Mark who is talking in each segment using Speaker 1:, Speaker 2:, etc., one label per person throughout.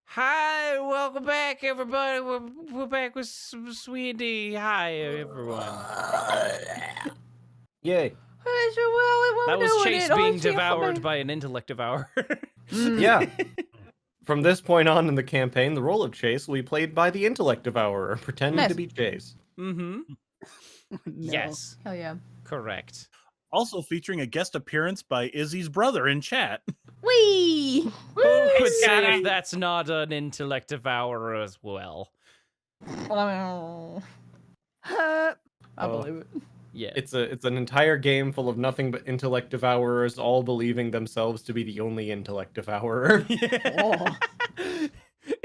Speaker 1: Hi, welcome back, everybody. We're back with SWE&D. Hi, everyone.
Speaker 2: Yay.
Speaker 1: That was Chase being devoured by an intellect devourer.
Speaker 2: Yeah. From this point on in the campaign, the role of Chase will be played by the intellect devourer, pretending to be Chase.
Speaker 1: Mm-hmm.
Speaker 3: No.
Speaker 1: Yes.
Speaker 4: Hell yeah.
Speaker 1: Correct.
Speaker 5: Also featuring a guest appearance by Izzy's brother in chat.
Speaker 4: Whee!
Speaker 1: Who could say if that's not an intellect devourer as well?
Speaker 4: I believe it.
Speaker 1: Yeah.
Speaker 2: It's an entire game full of nothing but intellect devourers, all believing themselves to be the only intellect devourer.
Speaker 4: Oh.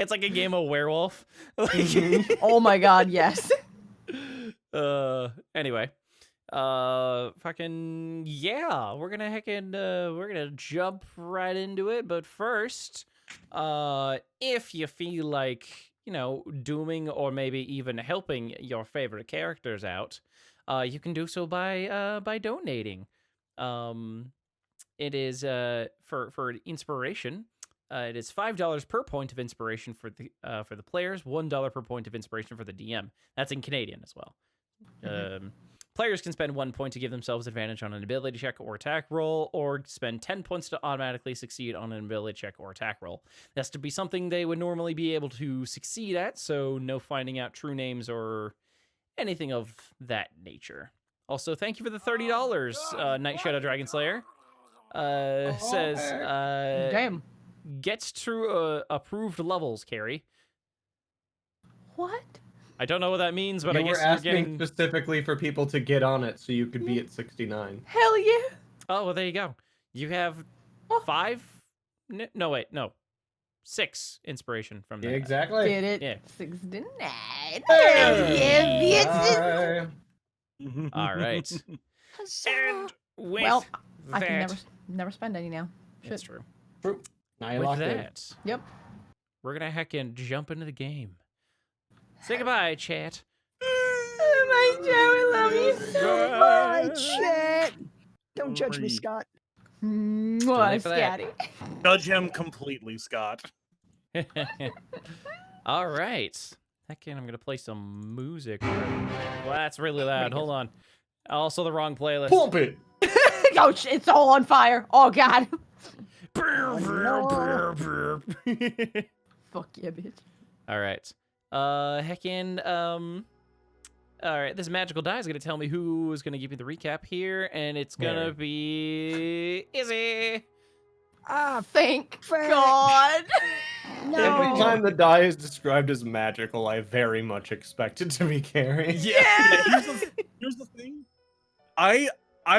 Speaker 1: It's like a game of werewolf.
Speaker 4: Oh my god, yes.
Speaker 1: Anyway. Fucking yeah, we're gonna jump right into it, but first, if you feel like, you know, dooming or maybe even helping your favorite characters out, you can do so by donating. It is for inspiration. It is $5 per point of inspiration for the players, $1 per point of inspiration for the DM. That's in Canadian as well. Players can spend 1 point to give themselves advantage on an ability check or attack roll, or spend 10 points to automatically succeed on an ability check or attack roll. That's to be something they would normally be able to succeed at, so no finding out true names or anything of that nature. Also, thank you for the $30, Night Shadow Dragon Slayer. Says,
Speaker 4: Damn.
Speaker 1: gets true approved levels, Carrie.
Speaker 4: What?
Speaker 1: I don't know what that means, but
Speaker 2: You
Speaker 1: I guess
Speaker 2: were
Speaker 1: you're
Speaker 2: asking
Speaker 1: getting...
Speaker 2: specifically for people to get on it so you could be at 69.
Speaker 4: Hell yeah.
Speaker 1: Oh, well, there you go. You have
Speaker 4: Oh.
Speaker 1: 5... No, wait, no. 6 inspiration from that.
Speaker 2: Exactly.
Speaker 4: Did it.
Speaker 1: Yeah.
Speaker 4: 69.
Speaker 2: Hey!
Speaker 4: Yeah,
Speaker 2: Alright.
Speaker 1: All right. And with
Speaker 4: Well,
Speaker 1: that...
Speaker 4: I can never spend any now.
Speaker 1: That's
Speaker 4: Shit.
Speaker 1: true.
Speaker 2: Now you
Speaker 1: With
Speaker 2: locked in.
Speaker 1: that,
Speaker 4: Yep.
Speaker 1: we're going to heckin' jump into the game. Say goodbye, chat.
Speaker 4: Oh my Joe, we love you so
Speaker 3: Bye,
Speaker 4: much.
Speaker 3: chat. Don't judge me,
Speaker 5: Sorry.
Speaker 3: Scott.
Speaker 4: Mwah,
Speaker 1: late for that.
Speaker 4: Scotty.
Speaker 5: Judge him completely, Scott.
Speaker 1: All right. Heckin', I'm going to play some music. Well, that's really loud. Hold on. Also the wrong playlist.
Speaker 2: Pump it!
Speaker 4: Oh, it's all on fire. Oh god. Fuck yeah, bitch.
Speaker 1: All right. Heckin', all right, this magical die is going to tell me who is going to give me the recap here, and it's going to be Izzy.
Speaker 3: Ah,
Speaker 4: Thank
Speaker 3: Frank.
Speaker 4: God.
Speaker 3: no.
Speaker 2: Every time the die is described as magical, I very much expect it to be Carrie.
Speaker 5: Yeah. Here's the thing. I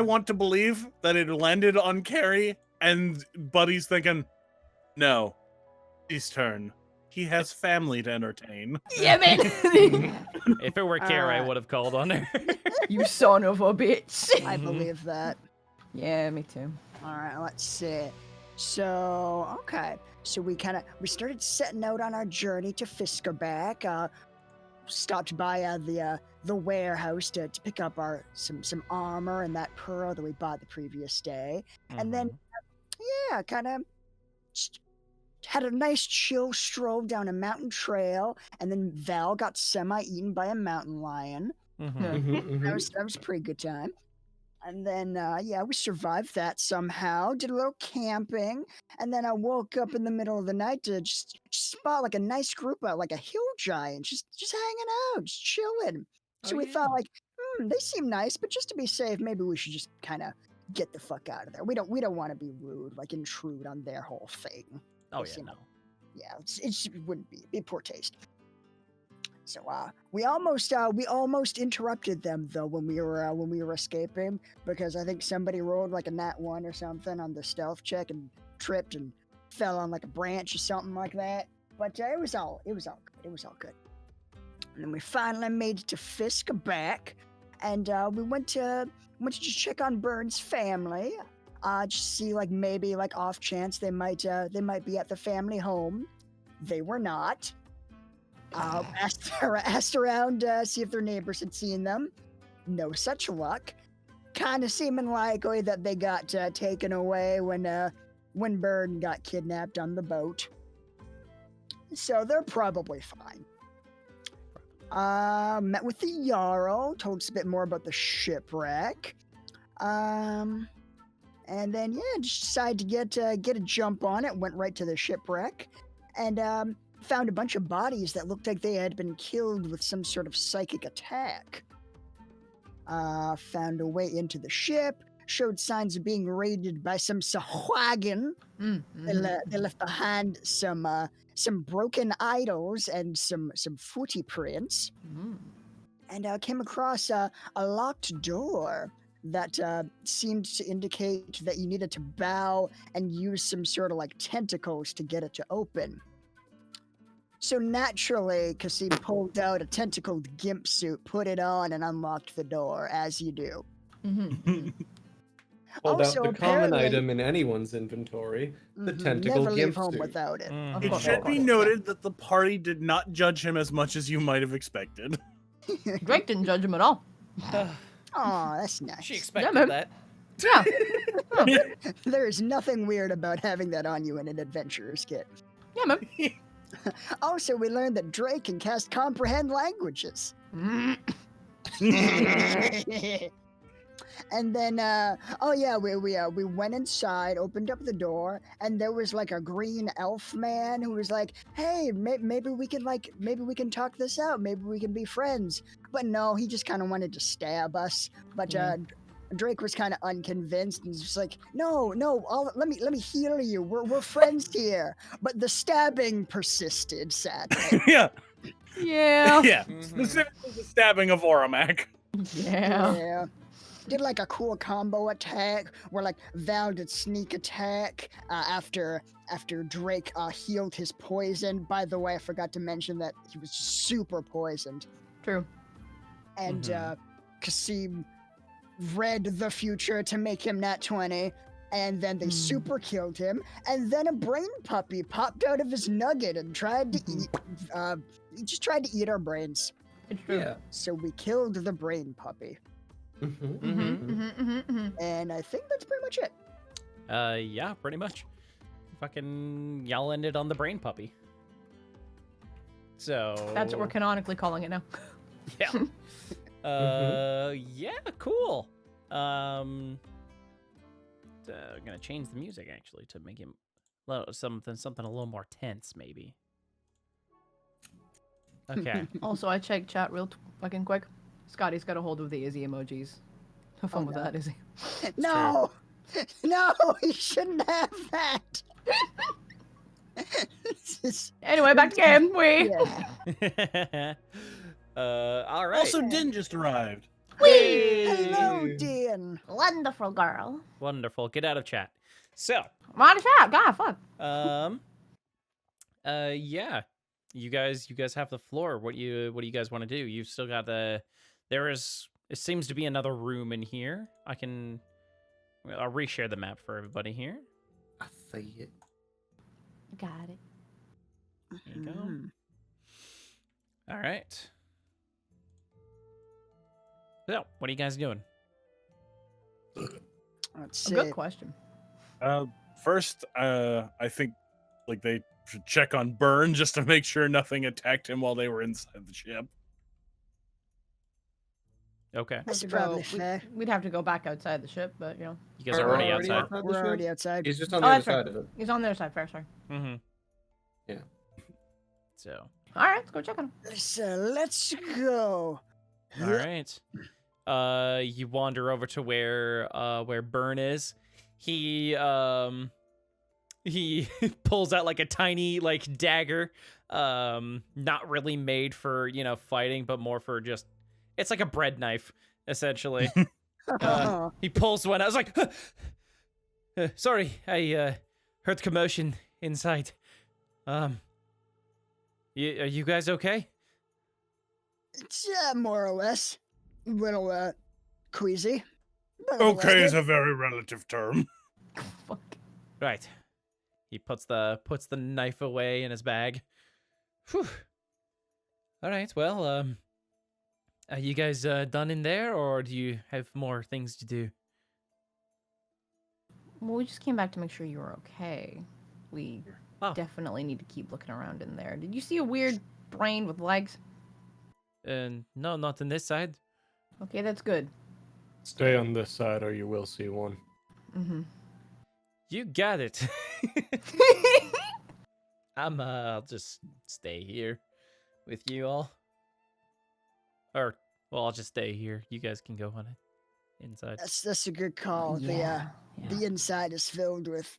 Speaker 5: want to believe that it landed on Carrie, and Buddy's thinking, no, his turn. He has family to entertain.
Speaker 4: Yeah, man.
Speaker 1: If it were Kara, I would have called on her.
Speaker 4: You son of a bitch.
Speaker 3: I believe that.
Speaker 4: Yeah, me too.
Speaker 3: All right, let's see. So, okay. So we started setting out on our journey to Fiskerback. Stopped by the warehouse to pick up some armor and that pearl that we bought the previous day. And then, yeah, kind of had a nice chill stroll down a mountain trail, and then Val got semi-eaten by a mountain lion. That was a pretty good time. And then, yeah, we survived that somehow. Did a little camping, and then I woke up in the middle of the night to just spot like a nice group of like a hill giant, just hanging out, just chilling. So we thought like, they seem nice, but just to be safe, maybe we should just kind of get the fuck out of there. We don't want to be rude, like intrude on their whole thing.
Speaker 1: Oh,
Speaker 3: You
Speaker 1: yeah,
Speaker 3: know.
Speaker 1: no.
Speaker 3: Yeah, it wouldn't be poor taste. So we almost interrupted them though when we were escaping, because I think somebody rolled like a nat 1 or something on the stealth check and tripped and fell on like a branch or something like that. But it was all good. It was all good. And then we finally made it to Fiskerback, and we went to just check on Burns' family. Just see like maybe like off chance they might be at the family home. They were not. Asked around see if their neighbors had seen them. No such luck. Kind of seeming likely that they got taken away when when Burn got kidnapped on the boat. So they're probably fine. Met with the Jarl, told us a bit more about the shipwreck. And then just decided to get a jump on it. Went right to the shipwreck, and found a bunch of bodies that looked like they had been killed with some sort of psychic attack. Found a way into the ship. Showed signs of being raided by some Sahuagin. They left behind some broken idols and some footy prints. And came across a locked door that seemed to indicate that you needed to bow and use some sort of like tentacles to get it to open. So naturally, Kasim pulled out a tentacled gimp suit, put it on, and unlocked the door, as you do.
Speaker 2: Hold out
Speaker 3: Also,
Speaker 2: the common
Speaker 3: apparently-
Speaker 2: item in anyone's inventory, the tentacle
Speaker 3: Never leave
Speaker 2: gimp
Speaker 3: home
Speaker 2: suit.
Speaker 3: without it.
Speaker 1: Mhm.
Speaker 5: It
Speaker 3: course,
Speaker 5: should
Speaker 3: of
Speaker 5: be
Speaker 3: course.
Speaker 5: noted that the party did not judge him as much as you might have expected.
Speaker 4: Drake didn't judge him at all.
Speaker 3: Oh, that's nice.
Speaker 1: She expected
Speaker 4: man.
Speaker 1: that.
Speaker 4: Yeah.
Speaker 3: There is nothing weird about having that on you in an adventurer's kit.
Speaker 4: Yeah, man.
Speaker 3: Also, we learned that Drake can cast comprehend languages. And then, we went inside, opened up the door, and there was like a green elf man who was like, "Hey, maybe we can talk this out. Maybe we can be friends." But no, he just kind of wanted to stab us. But Drake was kind of unconvinced and was just like, "No, let me heal you. We're friends here." But the stabbing persisted, sadly.
Speaker 5: Yeah,
Speaker 4: Yeah.
Speaker 5: yeah.
Speaker 1: Mhm.
Speaker 5: Specifically the stabbing of Oramak.
Speaker 4: Yeah.
Speaker 3: Yeah. Did like a cool combo attack where like Val did sneak attack after Drake healed his poison. By the way, I forgot to mention that he was super poisoned.
Speaker 4: True.
Speaker 3: And
Speaker 1: Mhm.
Speaker 3: Kasim read the future to make him nat 20. And then they super killed him. And then a brain puppy popped out of his nugget and tried to eat. He just tried to eat our brains.
Speaker 4: It's true.
Speaker 2: Yeah.
Speaker 3: So we killed the brain puppy. And I think that's pretty much it.
Speaker 1: Yeah, pretty much. Fucking y'all ended on the brain puppy. So
Speaker 4: That's what we're canonically calling it now.
Speaker 1: yeah. Yeah, cool. I'm gonna change the music actually to make him something a little more tense, maybe. Okay.
Speaker 4: Also, I checked chat real fucking quick. Scotty's got a hold of the Izzy emojis. Have fun with
Speaker 3: no.
Speaker 4: that, Izzy.
Speaker 3: No, no, he shouldn't have that. This is-
Speaker 4: Anyway, back to game. We.
Speaker 3: yeah.
Speaker 1: All right.
Speaker 5: Also, Din just arrived.
Speaker 3: Hello, Dean.
Speaker 4: Wonderful girl.
Speaker 1: Wonderful. Get out of chat. So,
Speaker 4: I'm out of chat. God, fuck.
Speaker 1: yeah. You guys have the floor. What do you guys want to do? You've still got it seems to be another room in here. I'll reshare the map for everybody here.
Speaker 2: I see it.
Speaker 4: Got it.
Speaker 1: There you go.
Speaker 3: Mhm.
Speaker 1: All right. So, what are you guys doing?
Speaker 3: Let's
Speaker 4: A
Speaker 3: see.
Speaker 4: good question.
Speaker 5: First, I think like they should check on Burn just to make sure nothing attacked him while they were inside the ship.
Speaker 1: Okay.
Speaker 3: That's
Speaker 4: Have to
Speaker 3: probably
Speaker 4: go-
Speaker 3: fair.
Speaker 4: We'd have to go back outside the ship, but you know,
Speaker 1: You guys are already outside.
Speaker 3: We're already outside.
Speaker 2: He's just on
Speaker 4: Oh,
Speaker 2: the other
Speaker 4: that's right.
Speaker 2: side of it.
Speaker 4: he's on the other side. Fair, sorry.
Speaker 1: Mm-hmm.
Speaker 2: Yeah.
Speaker 1: So,
Speaker 4: All right, let's go check on him.
Speaker 3: So let's go.
Speaker 1: all right. You wander over to where Burn is. He pulls out like a tiny like dagger, not really made for fighting, but more for just it's like a bread knife essentially. He pulls one. I was like, sorry, I heard commotion inside. Are you guys okay?
Speaker 3: It's more or less. Little queasy. but
Speaker 5: Okay
Speaker 3: otherwise
Speaker 5: is a very relative term.
Speaker 4: Fuck.
Speaker 1: Right. He puts the knife away in his bag. Whew. All right. Well, are you guys done in there, or do you have more things to do?
Speaker 4: Well, we just came back to make sure you were okay. We
Speaker 1: Oh.
Speaker 4: definitely need to keep looking around in there. Did you see a weird brain with legs?
Speaker 1: No, not on this side.
Speaker 4: Okay, that's good.
Speaker 2: Stay on this side or you will see one.
Speaker 4: Mm-hmm.
Speaker 1: You got it. I'll just stay here with you all. Or, well, I'll just stay here. You guys can go on it inside.
Speaker 3: That's a good call.
Speaker 4: Yeah.
Speaker 3: The inside is filled with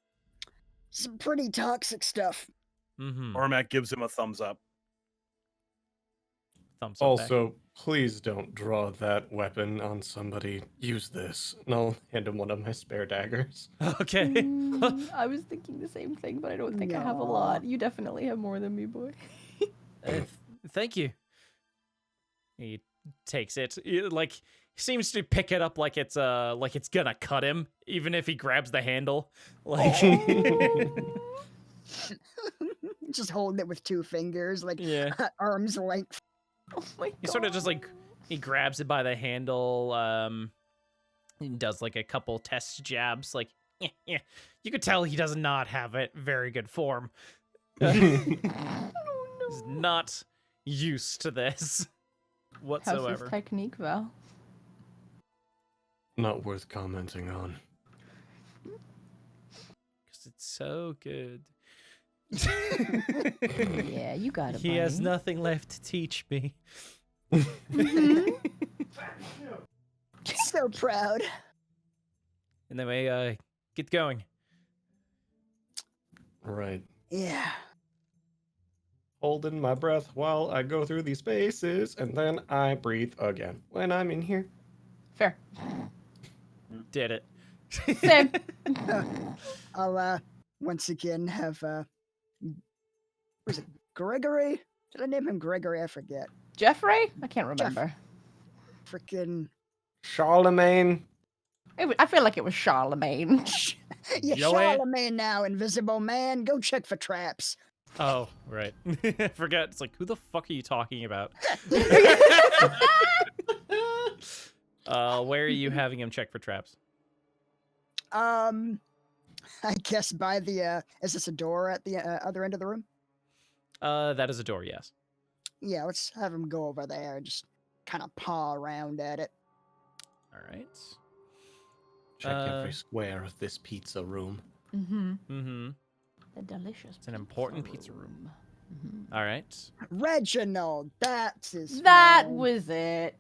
Speaker 3: some pretty toxic stuff.
Speaker 1: Mm-hmm.
Speaker 5: Ormac gives him a thumbs up.
Speaker 1: Thumbs up.
Speaker 2: Also, please don't draw that weapon on somebody. Use this. And I'll hand him one of my spare daggers.
Speaker 1: Back. Okay.
Speaker 4: I was thinking the same thing, but I don't think I have a lot. You definitely have more than me, boy.
Speaker 1: Thank you. He takes it. Like, seems to pick it up like it's gonna cut him, even if he grabs the handle. Like,
Speaker 3: Just holding it with 2 fingers, like
Speaker 1: yeah.
Speaker 3: arm's length.
Speaker 4: Oh my god.
Speaker 1: He sort of just like he grabs it by the handle. He does like a couple test jabs. Like, yeah. You could tell he does not have it very good form. He's not used to this
Speaker 4: How's
Speaker 1: whatsoever.
Speaker 4: his technique, Val?
Speaker 2: Not worth commenting on.
Speaker 1: Because it's so good.
Speaker 4: Yeah, you got it,
Speaker 1: He has
Speaker 4: buddy.
Speaker 1: nothing left to teach me.
Speaker 3: So proud.
Speaker 1: And then we get going.
Speaker 2: Right.
Speaker 3: Yeah.
Speaker 2: Holding my breath while I go through these spaces, and then I breathe again when I'm in here.
Speaker 4: Fair.
Speaker 1: Did it.
Speaker 4: Same.
Speaker 3: I'll once again have was it Gregory? Did I name him Gregory? I forget.
Speaker 4: Jeffrey? I can't remember.
Speaker 3: Freaking
Speaker 2: Charlemagne.
Speaker 4: I feel like it was Charlemagne.
Speaker 3: yeah,
Speaker 1: Joey?
Speaker 3: Charlemagne now, Invisible Man. Go check for traps.
Speaker 1: Oh, right. I forget. It's like, who the fuck are you talking about? Where are you having him check for traps?
Speaker 3: I guess by the is this a door at the other end of the room?
Speaker 1: That is a door, yes.
Speaker 3: Yeah, let's have him go over there and just kind of paw around at it.
Speaker 1: All right.
Speaker 2: Check every
Speaker 1: Uh,
Speaker 2: square of this pizza room.
Speaker 4: Mm-hmm.
Speaker 1: Mm-hmm.
Speaker 4: The delicious.
Speaker 1: It's an important pizza room.
Speaker 4: Mm-hmm.
Speaker 1: All right.
Speaker 3: Reginald, that's his
Speaker 4: That
Speaker 3: name.
Speaker 4: was it.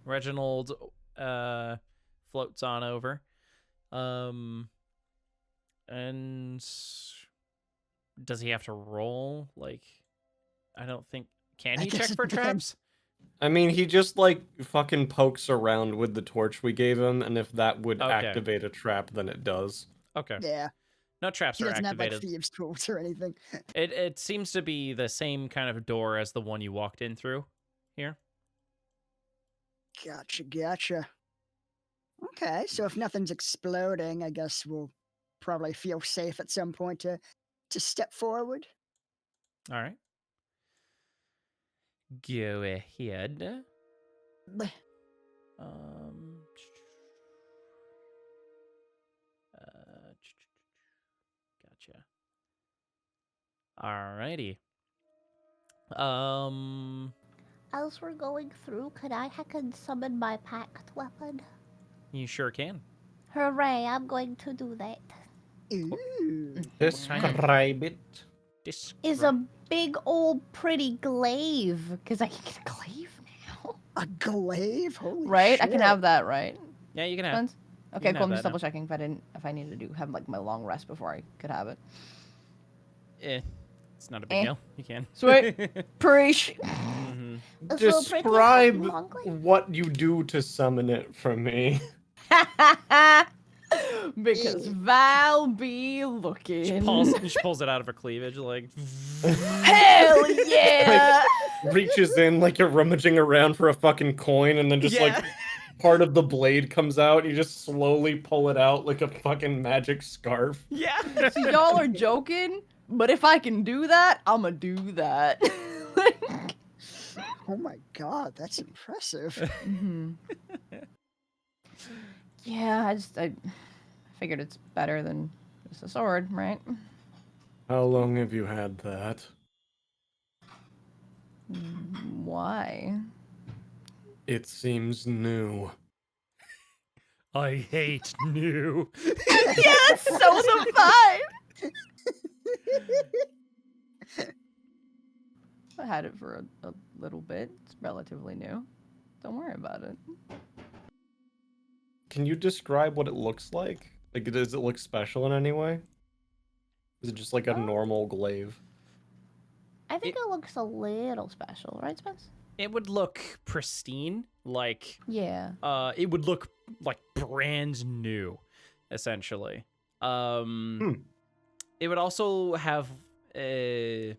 Speaker 1: Reginald floats on over. And does he have to roll? Like, I don't think. Can
Speaker 3: I
Speaker 1: he
Speaker 3: guess
Speaker 1: check
Speaker 3: it
Speaker 1: for
Speaker 3: depends.
Speaker 1: traps?
Speaker 2: I mean, he just like fucking pokes around with the torch we gave him, and if that would
Speaker 1: Okay.
Speaker 2: activate a trap, then it does.
Speaker 1: Okay.
Speaker 3: Yeah,
Speaker 1: No traps
Speaker 3: he
Speaker 1: are
Speaker 3: doesn't have like
Speaker 1: activated.
Speaker 3: thieves' tools or anything.
Speaker 1: It seems to be the same kind of door as the one you walked in through here.
Speaker 3: Gotcha. Okay, so if nothing's exploding, I guess we'll probably feel safe at some point to step forward.
Speaker 1: All right. Go ahead.
Speaker 3: Bleh.
Speaker 1: Gotcha. Alrighty.
Speaker 6: As we're going through, could I summon my packed weapon?
Speaker 1: You sure can.
Speaker 6: Hooray, I'm going to do that.
Speaker 3: Ooh.
Speaker 2: Describe it.
Speaker 6: Is a big old pretty glaive, because I can get a glaive now.
Speaker 3: A glaive? Holy
Speaker 4: Right? I
Speaker 3: shit.
Speaker 4: can have that, right?
Speaker 1: Yeah, you can have.
Speaker 4: Spence? Okay,
Speaker 1: can
Speaker 4: cool.
Speaker 1: have
Speaker 4: I'm
Speaker 1: that
Speaker 4: just
Speaker 1: now.
Speaker 4: double checking if I needed to have like my long rest before I could have it.
Speaker 1: It's not a big deal. You can.
Speaker 4: Sweet. Preach.
Speaker 1: Mhm.
Speaker 6: A little pretty
Speaker 2: Describe
Speaker 6: long glaive.
Speaker 2: what you do to summon it from me.
Speaker 4: Because Val be looking.
Speaker 1: She pulls it out of her cleavage, like.
Speaker 4: Hell yeah!
Speaker 2: Reaches in like you're rummaging around for a fucking coin, and then just like part of the blade comes out. You just slowly pull it out like a fucking magic scarf.
Speaker 1: Yeah.
Speaker 4: See, y'all are joking, but if I can do that, I'ma do that.
Speaker 3: Oh my god, that's impressive.
Speaker 4: Mhm. Yeah, I Figured it's better than just a sword, right?
Speaker 2: How long have you had that?
Speaker 4: Why?
Speaker 2: It seems new.
Speaker 1: I hate new.
Speaker 4: Yes, so fine. I had it for a little bit. It's relatively new. Don't worry about it.
Speaker 2: Can you describe what it looks like? Like, does it look special in any way? Is it just like a normal glaive?
Speaker 6: I think it looks a little special, right, Spence?
Speaker 1: It would look pristine, like
Speaker 4: Yeah.
Speaker 1: it would look like brand new, essentially. It would also have a.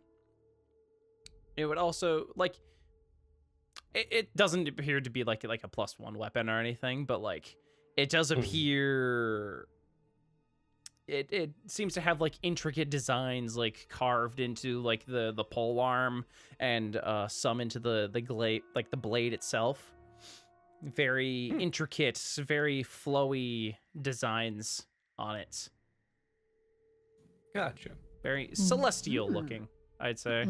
Speaker 1: It would also like. It doesn't appear to be like a +1 weapon or anything, but like it does appear. It seems to have like intricate designs like carved into like the pole arm and some into the glade, like the blade itself. Very intricate, very flowy designs on it.
Speaker 2: Gotcha.
Speaker 1: Very celestial looking, I'd say.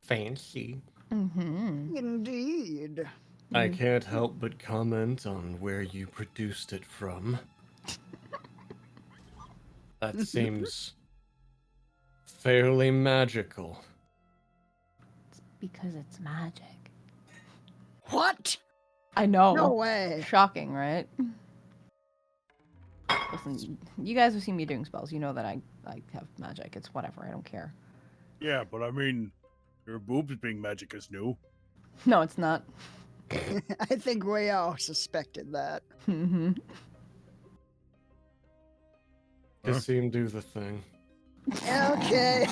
Speaker 2: Fancy.
Speaker 3: Indeed.
Speaker 2: I can't help but comment on where you produced it from. That seems fairly magical.
Speaker 6: It's because it's magic.
Speaker 3: What?
Speaker 4: I know.
Speaker 3: No way.
Speaker 4: Shocking, right? Listen, you guys have seen me doing spells. You know that I have magic. It's whatever. I don't care.
Speaker 5: Yeah, but I mean, your boobs being magic is new.
Speaker 4: No, it's not.
Speaker 3: I think we all suspected that.
Speaker 2: Cassim, do the thing.
Speaker 3: Okay.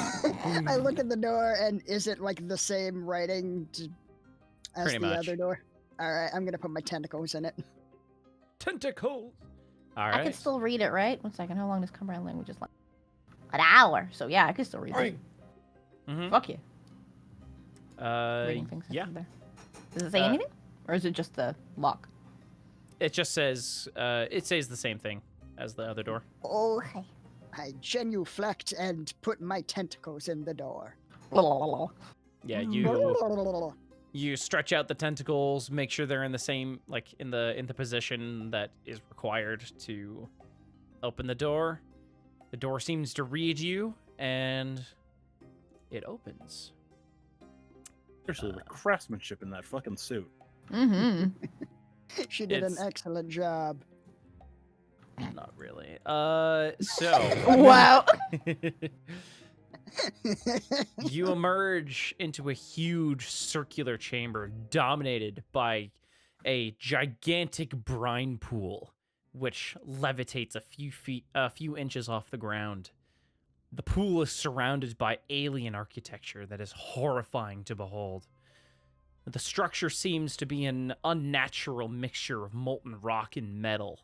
Speaker 3: I look at the door, and is it like the same writing as
Speaker 1: Pretty
Speaker 3: the
Speaker 1: much.
Speaker 3: other door? All right, I'm gonna put my tentacles in it.
Speaker 1: Tentacles. All
Speaker 6: I
Speaker 1: right.
Speaker 6: can still read it, right? 1 second. How long does Cumbrian language last? An hour. So yeah, I can still read it.
Speaker 1: Mhm.
Speaker 4: Fuck you. Reading things
Speaker 1: yeah.
Speaker 4: after there. Does it say anything? Or is it just the lock?
Speaker 1: It just says it says the same thing as the other door.
Speaker 6: Okay.
Speaker 3: I genuflect and put my tentacles in the door.
Speaker 1: Yeah, you stretch out the tentacles, make sure they're in the same like in the position that is required to open the door. The door seems to read you and it opens.
Speaker 5: Seriously, the craftsmanship in that fucking suit.
Speaker 4: Mm-hmm.
Speaker 3: She did an
Speaker 1: It's-
Speaker 3: excellent job.
Speaker 1: Not really. So
Speaker 4: Wow.
Speaker 1: you emerge into a huge circular chamber dominated by a gigantic brine pool, which levitates a few inches off the ground. The pool is surrounded by alien architecture that is horrifying to behold. The structure seems to be an unnatural mixture of molten rock and metal,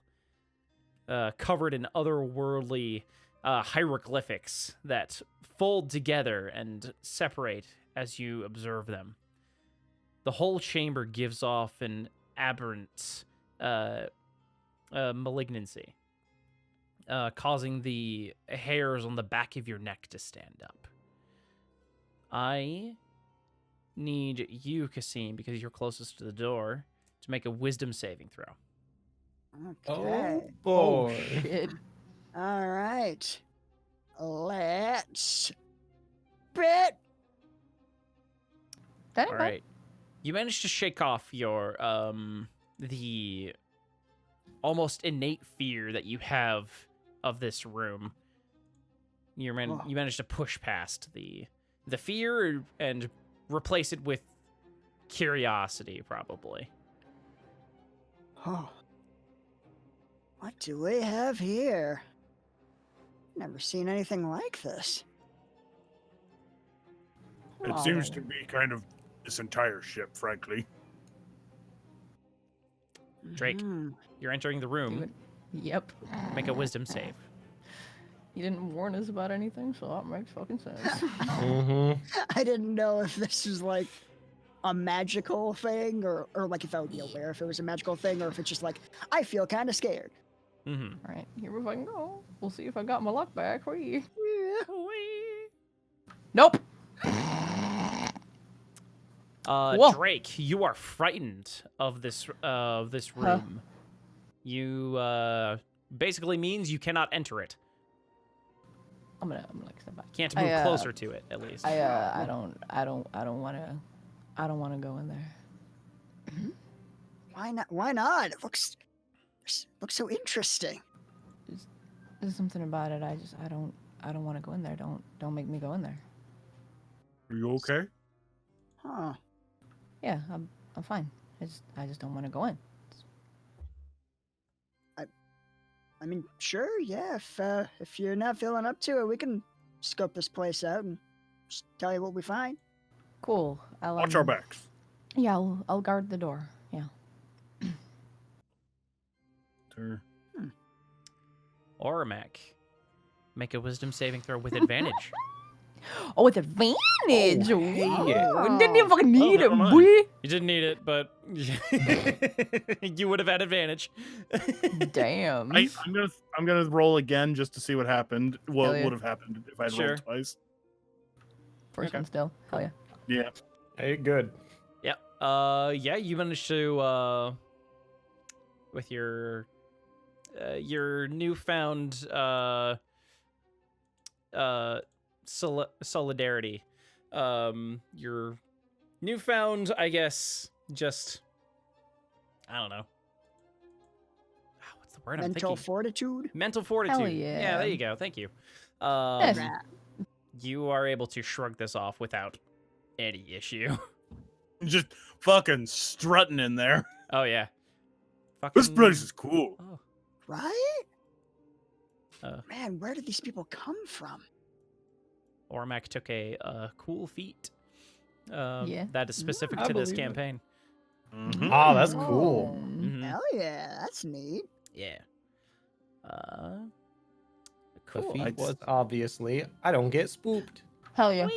Speaker 1: covered in otherworldly hieroglyphics that fold together and separate as you observe them. The whole chamber gives off an aberrant malignancy, causing the hairs on the back of your neck to stand up. I need you, Cassim, because you're closest to the door, to make a wisdom saving throw.
Speaker 3: Okay.
Speaker 2: Oh, boy.
Speaker 4: Shit.
Speaker 3: All right. Let's bet.
Speaker 4: That ain't
Speaker 1: All
Speaker 4: bad.
Speaker 1: right. You managed to shake off your the almost innate fear that you have of this room. You managed to push past the fear and replace it with curiosity, probably.
Speaker 3: Oh. What do we have here? Never seen anything like this.
Speaker 5: It seems to be kind of this entire ship, frankly.
Speaker 1: Drake,
Speaker 3: Mhm.
Speaker 1: you're entering the room.
Speaker 4: Yep.
Speaker 1: Make a wisdom save.
Speaker 4: You didn't warn us about anything, so that makes fucking sense.
Speaker 3: I didn't know if this was like a magical thing or like if I would be aware if it was a magical thing or if it's just like, I feel kind of scared.
Speaker 1: Mm-hmm.
Speaker 4: All right, here we fucking go. We'll see if I got my luck back. Whee. Nope. Whoa.
Speaker 1: Drake, you are frightened of this room. You basically means you cannot enter it.
Speaker 4: I'm gonna like step back.
Speaker 1: Can't move closer to it, at least.
Speaker 4: I don't wanna go in there.
Speaker 3: Why not? Why not? It looks so interesting.
Speaker 4: There's something about it. I don't want to go in there. Don't make me go in there.
Speaker 5: Are you okay?
Speaker 3: Huh.
Speaker 4: Yeah, I'm fine. I just don't want to go in.
Speaker 3: I mean, sure, yeah. If you're not feeling up to it, we can scope this place out and just tell you what we find.
Speaker 4: Cool. I'll
Speaker 5: Watch our backs.
Speaker 4: Yeah, I'll guard the door. Yeah.
Speaker 5: Sure.
Speaker 1: Oramac, make a wisdom saving throw with advantage.
Speaker 4: Oh, with advantage.
Speaker 2: Oh, hey,
Speaker 3: yeah.
Speaker 4: Didn't even fucking need
Speaker 5: never
Speaker 4: it,
Speaker 5: mind.
Speaker 4: boy.
Speaker 1: You didn't need it, but you would have had advantage.
Speaker 4: Damn.
Speaker 5: I'm gonna roll again just to see what happened. What
Speaker 4: Hell yeah.
Speaker 5: would have happened if I'd
Speaker 1: Sure.
Speaker 5: rolled twice?
Speaker 4: First
Speaker 1: Okay.
Speaker 4: one still. Hell yeah.
Speaker 5: Yeah.
Speaker 2: Hey, good.
Speaker 1: Yeah. Yeah, you managed to with your newfound solidarity. Your newfound, I guess, just I don't know. What's the word I'm
Speaker 3: Mental
Speaker 1: thinking?
Speaker 3: fortitude.
Speaker 1: Mental fortitude.
Speaker 4: yeah.
Speaker 1: there you go. Thank you.
Speaker 4: Yes.
Speaker 1: You are able to shrug this off without any issue.
Speaker 5: Just fucking strutting in there.
Speaker 1: Oh yeah.
Speaker 5: This
Speaker 1: Fucking-
Speaker 5: place is cool.
Speaker 1: Oh.
Speaker 3: Right?
Speaker 1: Uh.
Speaker 3: Man, where did these people come from?
Speaker 1: Ormac took a cool feat.
Speaker 4: Yeah.
Speaker 1: That is specific
Speaker 2: I
Speaker 1: to this
Speaker 2: believe it.
Speaker 1: campaign.
Speaker 5: Mhm.
Speaker 2: Oh, that's cool.
Speaker 1: Mhm.
Speaker 3: Hell yeah, that's neat.
Speaker 1: Yeah.
Speaker 2: The
Speaker 1: Cool.
Speaker 2: feat was obviously I don't get spooked.
Speaker 4: Hell yeah.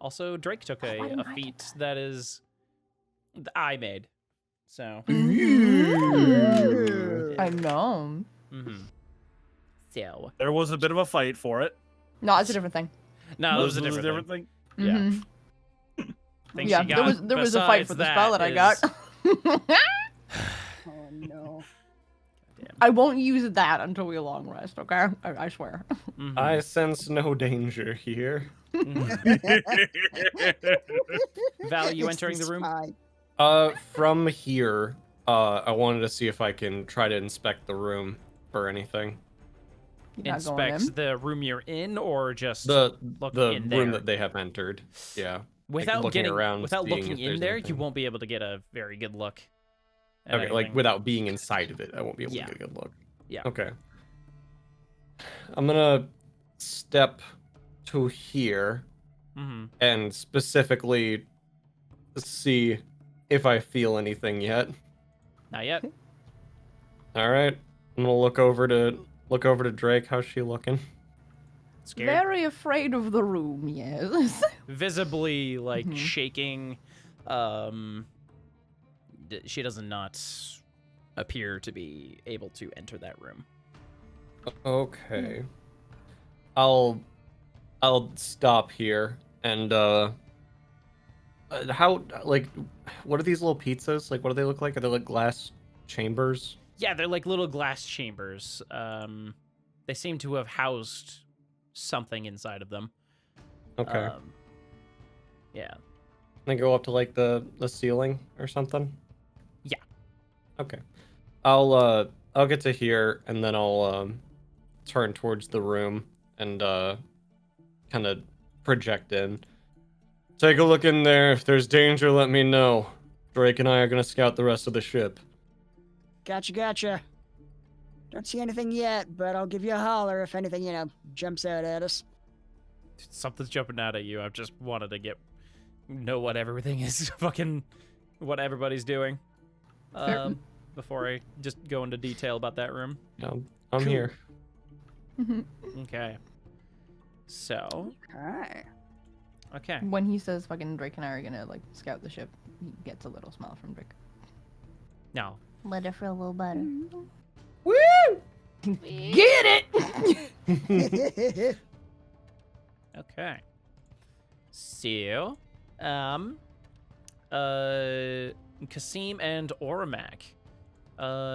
Speaker 1: Also, Drake took
Speaker 4: Why didn't
Speaker 1: a
Speaker 4: I get
Speaker 1: feat
Speaker 4: that?
Speaker 1: that is I made. So.
Speaker 3: Ooh.
Speaker 4: I know.
Speaker 1: Mm-hmm. So.
Speaker 5: There was a bit of a fight for it.
Speaker 4: No, it's a different thing.
Speaker 1: No, it was a different thing.
Speaker 5: thing.
Speaker 1: Yeah.
Speaker 4: Mhm.
Speaker 1: Thing
Speaker 4: Yeah,
Speaker 1: she
Speaker 4: there
Speaker 1: got
Speaker 4: was a fight
Speaker 1: besides
Speaker 4: for the spell that I
Speaker 1: is-
Speaker 4: got.
Speaker 3: Oh no.
Speaker 4: I won't use that until we long rest, okay? I swear.
Speaker 1: Mhm.
Speaker 2: I sense no danger here.
Speaker 1: Mhm. Val, you
Speaker 3: It's
Speaker 1: entering the room?
Speaker 3: fine.
Speaker 2: From here, I wanted to see if I can try to inspect the room for anything.
Speaker 4: You're not going
Speaker 1: Inspects
Speaker 4: in.
Speaker 1: the room you're in, or just
Speaker 2: The
Speaker 1: look
Speaker 2: the
Speaker 1: in
Speaker 2: room
Speaker 1: there?
Speaker 2: that they have entered. Yeah.
Speaker 1: without
Speaker 2: looking
Speaker 1: getting
Speaker 2: around,
Speaker 1: without
Speaker 2: seeing
Speaker 1: looking
Speaker 2: if
Speaker 1: in
Speaker 2: there's
Speaker 1: there, you
Speaker 2: anything.
Speaker 1: won't be able to get a very good look. at
Speaker 2: Okay, like
Speaker 1: anything.
Speaker 2: without being inside of it, I won't be able
Speaker 1: Yeah.
Speaker 2: to get a good look.
Speaker 1: Yeah.
Speaker 2: Okay. I'm gonna step to here
Speaker 1: Mhm.
Speaker 2: and specifically see if I feel anything yet.
Speaker 1: Not yet.
Speaker 2: All right. I'm gonna look over to Drake. How's she looking?
Speaker 1: Scared.
Speaker 4: Very afraid of the room, yes.
Speaker 1: Visibly like
Speaker 4: Mhm.
Speaker 1: shaking. She does not appear to be able to enter that room.
Speaker 2: Okay. I'll stop here and how like what are these little pizzas? Like what do they look like? Are they like glass chambers?
Speaker 1: Yeah, they're like little glass chambers. They seem to have housed something inside of them.
Speaker 2: Okay.
Speaker 1: Yeah.
Speaker 2: They go up to like the ceiling or something?
Speaker 1: Yeah.
Speaker 2: Okay. I'll get to here and then I'll turn towards the room and kind of project in. Take a look in there. If there's danger, let me know. Drake and I are gonna scout the rest of the ship.
Speaker 3: Gotcha. Don't see anything yet, but I'll give you a holler if anything, jumps out at us.
Speaker 1: Something's jumping out at you. I just wanted to know what everything is, what everybody's doing. Before I just go into detail about that room.
Speaker 2: I'm
Speaker 1: Cool.
Speaker 2: here.
Speaker 1: Okay. So,
Speaker 3: Alright.
Speaker 1: okay.
Speaker 4: When he says fucking Drake and I are gonna like scout the ship, he gets a little smile from Drake.
Speaker 1: Now,
Speaker 6: Let it feel a little better.
Speaker 2: Woo!
Speaker 4: Get it!
Speaker 1: Okay. So, Kasim and Oramak,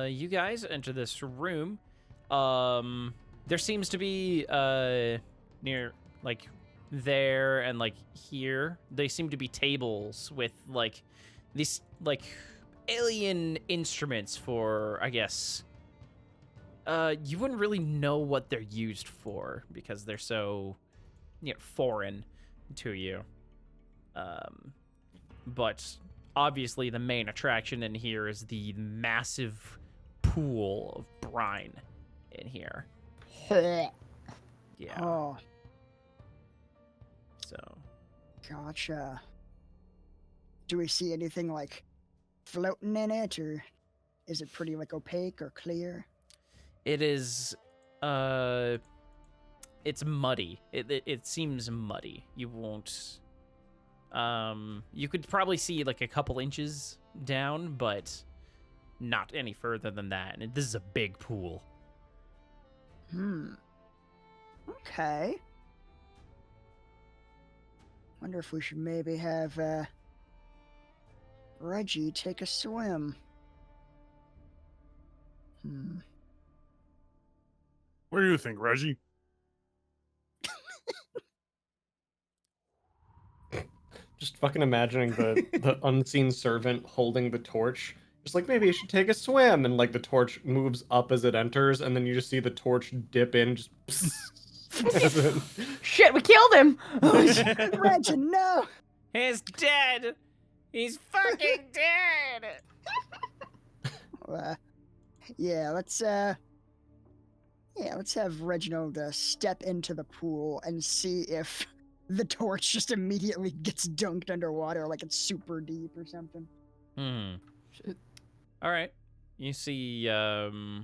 Speaker 1: you guys enter this room. There seems to be near like there and like here, they seem to be tables with like these like alien instruments for, I guess. You wouldn't really know what they're used for because they're so, foreign to you. But obviously the main attraction in here is the massive pool of brine in here. Yeah.
Speaker 3: Oh,
Speaker 1: So
Speaker 3: gotcha. Do we see anything like floating in it, or is it pretty like opaque or clear?
Speaker 1: it is, it's muddy. It seems muddy. You won't. You could probably see like a couple inches down, but not any further than that. And this is a big pool.
Speaker 3: Okay. Wonder if we should maybe have Reggie take a swim.
Speaker 5: What do you think, Reggie?
Speaker 2: Just fucking imagining the unseen servant holding the torch. Just like, maybe you should take a swim, and like the torch moves up as it enters, and then you just see the torch dip in, just as it...
Speaker 4: Shit, we killed him!
Speaker 3: Reggie, no!
Speaker 1: He's dead. He's fucking dead.
Speaker 3: Yeah, let's have Reginald step into the pool and see if the torch just immediately gets dunked underwater like it's super deep or something.
Speaker 4: Shit.
Speaker 1: All right. You see the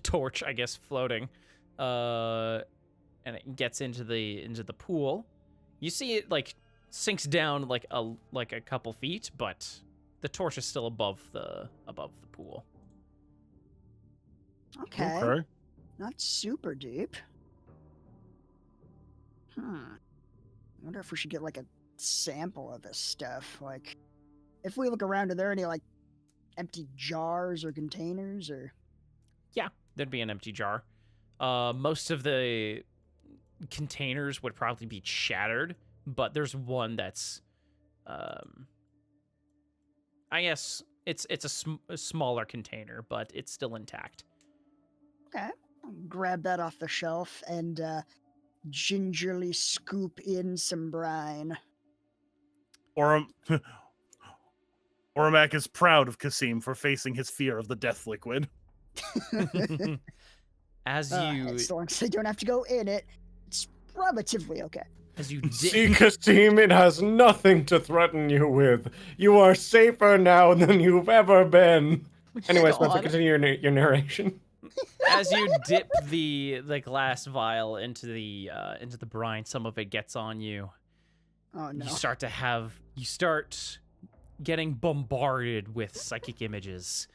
Speaker 1: torch, I guess, floating, and it gets into the pool. You see it like sinks down like a couple feet, but the torch is still above the pool.
Speaker 3: Okay. Not super deep. I wonder if we should get like a sample of this stuff. Like, if we look around, are there any like empty jars or containers or?
Speaker 1: Yeah, there'd be an empty jar. Most of the containers would probably be shattered, but there's one that's, I guess it's a smaller container, but it's still intact.
Speaker 3: Okay, I'll grab that off the shelf and gingerly scoop in some brine.
Speaker 5: Oramak is proud of Kasim for facing his fear of the death liquid.
Speaker 1: As you
Speaker 3: As long as they don't have to go in it, it's relatively okay.
Speaker 1: as you
Speaker 2: See, Kasim, it has nothing to threaten you with. You are safer now than you've ever been. Anyway, Spencer,
Speaker 4: God.
Speaker 2: continue your narration.
Speaker 1: as you dip the glass vial into the brine, some of it gets on you.
Speaker 3: Oh no.
Speaker 1: You start getting bombarded with psychic images.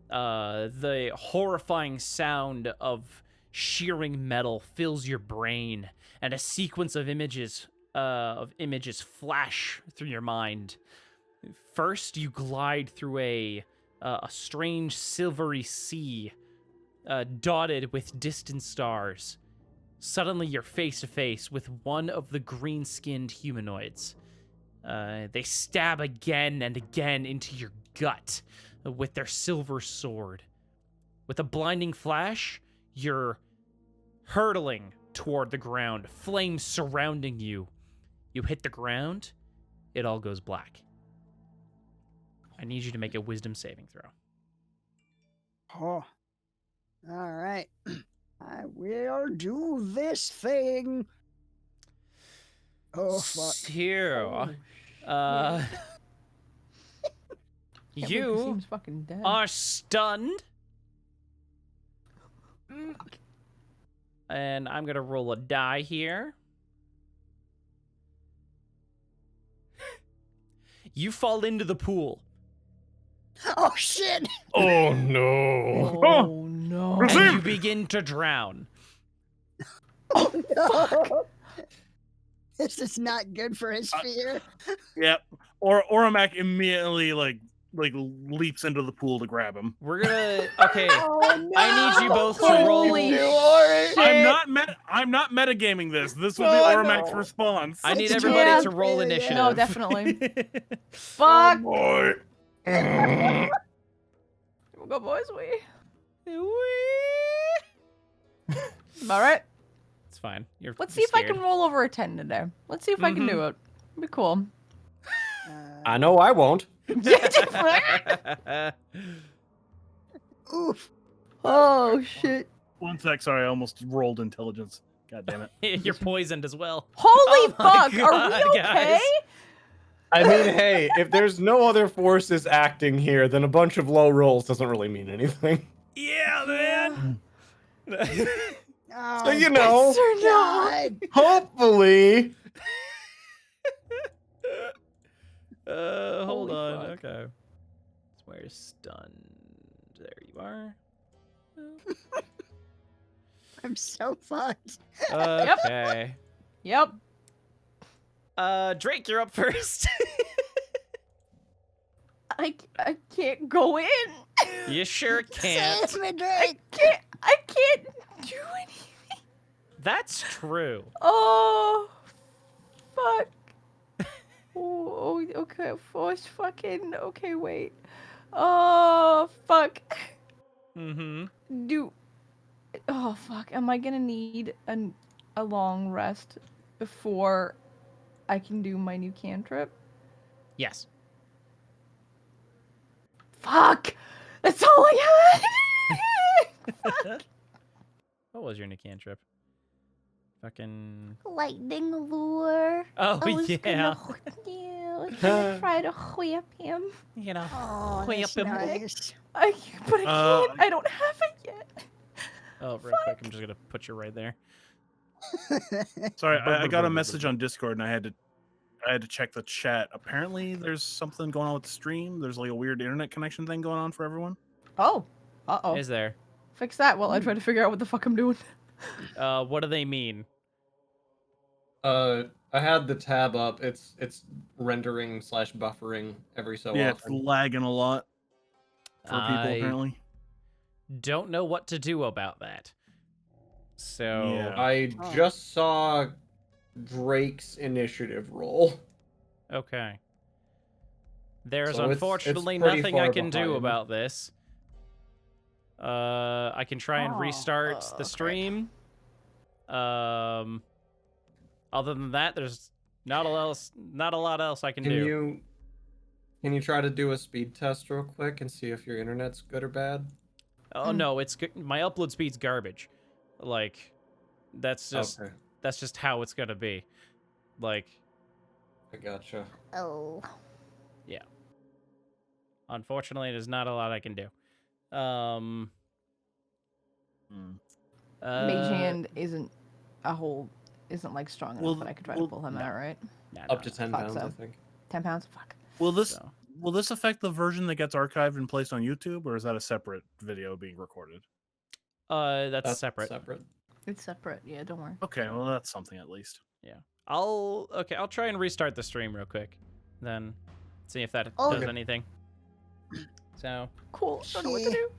Speaker 1: The horrifying sound of shearing metal fills your brain, and a sequence of images flash through your mind. First, you glide through a strange silvery sea, dotted with distant stars. Suddenly, you're face to face with one of the green-skinned humanoids. They stab again and again into your gut with their silver sword. With a blinding flash, you're hurtling toward the ground, flames surrounding you. You hit the ground, it all goes black. I need you to make a wisdom saving throw.
Speaker 3: Oh. All right. I will do this thing. Oh fuck.
Speaker 1: So,
Speaker 4: Can't believe
Speaker 1: you
Speaker 4: Kasim's fucking dead.
Speaker 1: are stunned. And I'm going to roll a die here. You fall into the pool.
Speaker 3: Oh shit!
Speaker 2: Oh no.
Speaker 4: Oh no.
Speaker 1: And you begin to drown.
Speaker 3: Oh no! This is not good for his fear.
Speaker 5: Yep. Or Oramak immediately like leaps into the pool to grab him.
Speaker 1: We're gonna okay.
Speaker 3: Oh no!
Speaker 1: I need you both to
Speaker 4: Holy
Speaker 1: roll.
Speaker 4: shit.
Speaker 5: I'm not metagaming this. This would be
Speaker 2: Oh,
Speaker 5: Oramak's
Speaker 2: no.
Speaker 5: response.
Speaker 1: I need
Speaker 3: It's
Speaker 1: everybody
Speaker 4: yeah.
Speaker 1: to roll
Speaker 3: Yeah.
Speaker 1: initiative.
Speaker 4: No, definitely. Fuck.
Speaker 2: Boy.
Speaker 4: We'll go, boys. All right.
Speaker 1: It's fine.
Speaker 4: Let's see if I can roll over a 10 today. Let's see if I can do it. It'd be cool.
Speaker 2: I know I won't.
Speaker 3: Oof.
Speaker 4: Oh shit.
Speaker 5: One sec, sorry, I almost rolled intelligence. God damn it.
Speaker 1: You're poisoned as well.
Speaker 4: Holy
Speaker 1: Oh my
Speaker 4: fuck. Are
Speaker 1: God,
Speaker 4: we okay?
Speaker 1: guys.
Speaker 2: I mean, hey, if there's no other forces acting here, then a bunch of low rolls doesn't really mean anything.
Speaker 1: Yeah, man.
Speaker 3: Oh,
Speaker 2: So you know,
Speaker 4: Sir, no.
Speaker 3: God.
Speaker 2: hopefully.
Speaker 1: Hold
Speaker 4: Holy
Speaker 1: on.
Speaker 4: fuck.
Speaker 1: Okay. Where's stunned? There you are.
Speaker 3: I'm so fucked.
Speaker 1: Okay.
Speaker 4: Yep.
Speaker 1: Drake, you're up first.
Speaker 4: I can't go in.
Speaker 1: You sure can't.
Speaker 3: Save me, Drake.
Speaker 4: I can't do anything.
Speaker 1: That's true.
Speaker 4: Oh, fuck. Oh, okay. Force fucking. Okay, wait. Oh, fuck.
Speaker 1: Mm-hmm.
Speaker 4: Oh, fuck. Am I gonna need a long rest before I can do my new cantrip?
Speaker 1: Yes.
Speaker 4: Fuck! That's all I had!
Speaker 1: What was your new cantrip? Fucking.
Speaker 6: Lightning lure.
Speaker 1: Oh
Speaker 6: I was
Speaker 1: yeah.
Speaker 6: Gonna, yeah, I was gonna try to whip him.
Speaker 1: You know.
Speaker 3: Oh,
Speaker 1: Way
Speaker 3: that's
Speaker 1: up in-
Speaker 3: nice.
Speaker 4: But I can't. I don't have it yet.
Speaker 1: Oh, real quick, I'm just gonna put you right there.
Speaker 5: Sorry, I got a message on Discord and I had to check the chat. Apparently there's something going on with the stream. There's like a weird internet connection thing going on for everyone.
Speaker 4: Oh. Uh-oh.
Speaker 1: Is there?
Speaker 4: Fix that while I try to figure out what the fuck I'm doing.
Speaker 1: What do they mean?
Speaker 2: I had the tab up. It's rendering / buffering every so
Speaker 5: Yeah, it's
Speaker 2: often.
Speaker 5: lagging a lot for people
Speaker 1: I
Speaker 5: apparently.
Speaker 1: don't know what to do about that. So
Speaker 5: Yeah.
Speaker 2: I
Speaker 3: Oh.
Speaker 2: just saw Drake's initiative roll.
Speaker 1: okay. There's
Speaker 2: So it's
Speaker 1: unfortunately
Speaker 2: pretty
Speaker 1: nothing
Speaker 2: far
Speaker 1: I can do
Speaker 2: behind.
Speaker 1: about this. I can try and
Speaker 3: Oh,
Speaker 1: restart the
Speaker 3: okay.
Speaker 1: stream. Other than that, there's not a lot else I can do.
Speaker 2: Can you try to do a speed test real quick and see if your internet's good or bad?
Speaker 1: Oh no, it's good. My upload speed's garbage. Like, that's just
Speaker 2: Okay,
Speaker 1: that's just how it's gonna be. Like,
Speaker 2: I gotcha.
Speaker 6: Oh.
Speaker 1: unfortunately, there's not a lot I can do.
Speaker 5: Hmm.
Speaker 4: Mage Hand isn't like strong enough
Speaker 5: Well,
Speaker 4: that I could try
Speaker 5: well,
Speaker 4: to pull him
Speaker 1: no.
Speaker 4: out, right?
Speaker 1: Nah,
Speaker 2: Up
Speaker 1: no,
Speaker 2: to 10
Speaker 4: Fuck
Speaker 2: pounds,
Speaker 4: so.
Speaker 2: I think.
Speaker 4: 10 pounds? Fuck.
Speaker 5: Will this
Speaker 1: so.
Speaker 5: will this affect the version that gets archived and placed on YouTube, or is that a separate video being recorded?
Speaker 1: That's separate.
Speaker 4: It's separate. Yeah, don't worry.
Speaker 5: Okay, well that's something at least.
Speaker 1: I'll try and restart the stream real quick, then see if that
Speaker 6: Oh.
Speaker 1: does
Speaker 2: Okay.
Speaker 1: anything. So
Speaker 4: Cool. Don't know what to do.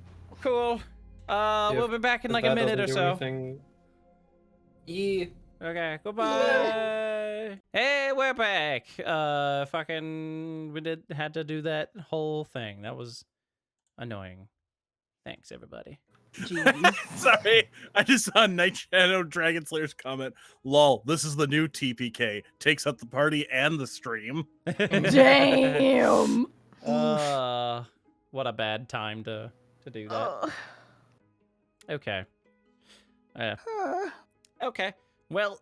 Speaker 1: cool. We'll be back in
Speaker 2: If
Speaker 1: like a
Speaker 2: that
Speaker 1: minute or
Speaker 2: doesn't do
Speaker 1: so.
Speaker 2: anything- Yeah.
Speaker 1: Okay, goodbye. Hey, we're back. Fucking, we had to do that whole thing. That was annoying. Thanks, everybody.
Speaker 4: Jeez.
Speaker 5: Sorry, I just saw Night Shadow Dragon Slayer's comment. Lol, this is the new TPK. Takes up the party and the stream.
Speaker 4: Damn.
Speaker 1: What a bad time to do that.
Speaker 4: Ugh.
Speaker 1: Okay. Okay. Well,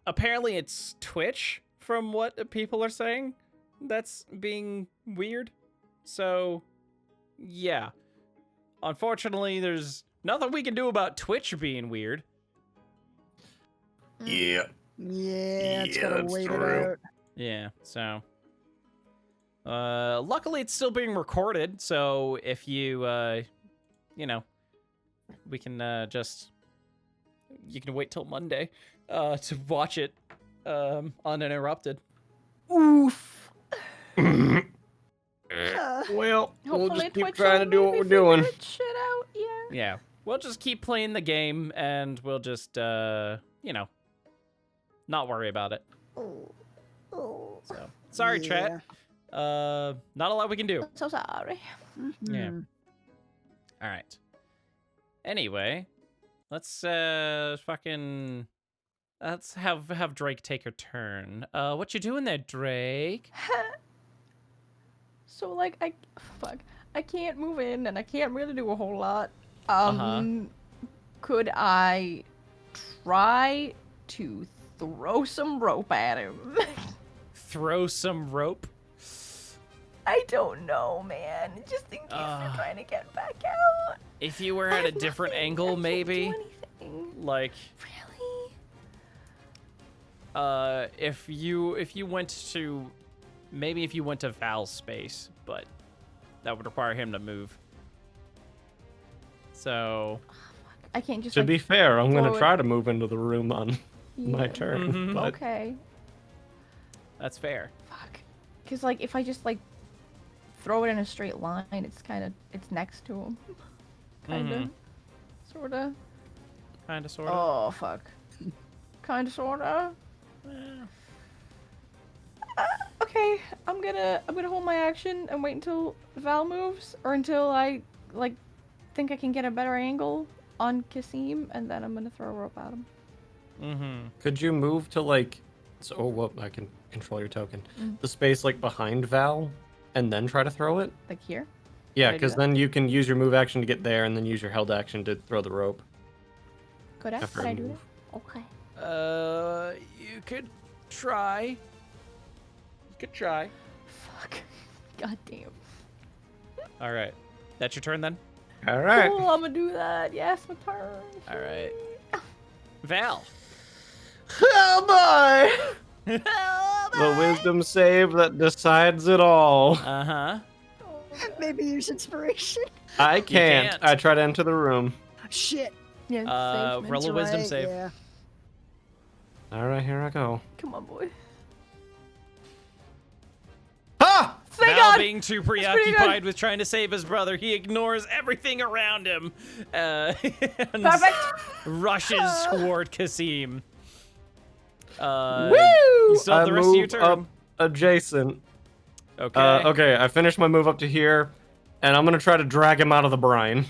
Speaker 1: apparently it's Twitch, from what people are saying. That's being weird. So, yeah. Unfortunately, there's nothing we can do about Twitch being weird.
Speaker 2: Yeah.
Speaker 3: Yeah, it's gotta
Speaker 2: that's
Speaker 3: wait
Speaker 2: true.
Speaker 3: it out.
Speaker 1: Yeah, so. Luckily, it's still being recorded, so if you, you know, we can you can wait till Monday to watch it uninterrupted.
Speaker 4: Oof.
Speaker 3: Uh,
Speaker 2: Well, we'll
Speaker 4: Hopefully
Speaker 2: just keep
Speaker 4: Twitch
Speaker 2: trying to
Speaker 4: will
Speaker 2: do what
Speaker 4: maybe
Speaker 2: we're
Speaker 4: figure
Speaker 2: doing.
Speaker 4: that shit out. Yeah.
Speaker 1: Yeah, we'll just keep playing the game, and we'll just, you know, not worry about it.
Speaker 6: Oh. Oh.
Speaker 1: So, sorry, chat. Not a lot we can do.
Speaker 4: So sorry.
Speaker 1: Yeah.
Speaker 3: Mhm.
Speaker 1: All right. Anyway, let's let's have Drake take her turn. What you doing there, Drake?
Speaker 4: So like I can't move in and I can't really do a whole lot. Could I try to throw some rope at him?
Speaker 1: Throw some rope.
Speaker 4: I don't know, man. Just in case they're trying to get back out.
Speaker 1: If you were at a different angle, maybe. Like,
Speaker 4: Really?
Speaker 1: if you went to, maybe if you went to Val's space, but that would require him to move. So,
Speaker 4: I can't just.
Speaker 2: To
Speaker 4: like,
Speaker 2: be fair, I'm
Speaker 4: throw
Speaker 2: gonna
Speaker 4: it-
Speaker 2: try to move into the room on my
Speaker 4: Yeah.
Speaker 2: turn.
Speaker 1: Mhm.
Speaker 2: But
Speaker 4: Okay.
Speaker 1: that's fair.
Speaker 4: Fuck. Cause like if I just like throw it in a straight line, it's next to him. Kinda.
Speaker 1: Mhm.
Speaker 4: Sorta.
Speaker 1: Kinda, sorta.
Speaker 4: Oh fuck. Kinda sorta. Okay, I'm gonna hold my action and wait until Val moves, or until I like think I can get a better angle on Kasim, and then I'm gonna throw a rope at him.
Speaker 1: Mm-hmm.
Speaker 2: could you move to like, so well, I can control your token,
Speaker 4: Mm.
Speaker 2: the space like behind Val, and then try to throw it?
Speaker 4: Like here.
Speaker 2: Yeah,
Speaker 4: Could I do
Speaker 2: because
Speaker 4: that?
Speaker 2: then you can use your move action to get there, and then use your held action to throw the rope.
Speaker 4: Could I?
Speaker 2: after
Speaker 4: Could
Speaker 2: a
Speaker 4: I do
Speaker 2: move.
Speaker 4: that? Okay.
Speaker 1: You could try. You could try.
Speaker 4: Fuck. God damn.
Speaker 1: All right. That's your turn then?
Speaker 2: All right.
Speaker 4: Cool, I'm gonna do that. Yes, my turn.
Speaker 1: All right. Val.
Speaker 2: Oh boy! The wisdom save that decides it all.
Speaker 1: Uh-huh.
Speaker 3: Maybe use inspiration.
Speaker 2: I can't.
Speaker 1: can't.
Speaker 2: I try to enter the room.
Speaker 3: Shit.
Speaker 4: Yeah, save me.
Speaker 1: Roll a
Speaker 3: That's
Speaker 1: wisdom
Speaker 3: right,
Speaker 1: save.
Speaker 3: Yeah.
Speaker 2: All right, here I go.
Speaker 4: Come on, boy.
Speaker 2: Ha!
Speaker 4: Thank
Speaker 1: Val
Speaker 4: God!
Speaker 1: being too
Speaker 4: pretty
Speaker 1: preoccupied
Speaker 4: good.
Speaker 1: with trying to save his brother, he ignores everything around him and
Speaker 4: Perfect.
Speaker 1: rushes toward Kasim.
Speaker 2: Woo!
Speaker 1: You still have
Speaker 2: I
Speaker 1: the rest of your
Speaker 2: move
Speaker 1: turn.
Speaker 2: up adjacent.
Speaker 1: Okay.
Speaker 2: Okay, I finished my move up to here, and I'm gonna try to drag him out of the brine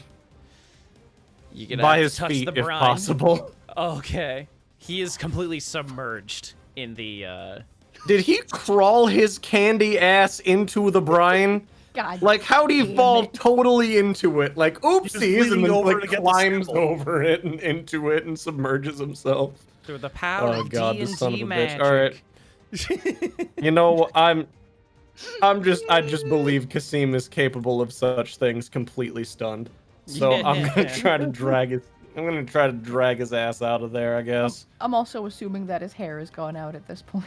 Speaker 1: You can
Speaker 2: by
Speaker 1: have
Speaker 2: his
Speaker 1: to touch
Speaker 2: feet,
Speaker 1: the
Speaker 2: if
Speaker 1: brine.
Speaker 2: possible.
Speaker 1: Okay. He is completely submerged in the
Speaker 2: Did he crawl his candy ass into the brine?
Speaker 4: God.
Speaker 2: Like, how'd he
Speaker 4: damn
Speaker 2: fall
Speaker 4: it.
Speaker 2: totally into it? Like, oopsies,
Speaker 5: leaning
Speaker 2: and then
Speaker 5: over
Speaker 2: like
Speaker 5: to get the
Speaker 2: climbs
Speaker 5: sample.
Speaker 2: over it and into it and submerges himself.
Speaker 1: through the power
Speaker 2: Oh
Speaker 1: of
Speaker 2: god,
Speaker 1: D&D
Speaker 2: this son of a
Speaker 1: magic.
Speaker 2: bitch. All right. You know, I just believe Kasim is capable of such things completely stunned. So I'm gonna try to drag his ass out of there, I guess.
Speaker 4: I'm also assuming that his hair is gone out at this point.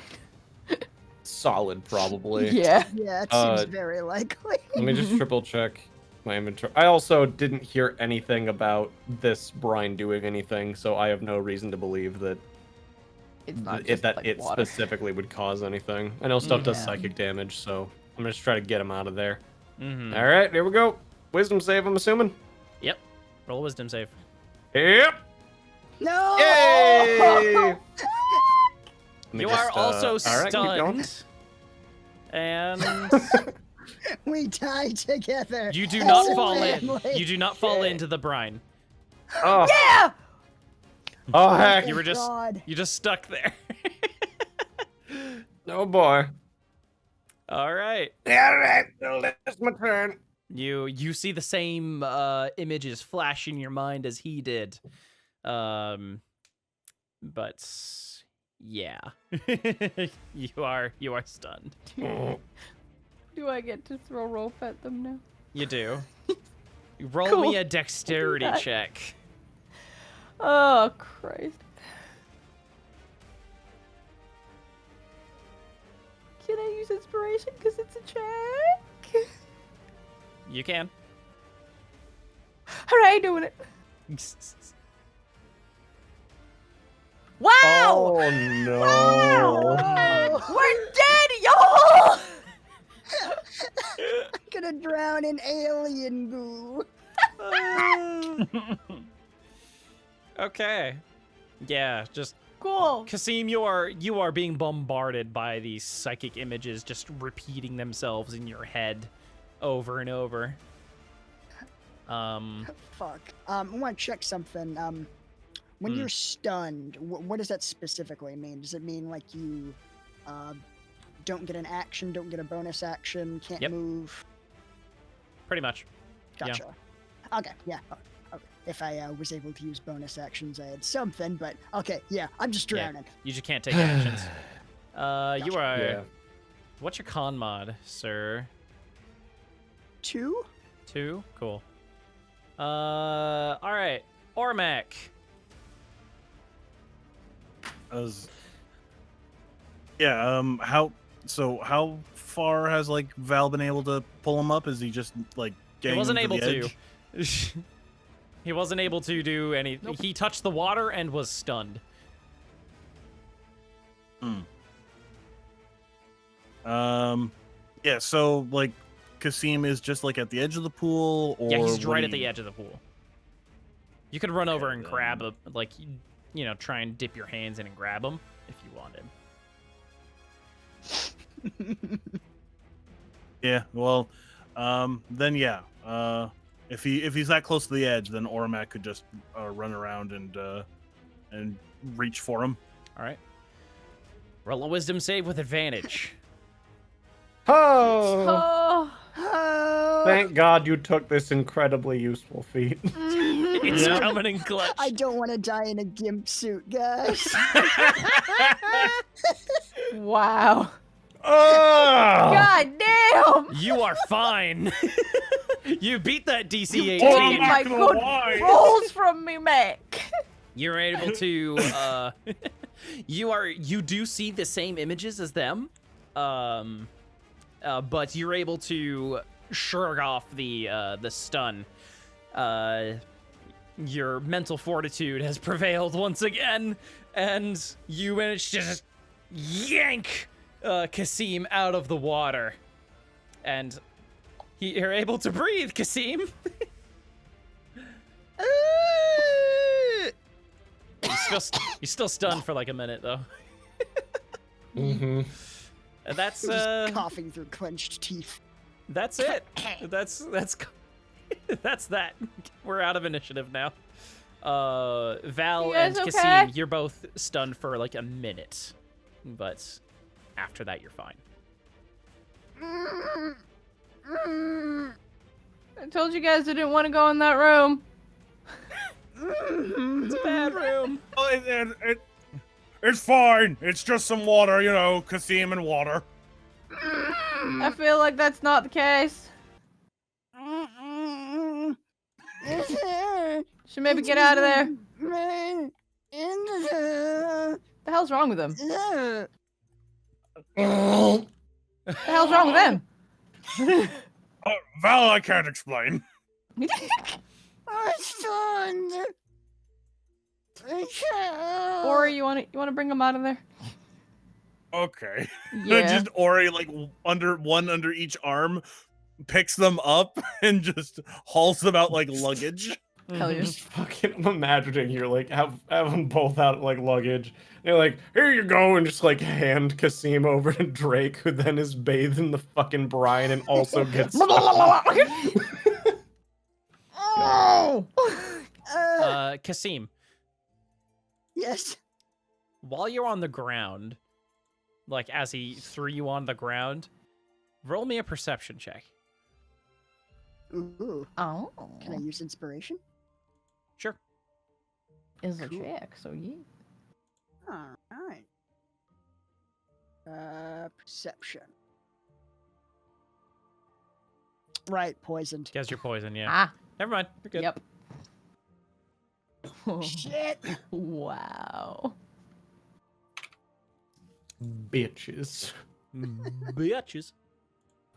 Speaker 2: Solid, probably.
Speaker 4: Yeah.
Speaker 3: Yeah, it
Speaker 2: Uh,
Speaker 3: seems very likely.
Speaker 2: Let me just triple check my inventory. I also didn't hear anything about this brine doing anything, so I have no reason to believe that
Speaker 4: It's not
Speaker 2: it
Speaker 4: just
Speaker 2: that
Speaker 4: like
Speaker 2: it
Speaker 4: water.
Speaker 2: specifically would cause anything. I know stuff does
Speaker 4: Yeah.
Speaker 2: psychic damage, so I'm gonna just try to get him out of there.
Speaker 1: Mm-hmm.
Speaker 2: All right, here we go. Wisdom save, I'm assuming.
Speaker 1: Yep. Roll a wisdom save.
Speaker 2: Yep.
Speaker 3: No!
Speaker 2: Yay! Let me
Speaker 1: You
Speaker 2: just,
Speaker 1: are also
Speaker 2: all right, keep going.
Speaker 1: stunned. And
Speaker 3: We die together.
Speaker 1: you do
Speaker 3: as
Speaker 1: not
Speaker 3: a
Speaker 1: fall in.
Speaker 3: family.
Speaker 1: You do not fall into the brine.
Speaker 2: Oh,
Speaker 4: Yeah!
Speaker 2: oh heck.
Speaker 1: You were just
Speaker 3: God.
Speaker 1: you just stuck there.
Speaker 2: Oh boy.
Speaker 1: All right.
Speaker 2: All right, well, that's my turn.
Speaker 1: You see the same images flash in your mind as he did. But yeah. you are stunned.
Speaker 4: Do I get to throw rope at them now?
Speaker 1: You do. Roll
Speaker 4: Cool.
Speaker 1: me a dexterity
Speaker 4: that.
Speaker 1: check.
Speaker 4: Oh, Christ. Can I use inspiration because it's a check?
Speaker 1: You can.
Speaker 4: Hooray, doing it. Wow!
Speaker 2: Oh no!
Speaker 3: Oh,
Speaker 4: We're dead, y'all!
Speaker 3: I'm gonna drown in alien goo.
Speaker 1: Okay. Yeah, just
Speaker 4: Cool.
Speaker 1: Kasim, you are being bombarded by these psychic images just repeating themselves in your head over and over.
Speaker 3: Fuck. I want to check something. When you're stunned, what does that specifically mean? Does it mean like you don't get an action, don't get a bonus action, can't
Speaker 1: Yep.
Speaker 3: move?
Speaker 1: Pretty much.
Speaker 3: Gotcha. Okay, yeah. Okay. If I was able to use bonus actions, I had something, but okay, yeah, I'm just
Speaker 1: Yeah.
Speaker 3: drowning.
Speaker 1: You just can't take actions. You
Speaker 3: Gotcha.
Speaker 1: are.
Speaker 2: Yeah.
Speaker 1: What's your con mod, sir?
Speaker 3: 2?
Speaker 1: 2? Cool. All right. Ormac.
Speaker 5: How far has like Val been able to pull him up? Is he just like
Speaker 1: He
Speaker 5: getting
Speaker 1: wasn't
Speaker 5: him
Speaker 1: able
Speaker 5: the
Speaker 1: to.
Speaker 5: edge?
Speaker 1: He wasn't able to do any.
Speaker 4: Nope.
Speaker 1: He touched the water and was stunned.
Speaker 5: Yeah, so like Kasim is just like at the edge of the pool, or
Speaker 1: Yeah, he's right at
Speaker 5: Witty-
Speaker 1: the edge of the pool. You could run over
Speaker 5: Okay,
Speaker 1: and
Speaker 5: then.
Speaker 1: grab a, like, you know, try and dip your hands in and grab him if you wanted.
Speaker 5: Yeah, well, then yeah, if he's that close to the edge, then Ormac could just run around and reach for him.
Speaker 1: All right. Roll a wisdom save with advantage.
Speaker 2: Oh!
Speaker 4: Oh.
Speaker 3: Oh,
Speaker 2: Thank God you took this incredibly useful feat.
Speaker 1: It's
Speaker 5: Yeah.
Speaker 1: coming in clutch.
Speaker 3: I don't want to die in a gimp suit, guys.
Speaker 4: Wow.
Speaker 2: Oh!
Speaker 4: God damn!
Speaker 1: You are fine. You beat that DC 18.
Speaker 4: Taking my
Speaker 5: not gonna
Speaker 4: good
Speaker 5: lie.
Speaker 4: rolls from me, Mac.
Speaker 1: You're able to you do see the same images as them, but you're able to shrug off the stun. Your mental fortitude has prevailed once again, and you manage to just yank Kasim out of the water, and you're able to breathe, Kasim. You're still stunned for like a minute though.
Speaker 2: Mm-hmm.
Speaker 1: And that's
Speaker 3: Just coughing through clenched teeth.
Speaker 1: that's it. That's that's that. We're out of initiative now. Val
Speaker 4: You
Speaker 1: and
Speaker 4: guys
Speaker 1: Kasim,
Speaker 4: okay?
Speaker 1: you're both stunned for like a minute, but after that you're fine.
Speaker 4: I told you guys I didn't want to go in that room.
Speaker 1: It's a bad room.
Speaker 5: Oh, it's fine. It's just some water, you know, Kasim and water.
Speaker 4: I feel like that's not the case. Should maybe get out of there. The hell's wrong with him? The hell's wrong with him?
Speaker 5: Val, I can't explain.
Speaker 4: Or you want to bring him out of there?
Speaker 5: Okay.
Speaker 4: Yeah.
Speaker 5: Just Ori, like under each arm, picks them up and just hauls them out like luggage.
Speaker 4: Hell yeah.
Speaker 2: Just fucking, I'm imagining you're like have them both out like luggage. They're like, here you go, and just like hand Kasim over to Drake, who then is bathed in the fucking brine and also gets.
Speaker 4: Oh!
Speaker 1: Kasim,
Speaker 3: Yes.
Speaker 1: while you're on the ground, like as he threw you on the ground, roll me a perception check.
Speaker 3: Ooh.
Speaker 4: Oh.
Speaker 3: Can I use inspiration?
Speaker 1: Sure.
Speaker 4: Is a
Speaker 3: Cool.
Speaker 4: check, so yeah.
Speaker 3: All right. Perception. Right, poisoned.
Speaker 1: Guess you're poisoned, yeah.
Speaker 4: Ah.
Speaker 1: Never mind. You're good.
Speaker 4: Yep.
Speaker 3: Shit.
Speaker 4: Wow.
Speaker 2: Bitches.
Speaker 1: Bitches.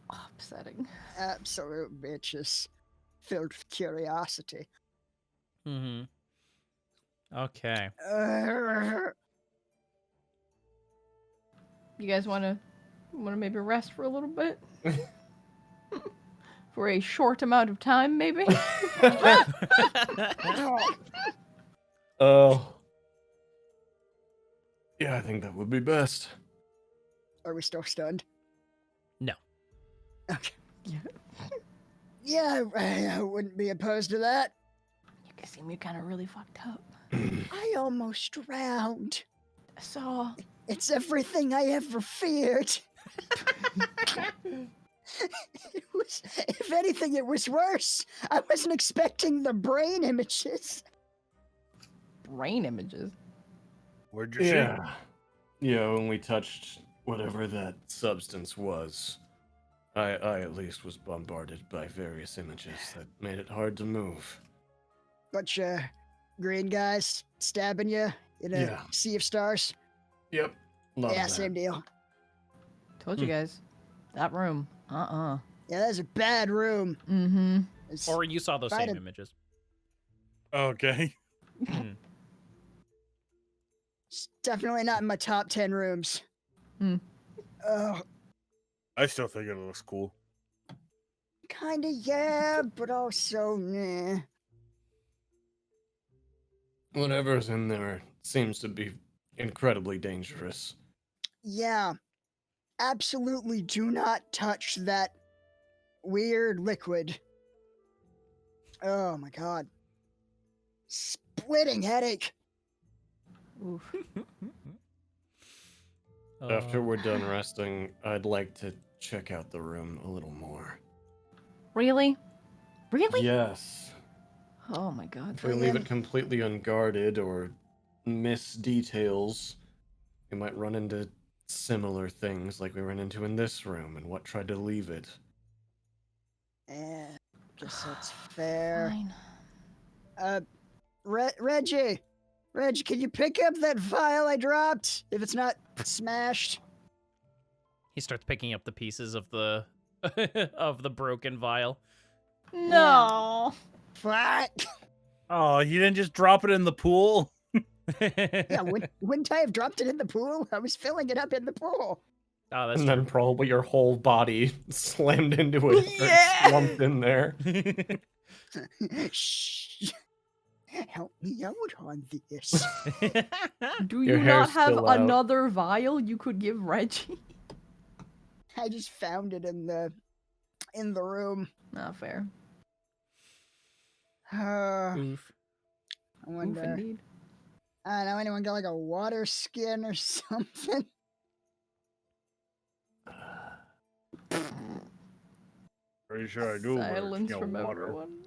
Speaker 4: Upsetting.
Speaker 3: Absolute bitches. Filled with curiosity.
Speaker 1: Mm-hmm. Okay.
Speaker 4: You guys wanna maybe rest for a little bit? For a short amount of time, maybe?
Speaker 2: Oh. Yeah, I think that would be best.
Speaker 3: Are we still stunned?
Speaker 1: No.
Speaker 3: Okay.
Speaker 4: Yeah.
Speaker 3: Yeah, I wouldn't be opposed to that.
Speaker 4: You can see me kind of really fucked up.
Speaker 3: I almost drowned.
Speaker 4: So,
Speaker 3: It's everything I ever feared. It was, if anything, it was worse. I wasn't expecting the brain images.
Speaker 4: brain images.
Speaker 5: Where'd you see?
Speaker 2: Yeah. Yeah, when we touched whatever that substance was, I at least was bombarded by various images that made it hard to move.
Speaker 3: Bunch of green guys stabbing you in a
Speaker 2: Yeah.
Speaker 3: sea of stars.
Speaker 2: Yep. Love
Speaker 3: Yeah,
Speaker 2: that.
Speaker 3: same deal.
Speaker 4: Told you guys. That room.
Speaker 3: Yeah, that's a bad room.
Speaker 4: Mm-hmm.
Speaker 3: It's,
Speaker 1: Or you saw those
Speaker 3: Right
Speaker 1: same
Speaker 3: at-
Speaker 1: images.
Speaker 5: Okay.
Speaker 1: Mhm.
Speaker 3: it's definitely not in my top 10 rooms.
Speaker 4: Hmm.
Speaker 3: Oh,
Speaker 5: I still think it looks cool.
Speaker 3: kinda yeah, but also nah.
Speaker 2: Whatever's in there seems to be incredibly dangerous.
Speaker 3: Yeah, absolutely do not touch that weird liquid. Oh my god. Splitting headache.
Speaker 4: Oof.
Speaker 2: After
Speaker 1: Uh,
Speaker 2: we're done resting, I'd like to check out the room a little more.
Speaker 4: Really? Really?
Speaker 2: Yes.
Speaker 4: Oh my god.
Speaker 2: If we leave it completely unguarded or miss details, we might run into similar things like we ran into in this room and what tried to leave it.
Speaker 3: Yeah, guess that's fair.
Speaker 4: Fine.
Speaker 3: Reggie, can you pick up that vial I dropped? If it's not smashed.
Speaker 1: he starts picking up the pieces of the of the broken vial.
Speaker 4: No.
Speaker 3: Fuck.
Speaker 5: Oh, you didn't just drop it in the pool?
Speaker 3: Yeah, wouldn't I have dropped it in the pool? I was filling it up in the pool.
Speaker 1: Oh, that's
Speaker 2: And
Speaker 1: true.
Speaker 2: then probably your whole body slammed into it or
Speaker 4: Yeah!
Speaker 2: slumped in there.
Speaker 3: Shh. Help me out on this.
Speaker 4: Do
Speaker 2: Your
Speaker 4: you
Speaker 2: hair's
Speaker 4: not have
Speaker 2: still out.
Speaker 4: another vial you could give Reggie?
Speaker 3: I just found it in the room.
Speaker 4: Not fair.
Speaker 3: I
Speaker 1: Oof.
Speaker 4: Oof,
Speaker 3: wonder.
Speaker 4: indeed.
Speaker 3: I don't know, anyone got like a water skin or something?
Speaker 5: Pretty sure I do.
Speaker 4: Silence
Speaker 5: but,
Speaker 4: from
Speaker 5: water.
Speaker 4: everyone.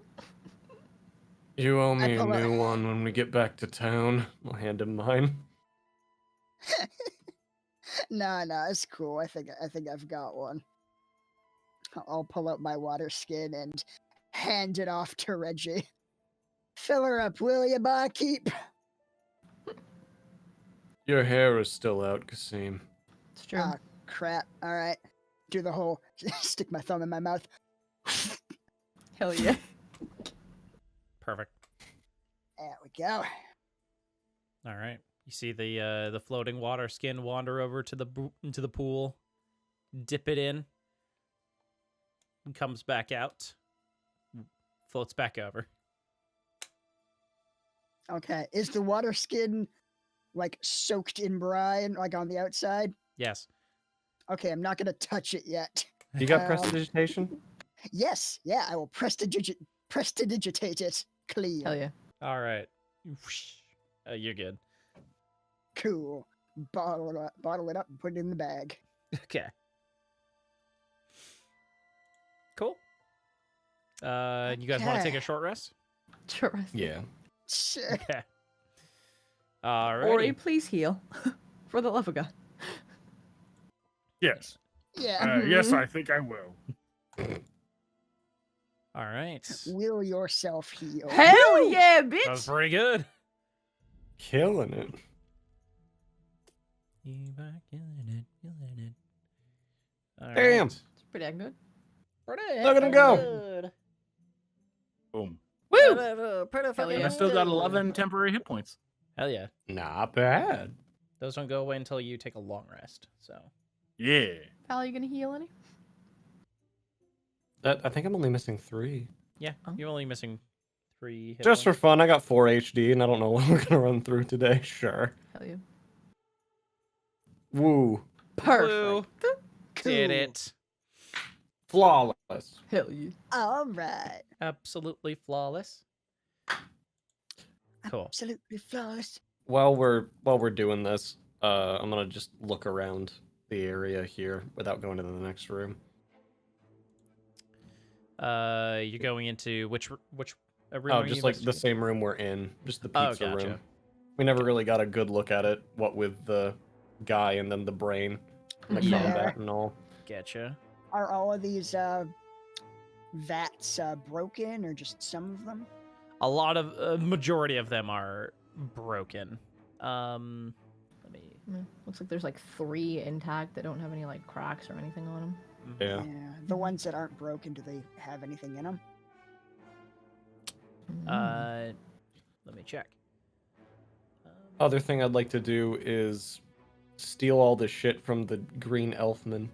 Speaker 2: You owe me a
Speaker 3: pull out-
Speaker 2: new one when we get back to town. I'll hand him mine.
Speaker 3: No, it's cool. I think I've got one. I'll pull out my water skin and hand it off to Reggie. Fill her up, will ya, barkeep?
Speaker 2: Your hair is still out, Kasim.
Speaker 4: It's true.
Speaker 3: Ah, crap. All right. Do the whole stick my thumb in my mouth.
Speaker 4: Hell yeah.
Speaker 1: Perfect.
Speaker 3: There we go.
Speaker 1: All right. You see the floating water skin wander over to into the pool, dip it in, and comes back out, floats back over.
Speaker 3: Okay. Is the water skin like soaked in brine, like on the outside?
Speaker 1: Yes.
Speaker 3: Okay, I'm not gonna touch it yet.
Speaker 2: You got
Speaker 3: Um,
Speaker 2: prestidigitation?
Speaker 3: Yes, yeah, I will prestidigitate it clean.
Speaker 4: Hell yeah.
Speaker 1: All right. You're good.
Speaker 3: Cool. Bottle it up and put it in the bag.
Speaker 1: Okay. Cool. You guys want to take a
Speaker 3: Okay.
Speaker 1: short rest?
Speaker 4: Sure.
Speaker 2: Yeah.
Speaker 3: Sure.
Speaker 1: Okay. All
Speaker 4: Or a
Speaker 1: right.
Speaker 4: please heal. For the love of God.
Speaker 5: Yes.
Speaker 3: Yeah.
Speaker 5: Yes, I think I will.
Speaker 1: All right.
Speaker 3: Will yourself heal.
Speaker 4: Hell yeah,
Speaker 1: That was
Speaker 4: bitch!
Speaker 1: pretty good.
Speaker 2: Killing it.
Speaker 1: You are killing it, killing it.
Speaker 2: Damn.
Speaker 4: It's pretty dang good.
Speaker 2: Look at him go.
Speaker 1: Good.
Speaker 5: Boom.
Speaker 4: Woo!
Speaker 1: Pretty
Speaker 4: Hell
Speaker 1: fucking
Speaker 4: yeah.
Speaker 5: And I still got
Speaker 1: good.
Speaker 5: 11 temporary hit points.
Speaker 1: Hell yeah.
Speaker 2: Not bad.
Speaker 1: Those don't go away until you take a long rest. So
Speaker 5: Yeah.
Speaker 4: Val, you gonna heal any?
Speaker 2: I think I'm only missing 3.
Speaker 1: yeah,
Speaker 4: Oh.
Speaker 1: you're only missing 3 hit
Speaker 2: Just for
Speaker 1: points.
Speaker 2: fun, I got 4 HD, and I don't know what we're gonna run through today. Sure.
Speaker 4: Hell yeah.
Speaker 2: Woo.
Speaker 1: Woo.
Speaker 3: Cool.
Speaker 1: Did it.
Speaker 2: Flawless.
Speaker 4: Hell yeah.
Speaker 3: All right.
Speaker 1: Absolutely flawless. Cool.
Speaker 3: Absolutely flawless.
Speaker 2: While we're doing this, I'm gonna just look around the area here without going to the next room.
Speaker 1: You're going into which room?
Speaker 2: Oh,
Speaker 1: are you
Speaker 2: just like the
Speaker 1: investigating?
Speaker 2: same room we're in, just the
Speaker 1: Oh,
Speaker 2: pizza
Speaker 1: gotcha.
Speaker 2: room. We never really got a good look at it, what with the guy and then the brain and the
Speaker 3: Yeah.
Speaker 2: combat and all.
Speaker 1: Getcha.
Speaker 3: Are all of these vats broken or just some of them?
Speaker 1: A lot of majority of them are broken. Let me.
Speaker 4: Looks like there's like 3 intact that don't have any like cracks or anything on them.
Speaker 2: Yeah.
Speaker 3: The ones that aren't broken, do they have anything in them?
Speaker 1: Let me check.
Speaker 2: Other thing I'd like to do is steal all the shit from the green elfman.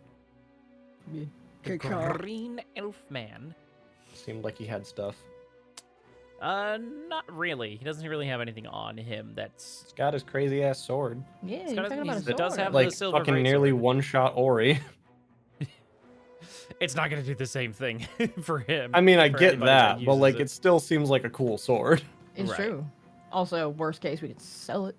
Speaker 4: Yeah.
Speaker 1: The
Speaker 3: Good call.
Speaker 1: green elf man.
Speaker 2: Seemed like he had stuff.
Speaker 1: Not really. He doesn't really have anything on him that's.
Speaker 2: He's got his crazy ass sword.
Speaker 4: Yeah,
Speaker 1: It's
Speaker 4: you're
Speaker 1: got a-
Speaker 4: talking about a
Speaker 1: it does
Speaker 4: sword.
Speaker 1: have
Speaker 2: Like
Speaker 1: the silver
Speaker 2: fucking
Speaker 1: greatsword.
Speaker 2: nearly one-shot Ori.
Speaker 1: It's not gonna do the same thing for him.
Speaker 2: I mean, I
Speaker 1: for
Speaker 2: get
Speaker 1: anybody that
Speaker 2: that, but
Speaker 1: uses
Speaker 2: like
Speaker 1: it.
Speaker 2: it still seems like a cool sword.
Speaker 4: It's
Speaker 1: Right.
Speaker 4: true. Also, worst case, we could sell it.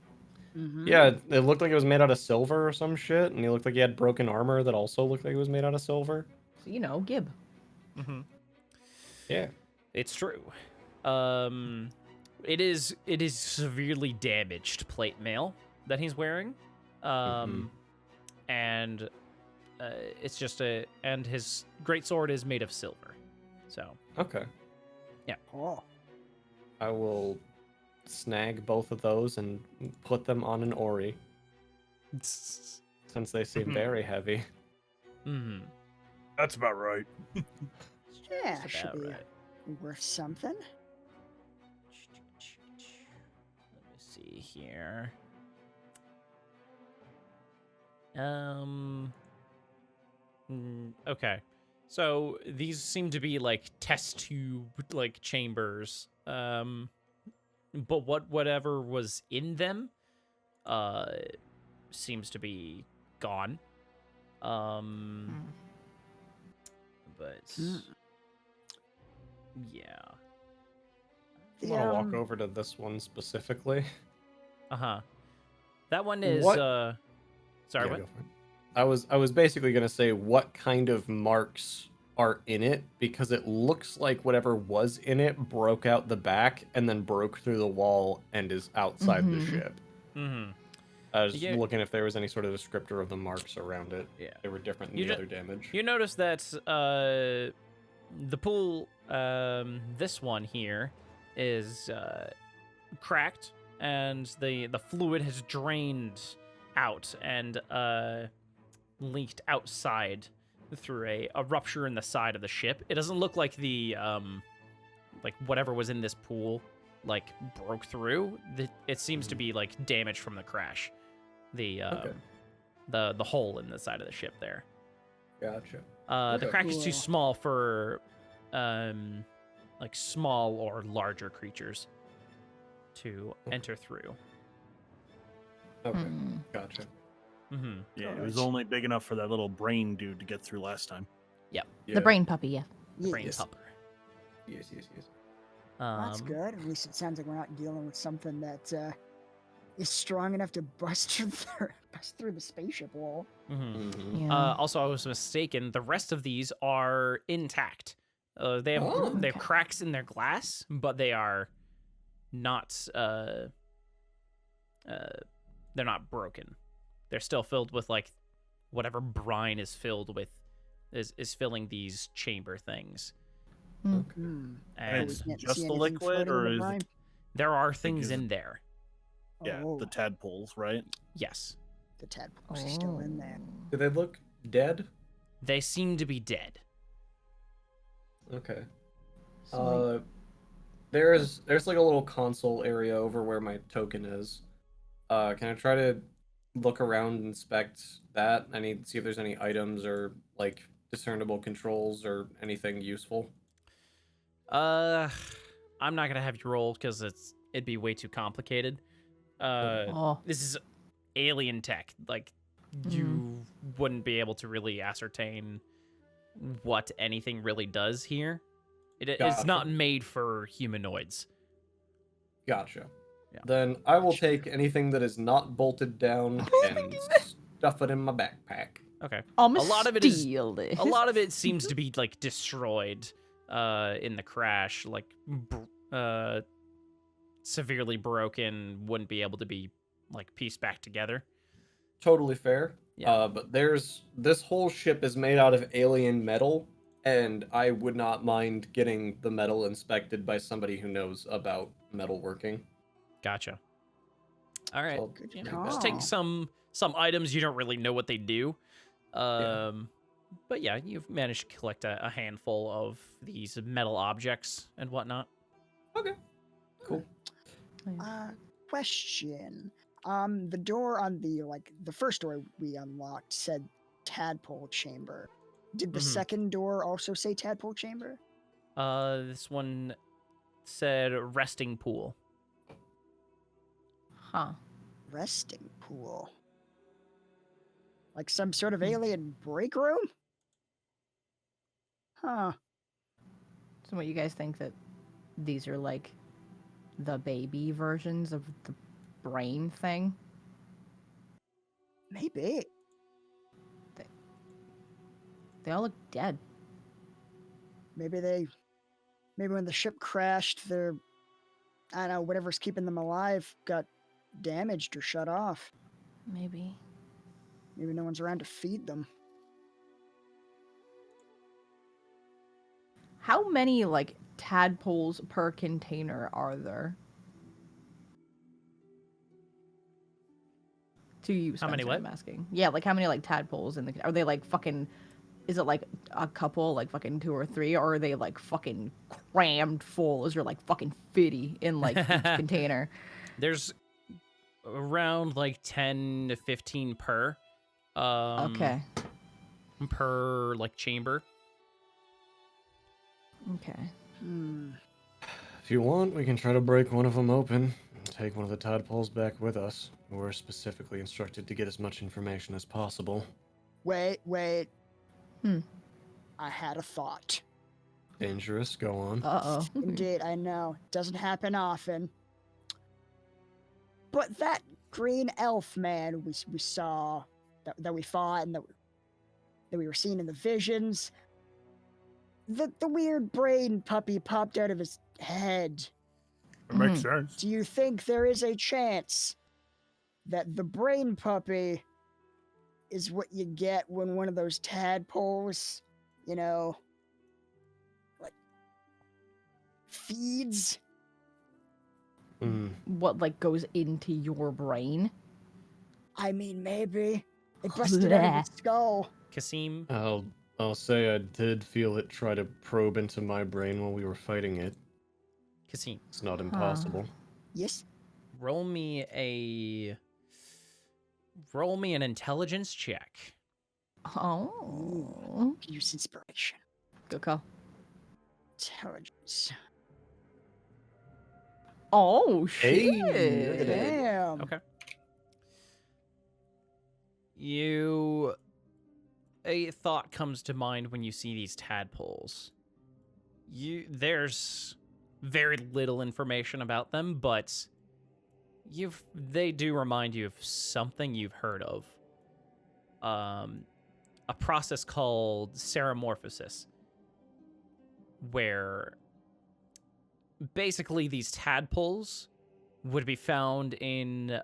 Speaker 3: Mm-hmm.
Speaker 2: Yeah, it looked like it was made out of silver or some shit, and he looked like he had broken armor that also looked like it was made out of silver.
Speaker 4: So, you know, Gib.
Speaker 1: Mhm.
Speaker 2: Yeah.
Speaker 1: It's true. It is severely damaged plate mail that he's wearing. And it's just and his greatsword is made of silver. So,
Speaker 2: Okay.
Speaker 3: Cool.
Speaker 2: I will snag both of those and put them on an Ori, since they seem
Speaker 5: Mhm.
Speaker 2: very heavy.
Speaker 1: mhm.
Speaker 5: That's about right.
Speaker 3: Yeah,
Speaker 1: That's
Speaker 3: should
Speaker 1: about
Speaker 3: be
Speaker 1: right.
Speaker 3: worth something.
Speaker 1: Let me see here. Okay. So these seem to be like test tube like chambers. But whatever was in them seems to be gone. But yeah.
Speaker 2: I
Speaker 3: The,
Speaker 2: want to walk
Speaker 3: um,
Speaker 2: over to this one specifically.
Speaker 1: Uh-huh. That one is
Speaker 2: What-
Speaker 1: sorry,
Speaker 2: Yeah,
Speaker 1: what?
Speaker 2: go for it. I was basically gonna say what kind of marks are in it, because it looks like whatever was in it broke out the back and then broke through the wall and is outside the
Speaker 4: Mhm.
Speaker 2: ship.
Speaker 1: Mm-hmm.
Speaker 2: I was
Speaker 1: Yeah.
Speaker 2: looking if there was any sort of descriptor of the marks around it.
Speaker 1: Yeah.
Speaker 2: They were different than
Speaker 1: You
Speaker 2: the
Speaker 1: ju-
Speaker 2: other damage.
Speaker 1: You notice that the pool, this one here, is cracked, and the fluid has drained out and leaked outside through a rupture in the side of the ship. It doesn't look like the like whatever was in this pool like broke through. It seems to be like damage from the crash. The
Speaker 2: Okay.
Speaker 1: the hole in the side of the ship there.
Speaker 2: Gotcha.
Speaker 1: The
Speaker 2: Okay.
Speaker 1: crack is too
Speaker 3: Cool.
Speaker 1: small for like small or larger creatures to enter through.
Speaker 2: Okay.
Speaker 4: Hmm.
Speaker 2: Gotcha.
Speaker 1: Mm-hmm.
Speaker 5: Yeah, it was only big enough for that little brain dude to get through last time.
Speaker 4: The brain puppy, yeah.
Speaker 1: Brain
Speaker 3: Yes.
Speaker 1: pupper.
Speaker 2: Yes, yes, yes.
Speaker 3: That's good. At least it sounds like we're not dealing with something that is strong enough to bust through the spaceship wall.
Speaker 1: Mm-hmm.
Speaker 2: Mhm.
Speaker 4: Yeah.
Speaker 1: Also, I was mistaken. The rest of these are intact. They have
Speaker 2: Oh,
Speaker 1: they have
Speaker 4: okay.
Speaker 1: cracks in their glass, but they are not. They're not broken. They're still filled with like whatever brine is filled with is filling these chamber things.
Speaker 3: Hmm.
Speaker 1: And
Speaker 5: It's
Speaker 3: We can't
Speaker 5: just
Speaker 3: see
Speaker 5: the
Speaker 3: anything
Speaker 5: liquid,
Speaker 3: floating in
Speaker 5: or
Speaker 3: the
Speaker 5: is it-
Speaker 3: brine?
Speaker 1: there are things
Speaker 5: is
Speaker 1: in
Speaker 5: it-
Speaker 1: there.
Speaker 5: Yeah,
Speaker 3: Oh,
Speaker 5: the tadpoles, right?
Speaker 1: Yes.
Speaker 3: the tadpoles are still in there.
Speaker 2: Do they look dead?
Speaker 1: They seem to be dead.
Speaker 2: Okay.
Speaker 4: So,
Speaker 2: There's like a little console area over where my token is. Can I try to look around and inspect that? I need to see if there's any items or like discernible controls or anything useful.
Speaker 1: I'm not gonna have you roll because it'd be way too complicated.
Speaker 4: Oh.
Speaker 1: This is alien tech. Like, you wouldn't be able to really ascertain what anything really does here. It's
Speaker 2: Gotcha.
Speaker 1: not made for humanoids.
Speaker 2: Gotcha.
Speaker 1: Yeah.
Speaker 2: Then I will take anything that is not bolted down and stuff it in my backpack.
Speaker 1: Okay.
Speaker 4: I'm
Speaker 1: A lot of it is-
Speaker 4: steal this.
Speaker 1: A lot of it seems to be like destroyed in the crash, like severely broken, wouldn't be able to be like pieced back together.
Speaker 2: Totally fair.
Speaker 1: Yeah.
Speaker 2: But this whole ship is made out of alien metal, and I would not mind getting the metal inspected by somebody who knows about metalworking.
Speaker 1: Gotcha. All right.
Speaker 2: So,
Speaker 3: Good
Speaker 1: Yeah,
Speaker 3: call.
Speaker 1: just take some items you don't really know what they do.
Speaker 2: Yeah.
Speaker 1: But yeah, you've managed to collect a handful of these metal objects and whatnot.
Speaker 2: Okay. Cool.
Speaker 3: Question. The door on the first door we unlocked said tadpole chamber. Did the
Speaker 1: Mhm.
Speaker 3: second door also say tadpole chamber?
Speaker 1: This one said resting pool.
Speaker 4: Huh.
Speaker 3: Resting pool. Like some sort of alien break room? Huh.
Speaker 4: So what you guys think that these are like the baby versions of the brain thing?
Speaker 3: Maybe.
Speaker 4: They all look dead.
Speaker 3: Maybe when the ship crashed, their, I don't know, whatever's keeping them alive got damaged or shut off.
Speaker 4: Maybe.
Speaker 3: Maybe no one's around to feed them.
Speaker 4: How many like tadpoles per container are there? To you,
Speaker 1: How many
Speaker 4: Spencer,
Speaker 1: what?
Speaker 4: I'm asking. Yeah, like how many like tadpoles in the? Are they like fucking? Is it like a couple, like fucking 2 or 3, or are they like fucking crammed full? Is there like fucking 50 in like each container?
Speaker 1: There's around like 10 to 15 per.
Speaker 4: Okay.
Speaker 1: Per like chamber.
Speaker 4: Okay.
Speaker 2: If you want, we can try to break one of them open and take one of the tadpoles back with us. We're specifically instructed to get as much information as possible.
Speaker 3: Wait.
Speaker 4: Hmm.
Speaker 3: I had a thought.
Speaker 2: Dangerous, go on.
Speaker 4: Uh oh.
Speaker 3: Indeed, I know. Doesn't happen often. But that green elf man we saw, that we fought, and that we were seeing in the visions, the weird brain puppy popped out of his head.
Speaker 5: It makes sense.
Speaker 3: Do you think there is a chance that the brain puppy is what you get when one of those tadpoles, like, feeds?
Speaker 4: What like goes into your brain?
Speaker 3: I mean, maybe. It busted out of his skull.
Speaker 1: Kasim,
Speaker 2: I'll say I did feel it try to probe into my brain while we were fighting it.
Speaker 1: Kasim,
Speaker 2: It's not impossible.
Speaker 3: Yes?
Speaker 1: roll me an intelligence check.
Speaker 4: Oh.
Speaker 3: Use inspiration.
Speaker 4: Good call.
Speaker 3: Intelligence.
Speaker 4: Oh
Speaker 2: Hey,
Speaker 4: shit.
Speaker 2: look at that.
Speaker 3: Damn.
Speaker 1: Okay. A thought comes to mind when you see these tadpoles. There's very little information about them, but they do remind you of something you've heard of. A process called Ceremorphosis, where basically these tadpoles would be found in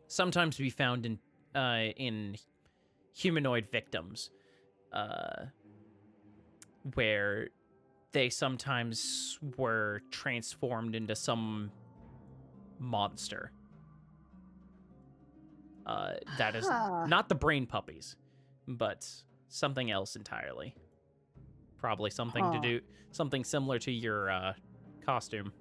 Speaker 1: sometimes be found in humanoid victims, where they sometimes were transformed into some monster. That is
Speaker 3: Huh.
Speaker 1: not the brain puppies, but something else entirely. Probably something to
Speaker 3: Huh.
Speaker 1: do something similar to your costume.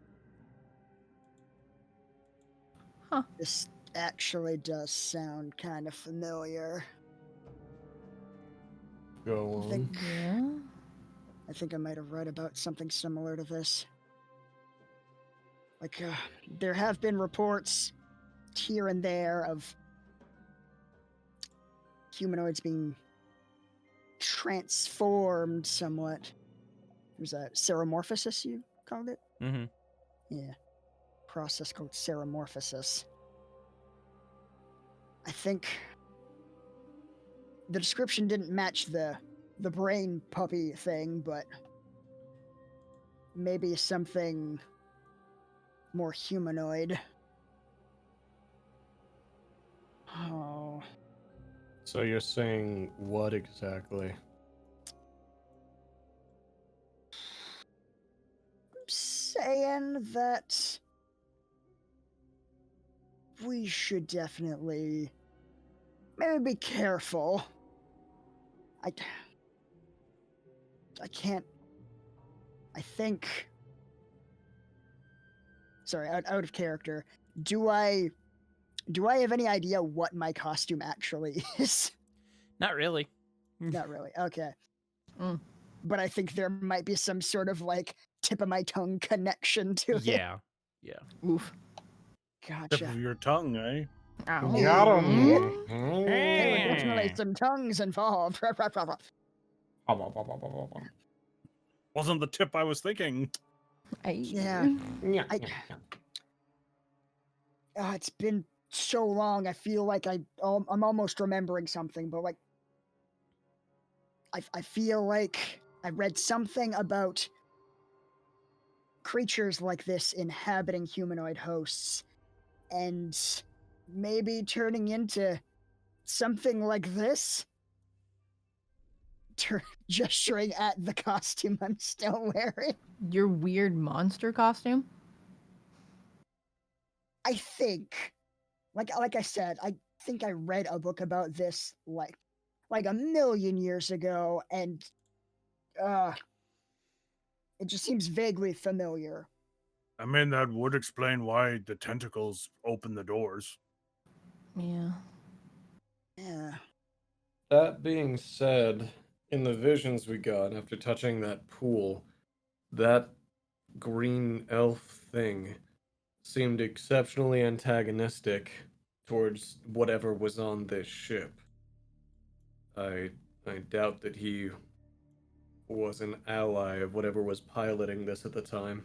Speaker 3: This actually does sound kind of familiar.
Speaker 2: Go
Speaker 3: I
Speaker 2: on.
Speaker 3: think
Speaker 4: Yeah.
Speaker 3: I think I might have read about something similar to this. Like, there have been reports here and there of humanoids being transformed somewhat. There's a ceremorphosis, you called it?
Speaker 1: Mm-hmm.
Speaker 3: Yeah. Process called ceremorphosis. I think the description didn't match the brain puppy thing, but maybe something more humanoid. Oh,
Speaker 2: So you're saying what exactly?
Speaker 3: I'm saying that we should definitely maybe be careful. I can't. I think. Sorry, out of character. Do I have any idea what my costume actually is?
Speaker 1: Not really.
Speaker 3: Not really. Okay.
Speaker 4: Mm.
Speaker 3: But I think there might be some sort of like tip of my tongue connection to it.
Speaker 1: Yeah.
Speaker 4: Oof.
Speaker 5: Tip
Speaker 3: Gotcha.
Speaker 5: of your tongue, eh?
Speaker 4: Ow.
Speaker 2: Got
Speaker 3: There were
Speaker 2: him.
Speaker 3: definitely some tongues involved.
Speaker 5: Wasn't the tip I was thinking.
Speaker 3: Yeah. It's been so long. I feel like I'm almost remembering something, but like, I feel like I read something about creatures like this inhabiting humanoid hosts and maybe turning into something like this. Gesturing at the costume I'm still wearing.
Speaker 4: Your weird monster costume?
Speaker 3: I think, like I said, I think I read a book about this like a million years ago, and it just seems vaguely familiar.
Speaker 5: I mean, that would explain why the tentacles open the doors.
Speaker 4: Yeah.
Speaker 3: Yeah.
Speaker 2: That being said, in the visions we got after touching that pool, that green elf thing seemed exceptionally antagonistic towards whatever was on this ship. I doubt that he was an ally of whatever was piloting this at the time.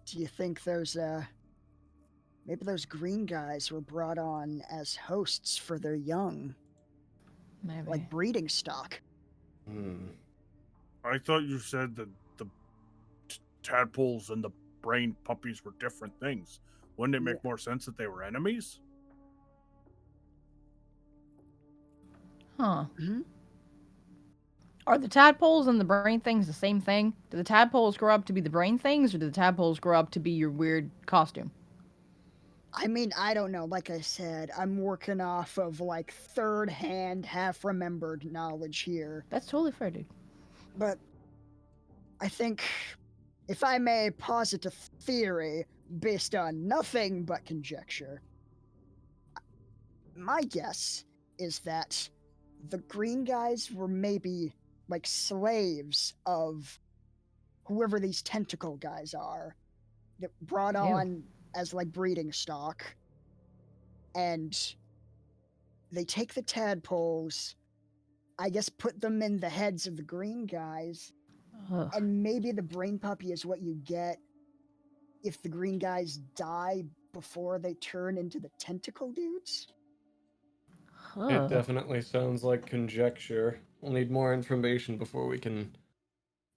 Speaker 3: Do you think maybe those green guys were brought on as hosts for their young,
Speaker 4: Maybe.
Speaker 3: like breeding stock?
Speaker 5: I thought you said that the tadpoles and the brain puppies were different things. Wouldn't it make more sense that they were enemies?
Speaker 4: Huh.
Speaker 3: Hmm?
Speaker 4: Are the tadpoles and the brain things the same thing? Do the tadpoles grow up to be the brain things, or do the tadpoles grow up to be your weird costume?
Speaker 3: I mean, I don't know. Like I said, I'm working off of like third-hand, half-remembered knowledge here.
Speaker 4: That's totally fair, dude.
Speaker 3: But I think, if I may posit a theory based on nothing but conjecture, my guess is that the green guys were maybe like slaves of whoever these tentacle guys are that brought on as like breeding stock, and they take the tadpoles, I guess put them in the heads of the green guys,
Speaker 4: Ugh.
Speaker 3: and maybe the brain puppy is what you get if the green guys die before they turn into the tentacle dudes.
Speaker 2: It definitely sounds like conjecture. We'll need more information before we can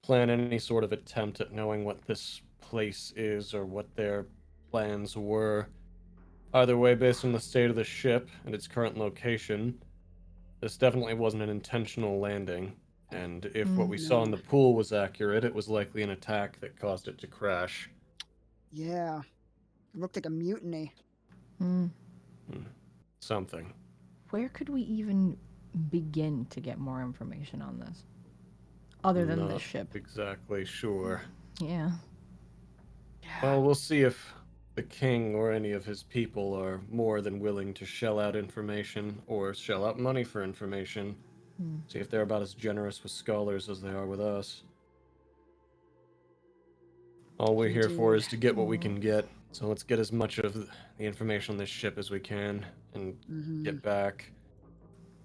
Speaker 2: plan any sort of attempt at knowing what this place is or what their plans were. Either way, based on the state of the ship and its current location, this definitely wasn't an intentional landing. And if what we saw in the pool was accurate, it was likely an attack that caused it to crash.
Speaker 3: Yeah. It looked like a mutiny.
Speaker 4: Hmm.
Speaker 2: Something.
Speaker 4: Where could we even begin to get more information on this? Other than
Speaker 2: Not
Speaker 4: this ship.
Speaker 2: exactly sure.
Speaker 4: Yeah.
Speaker 2: Well, we'll see if the king or any of his people are more than willing to shell out information or shell out money for information. See if they're about as generous with scholars as they are with us. All we're here for
Speaker 3: Indeed.
Speaker 2: is to get what we can get. So let's get as much of the information on this ship as we can and get back.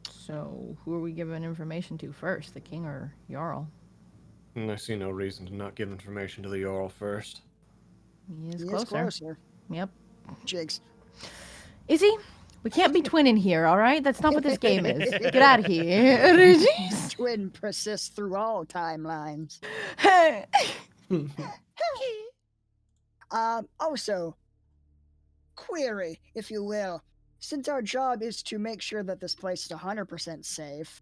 Speaker 4: So, who are we giving information to first, the king or Jarl?
Speaker 2: And I see no reason to not give information to the Jarl first.
Speaker 4: He is
Speaker 3: He
Speaker 4: closer.
Speaker 3: is closer.
Speaker 4: Yep.
Speaker 3: Jigs.
Speaker 4: Is he? We can't be twinning here, all right? That's not what this game is. Get out of here. Jeez.
Speaker 3: Twin persists through all timelines. Also, query, if you will. Since our job is to make sure that this place is 100% safe,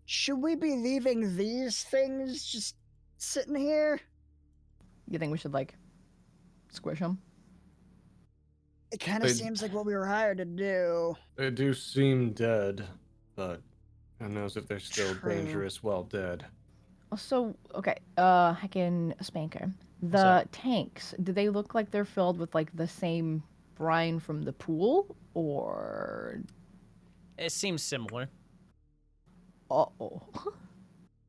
Speaker 3: should we be leaving these things just sitting here?
Speaker 4: You think we should, like, squish him?
Speaker 3: It kind of
Speaker 2: They-
Speaker 3: seems like what we were hired to do.
Speaker 2: They do seem dead, but who knows if they're still
Speaker 3: True.
Speaker 2: dangerous while dead.
Speaker 4: Also, okay, heckin' Spanker. The
Speaker 1: up?
Speaker 4: tanks, do they look like they're filled with, like, the same brine from the pool? Or...
Speaker 1: It seems similar.
Speaker 4: Uh-oh.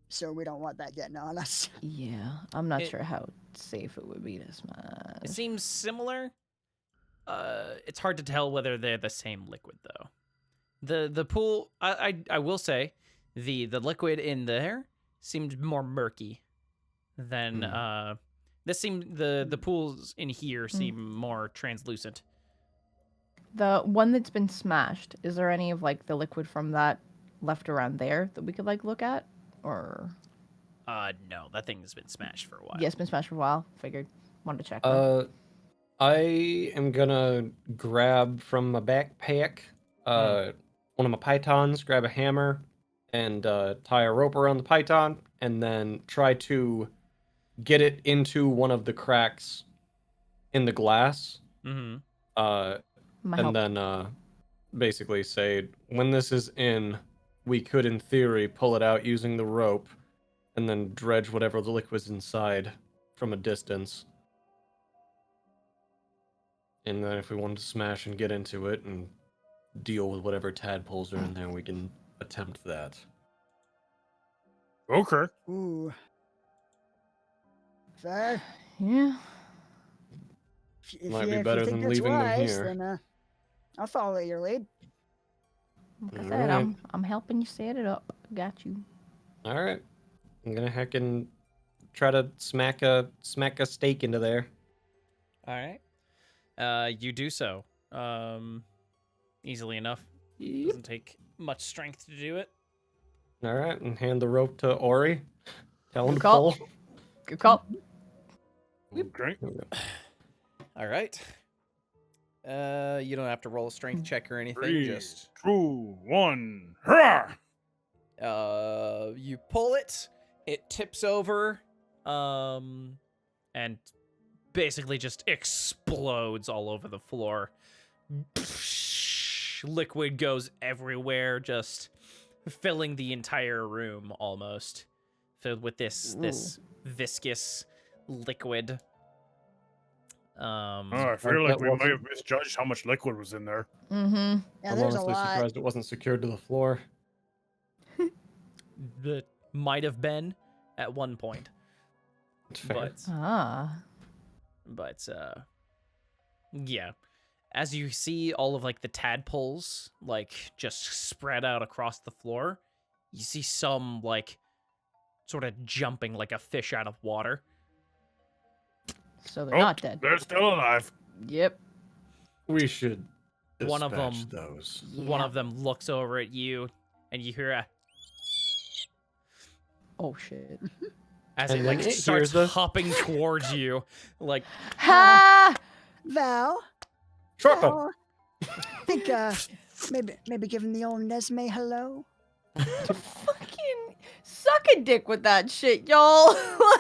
Speaker 3: So we don't want that getting on us.
Speaker 4: Yeah, I'm not
Speaker 1: It-
Speaker 4: sure how safe it would be to smash.
Speaker 1: It seems similar. It's hard to tell whether they're the same liquid though. The pool, I will say, the liquid in there seemed more murky than this seemed the pools in here seem more translucent.
Speaker 4: The one that's been smashed, is there any of, like, the liquid from that left around there that we could, like, look at? Or...
Speaker 1: No, that thing has been smashed for a while.
Speaker 4: Yeah, it's been smashed for a while. Figured. Wanted to check. though.
Speaker 2: I am gonna grab from my backpack one of my pythons, grab a hammer, and tie a rope around the python, and then try to get it into one of the cracks in the glass.
Speaker 1: Mm-hmm.
Speaker 4: My help.
Speaker 2: And then basically say, when this is in, we could, in theory, pull it out using the rope, and then dredge whatever the liquid's inside from a distance. And then if we wanted to smash and get into it and deal with whatever tadpoles are in there, we can attempt that.
Speaker 5: Okay.
Speaker 3: Ooh. Fair.
Speaker 4: Yeah.
Speaker 3: If
Speaker 2: Might be
Speaker 3: you
Speaker 2: better
Speaker 3: think
Speaker 2: than
Speaker 3: that's
Speaker 2: leaving them
Speaker 3: wise,
Speaker 2: here.
Speaker 3: then I'll follow your lead.
Speaker 4: Like I said,
Speaker 2: Alright.
Speaker 4: I'm helping you set it up. Got you.
Speaker 2: Alright. I'm gonna heckin' try to smack a stake into there.
Speaker 1: All right. You do so. Easily enough. Doesn't take much strength to do it.
Speaker 2: Alright, and hand the rope to Ori. Tell him
Speaker 4: Good
Speaker 2: to
Speaker 4: call.
Speaker 2: pull.
Speaker 4: Good call.
Speaker 5: Okay.
Speaker 1: All right. You don't have to roll a strength check or anything.
Speaker 5: 3,
Speaker 1: Just
Speaker 5: 2, 1. Hurrah!
Speaker 1: you pull it. It tips over, and basically just explodes all over the floor. Liquid goes everywhere, just filling the entire room almost, filled with this viscous liquid.
Speaker 5: Oh, I feel like
Speaker 2: that
Speaker 5: we may
Speaker 2: wasn't-
Speaker 5: have misjudged how much liquid was in there.
Speaker 4: Mm-hmm.
Speaker 3: Yeah,
Speaker 2: I'm
Speaker 3: there's a
Speaker 2: honestly
Speaker 3: lot.
Speaker 2: surprised it wasn't secured to the floor.
Speaker 1: That might have been at one point,
Speaker 2: It's fair.
Speaker 1: but yeah. As you see all of like the tadpoles like just spread out across the floor, you see some like sort of jumping like a fish out of water.
Speaker 4: So they're
Speaker 5: Oh,
Speaker 4: not dead.
Speaker 5: They're still alive.
Speaker 4: Yep.
Speaker 2: We should
Speaker 1: One of
Speaker 2: dispatch
Speaker 1: them-
Speaker 2: those.
Speaker 1: One of them looks over at you, and you hear a
Speaker 4: Oh shit.
Speaker 1: as
Speaker 2: And
Speaker 1: it
Speaker 2: then
Speaker 1: like
Speaker 2: it
Speaker 1: starts
Speaker 2: hears us.
Speaker 1: hopping towards you, like
Speaker 4: Ha!
Speaker 3: Val,
Speaker 2: Shut up!
Speaker 3: Val, think maybe give him the old Nesme hello.
Speaker 4: Fucking suck a dick with that shit, y'all.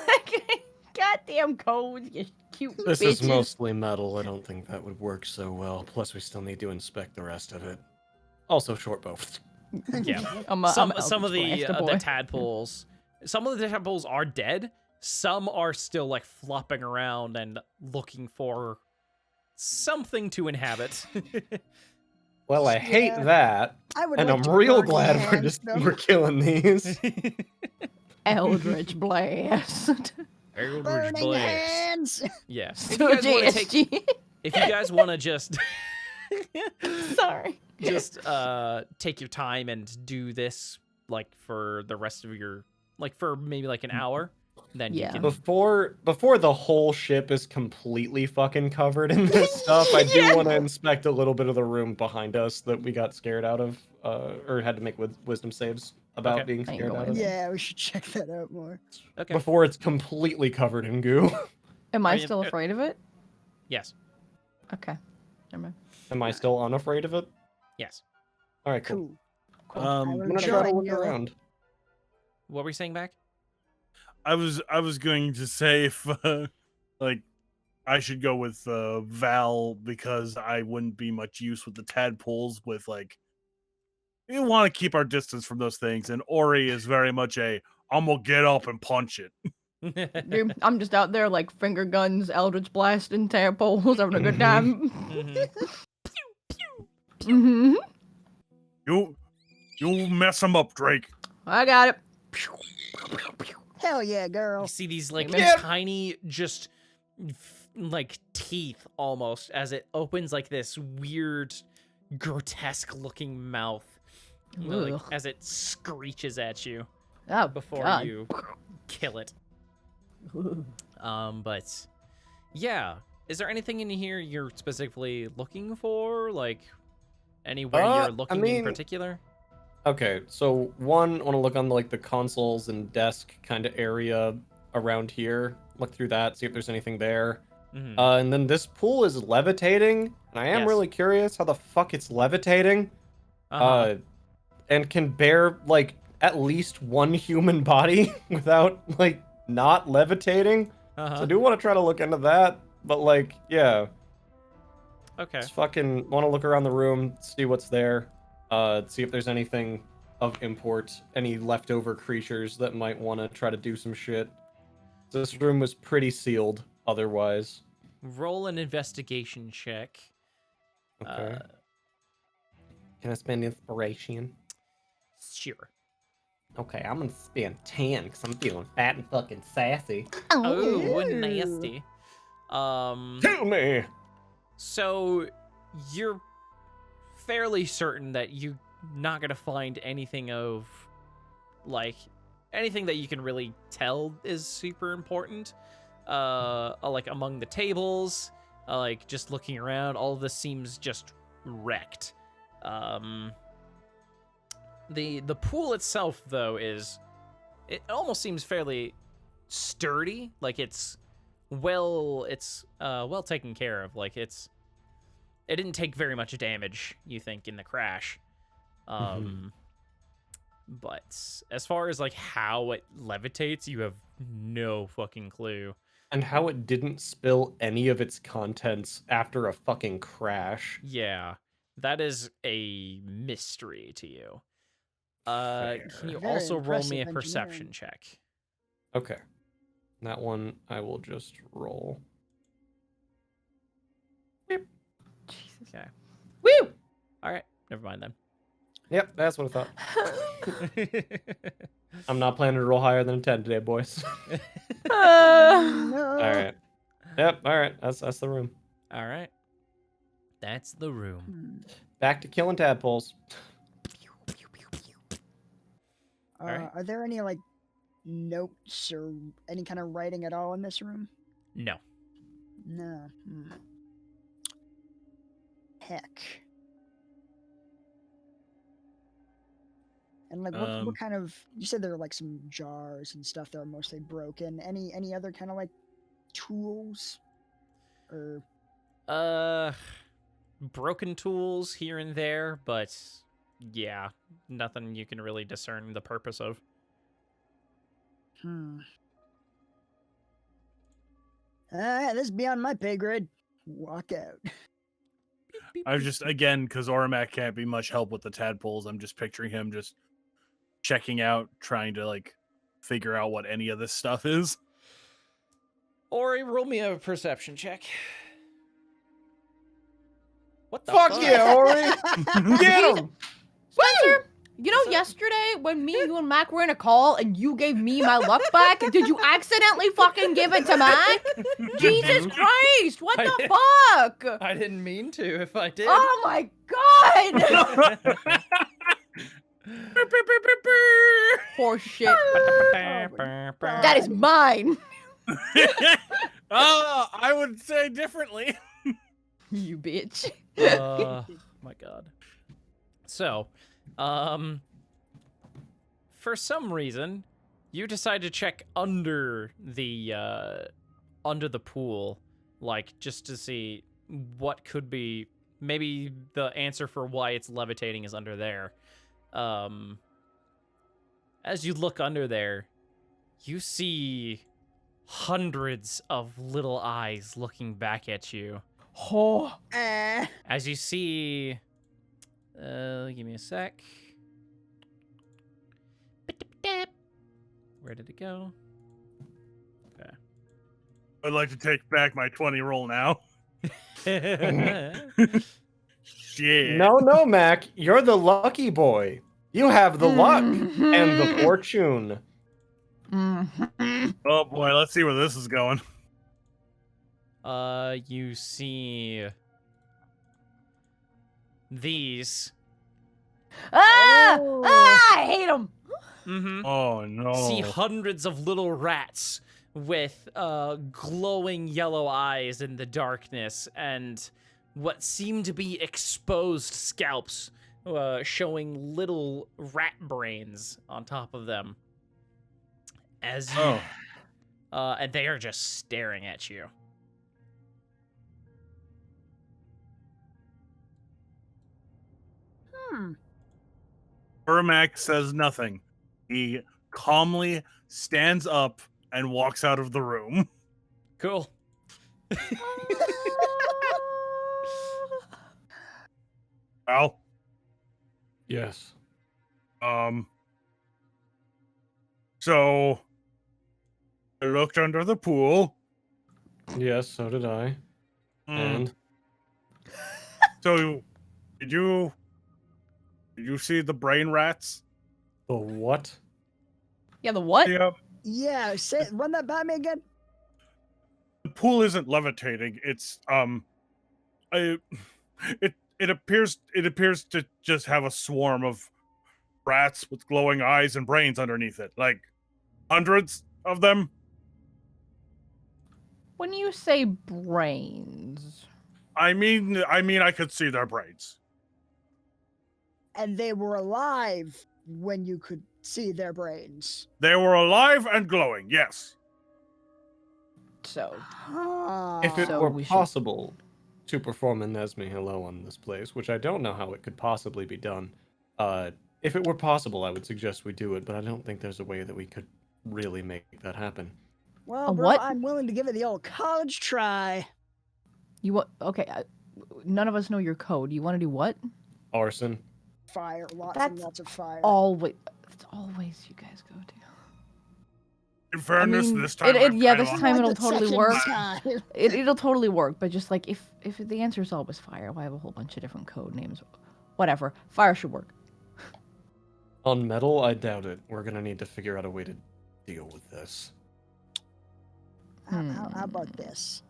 Speaker 4: Like, goddamn codes, you cute
Speaker 2: This
Speaker 4: bitches.
Speaker 2: is mostly metal. I don't think that would work so well. Plus, we still need to inspect the rest of it. Also, short bow.
Speaker 1: Yeah.
Speaker 4: I'm
Speaker 1: some
Speaker 4: Eldritch
Speaker 1: of
Speaker 4: Blast a
Speaker 1: the
Speaker 4: boy.
Speaker 1: tadpoles, some of the tadpoles are dead. Some are still like flopping around and looking for something to inhabit.
Speaker 2: Well, I hate
Speaker 3: Yeah.
Speaker 2: that,
Speaker 3: I would
Speaker 2: and
Speaker 3: like
Speaker 2: I'm
Speaker 3: to
Speaker 2: real
Speaker 3: burn
Speaker 2: glad we're
Speaker 3: hands
Speaker 2: just
Speaker 3: them.
Speaker 2: we're killing these.
Speaker 4: Eldritch Blast.
Speaker 1: Eldritch
Speaker 3: Burning
Speaker 1: Blast.
Speaker 3: hands.
Speaker 1: Yeah. If
Speaker 4: So
Speaker 1: you guys want to take,
Speaker 4: JSG.
Speaker 1: if you guys want to just
Speaker 4: Sorry.
Speaker 1: just take your time and do this like for the rest of your like for maybe like an hour, then
Speaker 4: Yeah.
Speaker 1: you can.
Speaker 2: Before the whole ship is completely fucking covered in this stuff, I do want to inspect a little bit of the room behind us that we got scared out of, or had to make wisdom saves about
Speaker 1: Okay.
Speaker 2: being
Speaker 4: I ain't
Speaker 2: scared
Speaker 4: going
Speaker 2: out of.
Speaker 4: in.
Speaker 3: Yeah, we should check that out more.
Speaker 1: Okay.
Speaker 2: Before it's completely covered in goo.
Speaker 4: Am I
Speaker 1: mean,
Speaker 4: still afraid of it?
Speaker 1: Yes.
Speaker 4: Okay. Never mind.
Speaker 2: Am I still unafraid of it?
Speaker 1: Yes.
Speaker 2: All right, cool.
Speaker 3: Cool.
Speaker 5: Um,
Speaker 3: I
Speaker 2: I'm
Speaker 3: will
Speaker 2: gonna try to
Speaker 3: join
Speaker 2: look
Speaker 3: you.
Speaker 2: around.
Speaker 1: What were you saying back?
Speaker 5: I was going to say if like I should go with Val because I wouldn't be much use with the tadpoles. With like, we want to keep our distance from those things, and Ori is very much a I'm gonna get up and punch it.
Speaker 4: Dude, I'm just out there like finger guns, Eldritch blasting, tadpoles, having a good time.
Speaker 1: Mhm.
Speaker 5: You mess them up, Drake.
Speaker 4: I got it.
Speaker 3: Hell yeah, girl.
Speaker 1: You see these like
Speaker 4: Amen.
Speaker 1: tiny, just like teeth almost as it opens like this weird, grotesque-looking mouth, like,
Speaker 4: Ugh.
Speaker 1: as it screeches at you
Speaker 4: Oh,
Speaker 1: before
Speaker 4: God.
Speaker 1: you kill it. But yeah, is there anything in here you're specifically looking for? Like anywhere you're looking in
Speaker 2: mean-
Speaker 1: particular?
Speaker 2: Okay, so one, want to look on like the consoles and desk kind of area around here. Look through that, see if there's anything there.
Speaker 1: Mhm.
Speaker 2: And then this pool is levitating, and I am
Speaker 1: Yes.
Speaker 2: really curious how the fuck it's levitating.
Speaker 1: Uh-huh.
Speaker 2: And can bear like at least one human body without like not levitating.
Speaker 1: Uh-huh.
Speaker 2: So I do want to try to look into that, but like, yeah,
Speaker 1: Okay.
Speaker 2: just fucking want to look around the room, see what's there, see if there's anything of import, any leftover creatures that might want to try to do some shit. This room was pretty sealed otherwise.
Speaker 1: Roll an investigation check.
Speaker 2: Okay. Can I spend inspiration?
Speaker 1: Sure.
Speaker 2: Okay, I'm gonna spend 10 because I'm feeling fat and fucking sassy.
Speaker 1: Oh,
Speaker 3: Ooh.
Speaker 1: nasty.
Speaker 2: Tell me!
Speaker 1: So you're fairly certain that you're not gonna find anything of like anything that you can really tell is super important. Like among the tables, like just looking around, all of this seems just wrecked. The pool itself though it almost seems fairly sturdy, like it's well taken care of, like it didn't take very much damage, you think, in the crash. But as far as like how it levitates, you have no fucking clue.
Speaker 2: And how it didn't spill any of its contents after a fucking crash.
Speaker 1: Yeah, that is a mystery to you. Can you
Speaker 3: Very
Speaker 1: also roll me a
Speaker 3: impressive
Speaker 1: perception
Speaker 3: engineering.
Speaker 1: check?
Speaker 2: Okay. That one I will just roll.
Speaker 4: Jesus.
Speaker 1: Okay.
Speaker 4: Woo!
Speaker 1: All right. Never mind then.
Speaker 2: Yep, that's what I thought. I'm not planning to roll higher than a 10 today, boys.
Speaker 3: No.
Speaker 2: Alright. Yep, alright. That's the room.
Speaker 1: All right. That's the room.
Speaker 3: Hmm.
Speaker 2: Back to killing tadpoles.
Speaker 1: Alright.
Speaker 3: Are there any like notes or any kind of writing at all in this room?
Speaker 1: No.
Speaker 3: No. Hmm. Heck. And like, what kind of? You said there are like some jars and stuff that are mostly broken. Any other kind of like tools? Or
Speaker 1: Broken tools here and there, but yeah, nothing you can really discern the purpose of.
Speaker 3: this is beyond my pay grade. Walk out.
Speaker 5: I've just, again, because Ormac can't be much help with the tadpoles, I'm just picturing him just checking out, trying to, like, figure out what any of this stuff is.
Speaker 1: Ori, roll me a perception check. What the
Speaker 2: Fuck yeah, Ori! Get him!
Speaker 4: Spencer, you know
Speaker 1: So-
Speaker 4: yesterday when me, you, and Mac were in a call and you gave me my luck back, did you accidentally fucking give it to Mac? Jesus Christ, what
Speaker 1: I
Speaker 4: the
Speaker 1: did.
Speaker 4: fuck?
Speaker 1: I didn't mean to if I did.
Speaker 4: Oh my god! Poor shit. That is mine.
Speaker 5: Oh, I would say differently.
Speaker 4: You bitch.
Speaker 1: My god. So, for some reason, you decide to check under the pool, like just to see what could be maybe the answer for why it's levitating is under there. As you look under there, you see hundreds of little eyes looking back at you.
Speaker 4: Oh.
Speaker 1: As you see, give me a sec. Where did it go? Okay.
Speaker 5: I'd like to take back my 20 roll now. Shit.
Speaker 2: No, Mac. You're the lucky boy. You have the luck and the fortune.
Speaker 5: Oh boy, let's see where this is going.
Speaker 1: You see these.
Speaker 4: I hate him.
Speaker 1: Mm-hmm.
Speaker 5: Oh no.
Speaker 1: See hundreds of little rats with glowing yellow eyes in the darkness and what seem to be exposed scalps showing little rat brains on top of them. As you, and they are just staring at you.
Speaker 5: Ermac says nothing. He calmly stands up and walks out of the room.
Speaker 1: Cool.
Speaker 5: Al,
Speaker 2: Yes.
Speaker 5: So I looked under the pool.
Speaker 2: Yes, so did I. And
Speaker 5: So did you see the brain rats?
Speaker 2: the what?
Speaker 4: Yeah, the what?
Speaker 5: Yeah.
Speaker 3: Yeah, run that by me again.
Speaker 5: The pool isn't levitating. It's it appears to just have a swarm of rats with glowing eyes and brains underneath it. Like hundreds of them.
Speaker 4: When you say brains,
Speaker 5: I mean I could see their brains.
Speaker 3: And they were alive when you could see their brains.
Speaker 5: They were alive and glowing, yes.
Speaker 4: so
Speaker 2: If it
Speaker 4: So
Speaker 2: were
Speaker 4: we should-
Speaker 2: possible to perform a Nesme Hello on this place, which I don't know how it could possibly be done, if it were possible, I would suggest we do it, but I don't think there's a way that we could really make that happen.
Speaker 3: Well,
Speaker 4: A
Speaker 3: bro,
Speaker 4: what?
Speaker 3: I'm willing to give it the old college try.
Speaker 4: you what? Okay, none of us know your code. You want to do what?
Speaker 2: Arson.
Speaker 3: Fire, lots and
Speaker 6: That's
Speaker 3: lots of fire.
Speaker 4: Always, it's always you guys go to.
Speaker 5: In fairness,
Speaker 4: mean,
Speaker 5: this time
Speaker 4: yeah,
Speaker 5: I'm
Speaker 4: this
Speaker 5: kinda-
Speaker 4: time it'll
Speaker 3: The
Speaker 4: totally
Speaker 3: second
Speaker 4: work.
Speaker 3: time.
Speaker 4: It'll totally work, but just like if the answer is always fire, why have a whole bunch of different code names? Whatever, fire should work.
Speaker 2: On metal, I doubt it. We're gonna need to figure out a way to deal with this.
Speaker 3: How about this?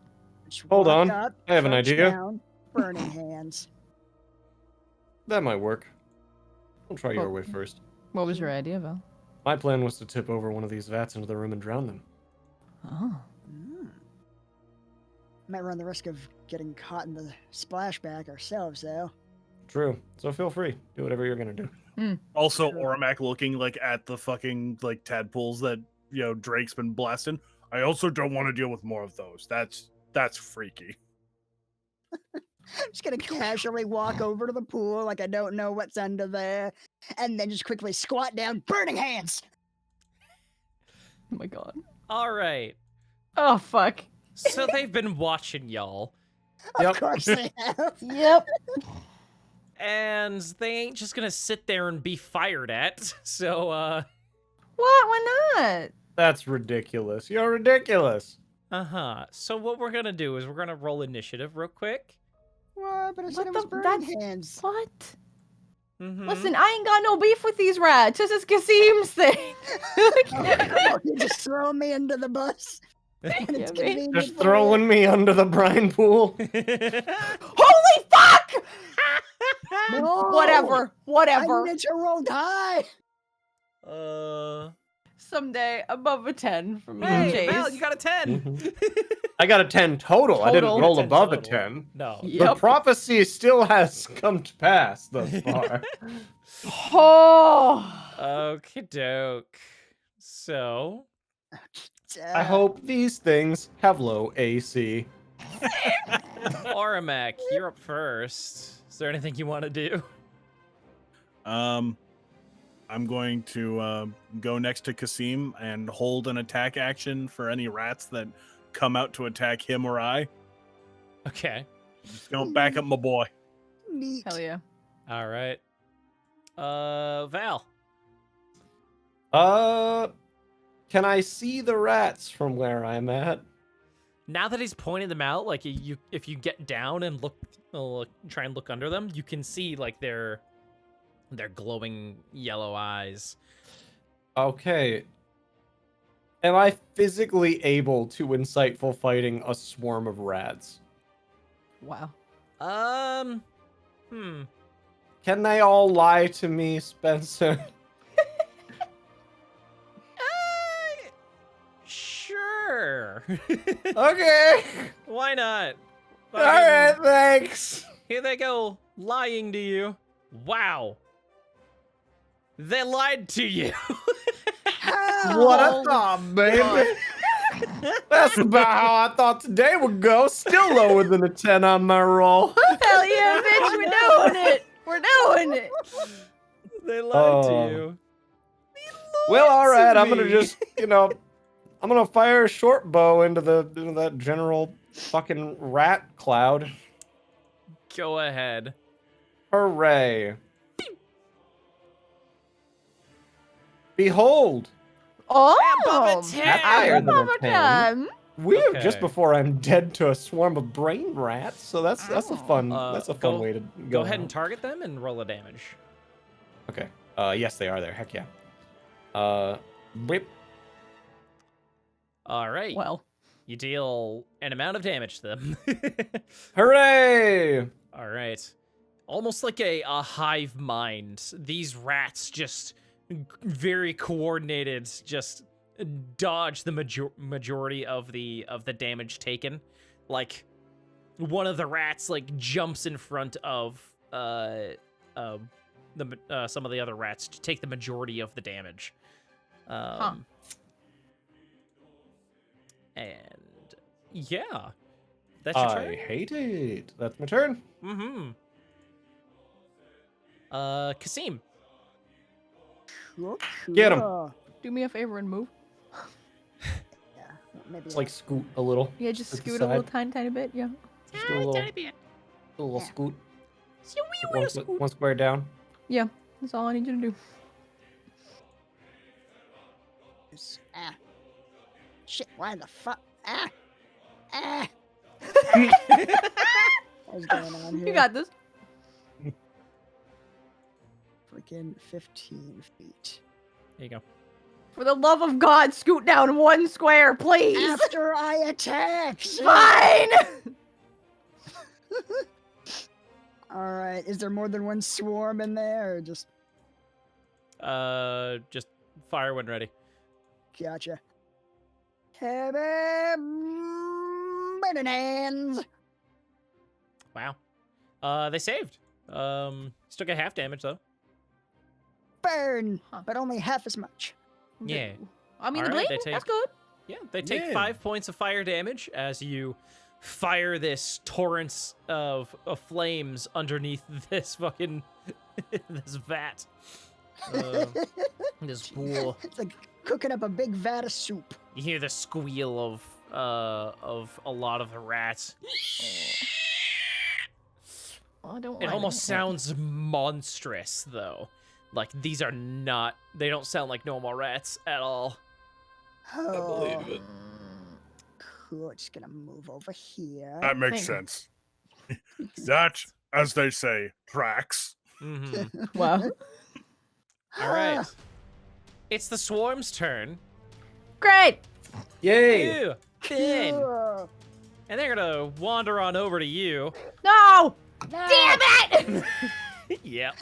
Speaker 3: Just
Speaker 2: Hold
Speaker 3: walk
Speaker 2: on,
Speaker 3: up,
Speaker 2: I have an
Speaker 3: crouch
Speaker 2: idea.
Speaker 3: down, burning hands.
Speaker 2: That might work. I'll try your
Speaker 4: Well-
Speaker 2: way first.
Speaker 4: What was your idea, Val?
Speaker 2: My plan was to tip over one of these vats into the room and drown them.
Speaker 4: Oh,
Speaker 3: Might run the risk of getting caught in the splashback ourselves, though.
Speaker 2: True. So feel free. Do whatever you're gonna do.
Speaker 5: Also,
Speaker 3: True.
Speaker 5: Ormac looking like at the fucking like tadpoles that Drake's been blasting. I also don't want to deal with more of those. That's freaky.
Speaker 3: I'm just gonna casually walk over to the pool like I don't know what's under there, and then just quickly squat down, burning hands.
Speaker 4: oh my god.
Speaker 1: All right.
Speaker 4: Oh fuck.
Speaker 1: So they've been watching y'all.
Speaker 2: Yep.
Speaker 3: Of course they have.
Speaker 4: Yep.
Speaker 1: And they ain't just gonna sit there and be fired at. So,
Speaker 4: What? Why not?
Speaker 2: That's ridiculous. You're ridiculous.
Speaker 1: So what we're gonna do is we're gonna roll initiative real quick.
Speaker 3: What? But I said
Speaker 4: What
Speaker 3: it was
Speaker 4: the-
Speaker 3: burning
Speaker 4: that's-
Speaker 3: hands.
Speaker 4: What?
Speaker 1: Mhm.
Speaker 4: Listen, I ain't got no beef with these rats. This is Kasim's thing.
Speaker 3: Oh, you're just throwing me into the bus. When it's
Speaker 4: Yeah, man.
Speaker 3: convenient
Speaker 2: Just
Speaker 3: for
Speaker 2: throwing
Speaker 3: you.
Speaker 2: me under the brine pool.
Speaker 4: Holy fuck!
Speaker 3: No.
Speaker 4: Whatever.
Speaker 3: I
Speaker 4: Whatever.
Speaker 3: needed to roll high.
Speaker 4: Someday above a 10 for me,
Speaker 1: Hey,
Speaker 4: Chase.
Speaker 1: Val, you got a 10.
Speaker 2: Mhm. I got a 10 total. I didn't
Speaker 4: Total.
Speaker 2: roll
Speaker 1: 10
Speaker 2: above a
Speaker 1: total.
Speaker 2: 10.
Speaker 1: No.
Speaker 2: The
Speaker 4: Yep.
Speaker 2: prophecy still has come to pass thus far.
Speaker 4: Oh.
Speaker 1: Okie doke. So,
Speaker 2: I hope these things have low AC.
Speaker 1: Oramek, you're up first. Is there anything you want to do?
Speaker 5: I'm going to go next to Kasim and hold an attack action for any rats that come out to attack him or I.
Speaker 1: Okay.
Speaker 5: Just gonna back up my boy.
Speaker 3: Neat.
Speaker 4: Hell yeah.
Speaker 1: All right. Val.
Speaker 2: Can I see the rats from where I'm at?
Speaker 1: Now that he's pointing them out, like you, if you get down and try and look under them, you can see like their glowing yellow eyes.
Speaker 2: Okay. Am I physically able to insightful fighting a swarm of rats?
Speaker 4: Wow.
Speaker 2: Can they all lie to me, Spencer?
Speaker 1: Sure.
Speaker 2: Okay.
Speaker 1: Why not?
Speaker 2: All right, thanks.
Speaker 1: Here they go, lying to you. Wow. They lied to you.
Speaker 2: What I thought, baby. That's about how I thought today would go. Still lower than a 10 on my roll.
Speaker 4: Hell yeah, bitch, we're doing it. We're doing it.
Speaker 1: They lied
Speaker 2: Oh.
Speaker 1: to you.
Speaker 2: Well, all right.
Speaker 1: to
Speaker 2: I'm gonna
Speaker 1: me.
Speaker 2: just, I'm gonna fire a short bow into that general fucking rat cloud.
Speaker 1: Go ahead.
Speaker 2: Hooray! Behold,
Speaker 4: Oh,
Speaker 1: Above a 10.
Speaker 2: That's higher than a
Speaker 4: above a
Speaker 2: 10.
Speaker 4: 10.
Speaker 2: we're
Speaker 1: Okay.
Speaker 2: just before I'm dead to a swarm of brain rats. So that's a fun
Speaker 1: go-
Speaker 2: way to
Speaker 1: Go ahead and
Speaker 2: out.
Speaker 1: target them and roll a damage.
Speaker 2: Okay. Yes, they are there. Heck yeah. Whip.
Speaker 1: All right.
Speaker 4: Well,
Speaker 1: You deal an amount of damage to them.
Speaker 2: Hooray!
Speaker 1: All right. Almost like a hive mind. These rats just very coordinated, just dodge the majority of the damage taken. Like one of the rats like jumps in front of some of the other rats to take the majority of the damage. And yeah, that's your
Speaker 2: I
Speaker 1: turn.
Speaker 2: hate it. That's my turn.
Speaker 1: Mm-hmm. Kasim.
Speaker 3: Cool,
Speaker 2: Get 'em.
Speaker 3: cool.
Speaker 4: do me a favor and move.
Speaker 3: Yeah, maybe
Speaker 2: It's like scoot a little.
Speaker 4: Yeah, just
Speaker 2: To the
Speaker 4: scoot a little
Speaker 2: side.
Speaker 4: tiny bit. Yeah.
Speaker 2: Just do a little
Speaker 3: Yeah.
Speaker 2: scoot.
Speaker 1: Scoot.
Speaker 2: One square down.
Speaker 4: Yeah. That's all I need you to do.
Speaker 3: Ah. Shit, why the fuck? Ah. Ah. What's going on here?
Speaker 4: You got this.
Speaker 3: Freaking 15 feet.
Speaker 1: There you go.
Speaker 4: For the love of God, scoot down one square, please.
Speaker 3: After I attack! shit.
Speaker 4: Fine.
Speaker 3: Alright, is there more than one swarm in there, or just...
Speaker 1: Just fire when ready.
Speaker 3: Gotcha. Heavy burning hands!
Speaker 1: Wow. They saved. Still got half damage though.
Speaker 3: Burn!
Speaker 4: Huh.
Speaker 3: But only half as much.
Speaker 1: Yeah.
Speaker 4: I mean, the
Speaker 1: Alright,
Speaker 4: bleeding,
Speaker 1: they
Speaker 4: that's
Speaker 1: take-
Speaker 4: good.
Speaker 1: Yeah, they take
Speaker 5: Yeah.
Speaker 1: 5 points of fire damage as you fire this torrent of flames underneath this fucking this vat. This pool.
Speaker 3: It's like cooking up a big vat of soup.
Speaker 1: You hear the squeal of a lot of the rats.
Speaker 4: I don't
Speaker 1: It
Speaker 4: like
Speaker 1: almost sounds monstrous, though. Like, these are not... They don't sound like normal rats at all.
Speaker 3: Oh,
Speaker 2: believe it.
Speaker 3: cool. Just gonna move over here.
Speaker 5: That makes
Speaker 4: Thank-
Speaker 5: sense. That, as they say, tracks.
Speaker 1: Mm-hmm.
Speaker 4: Wow.
Speaker 1: All right. It's the swarm's turn.
Speaker 4: Great.
Speaker 2: Yay!
Speaker 1: You, Finn.
Speaker 3: Cool.
Speaker 1: And they're going to wander on over to you.
Speaker 4: No.
Speaker 3: No.
Speaker 4: Damn it.
Speaker 1: Yep.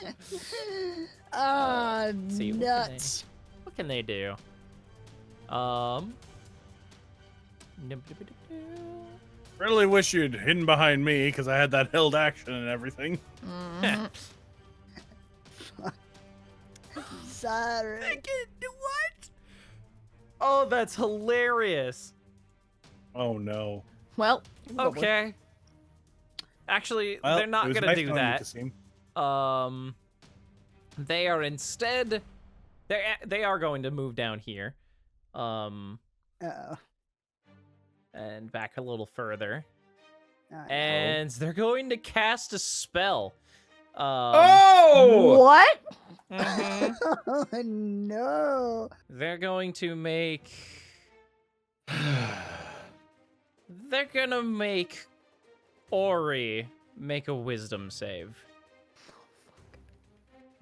Speaker 3: Ah,
Speaker 1: see, what can
Speaker 3: nuts.
Speaker 1: What can they do?
Speaker 5: Really wish you'd hidden behind me because I had that held action and everything.
Speaker 4: Mhm.
Speaker 3: Sorry.
Speaker 1: What? Oh, that's hilarious.
Speaker 5: Oh no.
Speaker 4: Well.
Speaker 1: Okay. Actually,
Speaker 5: Well,
Speaker 1: they're not
Speaker 5: it was
Speaker 1: gonna
Speaker 5: nice
Speaker 1: do
Speaker 5: knowing you,
Speaker 1: that.
Speaker 5: Kasim.
Speaker 1: They are instead. They are going to move down here.
Speaker 3: Uh-oh.
Speaker 1: And back a little further.
Speaker 3: Oh, no.
Speaker 1: And they're going to cast a spell.
Speaker 2: Oh!
Speaker 4: What?
Speaker 1: Mhm.
Speaker 3: Oh, no.
Speaker 1: They're going to make. They're gonna make Ori make a wisdom save.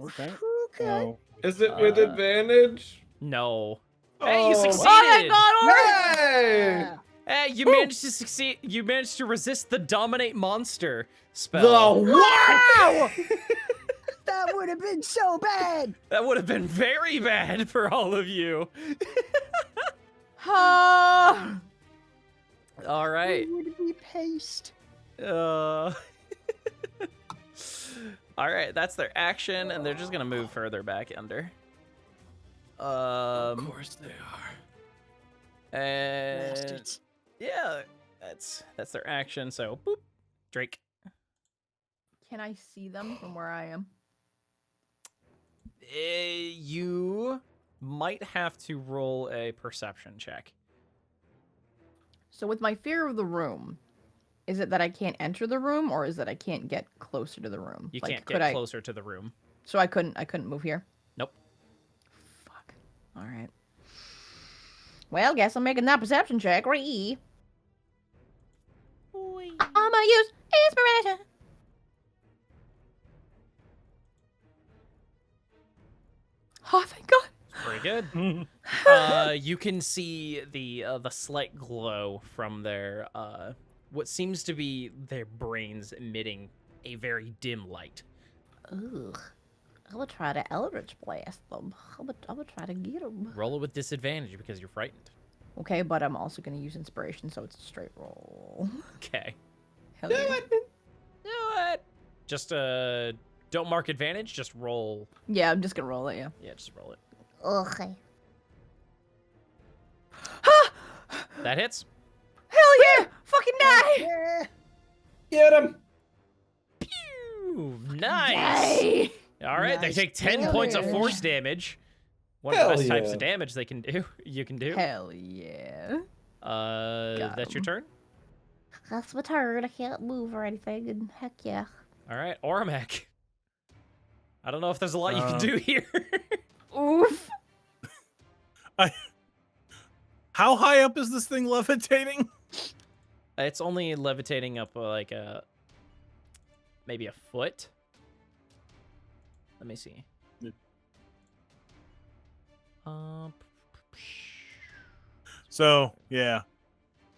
Speaker 5: Okay.
Speaker 3: Okay.
Speaker 5: Oh.
Speaker 2: Is it with
Speaker 1: Uh,
Speaker 2: advantage?
Speaker 1: No. Hey, you
Speaker 2: Oh.
Speaker 1: succeeded!
Speaker 4: Oh my God, Ori!
Speaker 2: Hey!
Speaker 3: Yeah.
Speaker 1: Hey, you managed to succeed. You managed to resist the dominate monster spell.
Speaker 2: The what?
Speaker 3: That would have been so bad.
Speaker 1: That would have been very bad for all of you.
Speaker 4: Ah.
Speaker 1: All right.
Speaker 3: It would be paste.
Speaker 1: All right, that's their action, and they're just gonna move further back under.
Speaker 2: Of course they are.
Speaker 1: And
Speaker 3: Bastards.
Speaker 1: yeah, that's their action. So, boop, Drake.
Speaker 4: Can I see them from where I am?
Speaker 1: You might have to roll a perception check.
Speaker 4: So with my fear of the room, is it that I can't enter the room, or is it I can't get closer to the room?
Speaker 1: You
Speaker 4: Like,
Speaker 1: can't
Speaker 4: could
Speaker 1: get closer to the room.
Speaker 4: So I couldn't move here.
Speaker 1: Nope.
Speaker 4: Fuck. All right. Well, guess I'm making that perception check. Ree. I'ma use inspiration. Oh, thank God.
Speaker 1: Pretty good. You can see the slight glow from their what seems to be their brains emitting a very dim light.
Speaker 6: Ugh. I would try to Eldritch Blast them. I would try to get them.
Speaker 1: Roll it with disadvantage because you're frightened.
Speaker 4: Okay, but I'm also gonna use inspiration, so it's a straight roll.
Speaker 1: Okay.
Speaker 4: Hell yeah.
Speaker 1: Do it. Just don't mark advantage. Just roll.
Speaker 4: Yeah, I'm just gonna roll it. Yeah.
Speaker 1: Yeah, just roll it.
Speaker 6: Okay.
Speaker 1: That hits.
Speaker 4: Hell yeah! Fucking die!
Speaker 3: Yeah.
Speaker 2: Get him!
Speaker 1: Pew! Nice.
Speaker 4: Yay!
Speaker 1: All right, they
Speaker 3: Nice
Speaker 1: take 10 points of
Speaker 3: damage.
Speaker 1: force damage. One of the
Speaker 2: Hell
Speaker 1: best types
Speaker 2: yeah.
Speaker 1: of damage they can do. You can do.
Speaker 4: Hell yeah! Got
Speaker 1: That's your
Speaker 4: 'em.
Speaker 1: turn.
Speaker 6: That's my turn. I can't move or anything, and heck yeah.
Speaker 1: All right, Oramek. I don't know if there's a lot you can
Speaker 5: Uh,
Speaker 1: do here.
Speaker 4: Oof!
Speaker 5: How high up is this thing levitating?
Speaker 1: It's only levitating up like maybe a foot. Let me see.
Speaker 5: Yeah. So, yeah.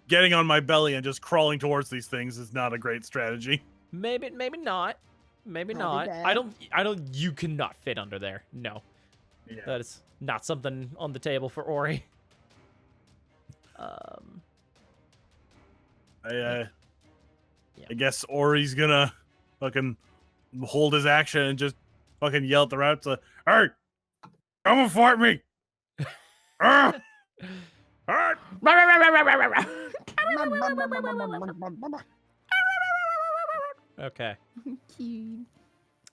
Speaker 5: Getting on my belly and just crawling towards these things is not a great strategy.
Speaker 1: Maybe not. Maybe
Speaker 3: Probably
Speaker 1: not.
Speaker 3: bad.
Speaker 1: I don't. You cannot fit under there. No,
Speaker 5: Yeah.
Speaker 1: that is not something on the table for Ori.
Speaker 5: I guess Ori's gonna fucking hold his action and just fucking yell at the rats, "Hey, come and fight me!" Ah! Ah!
Speaker 1: Okay.
Speaker 4: Cute,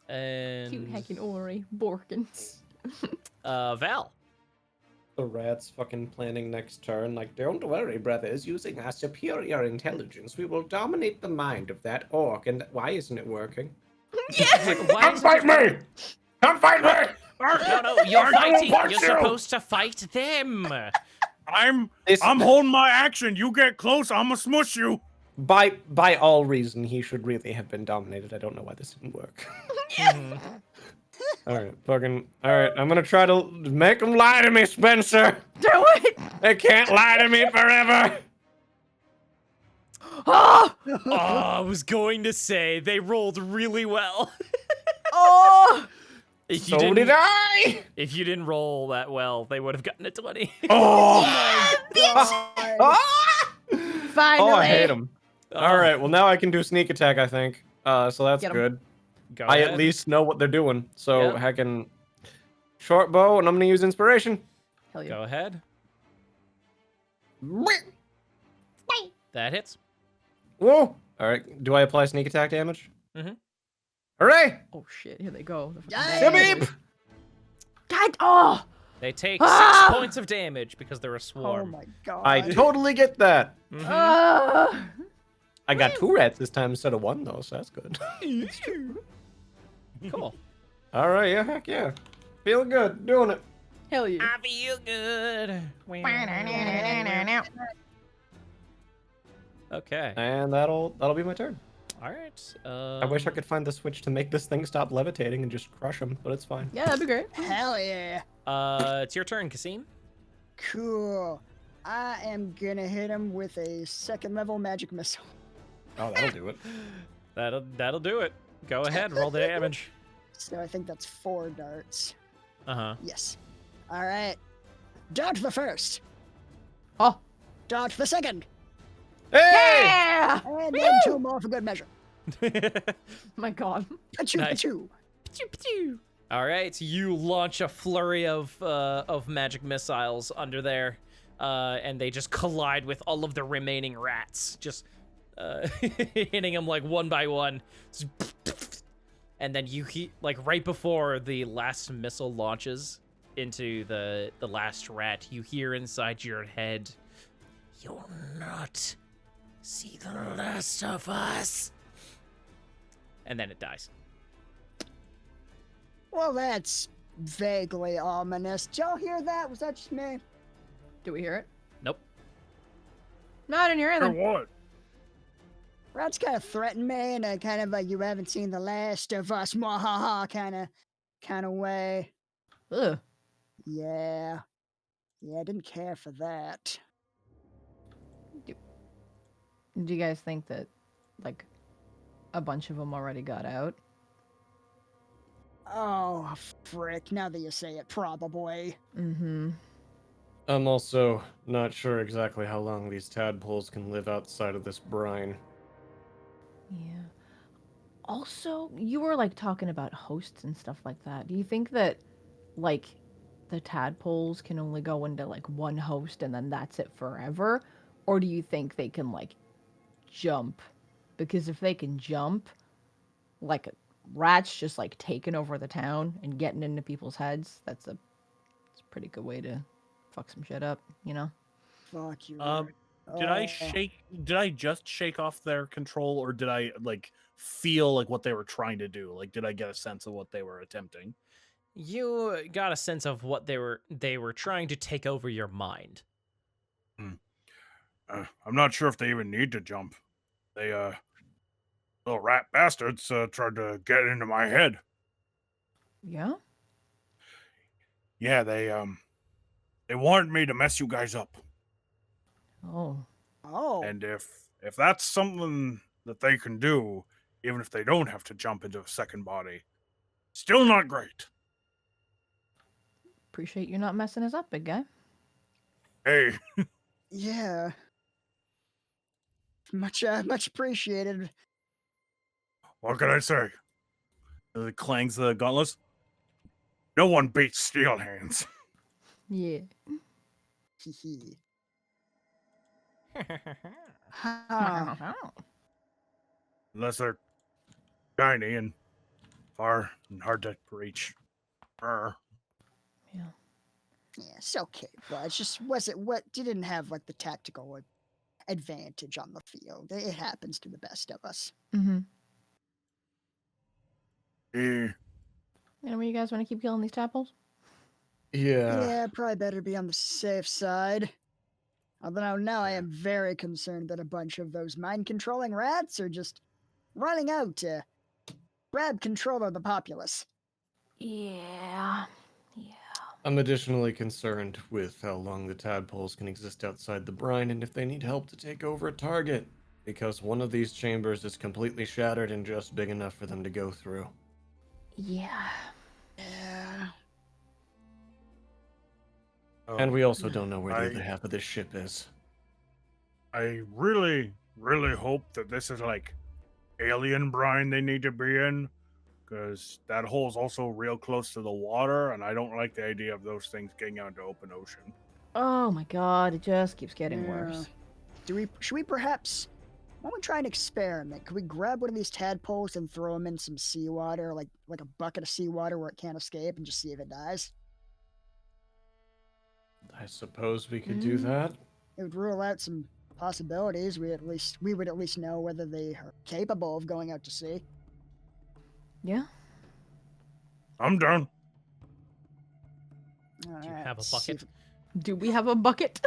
Speaker 1: And
Speaker 4: cute hacking Ori Borkins.
Speaker 1: Val.
Speaker 2: The rat's fucking planning next turn. Like, don't worry, brothers. Using our superior intelligence, we will dominate the mind of that orc. And why isn't it working?
Speaker 1: It's like, why
Speaker 2: Come
Speaker 1: is it
Speaker 2: fight
Speaker 1: just-
Speaker 2: me! Come fight me!
Speaker 1: No, you're
Speaker 5: I will
Speaker 1: fighting.
Speaker 5: punch
Speaker 1: You're
Speaker 5: you.
Speaker 1: supposed to fight them.
Speaker 5: I'm
Speaker 2: This-
Speaker 5: holding my action. You get close, I'ma smush you.
Speaker 2: By all reason, he should really have been dominated. I don't know why this didn't work.
Speaker 1: Mhm.
Speaker 2: Alright, alright, I'm gonna try to make them lie to me, Spencer!
Speaker 4: Do it!
Speaker 2: They can't lie to me forever!
Speaker 4: Oh!
Speaker 1: Oh, I was going to say they rolled really well.
Speaker 4: Oh!
Speaker 1: If you
Speaker 2: So
Speaker 1: didn't,
Speaker 2: did I!
Speaker 1: If you didn't roll that well, they would have gotten a 20.
Speaker 5: Oh,
Speaker 2: Ah!
Speaker 4: Finally.
Speaker 2: Oh, I hate him. Alright, well now I can do sneak attack, I think. So that's
Speaker 4: Get 'em.
Speaker 2: good.
Speaker 1: Go
Speaker 2: I
Speaker 1: ahead.
Speaker 2: at least know what they're doing. So
Speaker 1: Yep.
Speaker 2: I can short bow, and I'm gonna use inspiration.
Speaker 4: Hell yeah.
Speaker 1: Go ahead. That hits.
Speaker 2: Whoa! Alright, do I apply sneak attack damage?
Speaker 1: Mhm.
Speaker 2: Hooray!
Speaker 4: Oh shit, here they go. The fucking
Speaker 3: Yay!
Speaker 4: bad
Speaker 2: Beep,
Speaker 4: boys.
Speaker 2: beep.
Speaker 4: God, oh!
Speaker 1: They take
Speaker 4: Ah!
Speaker 1: 6 points of damage because they're a
Speaker 3: Oh
Speaker 1: swarm.
Speaker 3: my god.
Speaker 2: I totally get that.
Speaker 1: Mhm.
Speaker 2: I got 2 rats this time instead of 1 though, so that's good.
Speaker 1: Cool.
Speaker 2: Alright, yeah, heck yeah. Feeling good, doing it.
Speaker 4: Hell yeah.
Speaker 1: I feel good. Okay.
Speaker 2: And that'll be my turn.
Speaker 1: All right.
Speaker 2: I wish I could find the switch to make this thing stop levitating and just crush him, but it's fine.
Speaker 4: Yeah, that'd be great.
Speaker 3: Hell yeah.
Speaker 1: It's your turn, Kasim.
Speaker 3: Cool. I am gonna hit him with a 2nd level magic missile.
Speaker 2: Oh, that'll do it.
Speaker 1: That'll do it. Go ahead. Roll the damage.
Speaker 3: So I think that's 4 darts.
Speaker 1: Uh huh.
Speaker 3: Yes. All right. Dodge the first.
Speaker 4: Oh.
Speaker 3: Dodge the second.
Speaker 2: Hey!
Speaker 4: Yeah!
Speaker 3: And then 2 more for good measure.
Speaker 4: My god.
Speaker 3: Achoo,
Speaker 1: Nice.
Speaker 3: achoo.
Speaker 1: All right, you launch a flurry of magic missiles under there, and they just collide with all of the remaining rats, just hitting them like one by one. And then like right before the last missile launches into the last rat, you hear inside your head, "You'll not see the last of us." And then it dies.
Speaker 3: Well, that's vaguely ominous. Did y'all hear that? Was that just me?
Speaker 4: Do we hear it?
Speaker 1: Nope.
Speaker 4: No, I didn't hear
Speaker 5: for
Speaker 4: anything.
Speaker 5: what?
Speaker 3: Rats kind of threatened me in a kind of a "you haven't seen the last of us" mwahaha kind of way.
Speaker 4: Ugh.
Speaker 3: Yeah. Yeah, I didn't care for that.
Speaker 4: Do you guys think that, like, a bunch of them already got out?
Speaker 3: Oh, frick. Now that you say it, probably.
Speaker 4: Mm-hmm.
Speaker 2: I'm also not sure exactly how long these tadpoles can live outside of this brine.
Speaker 4: Yeah. Also, you were, like, talking about hosts and stuff like that. Do you think that, like, the tadpoles can only go into, like, one host and then that's it forever? Or do you think they can, like, jump? Because if they can jump, like, rats just, like, taking over the town and getting into people's heads, it's a pretty good way to fuck some shit up, you know?
Speaker 3: Fuck you.
Speaker 5: Did I just shake off their control, or did I like feel like what they were trying to do? Like, did I get a sense of what they were attempting?
Speaker 1: You got a sense of what they were trying to take over your mind.
Speaker 5: I'm not sure if they even need to jump. They little rat bastards tried to get into my head.
Speaker 4: Yeah?
Speaker 5: Yeah, they wanted me to mess you guys up.
Speaker 4: Oh.
Speaker 3: Oh.
Speaker 5: And if that's something that they can do, even if they don't have to jump into a second body, still not great.
Speaker 4: Appreciate you not messing us up, big guy.
Speaker 5: Hey,
Speaker 3: Yeah. Much appreciated.
Speaker 5: what can I say? Clangs the gauntlets. No one beats steel hands.
Speaker 4: Yeah.
Speaker 3: Hee Ha.
Speaker 5: Unless they're tiny and far and hard to reach. Brr.
Speaker 4: Yeah.
Speaker 3: Yeah, it's okay, but it just wasn't what didn't have like the tactical advantage on the field. It happens to the best of us.
Speaker 4: Mm-hmm. Anyway, you guys want to keep killing these tadpoles?
Speaker 3: Yeah, probably better be on the safe side. Although now I am very concerned that a bunch of those mind-controlling rats are just running out to grab control of the populace.
Speaker 4: Yeah.
Speaker 2: I'm additionally concerned with how long the tadpoles can exist outside the brine and if they need help to take over a target, because one of these chambers is completely shattered and just big enough for them to go through.
Speaker 4: Yeah.
Speaker 3: Yeah.
Speaker 2: And we also don't know where the
Speaker 5: I-
Speaker 2: other half of this ship is.
Speaker 5: I really, really hope that this is like alien brine they need to be in, because that hole's also real close to the water, and I don't like the idea of those things getting out into open ocean.
Speaker 4: Oh my god, it just keeps getting
Speaker 3: Yeah.
Speaker 4: worse.
Speaker 3: Should we perhaps, why don't we try an experiment? Could we grab one of these tadpoles and throw them in some seawater, like a bucket of seawater where it can't escape, and just see if it dies?
Speaker 2: I suppose we could do that.
Speaker 3: It would rule out some possibilities. We would at least know whether they are capable of going out to sea.
Speaker 4: Yeah.
Speaker 5: I'm done.
Speaker 1: Do you
Speaker 3: Alright,
Speaker 1: have a
Speaker 3: let's see
Speaker 1: bucket?
Speaker 4: Do we have a bucket?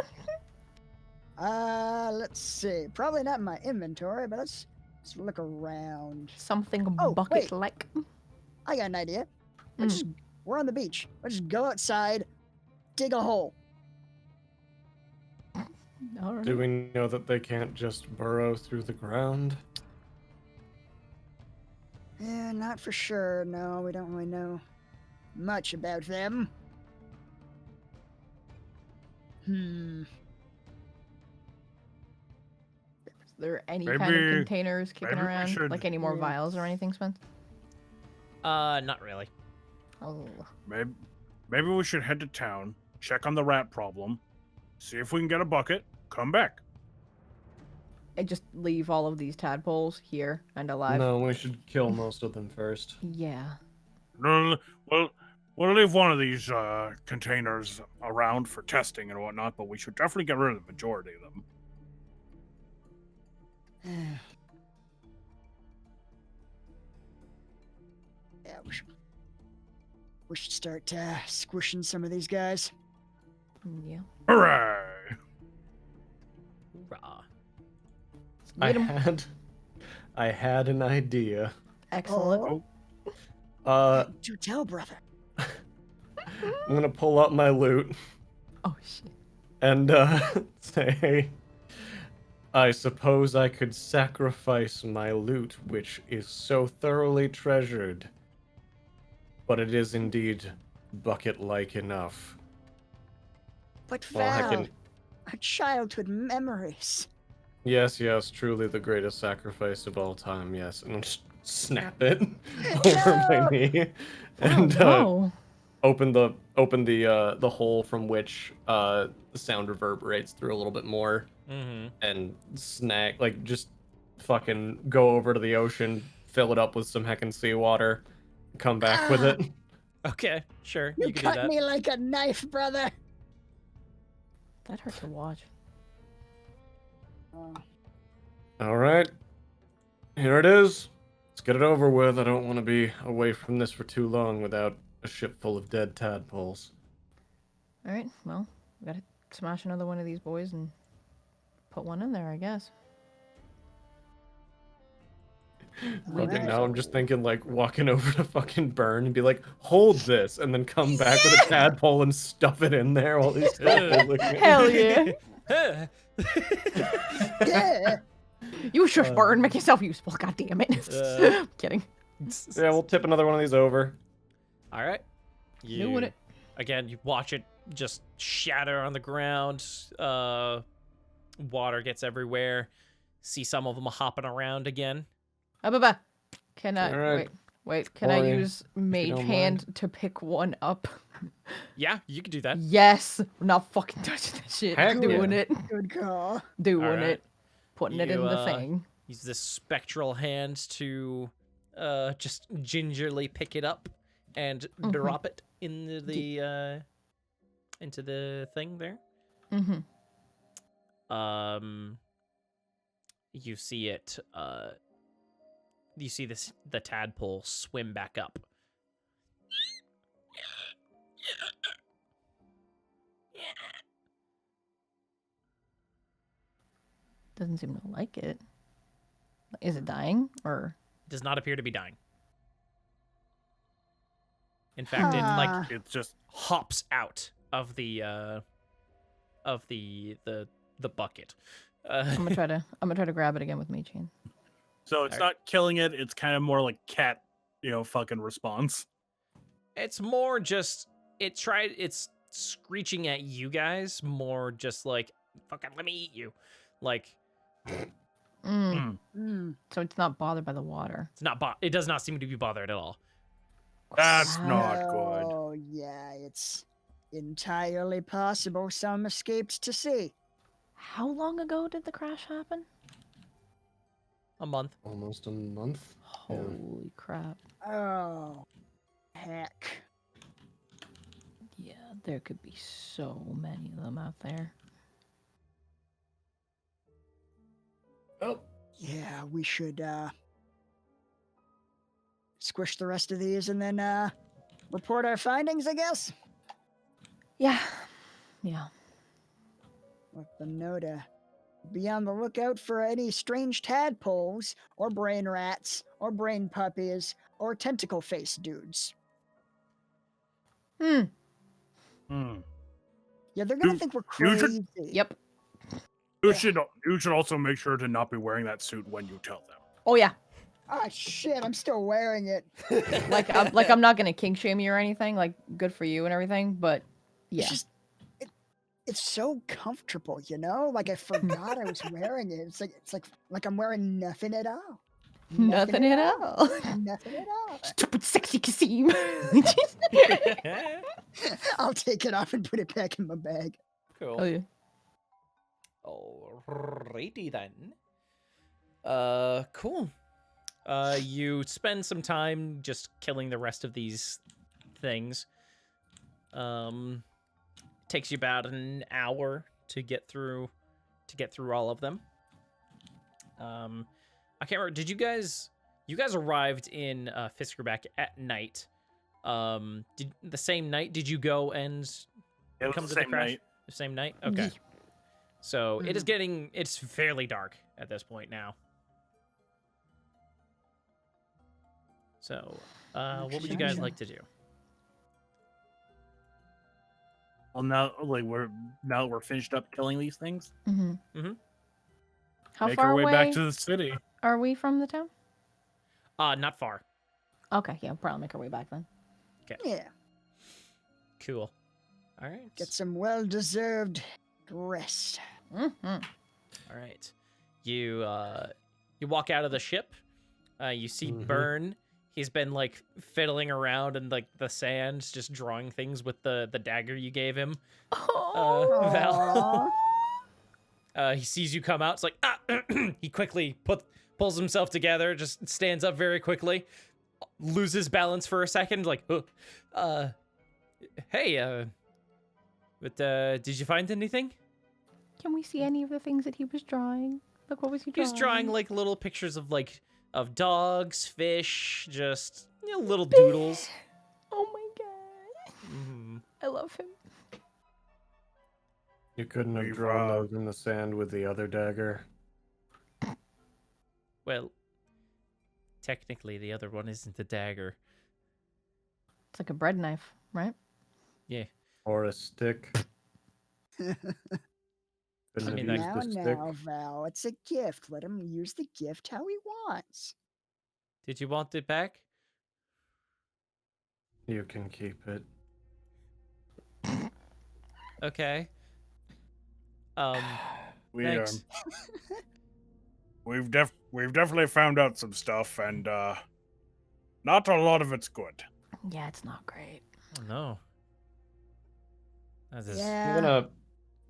Speaker 3: Let's see. Probably not in my inventory, but let's look around.
Speaker 4: Something
Speaker 3: Oh,
Speaker 4: bucket like.
Speaker 3: I got an idea. We're on the beach. Let's just go outside, dig a hole.
Speaker 4: Alright.
Speaker 2: Do we know that they can't just burrow through the ground?
Speaker 3: Yeah, not for sure. No, we don't really know much about them.
Speaker 4: Is there any kind of
Speaker 5: Maybe-
Speaker 4: containers kicking
Speaker 5: maybe we
Speaker 4: around?
Speaker 5: should-
Speaker 4: Like any more
Speaker 3: Yeah.
Speaker 4: vials or anything, Spence?
Speaker 1: Not really.
Speaker 4: Oh.
Speaker 5: Maybe we should head to town, check on the rat problem, see if we can get a bucket, come back.
Speaker 4: And just leave all of these tadpoles here and alive?
Speaker 2: No, we should kill most of them first.
Speaker 4: Yeah.
Speaker 5: No, we'll leave one of these containers around for testing and whatnot, but we should definitely get rid of the majority of them.
Speaker 3: Yeah, we should start squishing some of these guys.
Speaker 4: Yeah.
Speaker 5: Hooray!
Speaker 1: Hoorah.
Speaker 4: Get 'em.
Speaker 2: I had an idea.
Speaker 4: Excellent.
Speaker 3: Do tell, brother.
Speaker 2: I'm gonna pull up my loot
Speaker 4: Oh shit.
Speaker 2: and say, I suppose I could sacrifice my loot, which is so thoroughly treasured, but it is indeed bucket-like enough.
Speaker 3: But
Speaker 2: Well, I
Speaker 3: Val,
Speaker 2: can.
Speaker 3: our childhood memories.
Speaker 2: Yes, truly the greatest sacrifice of all time. Yes, and I'll just snap it over my knee and
Speaker 4: Oh.
Speaker 2: open the hole from which the sound reverberates through a little bit more,
Speaker 1: Mm-hmm.
Speaker 2: and snag, like, just fucking go over to the ocean, fill it up with some heckin' seawater, come back with it.
Speaker 1: Okay, sure.
Speaker 3: You
Speaker 1: You can do
Speaker 3: cut
Speaker 1: that.
Speaker 3: me like a knife, brother.
Speaker 4: That hurt to watch.
Speaker 2: All right, here it is. Let's get it over with. I don't want to be away from this for too long without a ship full of dead tadpoles.
Speaker 4: Alright, well, we gotta smash another one of these boys and put one in there, I guess.
Speaker 2: Okay, now I'm just thinking, like, walking over to fucking Burn and be like, hold this, and then come back with a tadpole and stuff it in there while these tadpoles look at
Speaker 4: Hell yeah.
Speaker 3: Yeah.
Speaker 4: You shush Burn, make yourself useful, god damn it. Kidding.
Speaker 2: Yeah, we'll tip another one of these over.
Speaker 1: All right.
Speaker 4: Doing it.
Speaker 1: Again, you watch it just shatter on the ground. Water gets everywhere. See some of them hopping around again.
Speaker 4: Can I
Speaker 2: Alright.
Speaker 4: wait, can I
Speaker 2: Sorry,
Speaker 4: use Mage
Speaker 2: don't
Speaker 4: Hand to pick one up?
Speaker 1: Yeah, you can do that.
Speaker 4: Yes! I'm not fucking touching that shit.
Speaker 2: Heck
Speaker 4: Doing
Speaker 2: yeah.
Speaker 4: it.
Speaker 3: Good call.
Speaker 4: Doing
Speaker 1: Alright.
Speaker 4: it. Putting it in
Speaker 1: You,
Speaker 4: the thing.
Speaker 1: Use this spectral hand to just gingerly pick it up and drop it into the thing there.
Speaker 4: Mm-hmm.
Speaker 1: You see it you see the tadpole swim back up.
Speaker 4: Doesn't seem to like it. Is it dying or?
Speaker 1: Does not appear to be dying. In fact, it like
Speaker 3: Huh.
Speaker 5: It's just
Speaker 1: hops out of the bucket.
Speaker 4: I'm gonna try to grab it again with Mage Hand.
Speaker 5: so it's
Speaker 1: Alright.
Speaker 5: not killing it. It's kind of more like cat, fucking response.
Speaker 1: It's more just it's screeching at you guys, more just like fucking let me eat you. Like
Speaker 4: So it's not bothered by the water.
Speaker 1: it's not it does not seem to be bothered at all.
Speaker 5: That's not good.
Speaker 3: Oh, yeah, it's entirely possible some escaped to sea.
Speaker 4: How long ago did the crash happen?
Speaker 1: A month.
Speaker 2: Almost a month. Yeah.
Speaker 4: Holy crap.
Speaker 3: Oh, heck.
Speaker 4: Yeah, there could be so many of them out there.
Speaker 2: Oh,
Speaker 3: Yeah, we should, squish the rest of these and then, report our findings, I guess?
Speaker 4: Yeah. Yeah.
Speaker 3: Let them know to be on the lookout for any strange tadpoles, or brain rats, or brain puppies, or tentacle face dudes.
Speaker 5: Hmm.
Speaker 3: Yeah, they're gonna
Speaker 5: You-
Speaker 3: think we're
Speaker 5: you should-
Speaker 3: crazy.
Speaker 4: Yep.
Speaker 5: You should also make sure to not be wearing that suit when you tell them.
Speaker 4: Oh yeah.
Speaker 3: Ah, shit, I'm still wearing it.
Speaker 4: I'm not gonna kink shame you or anything. Like, good for you and everything. But yeah.
Speaker 3: It's just, it's so comfortable, you know? Like, I forgot I was wearing it. It's like I'm wearing nothing at all.
Speaker 4: Nothing at all.
Speaker 3: Nothing at all.
Speaker 4: Stupid sexy Kasim.
Speaker 3: I'll take it off and put it back in my bag.
Speaker 1: Cool.
Speaker 4: Oh yeah.
Speaker 1: Alrighty then. Cool. You spend some time just killing the rest of these things. Takes you about an hour to get through all of them. I can't remember. Did you guys arrived in Fiskerback at night? Did the same night? Did you go and
Speaker 5: It was
Speaker 1: come
Speaker 5: the
Speaker 1: to the
Speaker 5: same
Speaker 1: crash?
Speaker 5: night.
Speaker 1: The same night? Okay. So it is it's fairly dark at this point now. So, what would you guys like to do?
Speaker 5: Well, now that we're finished up killing these things,
Speaker 4: How
Speaker 5: make
Speaker 4: far
Speaker 5: our way
Speaker 4: away
Speaker 5: back to the city.
Speaker 4: are we from the town?
Speaker 1: Not far.
Speaker 4: Okay, yeah, we'll probably make our way back then.
Speaker 3: Yeah,
Speaker 1: Cool. All right.
Speaker 3: get some well-deserved rest.
Speaker 4: Mm-hmm.
Speaker 1: All right. You walk out of the ship. You see Burn. He's been like fiddling around in like the sand, just drawing things with the dagger you gave him. Val. He sees you come out. It's like he quickly pulls himself together, just stands up very quickly, loses balance for a second, like, hey, but did you find anything?
Speaker 4: Can we see any of the things that he was drawing? Like, what was he
Speaker 1: He
Speaker 4: drawing?
Speaker 1: was drawing like little pictures of dogs, fish, just little doodles.
Speaker 4: Oh my god. I love him.
Speaker 2: you couldn't have
Speaker 5: We've,
Speaker 2: drawn those in the sand with the other dagger.
Speaker 1: Well, technically, the other one isn't a dagger.
Speaker 4: It's like a bread knife, right?
Speaker 1: Yeah.
Speaker 2: Or a stick. Couldn't
Speaker 1: I mean,
Speaker 2: have
Speaker 3: Now,
Speaker 2: used the stick.
Speaker 3: now, Val, it's a gift. Let him use the gift how he wants.
Speaker 1: Did you want it back?
Speaker 2: You can keep it.
Speaker 1: Okay.
Speaker 5: We
Speaker 1: Thanks.
Speaker 5: we've definitely found out some stuff, and not a lot of it's good.
Speaker 4: Yeah, it's not great.
Speaker 1: Oh no. That is...
Speaker 3: Yeah.
Speaker 2: I'm gonna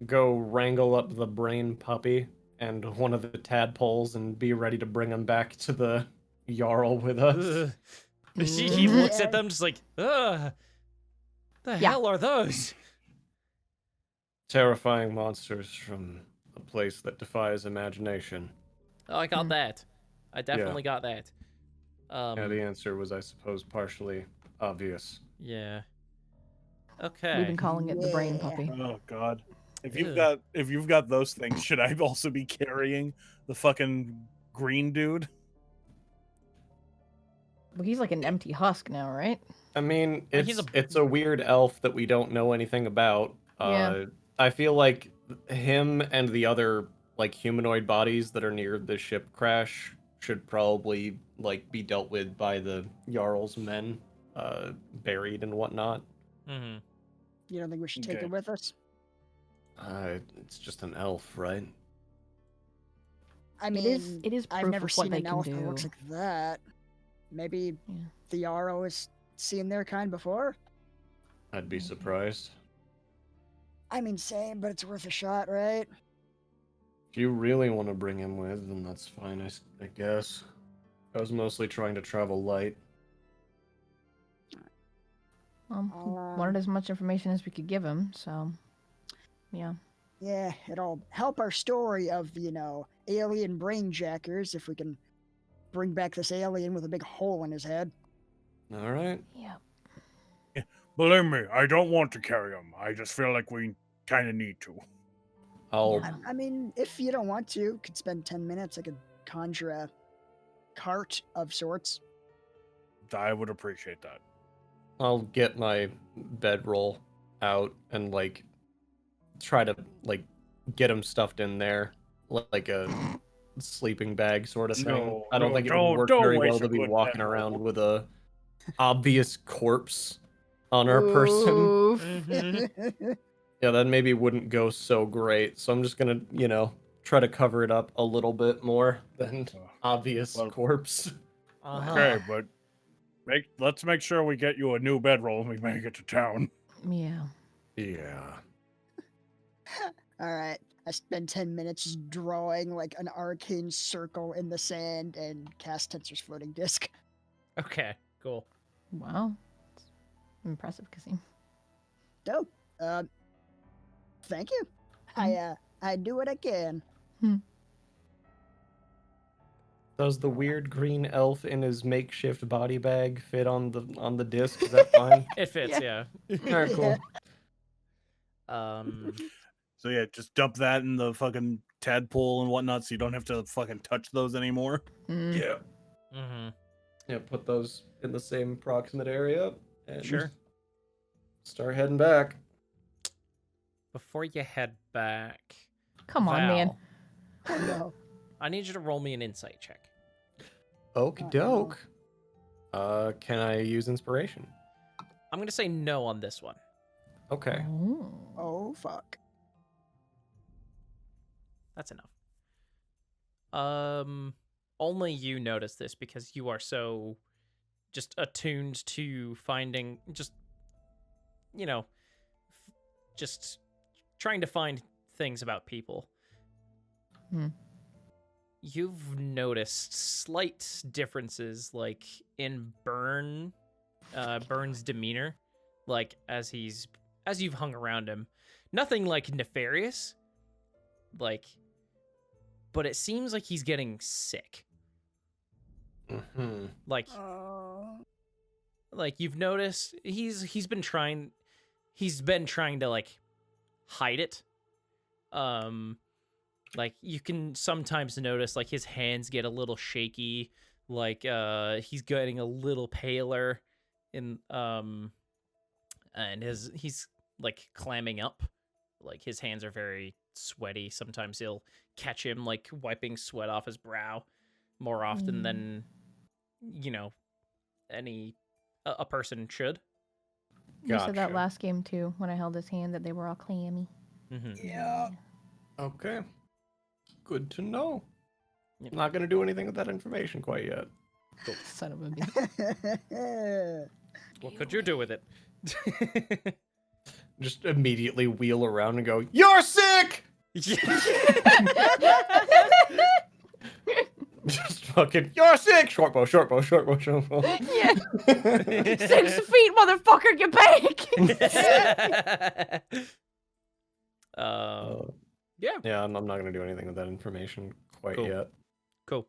Speaker 2: go wrangle up the brain puppy and one of the tadpoles and be ready to bring them back to the Jarl with us.
Speaker 1: Ugh. He looks at them just like, ugh. The hell are those?
Speaker 2: Terrifying monsters from a place that defies imagination.
Speaker 1: Oh, I got that. I definitely got that.
Speaker 2: Yeah, the answer was, I suppose, partially obvious.
Speaker 1: Yeah.
Speaker 4: We've
Speaker 1: Okay.
Speaker 4: been calling it the brain
Speaker 3: Yeah.
Speaker 4: puppy.
Speaker 5: Oh God.
Speaker 1: Ew.
Speaker 5: If you've got those things, should I also be carrying the fucking green dude?
Speaker 4: Well, he's like an empty husk now, right?
Speaker 2: I mean,
Speaker 1: Well, he's
Speaker 2: it's a weird elf that we don't know anything about.
Speaker 4: Yeah.
Speaker 2: I feel like him and the other like humanoid bodies that are near the ship crash should probably like be dealt with by the Jarl's men, buried and whatnot.
Speaker 1: Mm-hmm.
Speaker 3: You don't think we should take
Speaker 5: Okay.
Speaker 3: it with us?
Speaker 2: It's just an elf, right?
Speaker 3: I
Speaker 4: It
Speaker 3: mean,
Speaker 4: is
Speaker 3: I've
Speaker 4: proof
Speaker 3: never
Speaker 4: of what
Speaker 3: seen
Speaker 4: they
Speaker 3: an
Speaker 4: can
Speaker 3: elf
Speaker 4: do.
Speaker 3: that looks like that. Maybe
Speaker 4: Yeah.
Speaker 3: the Yarrow has seen their kind before.
Speaker 2: I'd be surprised.
Speaker 3: I mean, same, but it's worth a shot, right?
Speaker 2: If you really want to bring him with, then that's fine, I guess. I was mostly trying to travel light.
Speaker 3: I'll,
Speaker 4: Wanted as much information as we could give him, so yeah.
Speaker 3: Yeah, it'll help our story of the, alien brain jackers if we can bring back this alien with a big hole in his head.
Speaker 2: All right.
Speaker 4: Yeah.
Speaker 5: Believe me, I don't want to carry him. I just feel like we kind of need to.
Speaker 2: I'll
Speaker 4: Yeah.
Speaker 3: I mean, if you don't want to, could spend 10 minutes. I could conjure a cart of sorts.
Speaker 5: I would appreciate that.
Speaker 2: I'll get my bedroll out and like try to like get him stuffed in there like a sleeping bag sort of thing.
Speaker 5: No,
Speaker 2: I don't
Speaker 5: no,
Speaker 2: think it would
Speaker 5: don't-
Speaker 2: work
Speaker 5: don't
Speaker 2: very
Speaker 5: waste
Speaker 2: well
Speaker 5: a
Speaker 2: to be
Speaker 5: good
Speaker 2: walking
Speaker 5: bedroll.
Speaker 2: around with a obvious corpse on our person.
Speaker 4: Oof.
Speaker 1: Mm-hmm.
Speaker 2: Yeah, that maybe wouldn't go so great. So I'm just gonna, try to cover it up a little bit more than obvious
Speaker 5: Well-
Speaker 2: corpse.
Speaker 1: Uh-huh.
Speaker 5: Okay, but let's make sure we get you a new bedroll when we make it to town.
Speaker 4: Yeah.
Speaker 2: Yeah.
Speaker 3: All right. I spend 10 minutes just drawing like an arcane circle in the sand and cast Tensor's floating disc.
Speaker 1: Okay. Cool.
Speaker 4: Wow. It's impressive, Kasim.
Speaker 3: Dope. Thank you. I do it again.
Speaker 2: Does the weird green elf in his makeshift body bag fit on the disc? Is that fine?
Speaker 1: It fits. Yeah.
Speaker 2: Alright, cool.
Speaker 5: So yeah, just dump that in the fucking tadpole and whatnot, so you don't have to fucking touch those anymore.
Speaker 4: Mm.
Speaker 2: Yeah.
Speaker 1: Mm-hmm.
Speaker 2: Yeah, put those in the same proximate area and
Speaker 1: Sure.
Speaker 2: start heading back.
Speaker 1: Before you head back,
Speaker 4: Come on, man.
Speaker 1: Val,
Speaker 3: Oh, no.
Speaker 1: I need you to roll me an insight check.
Speaker 2: Okie doke. Can I use inspiration?
Speaker 1: I'm gonna say no on this one.
Speaker 2: Okay.
Speaker 4: Oh.
Speaker 3: Oh, fuck.
Speaker 1: That's enough. Only you notice this because you are so just attuned to finding just just trying to find things about people.
Speaker 4: Hmm.
Speaker 1: You've noticed slight differences like in Burn's demeanor, like as you've hung around him. Nothing like nefarious, but it seems like he's getting sick.
Speaker 2: Mm-hmm.
Speaker 1: Like
Speaker 3: Oh.
Speaker 1: you've noticed he's been trying to like hide it. Like you can sometimes notice like his hands get a little shaky, like he's getting a little paler and he's like clamming up. Like his hands are very sweaty. Sometimes he'll catch him like wiping sweat off his brow more often than a person should.
Speaker 4: You said that
Speaker 2: Gotcha.
Speaker 4: last game too, when I held his hand, that they were all clammy.
Speaker 1: Mm-hmm.
Speaker 3: Yeah.
Speaker 2: Okay. Good to know.
Speaker 1: Yep.
Speaker 2: Not gonna do anything with that information quite yet.
Speaker 4: Son of a bitch.
Speaker 1: What could you do with it?
Speaker 2: Just immediately wheel around and go, "You're sick!" Just fucking, "You're sick!" Short bow, short bow, short bow, short bow.
Speaker 4: Yeah. 6 feet, motherfucker, get back!
Speaker 1: Yeah.
Speaker 2: Yeah, I'm not gonna do anything with that information quite
Speaker 1: Cool.
Speaker 2: yet.
Speaker 1: Cool.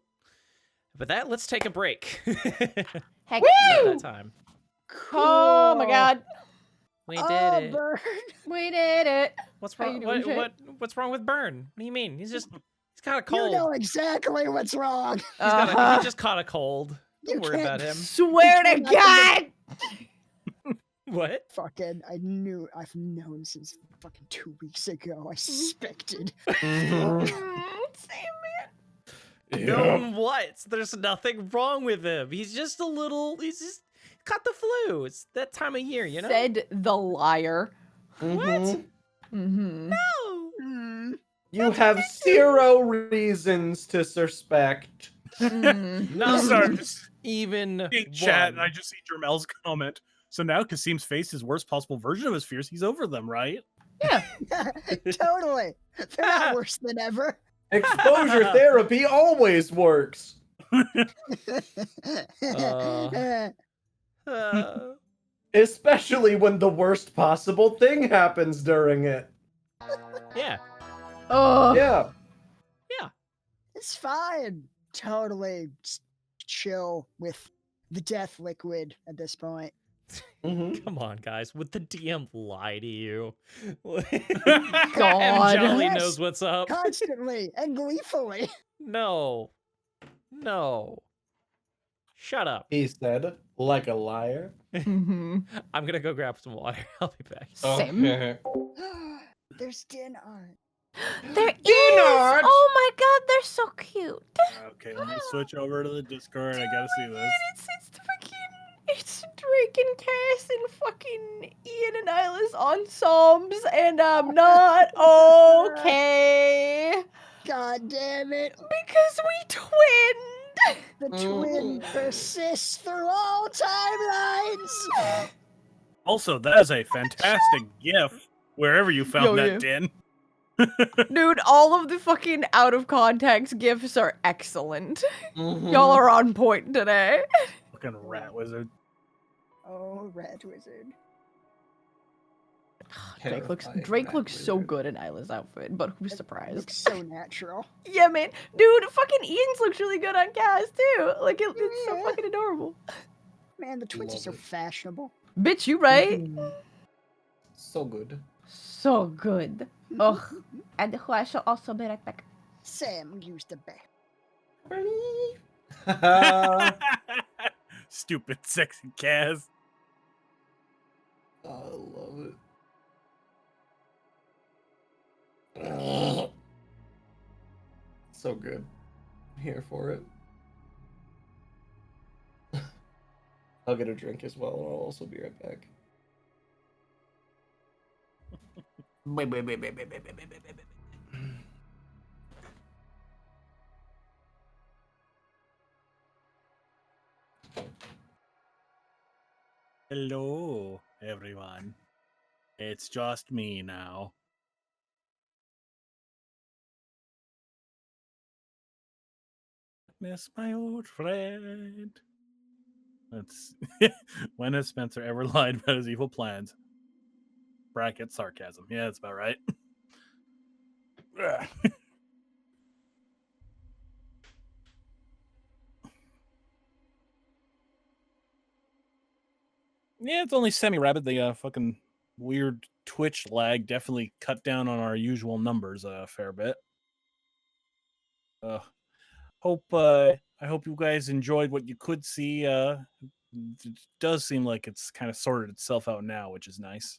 Speaker 1: But let's take a break.
Speaker 6: Heck,
Speaker 1: About
Speaker 4: Woo!
Speaker 1: that time.
Speaker 4: Oh my
Speaker 3: Cool.
Speaker 4: god.
Speaker 1: We did
Speaker 3: Oh,
Speaker 1: it.
Speaker 3: Bird.
Speaker 4: We did it.
Speaker 1: What's
Speaker 4: How
Speaker 1: wrong?
Speaker 4: you doing, Shay?
Speaker 1: What's wrong with Burn? What do you mean? He's got a
Speaker 3: You
Speaker 1: cold.
Speaker 3: know exactly what's wrong.
Speaker 1: He just caught a cold. Don't
Speaker 3: You
Speaker 1: worry
Speaker 3: can't
Speaker 1: about him.
Speaker 4: Swear to
Speaker 3: Between us and
Speaker 4: God.
Speaker 1: What?
Speaker 3: Fucking, I've known since fucking 2 weeks ago. I suspected.
Speaker 2: Mhm.
Speaker 4: Same.
Speaker 1: Known what? There's nothing wrong with him. He's just caught the flu. It's that time of year, you know?
Speaker 4: Said the liar.
Speaker 2: Mhm.
Speaker 4: Mm-hmm.
Speaker 1: No.
Speaker 3: Hmm.
Speaker 2: You have 0 reasons to suspect.
Speaker 1: Not
Speaker 5: Sorry,
Speaker 1: even
Speaker 5: Big chat, and
Speaker 1: one.
Speaker 5: I just see Jermel's comment. So now Kasim's faced his worst possible version of his fears. He's over them, right?
Speaker 4: Yeah.
Speaker 3: Totally. They're not worse than ever.
Speaker 2: Exposure therapy always works.
Speaker 1: Uh,
Speaker 2: Especially when the worst possible thing happens during it.
Speaker 1: yeah.
Speaker 4: Oh.
Speaker 2: Yeah.
Speaker 3: It's fine. Totally just chill with the death liquid at this point.
Speaker 2: Mhm.
Speaker 1: Come on, guys. Would the DM lie to you?
Speaker 4: God.
Speaker 1: M. Jolly
Speaker 3: Yes.
Speaker 1: knows what's up.
Speaker 3: Constantly and gleefully.
Speaker 1: No. Shut up.
Speaker 2: He said, like a liar.
Speaker 4: Mm-hmm.
Speaker 1: I'm gonna go grab some water. I'll be back.
Speaker 4: Same.
Speaker 2: Okay.
Speaker 3: There's din art.
Speaker 6: there is.
Speaker 2: Dinard!
Speaker 6: Oh my god, they're so cute.
Speaker 5: Okay, let me switch over to the Discord. I gotta see this.
Speaker 4: It's Drake and Cass and fucking Ian and Isla's ensembles, and I'm not okay
Speaker 3: God damn it.
Speaker 4: because we twinned.
Speaker 3: The twin persists through all timelines.
Speaker 5: Also, that is a fantastic GIF. Wherever you found
Speaker 4: Yo,
Speaker 5: that,
Speaker 4: yeah.
Speaker 5: Din.
Speaker 4: Dude, all of the fucking out of context gifs are excellent.
Speaker 2: Mhm.
Speaker 4: Y'all are on point today.
Speaker 5: Fucking rat wizard.
Speaker 3: Oh, red wizard.
Speaker 2: Terrifying
Speaker 4: Drake
Speaker 2: rat
Speaker 4: looks so
Speaker 2: wizard.
Speaker 4: good in Isla's outfit, but who's surprised?
Speaker 3: Looks so natural.
Speaker 4: Yeah, man. Dude, fucking Ian's looks really good on Cass too. Like it's so
Speaker 3: Yeah.
Speaker 4: fucking adorable.
Speaker 3: Man, the twins are
Speaker 2: Love
Speaker 3: so
Speaker 2: it.
Speaker 3: fashionable.
Speaker 4: Bitch, you right?
Speaker 2: Mhm. So good.
Speaker 4: So good. Ugh.
Speaker 6: And who I shall also be right back.
Speaker 3: Sam used the back.
Speaker 5: Stupid, sexy Kaz.
Speaker 2: I love it. So good. I'm here for it. I'll get a drink as well, and I'll also be right back.
Speaker 5: Hello, everyone. It's just me now. Miss my old friend. That's when has Spencer ever lied about his evil plans? Bracket sarcasm. Yeah, that's about right. Yeah, it's only semi-rapid. The fucking weird Twitch lag definitely cut down on our usual numbers a fair bit. I hope you guys enjoyed what you could see. It does seem like it's kind of sorted itself out now, which is nice.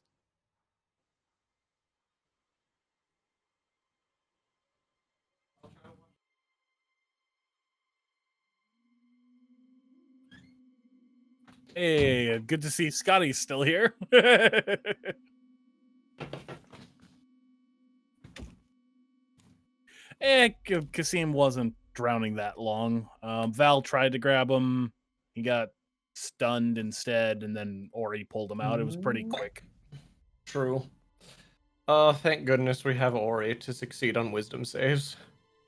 Speaker 5: Hey, good to see Scotty's still here. Kasim wasn't drowning that long. Val tried to grab him. He got stunned instead, and then Ori pulled him out. It was pretty quick.
Speaker 2: True. Thank goodness we have Ori to succeed on wisdom saves.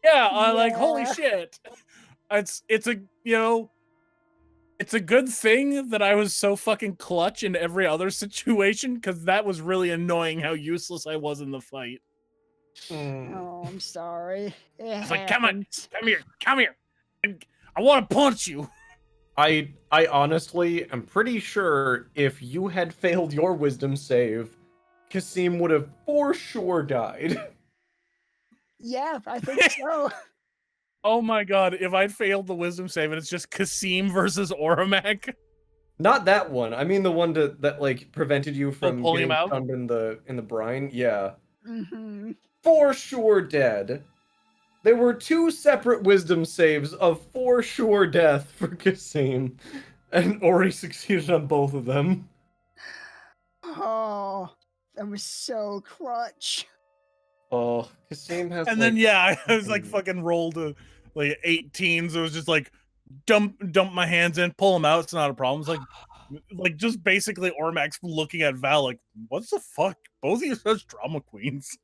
Speaker 5: Yeah, like holy
Speaker 3: Yeah.
Speaker 5: shit. It's a it's a good thing that I was so fucking clutch in every other situation, because that was really annoying how useless I was in the fight.
Speaker 2: Hmm.
Speaker 3: Oh, I'm sorry.
Speaker 5: It's like, come on,
Speaker 3: happens.
Speaker 5: come here. And I want to punch you.
Speaker 2: I honestly am pretty sure if you had failed your wisdom save, Kasim would have for sure died.
Speaker 3: Yeah, I think so.
Speaker 5: Oh my god, if I'd failed the wisdom save and it's just Kasim versus Oramek.
Speaker 2: Not that one. I mean the one that like prevented you from
Speaker 5: pulling him
Speaker 2: getting
Speaker 5: out?
Speaker 2: stunned in the brine. Yeah.
Speaker 3: Mm-hmm.
Speaker 2: For sure dead. There were 2 separate wisdom saves of for sure death for Kasim, and Ori succeeded on both of them.
Speaker 3: Oh, that was so clutch.
Speaker 2: Oh, Kasim has
Speaker 5: And
Speaker 2: like,
Speaker 5: then yeah, I was like
Speaker 2: fucking-
Speaker 5: fucking rolled to like 18s. It was just like dump my hands in, pull them out. It's not a problem. It's like just basically Ormax looking at Val like, what's the fuck? Both of you such drama queens.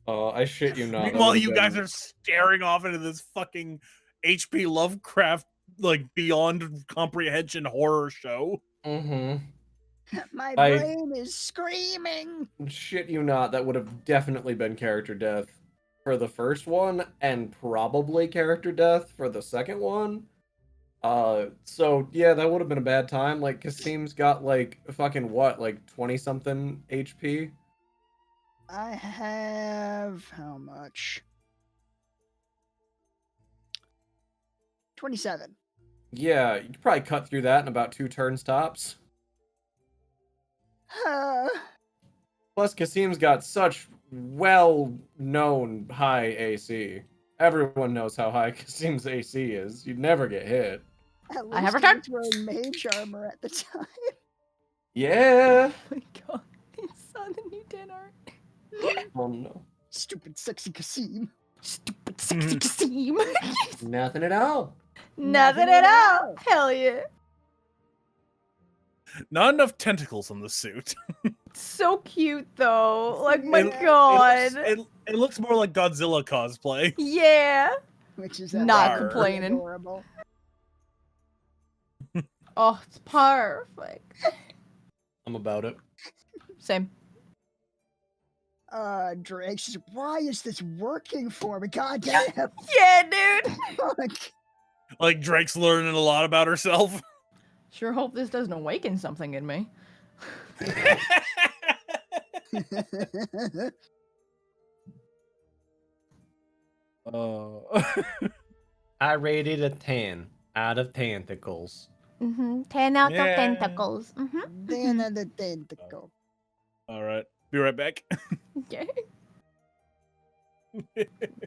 Speaker 2: I shit you not. that
Speaker 5: Meanwhile,
Speaker 2: would've
Speaker 5: you guys
Speaker 2: been-
Speaker 5: are staring off into this fucking HP Lovecraft like beyond comprehension horror show.
Speaker 2: Mhm.
Speaker 3: My
Speaker 2: I-
Speaker 3: brain is screaming.
Speaker 2: Shit you not, that would have definitely been character death for the first one, and probably character death for the second one. So yeah, that would have been a bad time. Like, Kasim's got like fucking what, like 20 something HP?
Speaker 3: I have how much? 27.
Speaker 2: Yeah, you could probably cut through that in about 2 turns tops. Plus, Kasim's got such well-known high AC. Everyone knows how high Kasim's AC is. You'd never get hit.
Speaker 3: At
Speaker 4: I have
Speaker 3: least
Speaker 4: a
Speaker 3: he
Speaker 4: turn.
Speaker 3: was wearing mage armor at the time.
Speaker 2: Yeah.
Speaker 4: Oh my god. I saw the new den art.
Speaker 2: Oh no.
Speaker 3: Stupid sexy Kasim.
Speaker 4: Stupid sexy Kasim.
Speaker 2: Nothing at all.
Speaker 4: Nothing at all. Hell yeah.
Speaker 5: Not enough tentacles on the suit.
Speaker 4: So cute though. Like my
Speaker 3: It-
Speaker 4: god.
Speaker 5: It looks more like Godzilla cosplay.
Speaker 4: Yeah.
Speaker 3: Which is
Speaker 4: Not
Speaker 3: absolutely
Speaker 4: complaining.
Speaker 3: adorable.
Speaker 4: Oh, it's perfect.
Speaker 2: I'm about it.
Speaker 4: Same.
Speaker 3: Drake, she's like, why is this working for me? God damn.
Speaker 4: Yeah, dude.
Speaker 3: Fuck.
Speaker 5: Like Drake's learning a lot about herself.
Speaker 4: Sure hope this doesn't awaken something in me.
Speaker 2: I rated a 10 out of tentacles.
Speaker 6: 10 out
Speaker 5: Yeah.
Speaker 6: of tentacles.
Speaker 3: Then the tentacle.
Speaker 5: All right, be right back.
Speaker 4: Okay.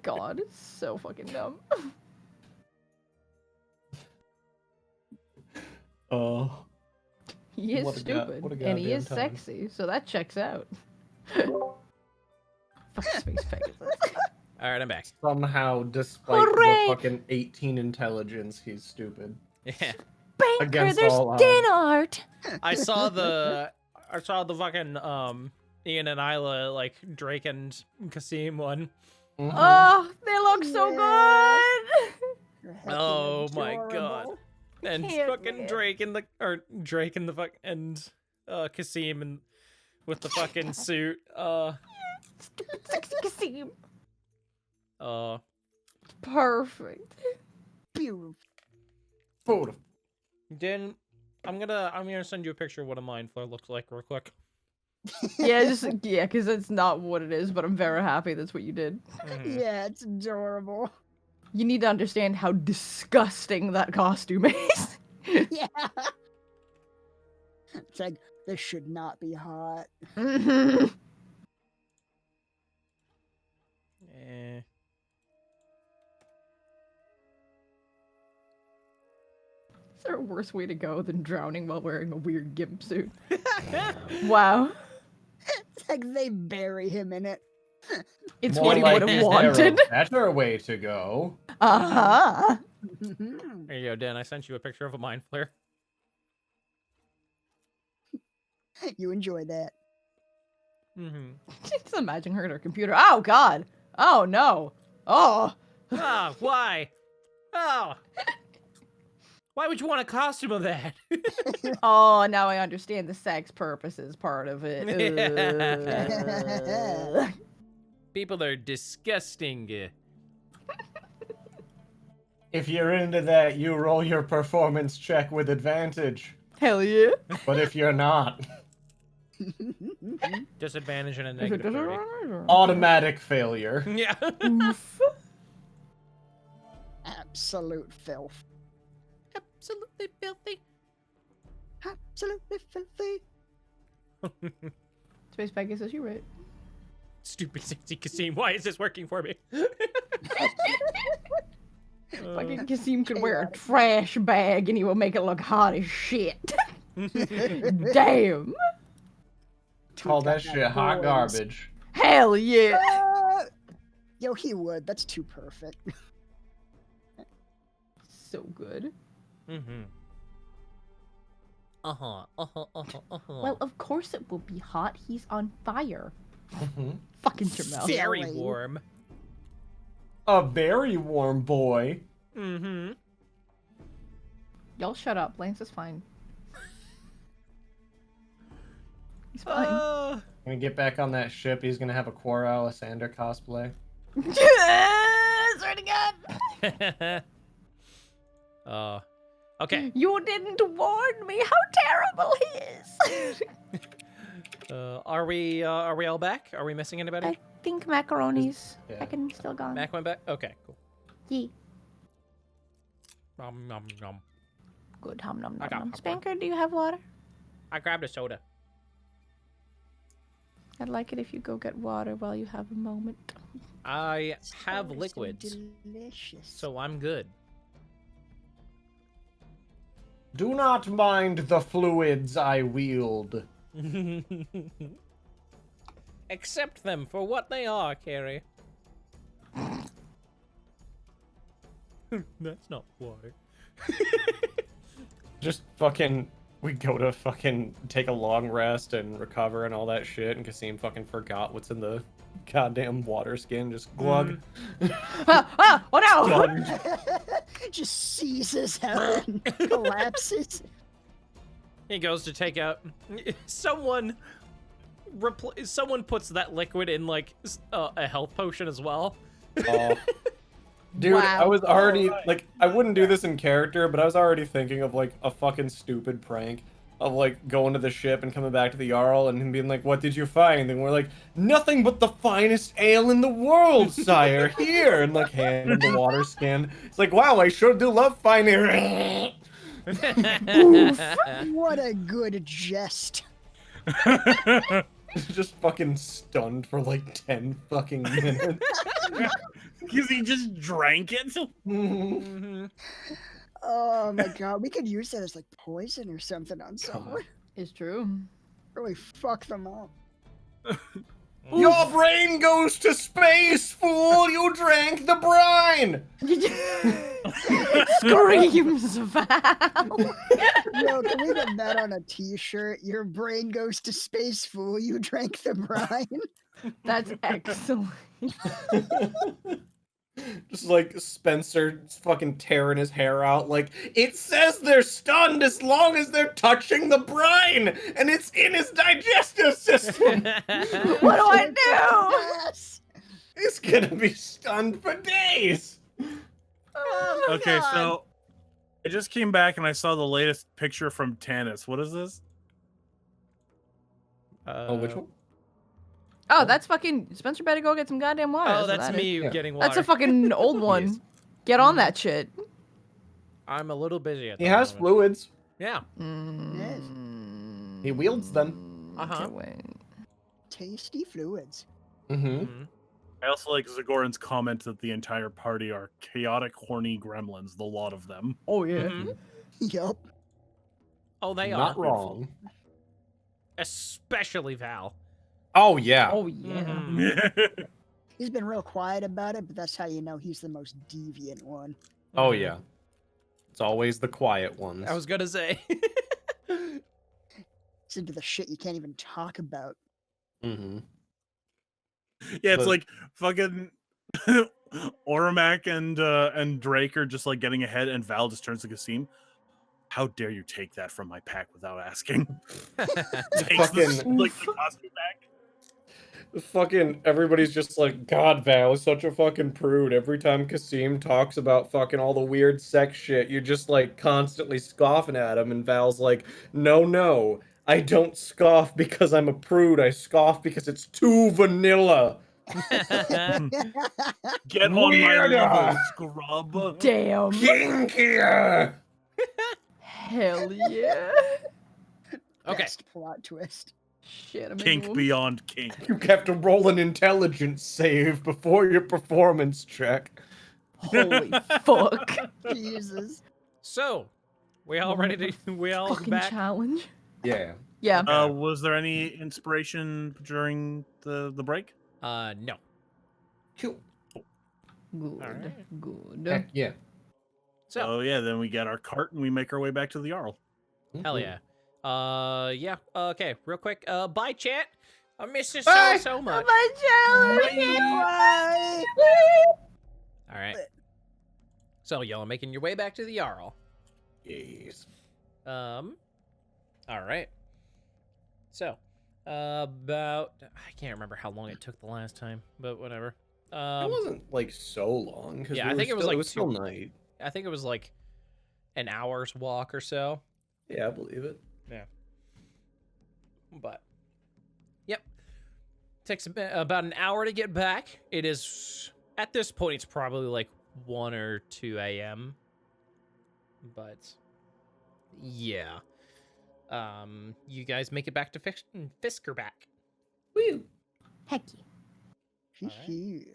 Speaker 4: God, it's so fucking dumb.
Speaker 2: Oh.
Speaker 4: He is
Speaker 2: What a
Speaker 4: stupid, and he
Speaker 2: goddamn
Speaker 4: is
Speaker 2: time.
Speaker 4: sexy, so that checks out. Fucking space Pegasus.
Speaker 1: All right, I'm back.
Speaker 2: Somehow, despite
Speaker 6: Hooray!
Speaker 2: the fucking 18 intelligence, he's stupid.
Speaker 1: Yeah,
Speaker 6: Banker,
Speaker 2: Against
Speaker 6: there's
Speaker 2: all odds.
Speaker 6: den art.
Speaker 1: I saw the fucking Ian and Isla like Drake and Kasim one.
Speaker 2: Mhm.
Speaker 4: Oh, they look so
Speaker 3: Yeah.
Speaker 4: good.
Speaker 3: You're heckin'
Speaker 1: Oh my god.
Speaker 3: adorable.
Speaker 1: And
Speaker 4: Can't
Speaker 1: fucking
Speaker 4: wait.
Speaker 1: Drake and Drake and the fuck and Kasim and with the fucking suit.
Speaker 4: Stupid sexy Kasim. Perfect.
Speaker 3: Beautiful.
Speaker 2: Beautiful.
Speaker 1: then I'm gonna send you a picture of what a mind flare looks like real quick.
Speaker 4: Yeah, because it's not what it is, but I'm very happy that's what you did.
Speaker 1: Mhm.
Speaker 3: Yeah, it's adorable.
Speaker 4: You need to understand how disgusting that costume is.
Speaker 3: Yeah. It's like, this should not be hot.
Speaker 4: Mhm.
Speaker 1: Eh.
Speaker 4: Is there a worse way to go than drowning while wearing a weird gimp suit? Wow.
Speaker 3: It's like they bury him in it.
Speaker 4: It's
Speaker 2: More
Speaker 4: what he
Speaker 2: like,
Speaker 4: would have
Speaker 2: is there
Speaker 4: wanted.
Speaker 2: a better way to go.
Speaker 4: Uh-huh.
Speaker 1: There you go, Dan. I sent you a picture of a mind flare.
Speaker 3: You enjoy that.
Speaker 1: Mm-hmm.
Speaker 4: Just imagine her at her computer. Oh, God. Oh, no. Oh.
Speaker 1: Ah, why? Oh. Why would you want a costume of that?
Speaker 4: Oh, now I understand the sex purposes part of it. Ugh.
Speaker 1: People are disgusting.
Speaker 2: If you're into that, you roll your performance check with advantage.
Speaker 4: Hell yeah.
Speaker 2: But if you're not,
Speaker 1: Disadvantage and a
Speaker 4: If it
Speaker 1: negative
Speaker 4: doesn't
Speaker 1: 30.
Speaker 4: run,
Speaker 2: automatic failure.
Speaker 1: Yeah.
Speaker 4: Oof.
Speaker 3: Absolute filth.
Speaker 1: Absolutely filthy.
Speaker 3: Absolutely filthy.
Speaker 4: Space Bag says you're right.
Speaker 1: Stupid 60 Kasim. Why is this working for me?
Speaker 4: Fucking Kasim could wear a trash bag and he will make it look hot as shit. Damn.
Speaker 2: Call that
Speaker 3: Got
Speaker 2: shit hot
Speaker 3: boys.
Speaker 2: garbage.
Speaker 4: Hell yeah.
Speaker 3: Yo, he would. That's too perfect.
Speaker 4: So good.
Speaker 1: Mm-hmm.
Speaker 6: Well, of course it will be hot. He's on fire.
Speaker 2: Mhm.
Speaker 4: Fucking Jamel.
Speaker 1: Very
Speaker 3: Silly.
Speaker 1: warm.
Speaker 2: A very warm boy.
Speaker 1: Mm-hmm.
Speaker 4: Y'all shut up. Lance is fine. He's fine.
Speaker 2: When we get back on that ship, he's gonna have a Quora Alessander cosplay.
Speaker 4: Swear to God.
Speaker 1: Okay.
Speaker 4: You didn't warn me how terrible he is.
Speaker 1: Are we all back? Are we missing anybody?
Speaker 6: I think macaronis.
Speaker 2: Yeah.
Speaker 6: I can still go on.
Speaker 1: Mac went back? Okay, cool.
Speaker 6: Yee.
Speaker 1: Nom, nom, nom.
Speaker 6: Good. Hum nom
Speaker 1: I
Speaker 6: nom
Speaker 1: got
Speaker 6: nom.
Speaker 1: popcorn.
Speaker 6: Spanker, do you have water?
Speaker 1: I grabbed a soda.
Speaker 6: I'd like it if you go get water while you have a moment.
Speaker 1: I have
Speaker 3: Always so
Speaker 1: liquids,
Speaker 3: Delicious.
Speaker 1: so I'm good.
Speaker 2: Do not mind the fluids I wield.
Speaker 1: Accept them for what they are, Carrie. That's not why.
Speaker 2: Just fucking, we go to fucking take a long rest and recover and all that shit, and Kasim fucking forgot what's in the goddamn water skin. Just glug.
Speaker 4: Oh no!
Speaker 2: Done.
Speaker 3: Just seizes out and collapses.
Speaker 1: He goes to take out someone. Someone puts that liquid in like a health potion as well.
Speaker 2: Oh. Dude,
Speaker 4: Wow.
Speaker 2: I was already, like, I wouldn't do this in character, but I was already thinking of, like, a fucking stupid prank of, like, going to the ship and coming back to the Jarl and him being like, what did you find? And we're like, nothing but the finest ale in the world, sire, here! And, like, hand him the water skin. It's like, wow, I sure do love fine ale.
Speaker 3: What a good jest.
Speaker 2: Just fucking stunned for, like, 10 fucking minutes.
Speaker 5: Because he just drank it.
Speaker 1: Mhm.
Speaker 3: Oh my god, we could use that as like poison or something on someone.
Speaker 4: It's true.
Speaker 3: Really fuck them up.
Speaker 2: Your brain goes to space, fool! You drank the brine!
Speaker 4: Screams Val.
Speaker 3: Yo, can we get that on a t-shirt? Your brain goes to space, fool. You drank the brine.
Speaker 4: That's excellent.
Speaker 2: Just like Spencer fucking tearing his hair out, like, it says they're stunned as long as they're touching the brine, and it's in his digestive system.
Speaker 4: What do I do?
Speaker 3: Yes.
Speaker 2: He's gonna be stunned for days.
Speaker 4: Oh my
Speaker 5: Okay,
Speaker 4: God.
Speaker 5: so I just came back and I saw the latest picture from Tannis. What is this?
Speaker 2: Oh, which one?
Speaker 4: Oh, that's fucking Spencer. Better go get some goddamn water.
Speaker 1: Oh,
Speaker 4: what
Speaker 1: that's
Speaker 4: that
Speaker 1: me
Speaker 4: is.
Speaker 2: Yeah.
Speaker 1: getting water.
Speaker 4: That's a fucking old one.
Speaker 2: Yes.
Speaker 4: Get on that shit.
Speaker 1: I'm a little busy at
Speaker 2: He
Speaker 1: the
Speaker 2: has
Speaker 1: moment.
Speaker 2: fluids.
Speaker 1: Yeah.
Speaker 2: He wields them.
Speaker 1: Uh-huh.
Speaker 4: Okay, wait.
Speaker 3: Tasty fluids.
Speaker 2: Mm-hmm.
Speaker 1: Mhm.
Speaker 5: I also like Zagoran's comment that the entire party are chaotic, horny gremlins, the lot of them.
Speaker 4: Oh yeah.
Speaker 1: Mhm.
Speaker 3: Yup.
Speaker 1: Oh, they
Speaker 2: Not
Speaker 1: are.
Speaker 2: wrong.
Speaker 1: Especially Val.
Speaker 2: Oh, yeah.
Speaker 4: Oh yeah.
Speaker 1: Mhm.
Speaker 3: He's been real quiet about it, but that's how you know he's the most deviant one.
Speaker 2: Oh,
Speaker 1: Mhm.
Speaker 2: yeah. It's always the quiet ones.
Speaker 1: I was gonna say.
Speaker 3: It's into the shit you can't even talk about.
Speaker 2: Mm-hmm.
Speaker 5: Yeah, it's
Speaker 2: But-
Speaker 5: like fucking Ormac and Drake are just like getting ahead, and Val just turns to Kasim. How dare you take that from my pack without asking? Takes
Speaker 2: Fucking-
Speaker 5: like the costume back.
Speaker 2: Fucking everybody's just like, God, Val is such a fucking prude. Every time Kasim talks about fucking all the weird sex shit, you're just like constantly scoffing at him, and Val's like, no, I don't scoff because I'm a prude. I scoff because it's too vanilla.
Speaker 5: Get on my level,
Speaker 2: Weirder.
Speaker 5: scrub.
Speaker 4: Damn.
Speaker 2: Kinkier.
Speaker 4: Hell yeah.
Speaker 1: Okay.
Speaker 3: Best plot twist.
Speaker 4: Shit, I'm
Speaker 5: Kink
Speaker 4: into 'em.
Speaker 5: beyond kink.
Speaker 2: You have to roll an intelligence save before your performance check.
Speaker 4: Holy fuck.
Speaker 3: Jesus.
Speaker 1: So, we all ready to? We all
Speaker 4: Fucking
Speaker 1: back?
Speaker 4: challenge.
Speaker 2: Yeah.
Speaker 4: Yeah.
Speaker 5: Was there any inspiration during the break?
Speaker 1: No.
Speaker 2: Cool.
Speaker 4: Good.
Speaker 1: Alright.
Speaker 4: Good.
Speaker 2: Heck yeah.
Speaker 1: So,
Speaker 5: Oh yeah, then we get our cart and we make our way back to the Jarl.
Speaker 1: hell yeah. Yeah. Okay. Real quick. Bye, chat. I miss you
Speaker 2: Bye.
Speaker 1: so much.
Speaker 4: My challenge.
Speaker 3: Bye.
Speaker 1: All right. So y'all are making your way back to the Jarl.
Speaker 2: Yes.
Speaker 1: All right. So, about I can't remember how long it took the last time, but whatever.
Speaker 2: It wasn't like so long.
Speaker 1: yeah, I think it was like
Speaker 2: still night.
Speaker 1: I think it was like an hour's walk or so.
Speaker 2: Yeah, I believe it.
Speaker 1: Yeah. But, yep. Takes about an hour to get back. It is, at this point, it's probably like 1 or 2 a.m. But, yeah. You guys make it back to Fiskerback.
Speaker 2: Woo.
Speaker 6: Heck yeah.
Speaker 3: Hee-hee.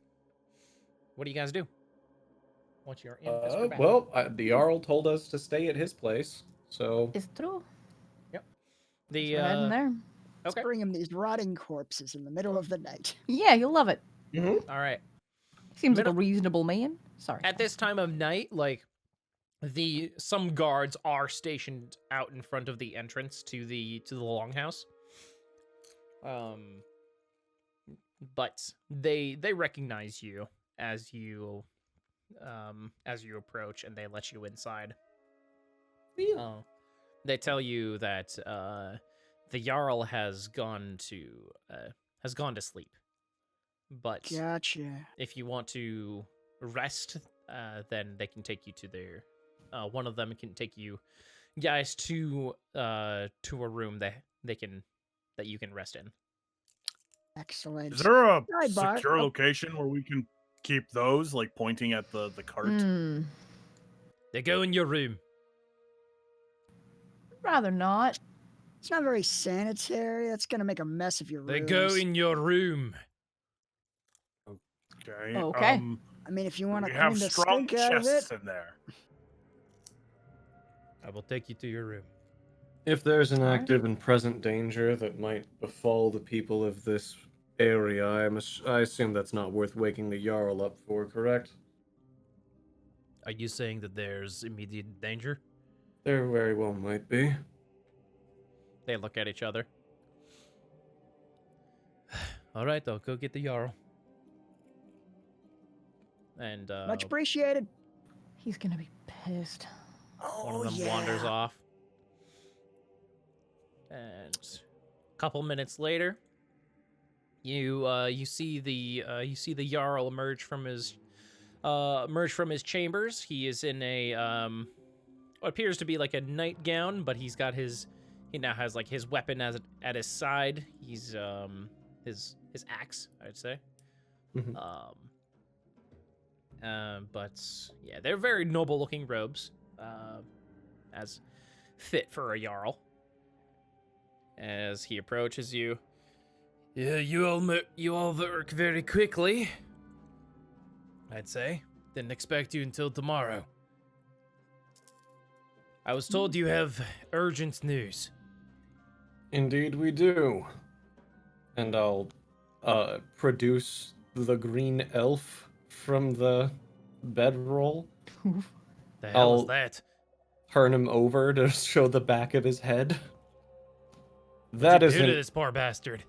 Speaker 1: What do you guys do? Once you're in Fiskerback.
Speaker 2: Well, the Jarl told us to stay at his place, so
Speaker 6: It's true.
Speaker 1: The,
Speaker 4: We're heading there.
Speaker 3: Let's
Speaker 1: okay.
Speaker 3: bring him these rotting corpses in the middle of the night.
Speaker 4: Yeah, you'll love it.
Speaker 1: All right.
Speaker 4: Seems like
Speaker 1: Middle-
Speaker 4: a reasonable man. Sorry.
Speaker 1: At this time of night, like some guards are stationed out in front of the entrance to the longhouse. But they recognize you as you approach, and they let you inside. They tell you that the Jarl has gone to sleep. But
Speaker 3: Gotcha.
Speaker 1: if you want to rest, then they can take you to their. One of them can take you guys to a room that you can rest in.
Speaker 3: Excellent.
Speaker 5: Is there a
Speaker 3: Sidebar.
Speaker 5: secure
Speaker 3: Oh.
Speaker 5: location where we can keep those, like pointing at the cart?
Speaker 1: They go in your room.
Speaker 4: Rather not.
Speaker 3: It's not very sanitary. That's gonna make a mess of your
Speaker 1: They
Speaker 3: rooms.
Speaker 1: go in your room.
Speaker 5: Okay.
Speaker 4: Okay.
Speaker 3: I mean, if you want to
Speaker 5: We
Speaker 3: clean
Speaker 5: have
Speaker 3: the
Speaker 5: strong
Speaker 3: stink out of it,
Speaker 5: chests in there.
Speaker 1: I will take you to your room.
Speaker 2: if there's an
Speaker 4: Alright.
Speaker 2: active and present danger that might befall the people of this area, I assume that's not worth waking the Jarl up for, correct?
Speaker 1: Are you saying that there's immediate danger?
Speaker 2: There very well might be.
Speaker 1: They look at each other. All right, I'll go get the Jarl. And
Speaker 3: much appreciated.
Speaker 4: He's gonna be pissed.
Speaker 1: one
Speaker 3: Oh,
Speaker 1: of them
Speaker 3: yeah.
Speaker 1: wanders off. And a couple minutes later, you see the Jarl emerge from his chambers. He is in a what appears to be like a nightgown, but he now has like his weapon at his side. He's his axe, I'd say.
Speaker 2: Mhm.
Speaker 1: But yeah, they're very noble looking robes, as fit for a Jarl. As he approaches you, yeah, you all work very quickly, I'd say. Didn't expect you until tomorrow. I was told you have urgent news.
Speaker 2: Indeed we do. And I'll produce the green elf from the bedroll.
Speaker 1: The hell is
Speaker 2: I'll-
Speaker 1: that?
Speaker 2: Turn him over to show the back of his head.
Speaker 1: What'd you do to this poor bastard?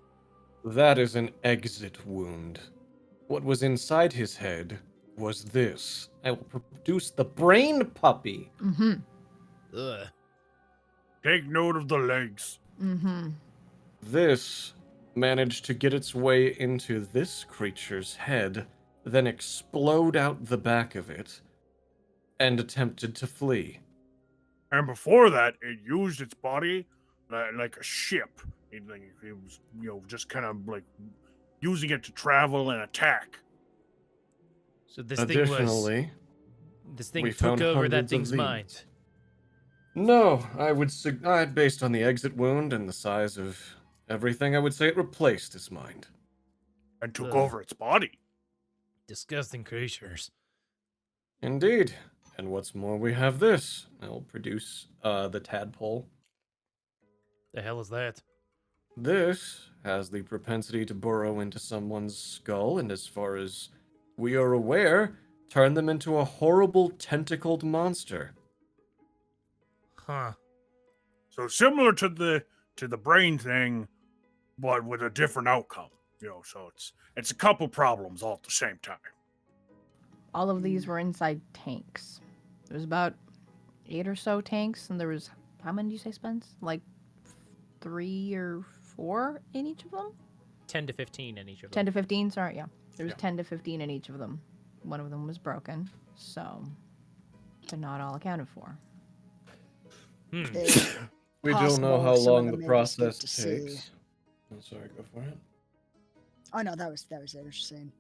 Speaker 2: That is an exit wound. What was inside his head was this. I will produce the brain puppy.
Speaker 4: Mm-hmm.
Speaker 1: Ugh.
Speaker 5: Take note of the legs.
Speaker 4: Mm-hmm.
Speaker 2: This managed to get its way into this creature's head, then explode out the back of it, and attempted to flee.
Speaker 5: And before that, it used its body like a ship. It was, just kind of like using it to travel and attack.
Speaker 1: So this
Speaker 2: Additionally,
Speaker 1: thing
Speaker 2: we
Speaker 1: took
Speaker 2: found
Speaker 1: over that
Speaker 2: hundreds of
Speaker 1: thing's
Speaker 2: these.
Speaker 1: mind.
Speaker 2: No, based on the exit wound and the size of everything, I would say it replaced its mind.
Speaker 5: And took
Speaker 1: Ugh.
Speaker 5: over its body.
Speaker 1: Disgusting creatures.
Speaker 2: Indeed. And what's more, we have this. I'll produce the tadpole.
Speaker 1: The hell is that?
Speaker 2: This has the propensity to burrow into someone's skull, and as far as we are aware, turn them into a horrible tentacled monster.
Speaker 1: Huh.
Speaker 5: So similar to the brain thing, but with a different outcome. So it's a couple problems all at the same time.
Speaker 4: All of these were inside tanks. There was about 8 or so tanks, and there was, how many do you say, Spence? Like 3 or 4 in each of them?
Speaker 1: 10 to 15 in each of them.
Speaker 4: 10 to 15, sorry, yeah. There was
Speaker 5: Yeah.
Speaker 4: 10 to 15 in each of them. One of them was broken, so they're not all accounted for.
Speaker 3: It's
Speaker 2: We don't know
Speaker 3: possible
Speaker 2: how
Speaker 3: some of
Speaker 2: long
Speaker 3: them
Speaker 2: the
Speaker 3: may
Speaker 2: process
Speaker 3: escape to sea.
Speaker 2: takes. I'm sorry, go for it.
Speaker 3: Oh no, that was it. I was just saying.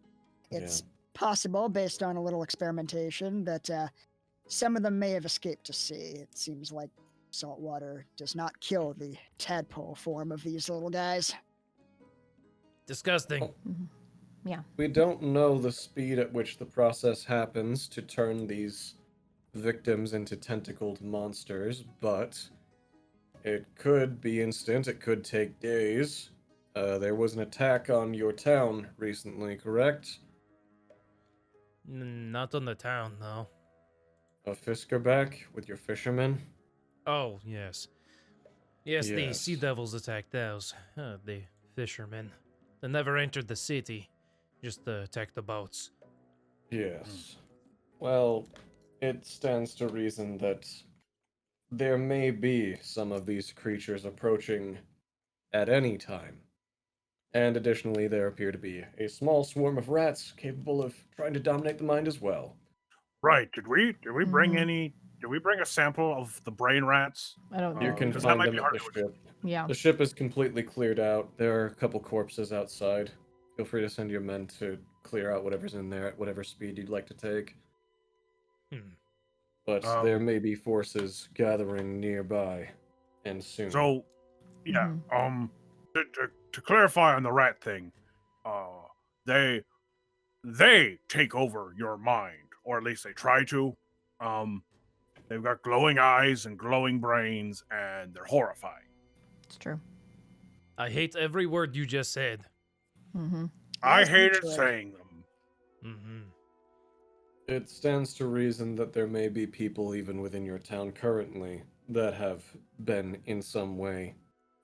Speaker 2: Yeah.
Speaker 3: It's possible, based on a little experimentation, that some of them may have escaped to sea. It seems like salt water does not kill the tadpole form of these little guys.
Speaker 1: Disgusting.
Speaker 2: We don't know the speed at which the process happens to turn these victims into tentacled monsters, but it could be instant, it could take days. There was an attack on your town recently, correct?
Speaker 1: Not on the town, though.
Speaker 2: A fiskerback with your fishermen?
Speaker 1: Oh, yes. Yes, the
Speaker 2: Yes.
Speaker 1: sea devils attacked those. The fishermen. They never entered the city. Just attacked the boats.
Speaker 2: Yes. Well, it stands to reason that there may be some of these creatures approaching at any time. And additionally, there appear to be a small swarm of rats capable of trying to dominate the mind as well.
Speaker 5: Right? Did we bring
Speaker 4: Mhm.
Speaker 5: any? Did we bring a sample of the brain rats?
Speaker 4: I don't
Speaker 2: You
Speaker 4: know.
Speaker 2: can
Speaker 5: 'cause that
Speaker 2: find
Speaker 5: might
Speaker 2: them
Speaker 5: be
Speaker 2: at
Speaker 5: hard
Speaker 2: the
Speaker 5: to
Speaker 2: ship.
Speaker 4: Yeah.
Speaker 2: The ship is completely cleared out. There are a couple corpses outside. Feel free to send your men to clear out whatever's in there at whatever speed you'd like to take. But there may be forces gathering nearby, and soon.
Speaker 5: So, yeah. To clarify on the rat thing, they take over your mind, or at least they try to. They've got glowing eyes and glowing brains, and they're horrifying.
Speaker 4: It's true.
Speaker 1: I hate every word you just said.
Speaker 4: Mm-hmm.
Speaker 5: I
Speaker 3: Yes, me
Speaker 5: hated
Speaker 3: too.
Speaker 5: saying them.
Speaker 1: Mm-hmm.
Speaker 2: It stands to reason that there may be people even within your town currently that have been in some way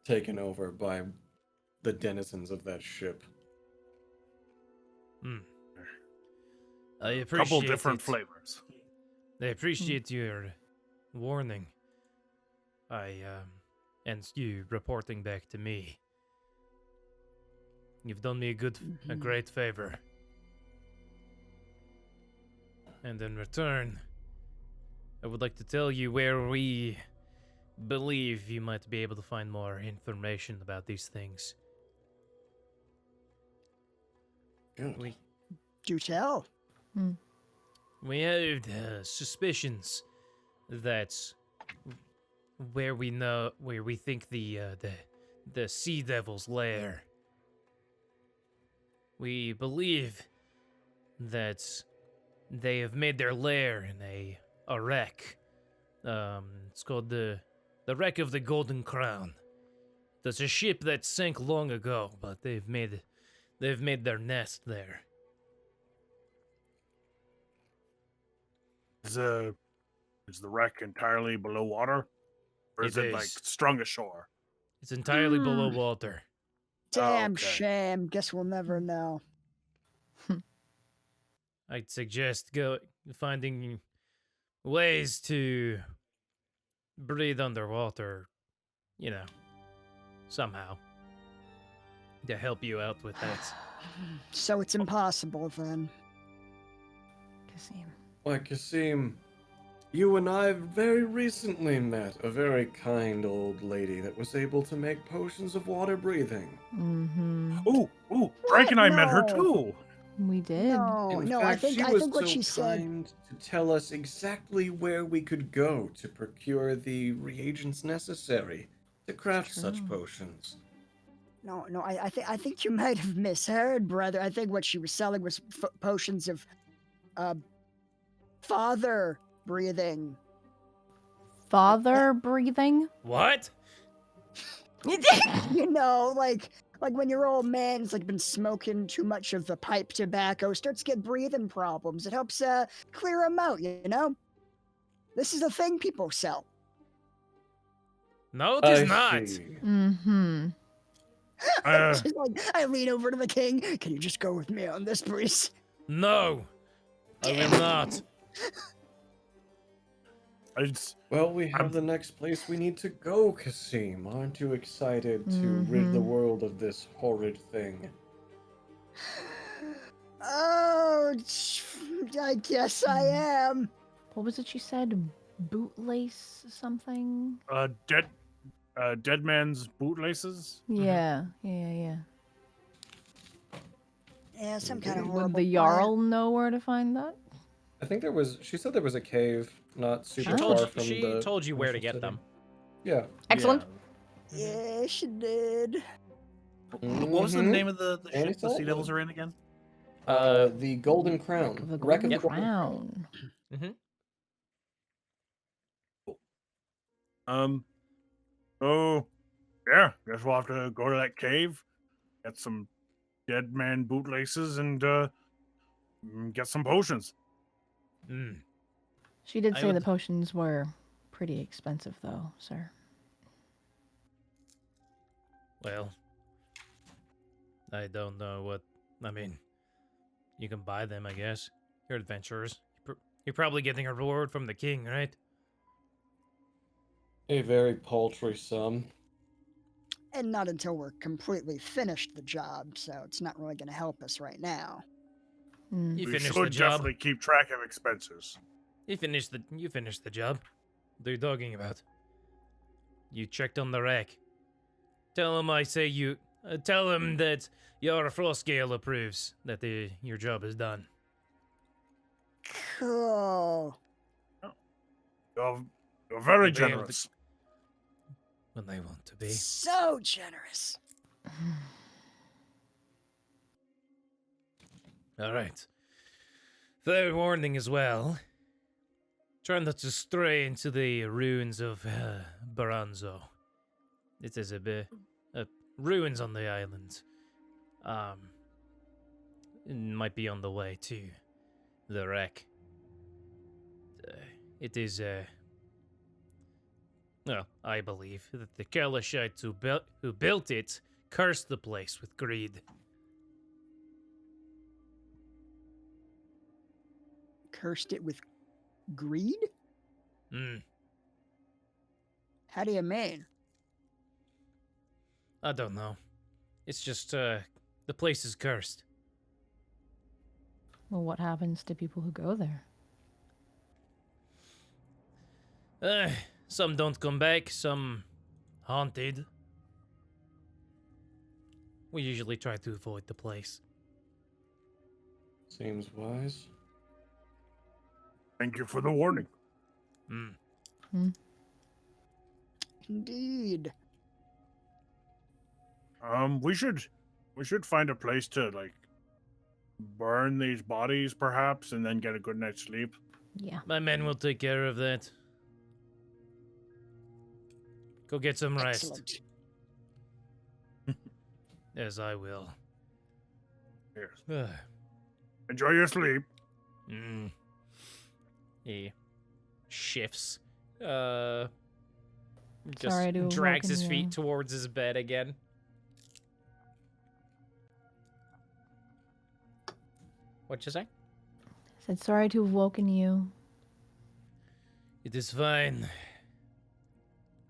Speaker 2: taken over by the denizens of that ship.
Speaker 1: I appreciate
Speaker 5: Couple different
Speaker 1: it.
Speaker 5: flavors.
Speaker 1: I appreciate your warning. And you reporting back to me. You've done me a great favor. And in return, I would like to tell you where we believe you might be able to find more information about these things.
Speaker 2: Good.
Speaker 3: Do tell.
Speaker 1: We have suspicions that where we think the sea devil's lair. We believe that they have made their lair in a wreck. It's called the wreck of the Golden Crown. That's a ship that sank long ago, but they've made their nest there.
Speaker 5: Is the wreck entirely below water, or is
Speaker 1: It
Speaker 5: it like
Speaker 1: is.
Speaker 5: strung ashore?
Speaker 1: It's entirely below water.
Speaker 3: Damn
Speaker 5: okay.
Speaker 3: shame. Guess we'll never know.
Speaker 1: I'd suggest finding ways to breathe underwater, somehow. to help you out with that.
Speaker 3: So it's impossible then.
Speaker 4: Kasim.
Speaker 2: Why, Kasim, you and I very recently met a very kind old lady that was able to make potions of water breathing.
Speaker 4: Mm-hmm.
Speaker 5: Ooh, Frank and I met her
Speaker 3: No.
Speaker 5: too.
Speaker 4: We did.
Speaker 3: No,
Speaker 2: In
Speaker 3: no,
Speaker 2: fact,
Speaker 3: I
Speaker 2: she was
Speaker 3: think what
Speaker 2: so
Speaker 3: she said.
Speaker 2: kind to tell us exactly where we could go to procure the reagents necessary to craft such
Speaker 4: true.
Speaker 2: potions.
Speaker 3: No, I think you might have misheard, brother. I think what she was selling was potions of, father breathing.
Speaker 4: Father breathing?
Speaker 1: What?
Speaker 3: You know, like when your old man's like been smoking too much of the pipe tobacco, starts to get breathing problems. It helps clear him out. You know, this is the thing people sell.
Speaker 1: No, it is
Speaker 2: I
Speaker 1: not.
Speaker 2: see.
Speaker 4: Mm-hmm.
Speaker 3: Just like I lean over to the king. Can you just go with me on this, please?
Speaker 1: No, I will not.
Speaker 2: Well, we have
Speaker 5: I'm-
Speaker 2: the next place we need to go, Kasim. Aren't you excited to rid the
Speaker 4: Mhm.
Speaker 2: world of this horrid thing?
Speaker 3: Oh, I guess I am.
Speaker 4: What was it she said? Bootlace something?
Speaker 5: Dead man's bootlaces.
Speaker 4: Yeah, yeah.
Speaker 3: Yeah, some kind of
Speaker 2: Would
Speaker 3: horrible.
Speaker 4: Would the Jarl know where to find that?
Speaker 2: I think she said there was a cave not
Speaker 1: She
Speaker 2: super
Speaker 1: told
Speaker 2: far
Speaker 1: you.
Speaker 2: from
Speaker 1: She
Speaker 2: the
Speaker 1: told you where to
Speaker 2: initial
Speaker 1: get them.
Speaker 2: city. Yeah.
Speaker 4: Excellent.
Speaker 3: Yeah, she did.
Speaker 5: What was the
Speaker 2: Mhm.
Speaker 5: name of the
Speaker 2: And
Speaker 5: ship the
Speaker 2: Saltwood.
Speaker 5: Sea Devils are in again?
Speaker 2: The Golden Crown.
Speaker 4: The
Speaker 2: Wreck
Speaker 4: Golden
Speaker 2: of the Golden Crown.
Speaker 4: Crown.
Speaker 5: Oh, yeah. Guess we'll have to go to that cave, get some dead man bootlaces, and get some potions.
Speaker 1: Mm.
Speaker 4: She did
Speaker 1: I
Speaker 4: say the
Speaker 1: would-
Speaker 4: potions were pretty expensive, though, sir.
Speaker 1: Well, I don't know what. I mean, you can buy them, I guess. You're adventurers. You're probably getting a reward from the king, right?
Speaker 2: A very paltry sum.
Speaker 3: And not until we're completely finished the job, so it's not really going to help us right now.
Speaker 4: Mm.
Speaker 1: You
Speaker 5: We
Speaker 1: finished
Speaker 5: should
Speaker 1: the job.
Speaker 5: definitely keep track of expenses.
Speaker 1: You finished the job. What are you talking about? You checked on the wreck. Tell him I say you. Tell him that your Frostgale approves that your job is done.
Speaker 3: Cool.
Speaker 5: You're very
Speaker 1: You'll be able to-
Speaker 5: generous.
Speaker 1: When they want to be.
Speaker 3: So generous.
Speaker 1: All right. Fair warning as well. Try not to stray into the ruins of Baranzo. It is a bit ruins on the island. It might be on the way to the wreck. It is well, I believe that the Kalashites who built it cursed the place with greed.
Speaker 3: Cursed it with greed?
Speaker 1: Hmm.
Speaker 3: How do you mean?
Speaker 1: I don't know. It's just the place is cursed.
Speaker 4: Well, what happens to people who go there?
Speaker 1: Some don't come back, some haunted. We usually try to avoid the place.
Speaker 2: Seems wise.
Speaker 5: Thank you for the warning.
Speaker 3: Indeed.
Speaker 5: We should find a place to like burn these bodies, perhaps, and then get a good night's sleep.
Speaker 4: Yeah.
Speaker 1: My men will take care of that. Go get some rest.
Speaker 3: Excellent.
Speaker 1: As I will.
Speaker 5: Yes. Enjoy your sleep.
Speaker 1: He shifts. Just
Speaker 4: Sorry to have
Speaker 1: drags his
Speaker 4: woken you.
Speaker 1: feet towards his bed again. What'd you say?
Speaker 4: Said sorry to have woken you.
Speaker 1: It is fine.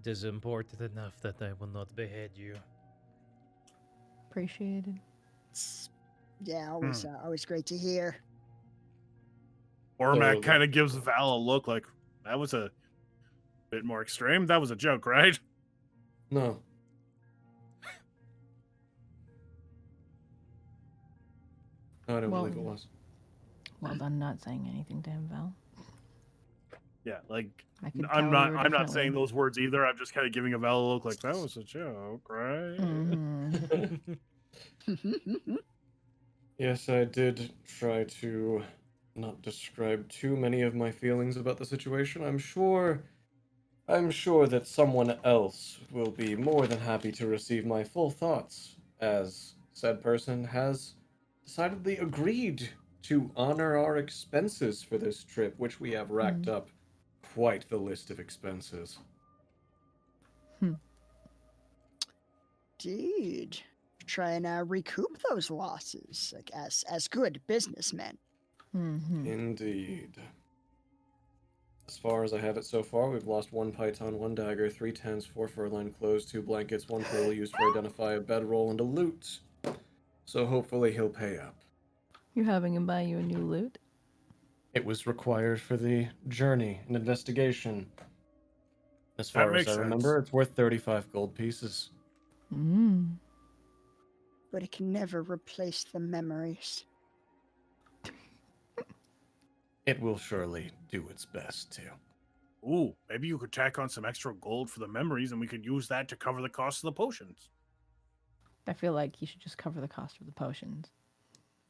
Speaker 1: It is important enough that I will not behead you.
Speaker 4: Appreciated.
Speaker 3: Yeah, always great to hear.
Speaker 5: Ormac kind of gives Val a look like, that was a bit more extreme. That was a joke, right?
Speaker 2: No. No, I don't believe it was.
Speaker 4: Well done not saying anything to him, Val.
Speaker 5: Yeah, like
Speaker 4: I could
Speaker 5: I'm
Speaker 4: tell you were
Speaker 5: not saying
Speaker 4: definitely-
Speaker 5: those words either. I'm just kind of giving a Val a look like that was a joke, right?
Speaker 4: Mhm.
Speaker 2: Yes, I did try to not describe too many of my feelings about the situation. I'm sure that someone else will be more than happy to receive my full thoughts, as said person has decidedly agreed to honor our expenses for this trip, which we have racked up quite the list of expenses.
Speaker 3: Indeed. Try and recoup those losses, like as good businessmen.
Speaker 2: Indeed. As far as I have it so far, we've lost 1 python, 1 dagger, 3 tents, 4 fur-lined clothes, 2 blankets, 1 tool used for identify a bedroll, and a loot. So hopefully he'll pay up.
Speaker 4: You having him buy you a new loot?
Speaker 2: It was required for the journey and investigation. As far as
Speaker 5: makes
Speaker 2: I remember,
Speaker 5: sense.
Speaker 2: it's worth 35 gold pieces.
Speaker 3: But it can never replace the memories.
Speaker 2: It will surely do its best to.
Speaker 5: Ooh, maybe you could tack on some extra gold for the memories, and we could use that to cover the cost of the potions.
Speaker 4: I feel like you should just cover the cost of the potions.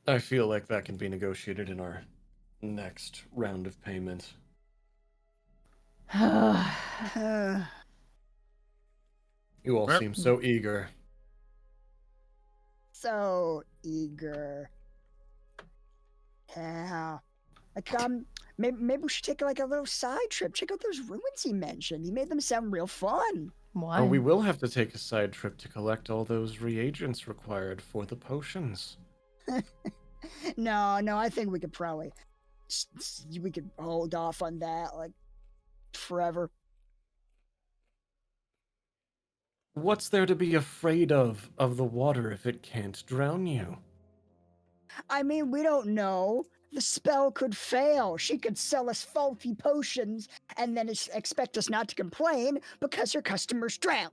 Speaker 2: I feel like that can be negotiated in our next round of payment. You all
Speaker 5: Yep.
Speaker 2: seem so eager.
Speaker 3: So eager. Yeah. Like, maybe we should take like a little side trip. Check out those ruins he mentioned. He made them sound real fun.
Speaker 4: Why?
Speaker 2: Oh, we will have to take a side trip to collect all those reagents required for the potions.
Speaker 3: No, I think we could probably we could hold off on that like forever.
Speaker 2: What's there to be afraid of the water if it can't drown you?
Speaker 3: I mean, we don't know. The spell could fail. She could sell us faulty potions and then expect us not to complain because her customers drown.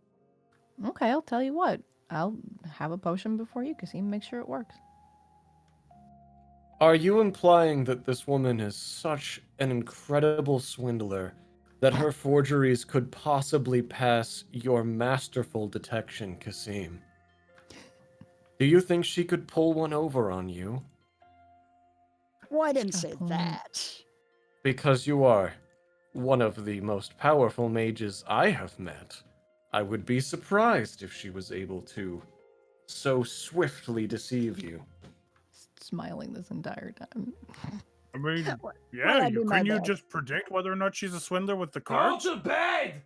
Speaker 4: Okay, I'll tell you what. I'll have a potion before you, Kasim. Make sure it works.
Speaker 2: Are you implying that this woman is such an incredible swindler that her forgeries could possibly pass your masterful detection, Kasim? Do you think she could pull one over on you?
Speaker 3: Well, I didn't
Speaker 4: Got a
Speaker 3: say
Speaker 4: point.
Speaker 3: that.
Speaker 2: Because you are one of the most powerful mages I have met. I would be surprised if she was able to so swiftly deceive you.
Speaker 4: Smiling this entire time.
Speaker 5: I mean,
Speaker 3: Well,
Speaker 5: yeah,
Speaker 3: that'd be my
Speaker 5: couldn't you
Speaker 3: bad.
Speaker 5: just predict whether or not she's a swindler with the
Speaker 1: Go
Speaker 5: cards?
Speaker 1: to bed.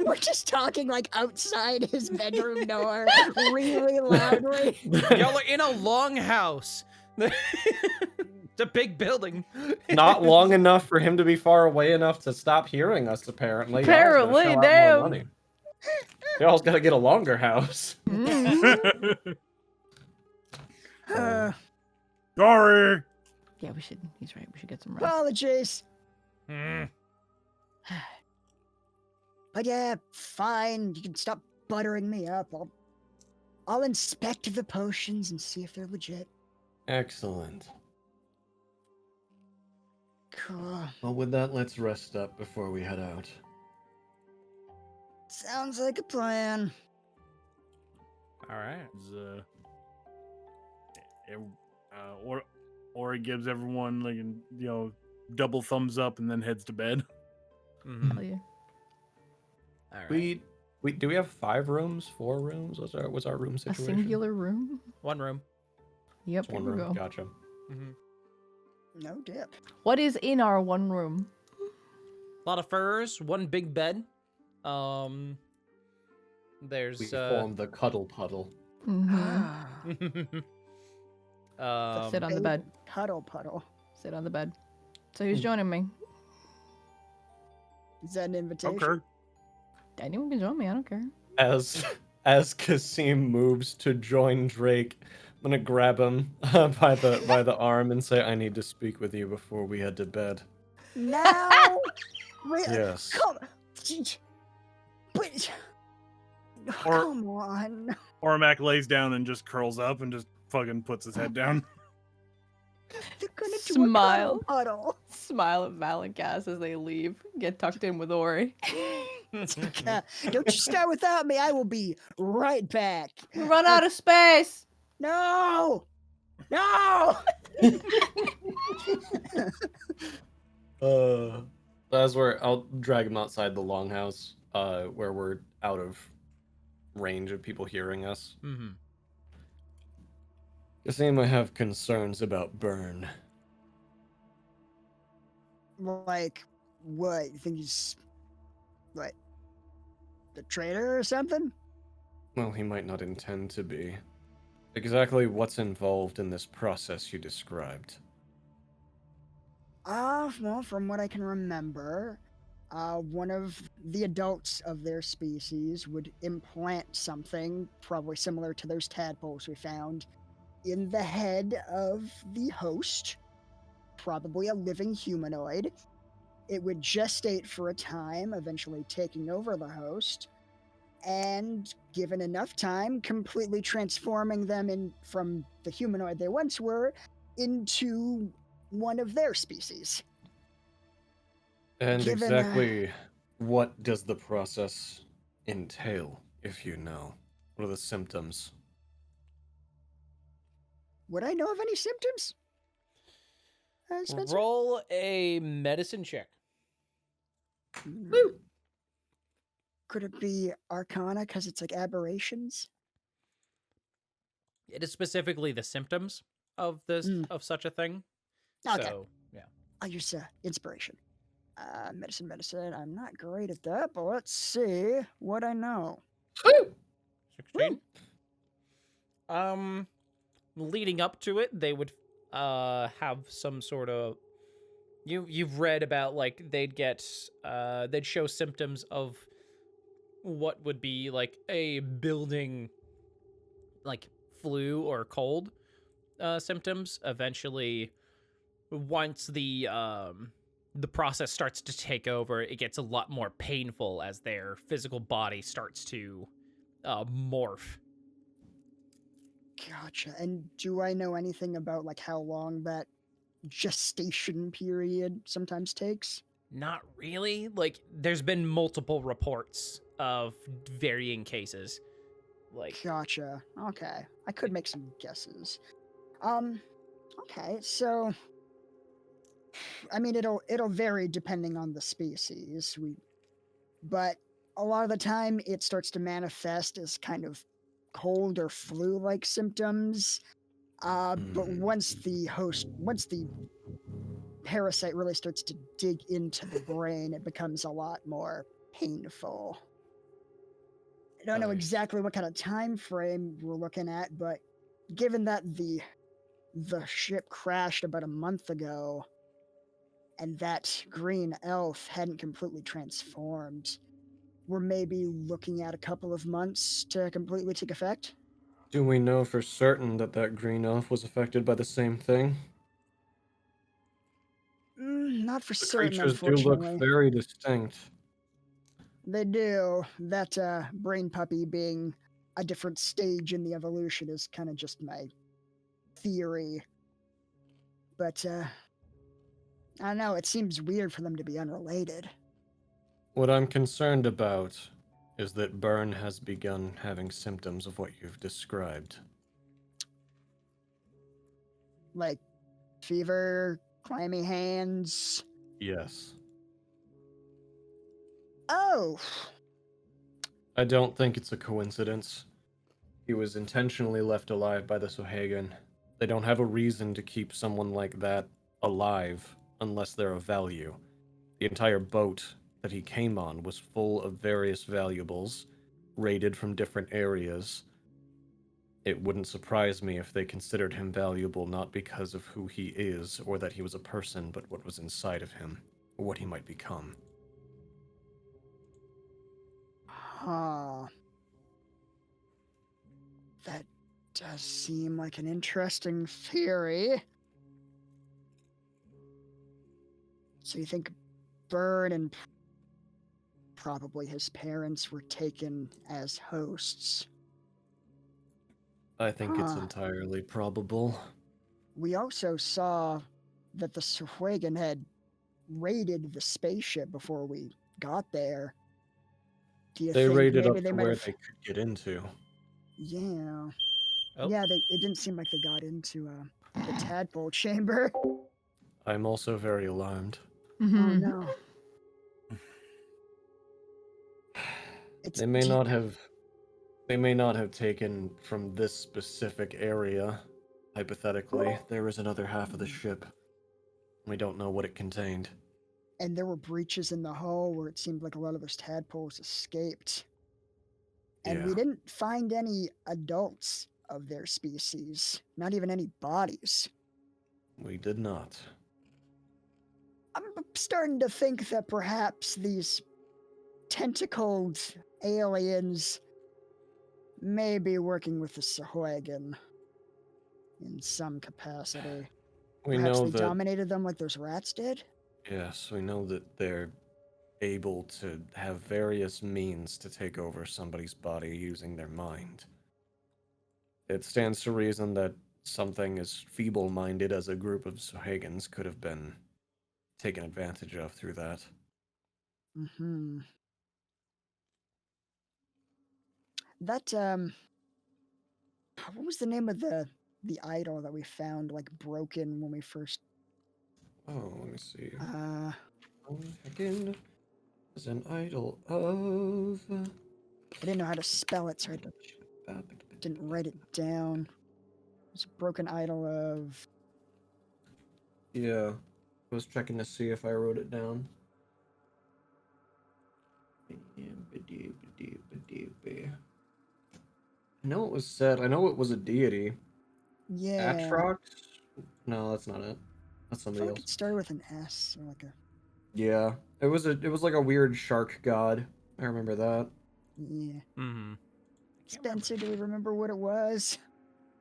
Speaker 3: We're just talking like outside his bedroom door really loudly.
Speaker 1: Y'all are in a long house. It's a big building.
Speaker 2: Not long enough for him to be far away enough to stop hearing us, apparently.
Speaker 4: Apparently,
Speaker 2: Y'all's gotta shell out more
Speaker 4: damn.
Speaker 2: money. Y'all's gotta get a longer house.
Speaker 5: Sorry.
Speaker 4: Yeah, we should. He's right. We should get some rest.
Speaker 3: Apologies.
Speaker 1: Hmm.
Speaker 3: But yeah, fine. You can stop buttering me up. I'll inspect the potions and see if they're legit.
Speaker 2: Excellent.
Speaker 3: Cool.
Speaker 2: Well, with that, let's rest up before we head out.
Speaker 3: Sounds like a plan.
Speaker 1: All right.
Speaker 5: Or he gives everyone like double thumbs up and then heads to bed.
Speaker 1: Mhm.
Speaker 4: Hell yeah.
Speaker 1: All right.
Speaker 2: We do we have 5 rooms, 4 rooms? What's our room
Speaker 4: A
Speaker 2: situation?
Speaker 4: singular room?
Speaker 1: One room.
Speaker 4: Yep,
Speaker 2: It's
Speaker 4: here
Speaker 2: one
Speaker 4: we
Speaker 2: room.
Speaker 4: go.
Speaker 2: Gotcha.
Speaker 1: Mm-hmm.
Speaker 3: No dip.
Speaker 4: What is in our one room?
Speaker 1: A lot of furs. One big bed. There's
Speaker 2: We form the cuddle puddle.
Speaker 4: Mm-hmm. Sit on the bed.
Speaker 3: Puddle.
Speaker 4: Sit on the bed. So who's joining me?
Speaker 3: Is that an invitation?
Speaker 5: Okay.
Speaker 4: Anyone can join me. I don't care.
Speaker 2: As as Kasim moves to join Drake, I'm gonna grab him by the arm and say, "I need to speak with you before we head to bed."
Speaker 3: Now, really?
Speaker 2: Yes.
Speaker 3: Come, but
Speaker 5: Or-
Speaker 3: come on.
Speaker 5: Ormac lays down and just curls up and just fucking puts his head down.
Speaker 3: They're gonna do
Speaker 4: Smile.
Speaker 3: a puddle.
Speaker 4: Smile at Val and Cass as they leave. Get tucked in with Ori.
Speaker 3: Don't you start without me. I will be right back.
Speaker 4: We run out of space.
Speaker 3: No, no.
Speaker 2: I'll drag him outside the longhouse, where we're out of range of people hearing us.
Speaker 1: Mm-hmm.
Speaker 2: Kasim, I have concerns about Burn.
Speaker 3: Like, what? You think he's what? The traitor or something?
Speaker 2: Well, he might not intend to be. Exactly what's involved in this process you described?
Speaker 3: Well, from what I can remember, one of the adults of their species would implant something, probably similar to those tadpoles we found, in the head of the host, probably a living humanoid. It would gestate for a time, eventually taking over the host, and given enough time, completely transforming them from the humanoid they once were into one of their species.
Speaker 2: And
Speaker 3: Given,
Speaker 2: exactly what does the process entail, if you know? What are the symptoms?
Speaker 3: Would I know of any symptoms? Spencer?
Speaker 1: Roll a medicine check.
Speaker 3: Woo! Could it be Arcana because it's like aberrations?
Speaker 1: It is specifically the symptoms of this of such a thing.
Speaker 3: Okay.
Speaker 1: So yeah.
Speaker 3: I'll use inspiration. Medicine. I'm not great at that, but let's see what I know.
Speaker 1: 16. Leading up to it, they would have some sort of you've read about like they'd show symptoms of what would be like a building like flu or cold symptoms. Eventually, once the process starts to take over, it gets a lot more painful as their physical body starts to morph.
Speaker 3: Gotcha. And do I know anything about like how long that gestation period sometimes takes?
Speaker 1: Not really. Like, there's been multiple reports of varying cases. Like,
Speaker 3: Gotcha. Okay. I could make some guesses. Okay, so I mean it'll vary depending on the species. But a lot of the time it starts to manifest as kind of cold or flu-like symptoms. But once the parasite really starts to dig into the brain, it becomes a lot more painful. I don't know exactly what kind of time frame we're looking at, but given that the ship crashed about a month ago and that green elf hadn't completely transformed, we're maybe looking at a couple of months to completely take effect.
Speaker 2: Do we know for certain that that green elf was affected by the same thing?
Speaker 3: Not for
Speaker 2: The
Speaker 3: certain,
Speaker 2: creatures do look
Speaker 3: unfortunately.
Speaker 2: very distinct.
Speaker 3: They do. That brain puppy being a different stage in the evolution is kind of just my theory. But I don't know, it seems weird for them to be unrelated.
Speaker 2: What I'm concerned about is that Burn has begun having symptoms of what you've described.
Speaker 3: Like fever, clammy hands.
Speaker 2: Yes.
Speaker 3: Oh,
Speaker 2: I don't think it's a coincidence. He was intentionally left alive by the Sohagan. They don't have a reason to keep someone like that alive unless they're of value. The entire boat that he came on was full of various valuables, raided from different areas. It wouldn't surprise me if they considered him valuable not because of who he is or that he was a person, but what was inside of him, or what he might become.
Speaker 3: huh. That does seem like an interesting theory. So you think Bird and probably his parents were taken as hosts?
Speaker 2: I think it's
Speaker 3: Huh.
Speaker 2: entirely probable.
Speaker 3: We also saw that the Sahwagan had raided the spaceship before we got there. Do you
Speaker 2: They
Speaker 3: think
Speaker 2: raided
Speaker 3: maybe
Speaker 2: up
Speaker 3: they
Speaker 2: to
Speaker 3: might
Speaker 2: where
Speaker 3: have?
Speaker 2: they could get into.
Speaker 3: Yeah.
Speaker 1: Oh,
Speaker 3: Yeah, it didn't seem like they got into the tadpole chamber.
Speaker 2: I'm also very alarmed.
Speaker 3: Oh no. It's
Speaker 2: They may not have taken from this specific area. Hypothetically, there is another half of the ship. We don't know what it contained.
Speaker 3: And there were breaches in the hull where it seemed like a lot of those tadpoles escaped. And we
Speaker 2: Yeah.
Speaker 3: didn't find any adults of their species, not even any bodies.
Speaker 2: We did not.
Speaker 3: I'm starting to think that perhaps these tentacled aliens may be working with the Sahwagan in some capacity.
Speaker 2: We
Speaker 3: Perhaps
Speaker 2: know
Speaker 3: they
Speaker 2: that,
Speaker 3: dominated them like those rats did?
Speaker 2: yes, we know that they're able to have various means to take over somebody's body using their mind. It stands to reason that something as feeble-minded as a group of Sahagans could have been taken advantage of through that.
Speaker 3: Mm-hmm. That, what was the name of the idol that we found, like, broken when we first,
Speaker 2: Oh, let me see.
Speaker 3: I
Speaker 2: Is an idol of.
Speaker 3: didn't know how to spell it, so I didn't write it down. It's a broken idol of,
Speaker 2: Yeah, I was checking to see if I wrote it down. I know it was said. I know it was a deity.
Speaker 3: yeah,
Speaker 2: Atrox? No, that's not it. That's
Speaker 3: I
Speaker 2: somebody
Speaker 3: felt like
Speaker 2: else.
Speaker 3: it started with an S, or like a,
Speaker 2: Yeah, it was like a weird shark god. I remember that.
Speaker 3: yeah.
Speaker 1: mm-hmm.
Speaker 3: Spencer, do we remember what it was?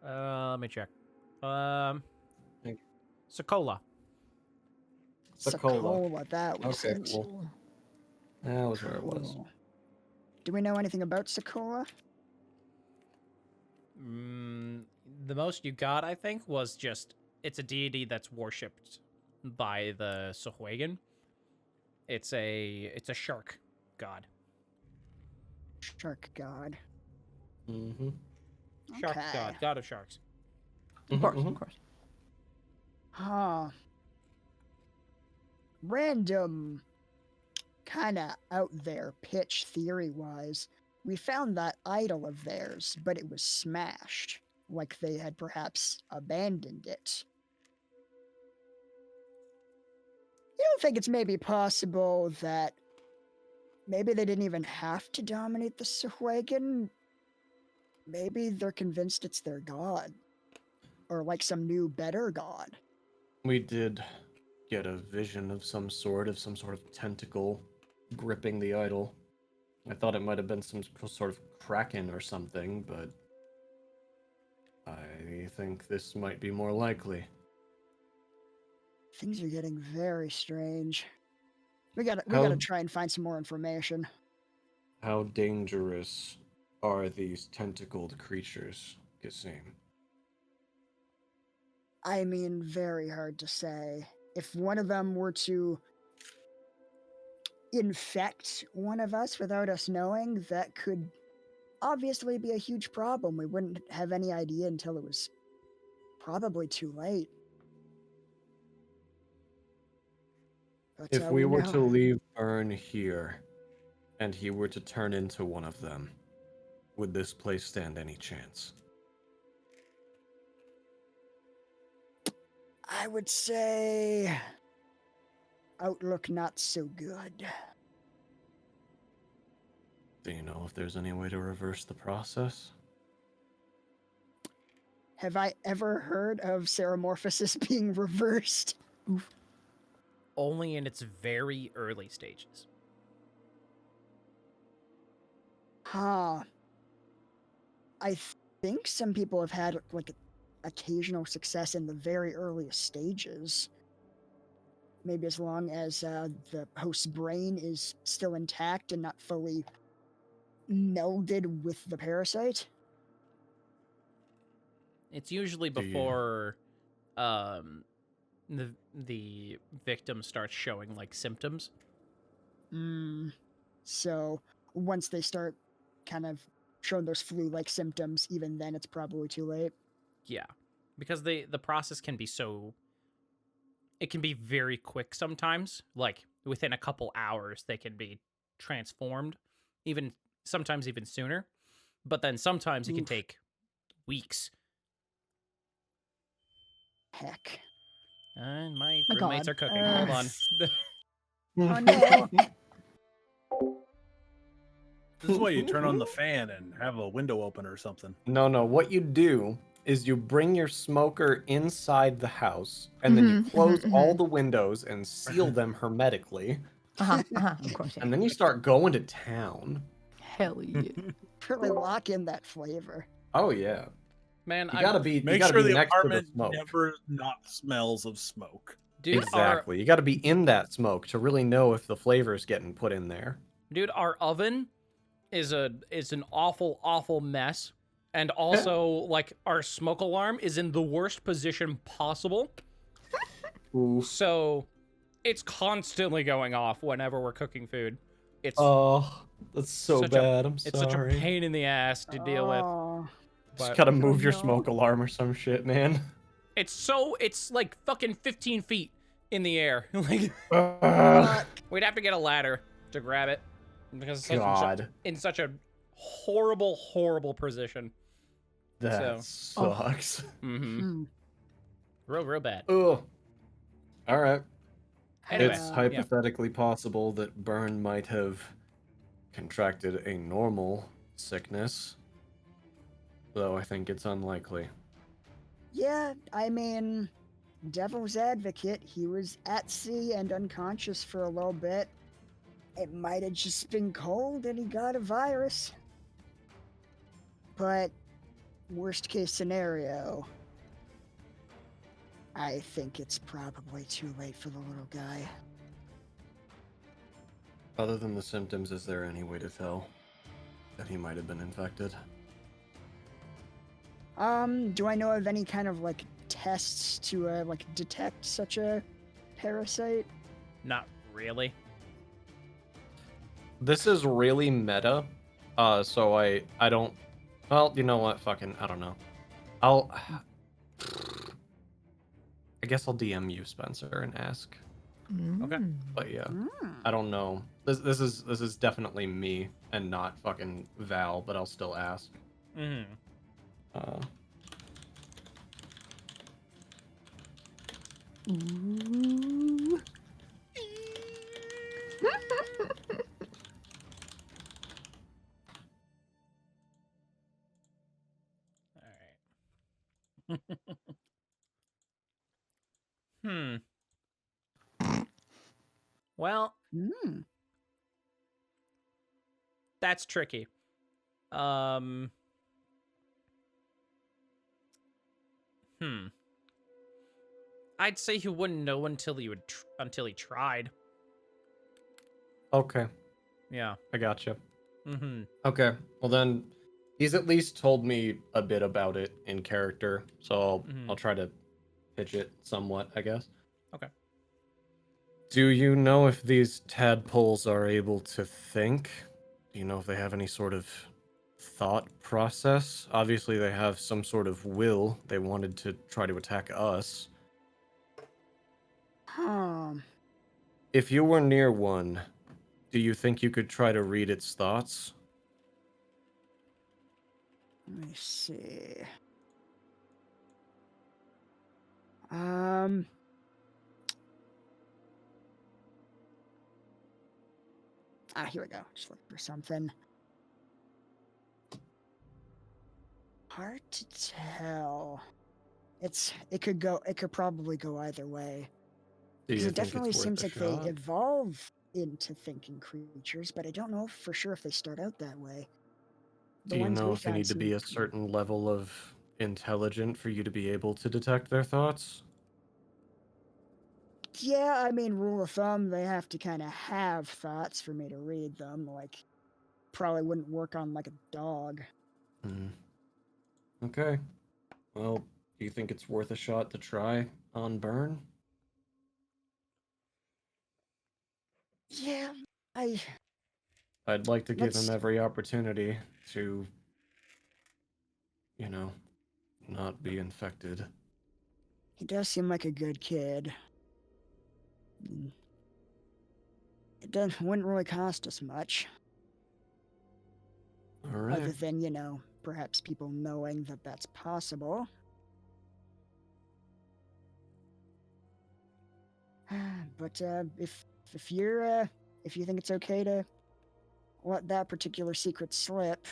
Speaker 1: Let me check.
Speaker 2: Thank
Speaker 1: Sokola.
Speaker 2: Sokola.
Speaker 3: Sokola, that was
Speaker 2: Okay,
Speaker 3: it.
Speaker 2: cool. That was where it was.
Speaker 3: Cool. Do we know anything about Sokola?
Speaker 1: Mm, the most you got, I think, was just it's a deity that's worshipped by the Sahwagan. It's a shark god.
Speaker 3: Shark god.
Speaker 2: Mm-hmm.
Speaker 1: Shark
Speaker 3: Okay.
Speaker 1: god of sharks.
Speaker 4: Of course, of course.
Speaker 3: Huh. Random, kind of out there pitch theory wise. We found that idol of theirs, but it was smashed, like they had perhaps abandoned it. You don't think it's maybe possible that maybe they didn't even have to dominate the Sahwagan? Maybe they're convinced it's their god. Or like some new, better god.
Speaker 2: We did get a vision of some sort of tentacle gripping the idol. I thought it might have been some sort of kraken or something, but I think this might be more likely.
Speaker 3: Things are getting very strange. We gotta
Speaker 2: How
Speaker 3: try and find some more information.
Speaker 2: how dangerous are these tentacled creatures, Kasim?
Speaker 3: I mean, very hard to say. If one of them were to infect one of us without us knowing, that could obviously be a huge problem. We wouldn't have any idea until it was probably too late. But
Speaker 2: If we were
Speaker 3: know.
Speaker 2: to leave Ern here, and he were to turn into one of them, would this place stand any chance?
Speaker 3: I would say outlook not so good.
Speaker 2: Do you know if there's any way to reverse the process?
Speaker 3: Have I ever heard of Ceremorphosis being reversed?
Speaker 1: Only in its very early stages.
Speaker 3: Huh. think some people have had like occasional success in the very earliest stages. Maybe as long as the host's brain is still intact and not fully melded with the parasite.
Speaker 1: It's usually
Speaker 2: Do you-
Speaker 1: before the victim starts showing like symptoms.
Speaker 3: So once they start kind of showing those flu-like symptoms, even then it's probably too late.
Speaker 1: Yeah, because the process can be it can be very quick sometimes. Like within a couple hours, they can be transformed, sometimes even sooner. But then sometimes it can
Speaker 3: Oof.
Speaker 1: take weeks.
Speaker 3: Heck.
Speaker 1: And my
Speaker 6: My
Speaker 1: roommates
Speaker 6: God.
Speaker 1: are cooking. Hold on.
Speaker 3: Oh no.
Speaker 5: This is why you turn on the fan and have a window open or something.
Speaker 2: No. What you do is you bring your smoker inside the house, and then you close all the windows and seal them hermetically,
Speaker 6: Of course.
Speaker 2: and then you start going to town.
Speaker 6: Hell yeah.
Speaker 3: Really lock in that flavor.
Speaker 2: Oh yeah,
Speaker 1: Man,
Speaker 2: you gotta be.
Speaker 5: Make
Speaker 2: you gotta
Speaker 5: sure
Speaker 2: be
Speaker 5: the
Speaker 2: next to the
Speaker 5: apartment
Speaker 2: smoke.
Speaker 5: never not smells of smoke.
Speaker 1: dude,
Speaker 2: Exactly. You got to be in that smoke to really know if the flavor is getting put in there.
Speaker 1: our oven is an awful mess. And also, like, our smoke alarm is in the worst position possible.
Speaker 2: Ooh.
Speaker 1: So it's constantly going off whenever we're cooking food. It's
Speaker 2: Oh, that's so
Speaker 1: such
Speaker 2: bad. I'm
Speaker 1: it's such a
Speaker 2: sorry.
Speaker 1: pain in the ass to deal with.
Speaker 3: Oh,
Speaker 2: Just
Speaker 1: But
Speaker 2: gotta move your
Speaker 3: no.
Speaker 2: smoke alarm or some shit, man.
Speaker 1: it's like fucking 15 feet in the air. Like
Speaker 2: Ugh.
Speaker 1: we'd have to get a ladder to grab it because it's
Speaker 2: God,
Speaker 1: in such a horrible position.
Speaker 2: that
Speaker 1: So-
Speaker 2: sucks.
Speaker 1: Mm-hmm.
Speaker 3: hmm.
Speaker 1: Real bad.
Speaker 2: Ugh. All right.
Speaker 1: Anyway,
Speaker 2: It's
Speaker 1: yeah.
Speaker 2: hypothetically possible that Byrne might have contracted a normal sickness, though I think it's unlikely.
Speaker 3: Yeah, I mean, devil's advocate, he was at sea and unconscious for a little bit. It might have just been cold and he got a virus. But, worst case scenario, I think it's probably too late for the little guy.
Speaker 2: Other than the symptoms, is there any way to tell that he might have been infected?
Speaker 3: Do I know of any kind of like tests to like detect such a parasite?
Speaker 1: Not really.
Speaker 2: This is really meta, so I don't. Well, you know what? Fucking, I don't know. I guess I'll DM you, Spencer, and ask.
Speaker 1: Okay.
Speaker 2: But yeah,
Speaker 3: Hmm.
Speaker 2: I don't know. This is definitely me and not fucking Val, but I'll still ask.
Speaker 1: Mm-hmm.
Speaker 6: Ooh.
Speaker 1: All right. Hmm. Well,
Speaker 3: Hmm.
Speaker 1: that's tricky. Hmm. I'd say he wouldn't know until he tried.
Speaker 2: Okay,
Speaker 1: Yeah.
Speaker 2: I gotcha.
Speaker 1: Mm-hmm.
Speaker 2: Okay, well then, he's at least told me a bit about it in character, so I'll try to pitch it somewhat, I guess.
Speaker 1: Okay.
Speaker 2: Do you know if these tadpoles are able to think? Do you know if they have any sort of thought process? Obviously, they have some sort of will. They wanted to try to attack us. If you were near one, do you think you could try to read its thoughts?
Speaker 3: Let me see. Here we go. Just looking for something. Hard to tell. It could probably go either way.
Speaker 2: Do
Speaker 3: Because
Speaker 2: you
Speaker 3: it
Speaker 2: think
Speaker 3: definitely
Speaker 2: it's worth
Speaker 3: seems
Speaker 2: a
Speaker 3: like
Speaker 2: shot?
Speaker 3: they evolve into thinking creatures, but I don't know for sure if they start out that way.
Speaker 2: Do you
Speaker 3: ones
Speaker 2: know
Speaker 3: we
Speaker 2: if you
Speaker 3: found
Speaker 2: need to be
Speaker 3: seem-
Speaker 2: a certain level of intelligent for you to be able to detect their thoughts?
Speaker 3: Yeah, I mean, rule of thumb, they have to kind of have thoughts for me to read them. Like, probably wouldn't work on like a dog.
Speaker 2: Hmm. Okay. Well, do you think it's worth a shot to try on Burn?
Speaker 3: Yeah,
Speaker 2: I'd like to give him
Speaker 3: Let's-
Speaker 2: every opportunity to, you know, not be infected.
Speaker 3: he does seem like a good kid. It wouldn't really cost us much,
Speaker 2: All
Speaker 3: other
Speaker 2: right.
Speaker 3: than, perhaps people knowing that that's possible. But if you think it's okay to let that particular secret slip,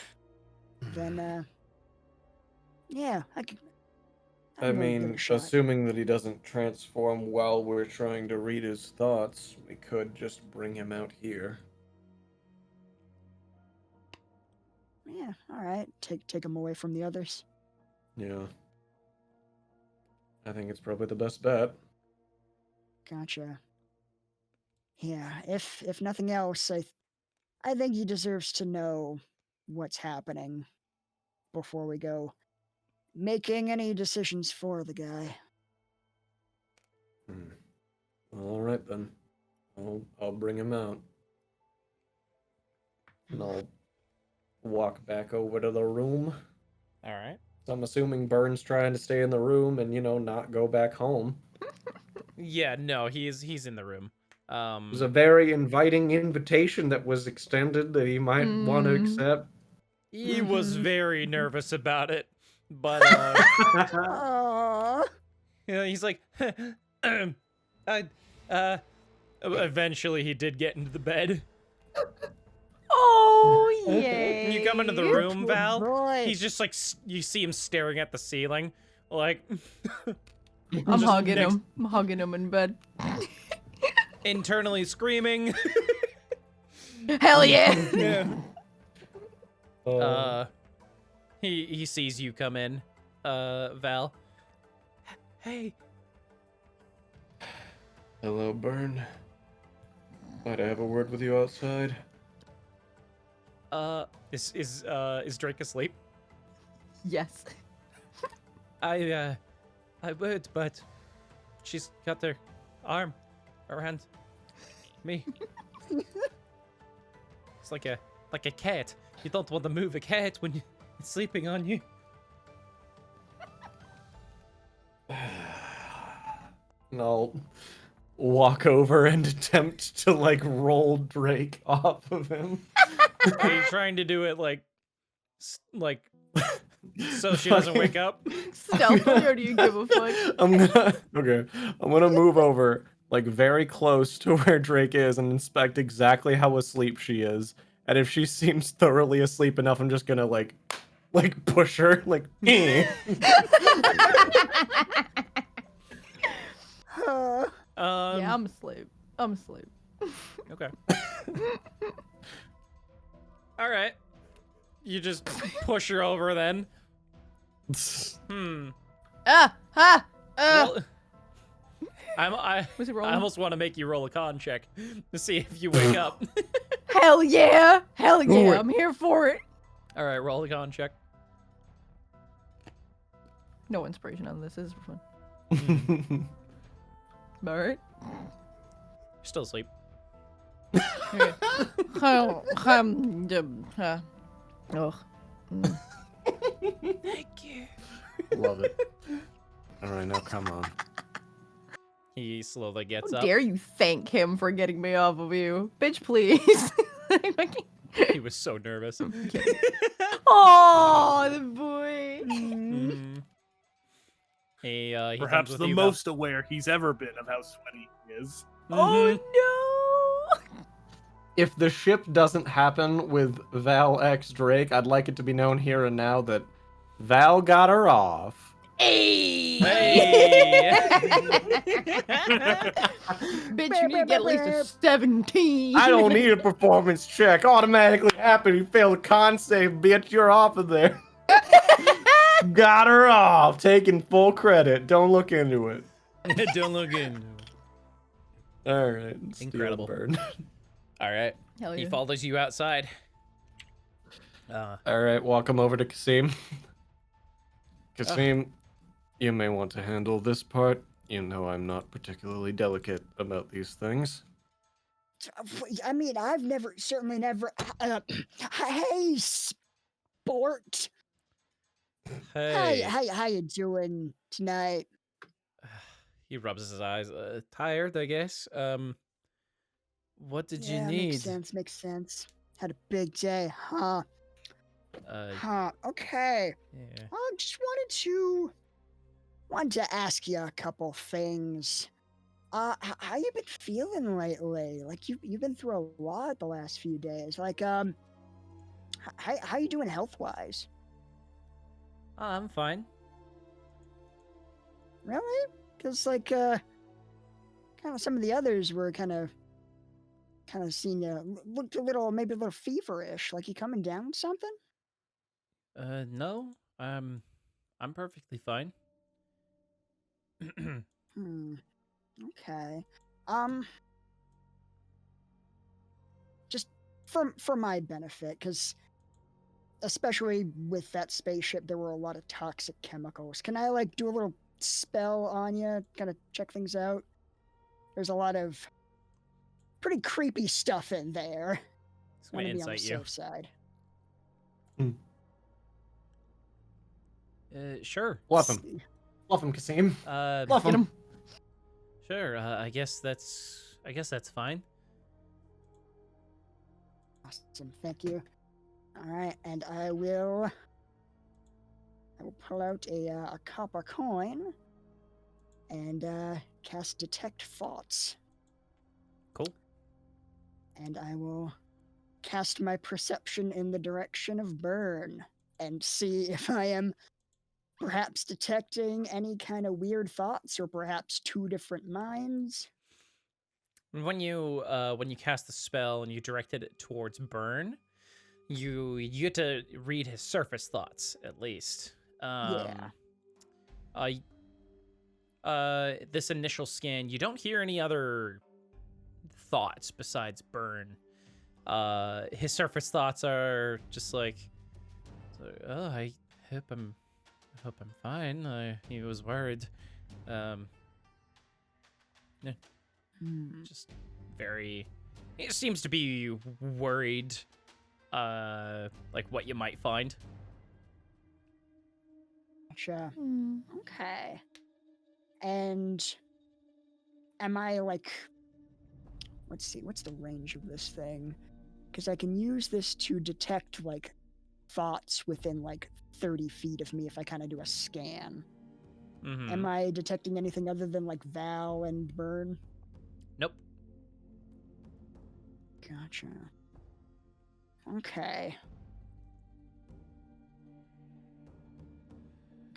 Speaker 3: then yeah, I could.
Speaker 2: I
Speaker 3: I'd really give it
Speaker 2: mean,
Speaker 3: a shot.
Speaker 2: assuming that he doesn't transform while we're trying to read his thoughts, we could just bring him out here.
Speaker 3: Yeah, all right. Take him away from the others.
Speaker 2: Yeah. I think it's probably the best bet.
Speaker 3: Gotcha. Yeah, if nothing else, I think he deserves to know what's happening before we go making any decisions for the guy.
Speaker 2: All right then. I'll bring him out. And I'll walk back over to the room.
Speaker 1: All right.
Speaker 2: So I'm assuming Burn's trying to stay in the room and, not go back home.
Speaker 1: Yeah, no, he's in the room.
Speaker 2: It was a very inviting invitation that was extended that he might want to accept.
Speaker 1: He was
Speaker 3: Mhm.
Speaker 1: very nervous about it, but
Speaker 3: Aww.
Speaker 1: he's like, eventually he did get into the bed.
Speaker 4: Oh yay!
Speaker 1: When you come into the room,
Speaker 3: Good
Speaker 1: Val,
Speaker 3: boy.
Speaker 1: he's just like you see him staring at the ceiling, like
Speaker 4: I'm
Speaker 1: just
Speaker 4: hugging
Speaker 1: next-
Speaker 4: him. I'm hugging him in bed.
Speaker 1: internally screaming.
Speaker 4: Hell yeah!
Speaker 1: Yeah. He sees you come in, Val. Hey.
Speaker 2: Hello, Burn. Might I have a word with you outside?
Speaker 1: Is Drake asleep?
Speaker 4: Yes.
Speaker 1: I would, but she's got her arm around me. It's like a cat. You don't want to move a cat when it's sleeping on you.
Speaker 2: And I'll walk over and attempt to, roll Drake off of him.
Speaker 1: Are you trying to do it like so she doesn't wake up?
Speaker 4: Stealthily, or do you give a fuck?
Speaker 2: I'm gonna move over, very close to where Drake is and inspect exactly how asleep she is. And if she seems thoroughly asleep enough, I'm just gonna, push her, eh.
Speaker 4: Yeah, I'm asleep. I'm asleep.
Speaker 1: Okay. All right. You just push her over then. Well, I
Speaker 4: Was he rolling?
Speaker 1: almost want to make you roll a con check to see if you wake up.
Speaker 4: Hell yeah! Hell
Speaker 2: Ooh.
Speaker 4: yeah! I'm here for it.
Speaker 1: All right, roll a con check.
Speaker 4: No inspiration on this. This is for fun. All right.
Speaker 1: You're still asleep.
Speaker 4: Okay. Ugh.
Speaker 1: Thank you.
Speaker 2: Love it. All right, now come on.
Speaker 1: He slowly gets
Speaker 4: How
Speaker 1: up.
Speaker 4: dare you thank him for getting me off of you, bitch? Please.
Speaker 1: He was so nervous.
Speaker 4: Oh, the boy.
Speaker 1: Mhm. He comes
Speaker 5: Perhaps
Speaker 1: with
Speaker 5: the
Speaker 1: you, Val.
Speaker 5: most aware he's ever been of how sweaty he is.
Speaker 1: Mhm.
Speaker 4: Oh no.
Speaker 2: If the ship doesn't happen with Val X Drake, I'd like it to be known here and now that Val got her off.
Speaker 4: Hey.
Speaker 1: Hey!
Speaker 4: Bitch, you need to get at least a 17.
Speaker 2: I don't need a performance check. Automatically happen. You failed a con save, bitch. You're off of there. Got her off. Taking full credit. Don't look into it.
Speaker 1: Don't look in.
Speaker 2: All right.
Speaker 1: Incredible.
Speaker 2: Bird.
Speaker 1: All right.
Speaker 4: Hell
Speaker 1: He
Speaker 4: yeah.
Speaker 1: follows you outside.
Speaker 2: All right. Welcome over to Kasim. Kasim, you may want to handle this part. You know I'm not particularly delicate about these things.
Speaker 3: I mean, I've certainly never. Hey, sport.
Speaker 1: Hey.
Speaker 3: How you doing tonight?
Speaker 1: He rubs his eyes. Tired, I guess. What did you
Speaker 3: Yeah,
Speaker 1: need?
Speaker 3: Makes sense. Had a big day, huh?
Speaker 1: Uh,
Speaker 3: Okay.
Speaker 1: yeah.
Speaker 3: I just wanted to ask you a couple things. How you been feeling lately? Like you've been through a lot the last few days. Like how you doing health wise?
Speaker 1: I'm fine.
Speaker 3: Really? Because like kind of some of the others were kind of seeing you looked maybe a little feverish. Like you coming down with something?
Speaker 1: No. I'm perfectly fine.
Speaker 3: Okay. Just for my benefit, because especially with that spaceship, there were a lot of toxic chemicals. Can I like do a little spell on you, kind of check things out? There's a lot of pretty creepy stuff in there.
Speaker 1: It's
Speaker 3: Want
Speaker 1: gonna
Speaker 3: to be on the
Speaker 1: insight you.
Speaker 3: safe side.
Speaker 1: Sure.
Speaker 2: Bluff him. Bluff him, Kasim. Bluff
Speaker 4: Get
Speaker 2: him.
Speaker 4: him.
Speaker 1: Sure. I guess that's fine.
Speaker 3: Awesome, thank you. All right, and I will pull out a copper coin and cast Detect Thoughts.
Speaker 1: Cool.
Speaker 3: And I will cast my perception in the direction of Burn and see if I am perhaps detecting any kind of weird thoughts or perhaps two different minds.
Speaker 1: When you cast the spell and you directed it towards Burn, you get to read his surface thoughts at least.
Speaker 3: Yeah.
Speaker 1: This initial scan, you don't hear any other thoughts besides Burn. His surface thoughts are just like, oh, I hope I'm fine. He was worried. Yeah. Just very. He seems to be worried. Like what you might find.
Speaker 3: Gotcha. Okay. And am I like, let's see, what's the range of this thing? Because I can use this to detect like thoughts within like 30 feet of me if I kind of do a scan.
Speaker 1: Mm-hmm.
Speaker 3: Am I detecting anything other than like Val and Burn?
Speaker 1: Nope.
Speaker 3: Gotcha. Okay.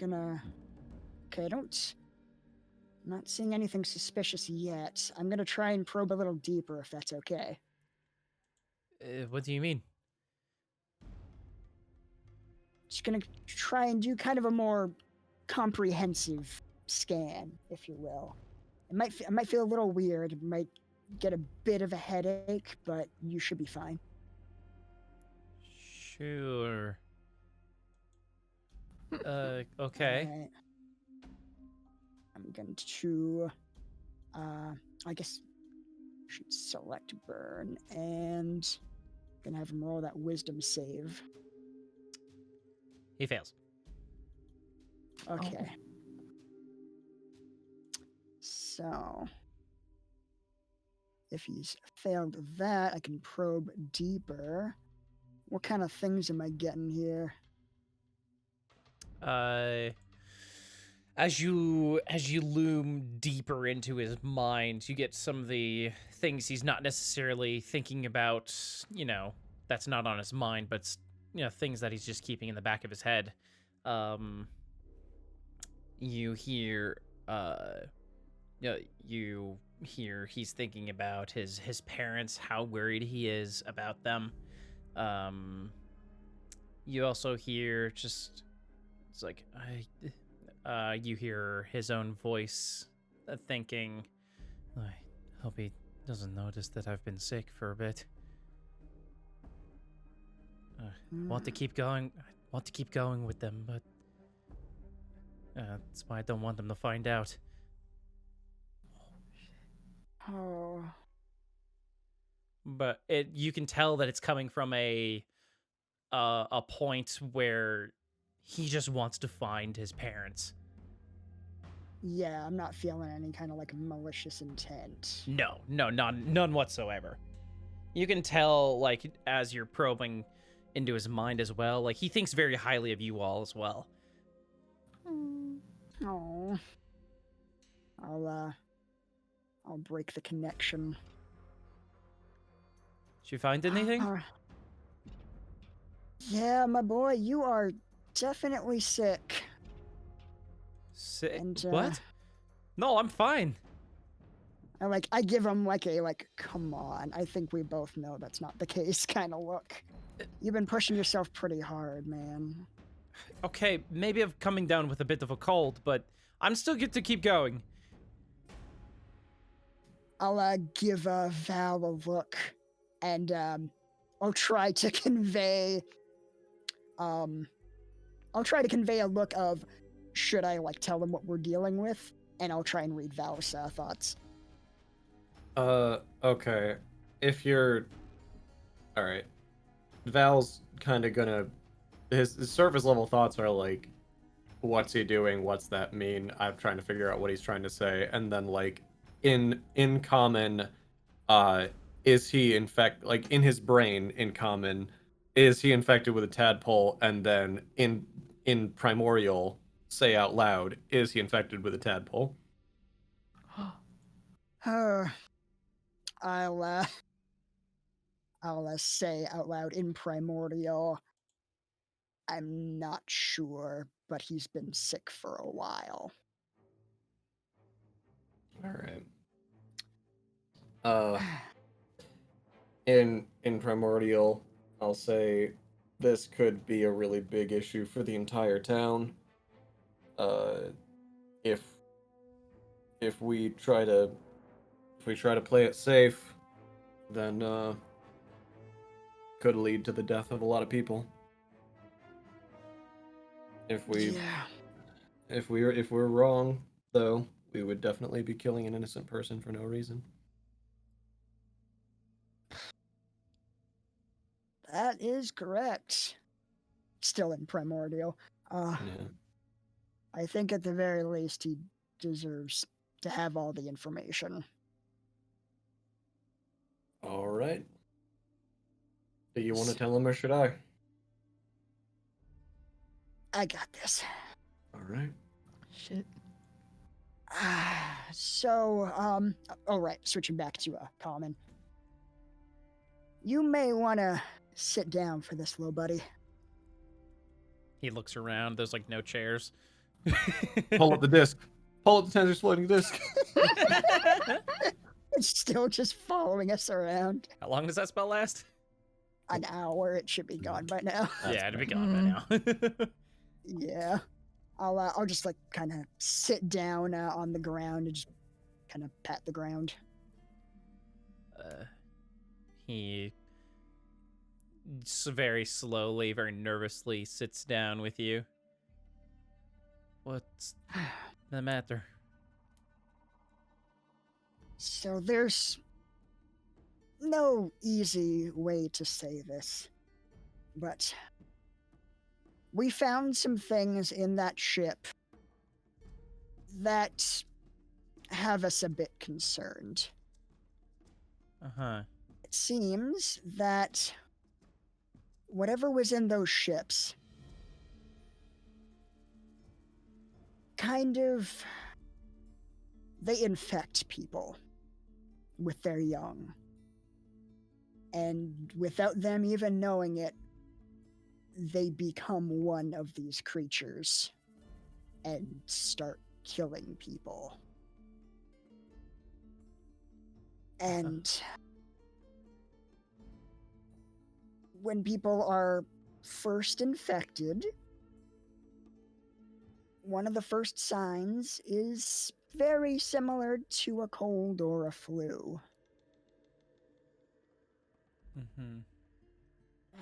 Speaker 3: Okay, I'm not seeing anything suspicious yet. I'm gonna try and probe a little deeper if that's okay.
Speaker 1: What do you mean?
Speaker 3: Just gonna try and do kind of a more comprehensive scan, if you will. It might feel a little weird. It might get a bit of a headache, but you should be fine.
Speaker 1: Sure. Okay.
Speaker 3: Alright. I'm going to, I guess, should select Burn and gonna have him roll that Wisdom save.
Speaker 1: He fails.
Speaker 3: Okay. So, if he's failed that, I can probe deeper. What kind of things am I getting here?
Speaker 1: As you loom deeper into his mind, you get some of the things he's not necessarily thinking about, you know, that's not on his mind, but, you know, things that he's just keeping in the back of his head. you hear you hear he's thinking about his parents, how worried he is about them. You also hear just it's like you hear his own voice thinking, I hope he doesn't notice that I've been sick for a bit. Want to keep going. I want to keep going with them, but that's why I don't want them to find out.
Speaker 3: Oh.
Speaker 1: But you can tell that it's coming from a point where he just wants to find his parents.
Speaker 3: Yeah, I'm not feeling any kind of like malicious intent.
Speaker 1: No, none whatsoever. You can tell, like, as you're probing into his mind as well, like, he thinks very highly of you all as well.
Speaker 3: Oh. I'll break the connection.
Speaker 1: Did you find anything?
Speaker 3: Yeah, my boy, you are definitely sick.
Speaker 1: Sick?
Speaker 3: And,
Speaker 1: What? No, I'm fine.
Speaker 3: I give him like a come on, I think we both know that's not the case kind of look. You've been pushing yourself pretty hard, man.
Speaker 1: Okay, maybe I'm coming down with a bit of a cold, but I'm still good to keep going.
Speaker 3: I'll give Val a look, and I'll try to convey a look of, should I like tell him what we're dealing with, and I'll try and read Val's thoughts.
Speaker 2: Okay. If you're... Alright. Val's kind of gonna... His surface level thoughts are like, what's he doing? What's that mean? I'm trying to figure out what he's trying to say. And then, like, in common, is he like, in his brain, in common, is he infected with a tadpole? And then in primordial, say out loud, is he infected with a tadpole?
Speaker 3: I'll say out loud in primordial, I'm not sure, but he's been sick for a while.
Speaker 2: All right. In primordial, I'll say this could be a really big issue for the entire town. If we try to play it safe, then could lead to the death of a lot of people. If we're wrong, though, we would definitely be killing an innocent person for no reason.
Speaker 3: That is correct. Still in primordial.
Speaker 2: Yeah.
Speaker 3: I think at the very least he deserves to have all the information.
Speaker 2: All right. Do you want to tell him or should I?
Speaker 3: I got this.
Speaker 2: All right.
Speaker 4: Shit.
Speaker 3: All right, switching back to common. You may want to sit down for this, little buddy.
Speaker 1: He looks around. There's, like, no chairs.
Speaker 2: Pull up the disc. Pull up the Tensor's floating disc.
Speaker 3: It's still just following us around.
Speaker 1: How long does that spell last?
Speaker 3: An hour. It should be gone by now.
Speaker 1: Yeah, it'd be gone by now.
Speaker 3: Yeah. I'll just like kind of sit down on the ground and just kind of pat the ground.
Speaker 1: He very slowly, very nervously sits down with you. What's the matter?
Speaker 3: So there's no easy way to say this, but we found some things in that ship that have us a bit concerned.
Speaker 1: Uh-huh.
Speaker 3: It seems that whatever was in those ships kind of, they infect people with their young. And without them even knowing it, they become one of these creatures. and start killing people. And when people are first infected, one of the first signs is very similar to a cold or a flu.
Speaker 1: Mm-hmm.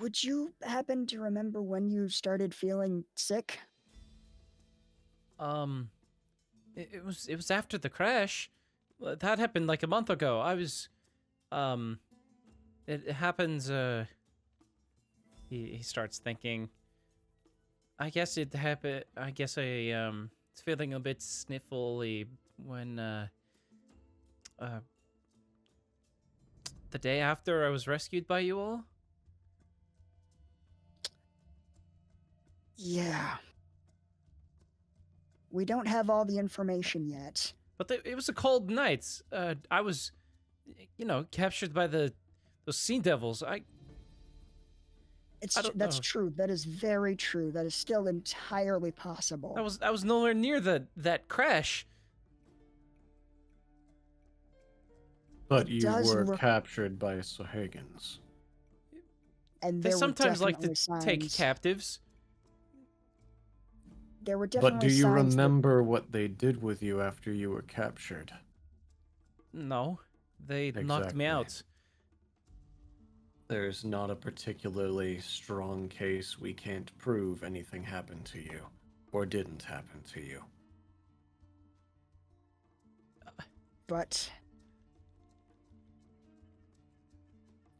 Speaker 3: Would you happen to remember when you started feeling sick?
Speaker 1: It was after the crash. That happened like a month ago. I was, it happens. He starts thinking. I guess it happened. I guess I was feeling a bit sniffly when the day after I was rescued by you all.
Speaker 3: Yeah. We don't have all the information yet.
Speaker 1: But it was a cold night. I was, captured by those sea devils. I don't
Speaker 3: That's
Speaker 1: know.
Speaker 3: true. That is very true. That is still entirely possible.
Speaker 1: I was nowhere near that crash.
Speaker 2: But
Speaker 3: It
Speaker 2: you
Speaker 3: does
Speaker 2: were
Speaker 3: look-
Speaker 2: captured by Sahagans.
Speaker 3: And
Speaker 1: They
Speaker 3: there
Speaker 1: sometimes
Speaker 3: were
Speaker 1: like to
Speaker 3: definitely
Speaker 1: take
Speaker 3: signs.
Speaker 1: captives.
Speaker 3: There were definitely
Speaker 2: But do you
Speaker 3: signs that-
Speaker 2: remember what they did with you after you were captured?
Speaker 1: No, they knocked me
Speaker 2: Exactly.
Speaker 1: out.
Speaker 2: There's not a particularly strong case we can't prove anything happened to you, or didn't happen to you.
Speaker 3: But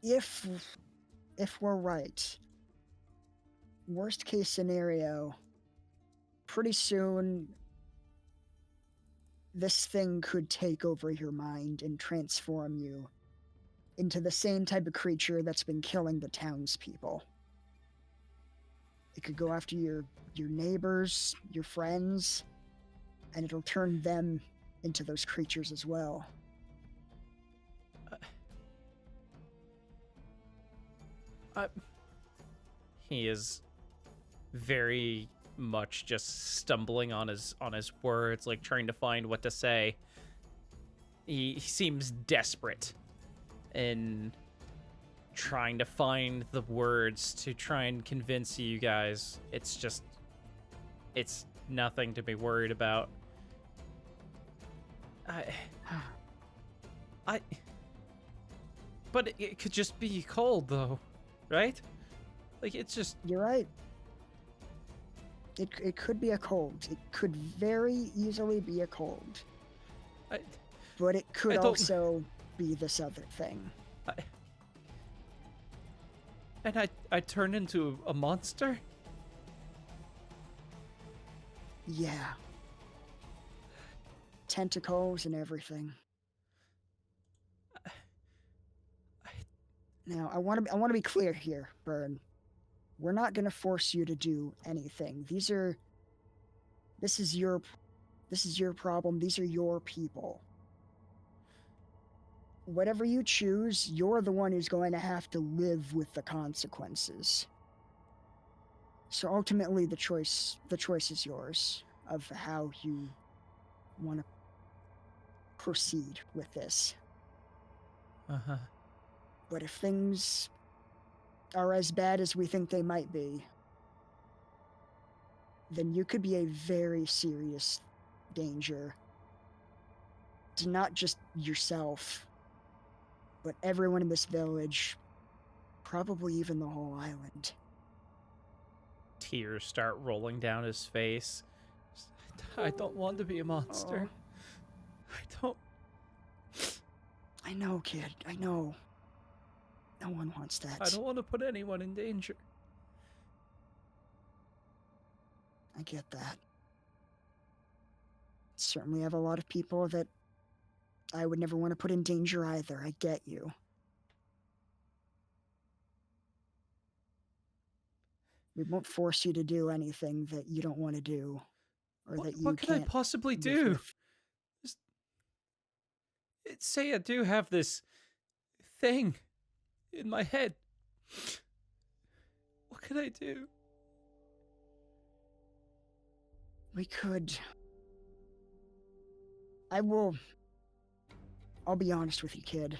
Speaker 3: if we're right, worst case scenario, pretty soon this thing could take over your mind and transform you into the same type of creature that's been killing the townspeople. It could go after your neighbors, your friends, and it'll turn them into those creatures as well.
Speaker 1: He is very much just stumbling on his words, like trying to find what to say. He seems desperate in trying to find the words to try and convince you guys. It's nothing to be worried about. But it could just be cold, though, right? Like, it's just...
Speaker 3: You're right. It could be a cold. It could very easily be a cold. But it could
Speaker 1: I don't-
Speaker 3: also be this other thing.
Speaker 1: And I turned into a monster?
Speaker 3: Yeah. Tentacles and everything. Now, I want to be clear here, Byrne. We're not going to force you to do anything. This is your problem. These are your people. Whatever you choose, you're the one who's going to have to live with the consequences. So ultimately, the choice is yours of how you want to proceed with this.
Speaker 1: Uh-huh.
Speaker 3: But if things are as bad as we think they might be, then you could be a very serious danger to not just yourself, but everyone in this village, probably even the whole island.
Speaker 1: Tears start rolling down his face. I don't want to be a monster. I don't...
Speaker 3: I know, kid. I know. No one wants that.
Speaker 1: I don't want to put anyone in danger.
Speaker 3: I get that. Certainly have a lot of people that I would never want to put in danger either. I get you. We won't force you to do anything that you don't want to do, or that you
Speaker 1: What could I
Speaker 3: can't
Speaker 1: possibly
Speaker 3: live
Speaker 1: do?
Speaker 3: with.
Speaker 1: Say I do have this thing in my head. What could I do?
Speaker 3: We could. I'll be honest with you, kid.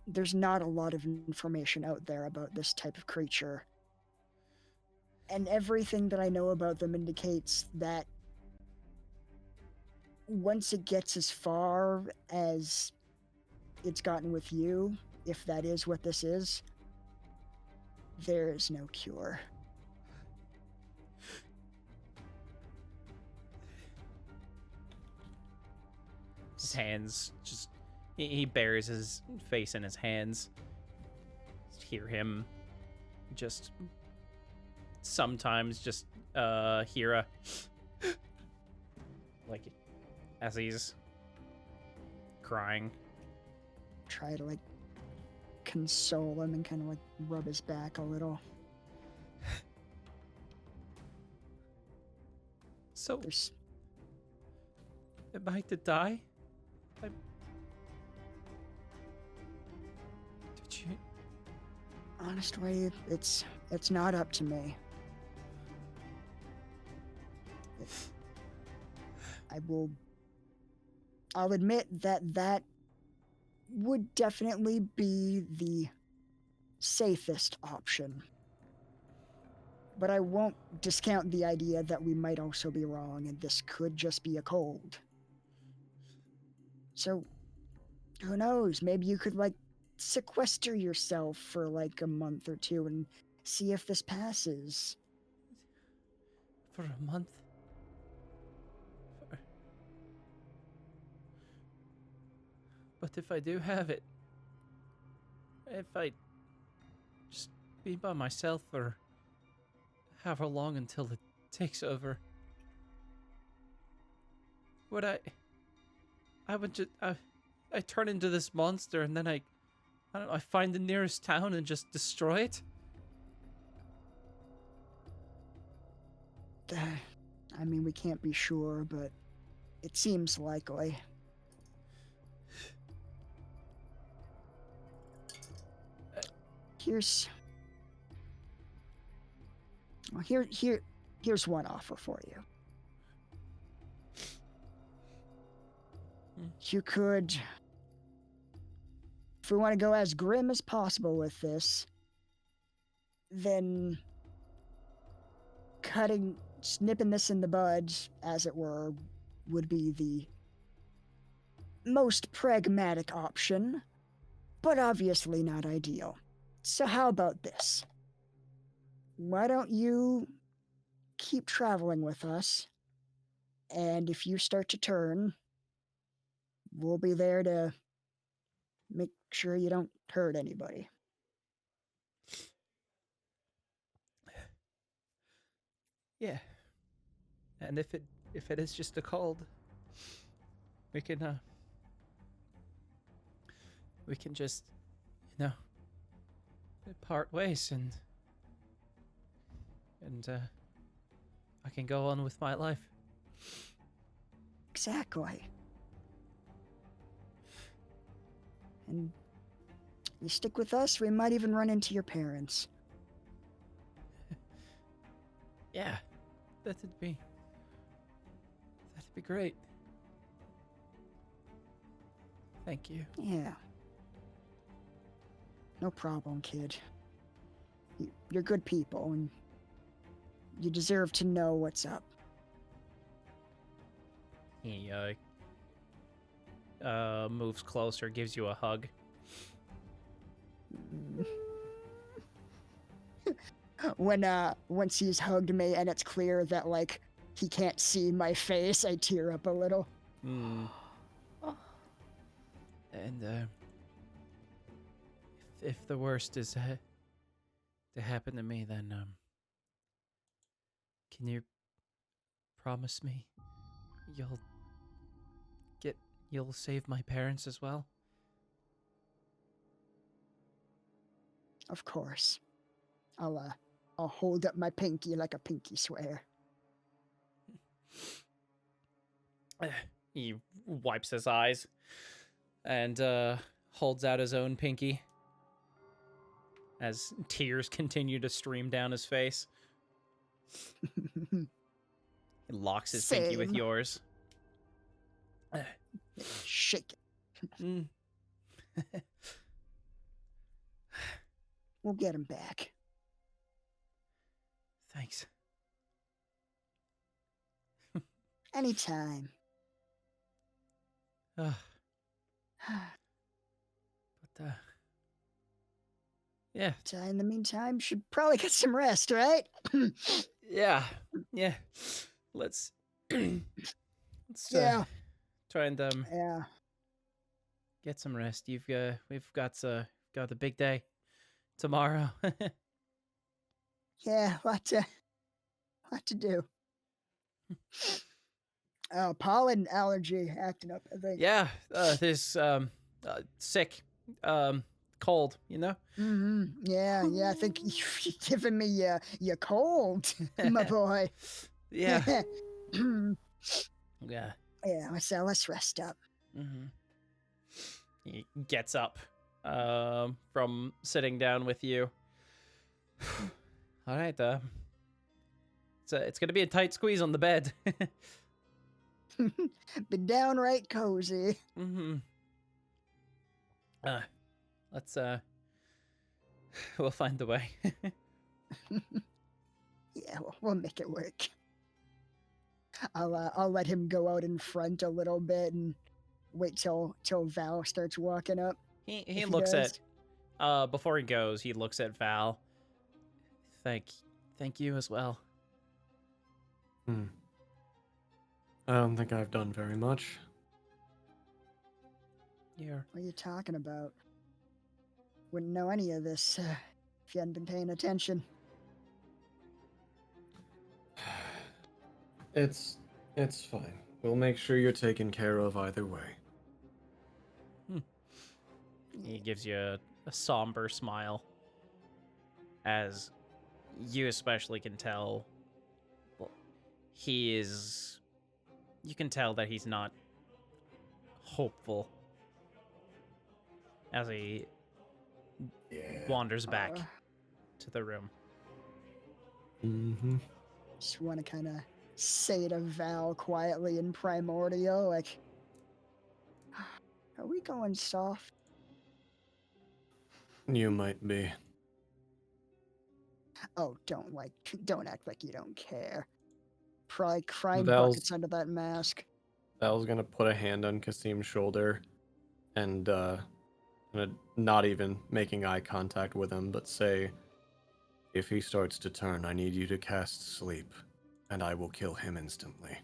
Speaker 3: There's not a lot of information out there about this type of creature. And everything that I know about them indicates that once it gets as far as it's gotten with you, if that is what this is, there is no cure.
Speaker 1: His hands just... He buries his face in his hands. Just hear him just... Sometimes just hear a... like, as he's crying.
Speaker 3: Try to, like, console him and kind of, like, rub his back a little.
Speaker 1: So,
Speaker 3: There's...
Speaker 1: am I to die? Did you...
Speaker 3: Honestly, it's not up to me. I'll admit that would definitely be the safest option. But I won't discount the idea that we might also be wrong and this could just be a cold. So, who knows? Maybe you could, like, sequester yourself for, like, a month or two and see if this passes.
Speaker 1: For a month? But if I do have it, if I just be by myself for however long until it takes over, would I would just, I turn into this monster and then I don't know, I find the nearest town and just destroy it?
Speaker 3: I mean, we can't be sure, but it seems likely. Here's one offer for you. You could, if we want to go as grim as possible with this, then snipping this in the bud, as it were, would be the most pragmatic option, but obviously not ideal. So how about this? Why don't you keep traveling with us, and if you start to turn, we'll be there to make sure you don't hurt anybody.
Speaker 1: Yeah. And if it is just a cold, we can just, part ways and I can go on with my life.
Speaker 3: Exactly. And you stick with us, we might even run into your parents.
Speaker 1: Yeah, that'd be great. Thank you.
Speaker 3: Yeah. No problem, kid. You're good people, and you deserve to know what's up.
Speaker 1: He moves closer, gives you a hug.
Speaker 3: Once he's hugged me and it's clear that, like, he can't see my face, I tear up a little.
Speaker 1: And if the worst is to happen to me, then can you promise me you'll save my parents as well?
Speaker 3: Of course. I'll hold up my pinky like a pinky swear.
Speaker 1: He wipes his eyes and holds out his own pinky as tears continue to stream down his face. He locks his pinky with
Speaker 3: Same.
Speaker 1: yours.
Speaker 3: Shake it.
Speaker 1: Mm.
Speaker 3: We'll get him back.
Speaker 1: Thanks.
Speaker 3: Anytime.
Speaker 1: But yeah,
Speaker 3: In the meantime, should probably get some rest, right?
Speaker 1: yeah. Let's
Speaker 3: Yeah.
Speaker 1: try and
Speaker 3: Yeah.
Speaker 1: get some rest. We've got the big day tomorrow.
Speaker 3: Yeah, lot to do. Pollen allergy acting up, I think.
Speaker 1: Yeah, this sick, cold, you know.
Speaker 3: Yeah, I think you're giving me your cold, my boy.
Speaker 1: Yeah, yeah.
Speaker 3: Yeah, so let's rest up.
Speaker 1: He gets up, from sitting down with you. All right, it's gonna be a tight squeeze on the bed.
Speaker 3: Be downright cozy.
Speaker 1: Let's we'll find the way.
Speaker 3: Yeah, we'll make it work. I'll let him go out in front a little bit and wait till Val starts walking up.
Speaker 1: He
Speaker 3: if
Speaker 1: looks
Speaker 3: does.
Speaker 1: at before he goes, he looks at Val. Thank you as well.
Speaker 2: I don't think I've done very much.
Speaker 1: You're
Speaker 3: What are you talking about? Wouldn't know any of this if you hadn't been paying attention.
Speaker 2: It's fine. We'll make sure you're taken care of either way.
Speaker 1: He gives you a somber smile, as you especially can tell. Well, you can tell that he's not hopeful as he wanders back to the room.
Speaker 3: Just want to kind of say to Val quietly in Primordial, like, are we going soft?
Speaker 2: You might be.
Speaker 3: Oh, don't act like you don't care. Probably crying
Speaker 2: Val's-
Speaker 3: buckets under that mask.
Speaker 2: Val's gonna put a hand on Kasim's shoulder and gonna not even making eye contact with him, but say, if he starts to turn, I need you to cast sleep, and I will kill him instantly.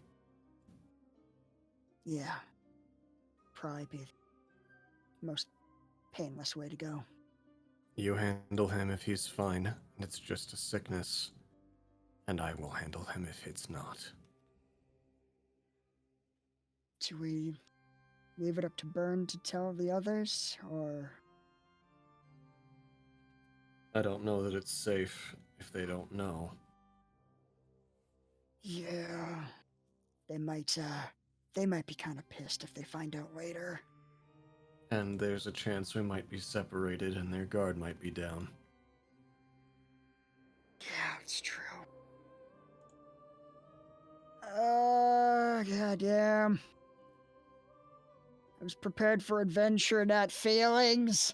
Speaker 3: Yeah. Probably be the most painless way to go.
Speaker 2: You handle him if he's fine, and it's just a sickness, and I will handle him if it's not.
Speaker 3: Do we leave it up to Burn to tell the others, or...
Speaker 2: I don't know that it's safe if they don't know.
Speaker 3: Yeah. They might be kind of pissed if they find out later.
Speaker 2: And there's a chance we might be separated and their guard might be down.
Speaker 3: Yeah, it's true. Goddamn. I was prepared for adventure, not feelings.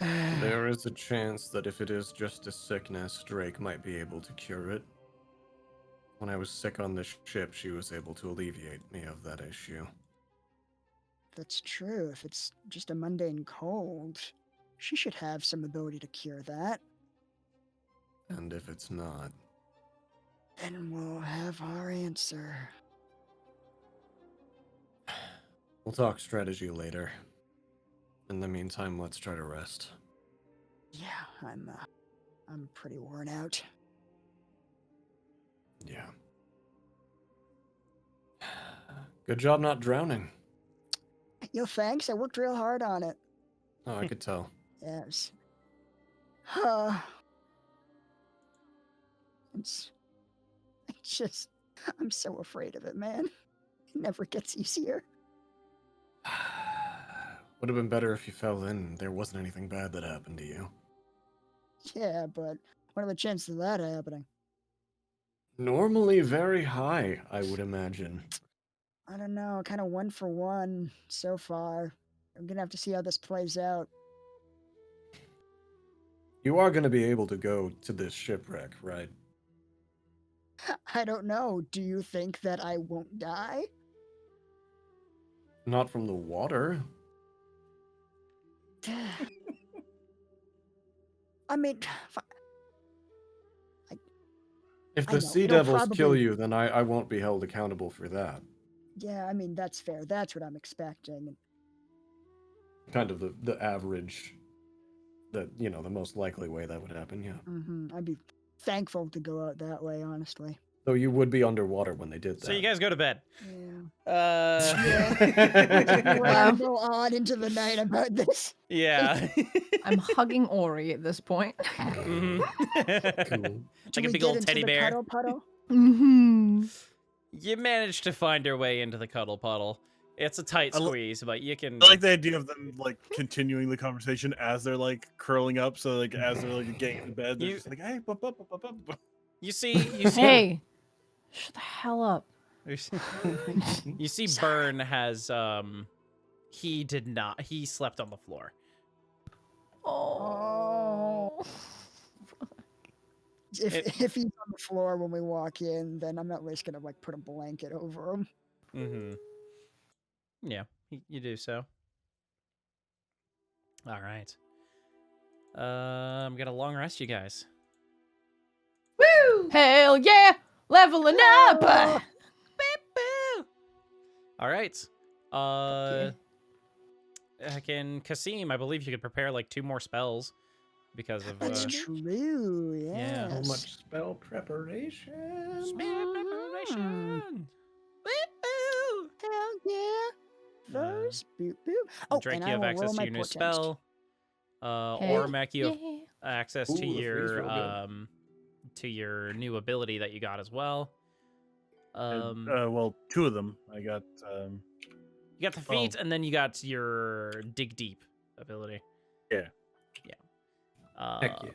Speaker 2: There is a chance that if it is just a sickness, Drake might be able to cure it. When I was sick on the ship, she was able to alleviate me of that issue.
Speaker 3: That's true. If it's just a mundane cold, she should have some ability to cure that.
Speaker 2: And if it's not,
Speaker 3: Then we'll have our answer.
Speaker 2: we'll talk strategy later. In the meantime, let's try to rest.
Speaker 3: Yeah, I'm pretty worn out.
Speaker 2: Yeah. Good job not drowning.
Speaker 3: Yo, thanks. I worked real hard on it.
Speaker 2: Oh, I could tell.
Speaker 3: Yes. I'm so afraid of it, man. It never gets easier.
Speaker 2: Would have been better if you fell in and there wasn't anything bad that happened to you.
Speaker 3: Yeah, but what are the chances of that happening?
Speaker 2: Normally very high, I would imagine.
Speaker 3: I don't know, kind of 1 for 1 so far. I'm gonna have to see how this plays out.
Speaker 2: You are going to be able to go to this shipwreck, right?
Speaker 3: I don't know. Do you think that I won't die?
Speaker 2: Not from the water.
Speaker 3: I mean,
Speaker 2: If
Speaker 3: I
Speaker 2: the
Speaker 3: know,
Speaker 2: sea
Speaker 3: it'll
Speaker 2: devils kill
Speaker 3: probably-
Speaker 2: you, then I won't be held accountable for that.
Speaker 3: yeah, I mean, that's fair. That's what I'm expecting.
Speaker 2: Kind of the average, the most likely way that would happen, yeah.
Speaker 3: I'd be thankful to go out that way, honestly.
Speaker 2: Though you would be underwater when they did that.
Speaker 1: So you guys go to bed.
Speaker 3: Yeah.
Speaker 1: Yeah.
Speaker 3: We're gonna go on into the night about this.
Speaker 1: Yeah.
Speaker 4: I'm hugging Ori at this point.
Speaker 1: Mhm.
Speaker 2: Cool.
Speaker 3: Do
Speaker 1: Like a
Speaker 3: we
Speaker 1: big
Speaker 3: get
Speaker 1: old
Speaker 3: into
Speaker 1: teddy
Speaker 3: the
Speaker 1: bear.
Speaker 3: Cuddle puddle?
Speaker 4: Mm-hmm.
Speaker 1: You managed to find your way into the cuddle puddle. It's a tight
Speaker 5: I li-
Speaker 1: squeeze, but you can.
Speaker 5: I like the idea of them like continuing the conversation as they're like curling up. So like as they're like getting into bed, they're
Speaker 1: You-
Speaker 5: just like, hey, bup, bup, bup, bup, bup, bup."
Speaker 1: You see.
Speaker 4: Hey, shut the hell up.
Speaker 1: You see, Burn has he slept on the floor.
Speaker 4: Oh.
Speaker 3: If he's on the floor when we walk in, then I'm at least gonna like put a blanket over him.
Speaker 1: Mm-hmm. Yeah, you do so. All right. I'm gonna long rest you guys.
Speaker 4: Woo! Hell yeah! Leveling up!
Speaker 3: Oh,
Speaker 1: All right. Can Kasim, I believe you could prepare like 2 more spells because of
Speaker 3: that's true.
Speaker 1: yeah.
Speaker 3: Yes.
Speaker 2: So much spell preparation.
Speaker 1: spell preparation. Woo-hoo!
Speaker 3: Hell yeah. Those boop boop. Oh,
Speaker 1: Drake,
Speaker 3: and
Speaker 1: you
Speaker 3: I
Speaker 1: have
Speaker 3: will
Speaker 1: access
Speaker 3: roll
Speaker 1: to
Speaker 3: my
Speaker 1: your new
Speaker 3: portent.
Speaker 1: spell.
Speaker 4: Hell
Speaker 1: Ormac, you have
Speaker 4: yeah.
Speaker 1: access
Speaker 2: Ooh,
Speaker 1: to
Speaker 2: the freeze
Speaker 1: your
Speaker 2: roll good.
Speaker 1: to your new ability that you got as well.
Speaker 5: And, well, 2 of them. I got.
Speaker 1: You got the feat, and then you got your dig deep ability.
Speaker 5: Yeah.
Speaker 1: Yeah.
Speaker 2: Heck yeah.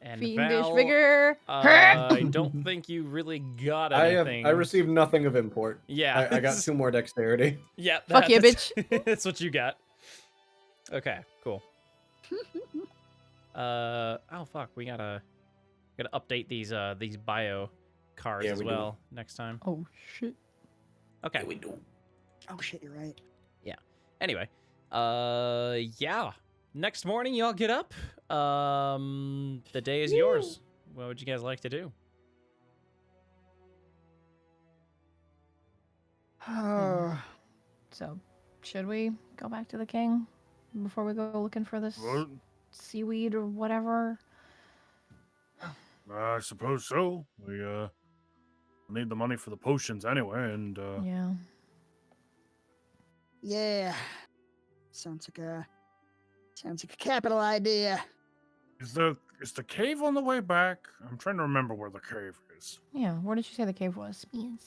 Speaker 1: And
Speaker 4: Fiendish
Speaker 1: Val,
Speaker 4: vigor.
Speaker 1: I don't think you really got anything.
Speaker 2: I received nothing of import.
Speaker 1: Yeah.
Speaker 2: I got 2 more dexterity.
Speaker 1: Yeah.
Speaker 4: Fuck yeah,
Speaker 1: that's- That's what you got. Okay. Cool. Oh fuck, we gotta update these bio cards
Speaker 2: Yeah,
Speaker 1: as
Speaker 2: we do.
Speaker 1: well next time.
Speaker 4: Oh shit.
Speaker 1: Okay.
Speaker 2: we do.
Speaker 3: Oh shit, you're right.
Speaker 1: Anyway, yeah. Next morning, y'all get up. The day is yours. What would you guys like to do?
Speaker 3: Oh,
Speaker 4: So, should we go back to the king before we go looking for this
Speaker 5: Well,
Speaker 4: seaweed or whatever?
Speaker 5: I suppose so. We need the money for the potions anyway, and
Speaker 4: Yeah.
Speaker 3: yeah. Sounds like a capital idea.
Speaker 5: is the cave on the way back? I'm trying to remember where the cave is.
Speaker 4: Yeah. Where did you say the cave was?
Speaker 6: Yes.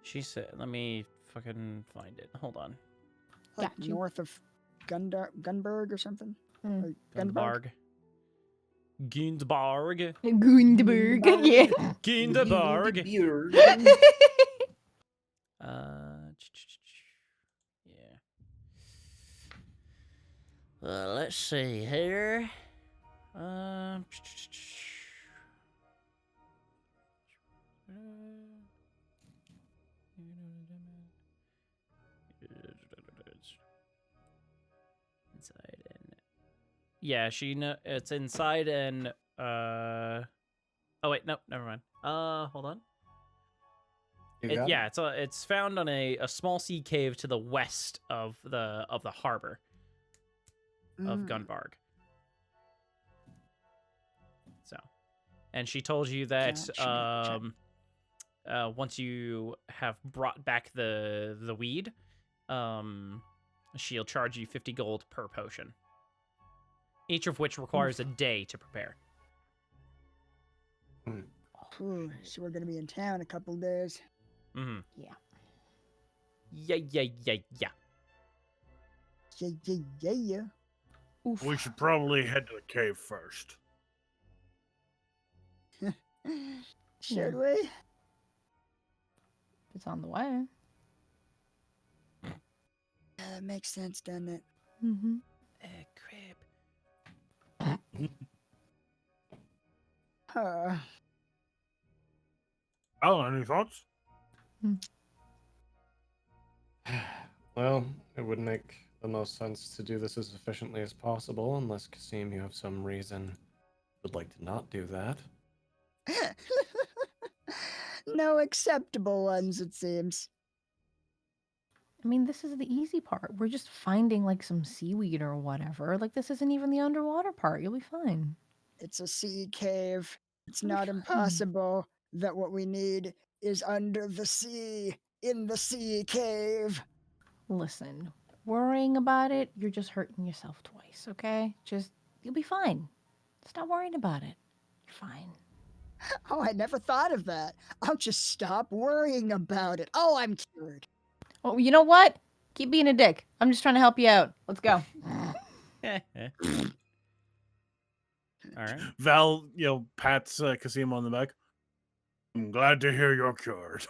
Speaker 1: She said, let me fucking find it. Hold on.
Speaker 3: Like
Speaker 4: Got you.
Speaker 3: north of Gunberg or something.
Speaker 4: Mm.
Speaker 3: Or Gunbarg?
Speaker 1: Gundbarg.
Speaker 4: Gundeberg. Yeah.
Speaker 1: Gundbarg.
Speaker 2: Beard.
Speaker 1: Yeah. Let's see here. Inside and yeah, it's inside and oh wait, no, never mind. Hold on.
Speaker 2: You got it?
Speaker 1: Yeah, it's found on a small sea cave to the west of the harbor of
Speaker 3: Mm.
Speaker 1: Gunbarg. So, and she told you that
Speaker 3: Gotcha.
Speaker 1: once you have brought back the weed, she'll charge you 50 gold per potion, each of which requires a day to prepare.
Speaker 3: Ooh, so we're gonna be in town a couple days.
Speaker 1: Mm-hmm.
Speaker 6: Yeah.
Speaker 1: Yeah.
Speaker 3: Yeah, yeah, yeah, yeah.
Speaker 4: Oof.
Speaker 5: We should probably head to the cave first.
Speaker 3: Should we?
Speaker 4: It's on the way.
Speaker 3: Yeah, that makes sense, doesn't it?
Speaker 4: Mm-hmm.
Speaker 1: Crap.
Speaker 5: Oh, any thoughts?
Speaker 2: Well, it would make the most sense to do this as efficiently as possible, unless, Kasim, you have some reason would like to not do that.
Speaker 3: No acceptable ones, it seems.
Speaker 4: I mean, this is the easy part. We're just finding like some seaweed or whatever. Like this isn't even the underwater part. You'll be fine.
Speaker 3: It's a sea cave. It's
Speaker 4: We'll be
Speaker 3: not
Speaker 4: fine.
Speaker 3: impossible that what we need is under the sea, in the sea cave.
Speaker 4: Listen, worrying about it, you're just hurting yourself twice, okay? You'll be fine. Stop worrying about it. You're fine.
Speaker 3: Oh, I never thought of that. I'll just stop worrying about it. Oh, I'm cured.
Speaker 4: Oh, you know what? Keep being a dick. I'm just trying to help you out. Let's go.
Speaker 1: All right.
Speaker 5: Val, pats Kasim on the back. I'm glad to hear you're cured.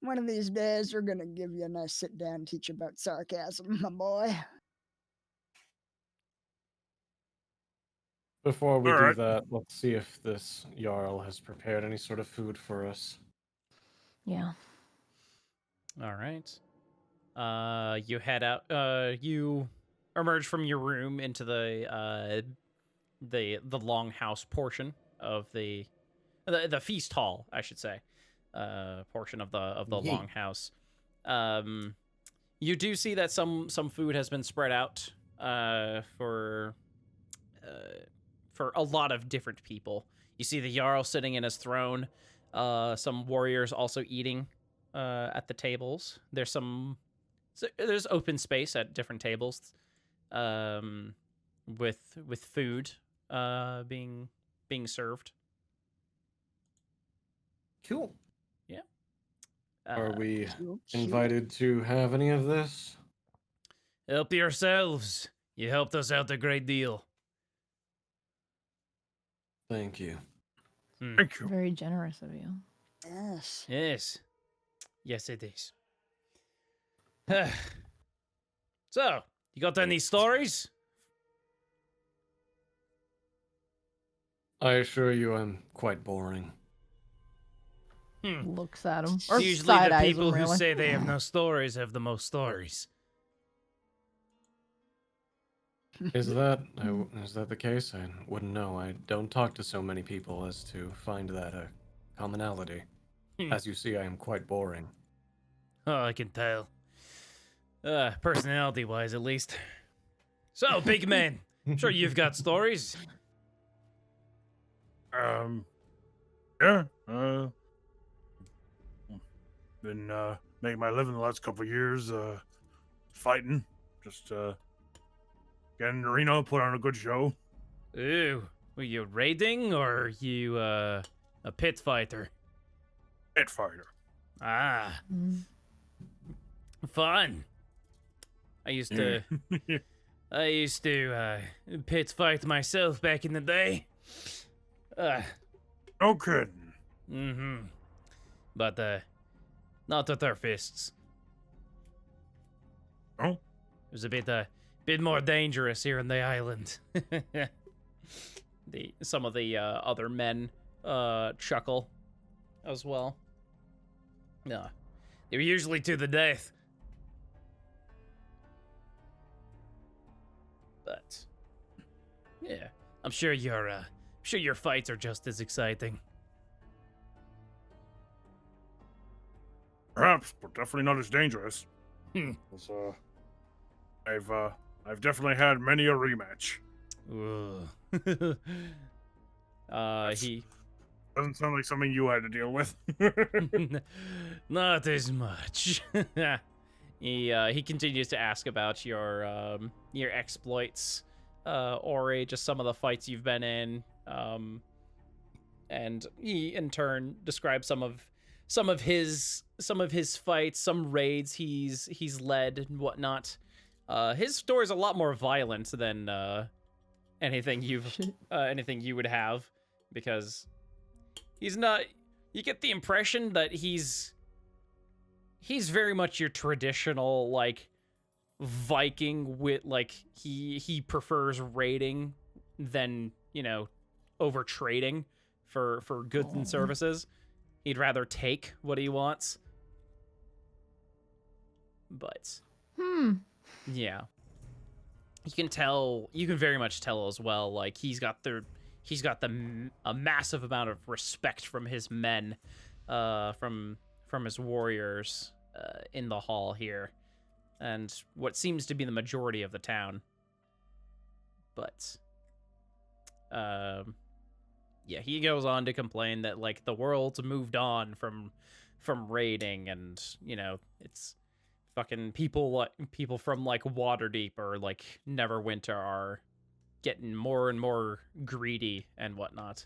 Speaker 3: One of these days, we're gonna give you a nice sit down and teach you about sarcasm, my boy.
Speaker 2: Before we do
Speaker 5: Alright.
Speaker 2: that, let's see if this Jarl has prepared any sort of food for us.
Speaker 4: Yeah.
Speaker 1: All right. You head out. You emerge from your room into the longhouse portion of the feast hall, I should say, portion of the
Speaker 2: Yeet.
Speaker 1: longhouse. You do see that some food has been spread out for a lot of different people. You see the Jarl sitting in his throne. Some warriors also eating at the tables. There's open space at different tables, with food being served.
Speaker 2: Cool.
Speaker 1: Yeah.
Speaker 2: Are we
Speaker 3: So cute.
Speaker 2: invited to have any of this?
Speaker 1: Help yourselves. You helped us out a great deal.
Speaker 2: Thank you.
Speaker 5: Thank you.
Speaker 4: Very generous of you.
Speaker 3: Yes.
Speaker 1: Yes, it is. So, you got any stories?
Speaker 2: I assure you I'm quite boring.
Speaker 4: Looks at him. Or
Speaker 1: Usually
Speaker 4: side
Speaker 1: the
Speaker 4: eyes
Speaker 1: people
Speaker 4: him,
Speaker 1: who
Speaker 4: really.
Speaker 1: say they have no stories have the most stories.
Speaker 2: Is that the case? I wouldn't know. I don't talk to so many people as to find that a commonality. As you see, I am quite boring.
Speaker 1: Oh, I can tell. Personality-wise, at least. So, big man, I'm sure you've got stories.
Speaker 5: Yeah. Been making my living the last couple of years, fighting. Just getting to Reno, put on a good show.
Speaker 1: Ooh, were you raiding or are you a pit fighter?
Speaker 5: Pit fighter.
Speaker 1: Ah,
Speaker 4: Mm.
Speaker 1: fun. I used to pit fight myself back in the day.
Speaker 5: No kidding.
Speaker 1: Mm-hmm. But not with our fists.
Speaker 5: Oh?
Speaker 1: It was a bit more dangerous here on the island. Some of the other men chuckle as well. No, they were usually to the death. But yeah, I'm sure your fights are just as exciting.
Speaker 5: Perhaps, but definitely not as dangerous.
Speaker 1: Hmm.
Speaker 5: 'Cause, I've definitely had many a rematch.
Speaker 1: Ooh. He
Speaker 5: Doesn't sound like something you had to deal with.
Speaker 1: not as much. He continues to ask about your exploits, Ori, just some of the fights you've been in, and he in turn describes some of his fights, some raids he's led and whatnot. His story is a lot more violent than anything anything you would have, because he's not. You get the impression that he's very much your traditional like Viking with like he prefers raiding than over trading for goods and services. He'd rather take what he wants. But yeah, you can very much tell as well, like he's got a massive amount of respect from his men, from his warriors in the hall here, and what seems to be the majority of the town. But yeah, he goes on to complain that like the world's moved on from raiding, and it's fucking people from like Waterdeep or like Neverwinter are getting more and more greedy and whatnot.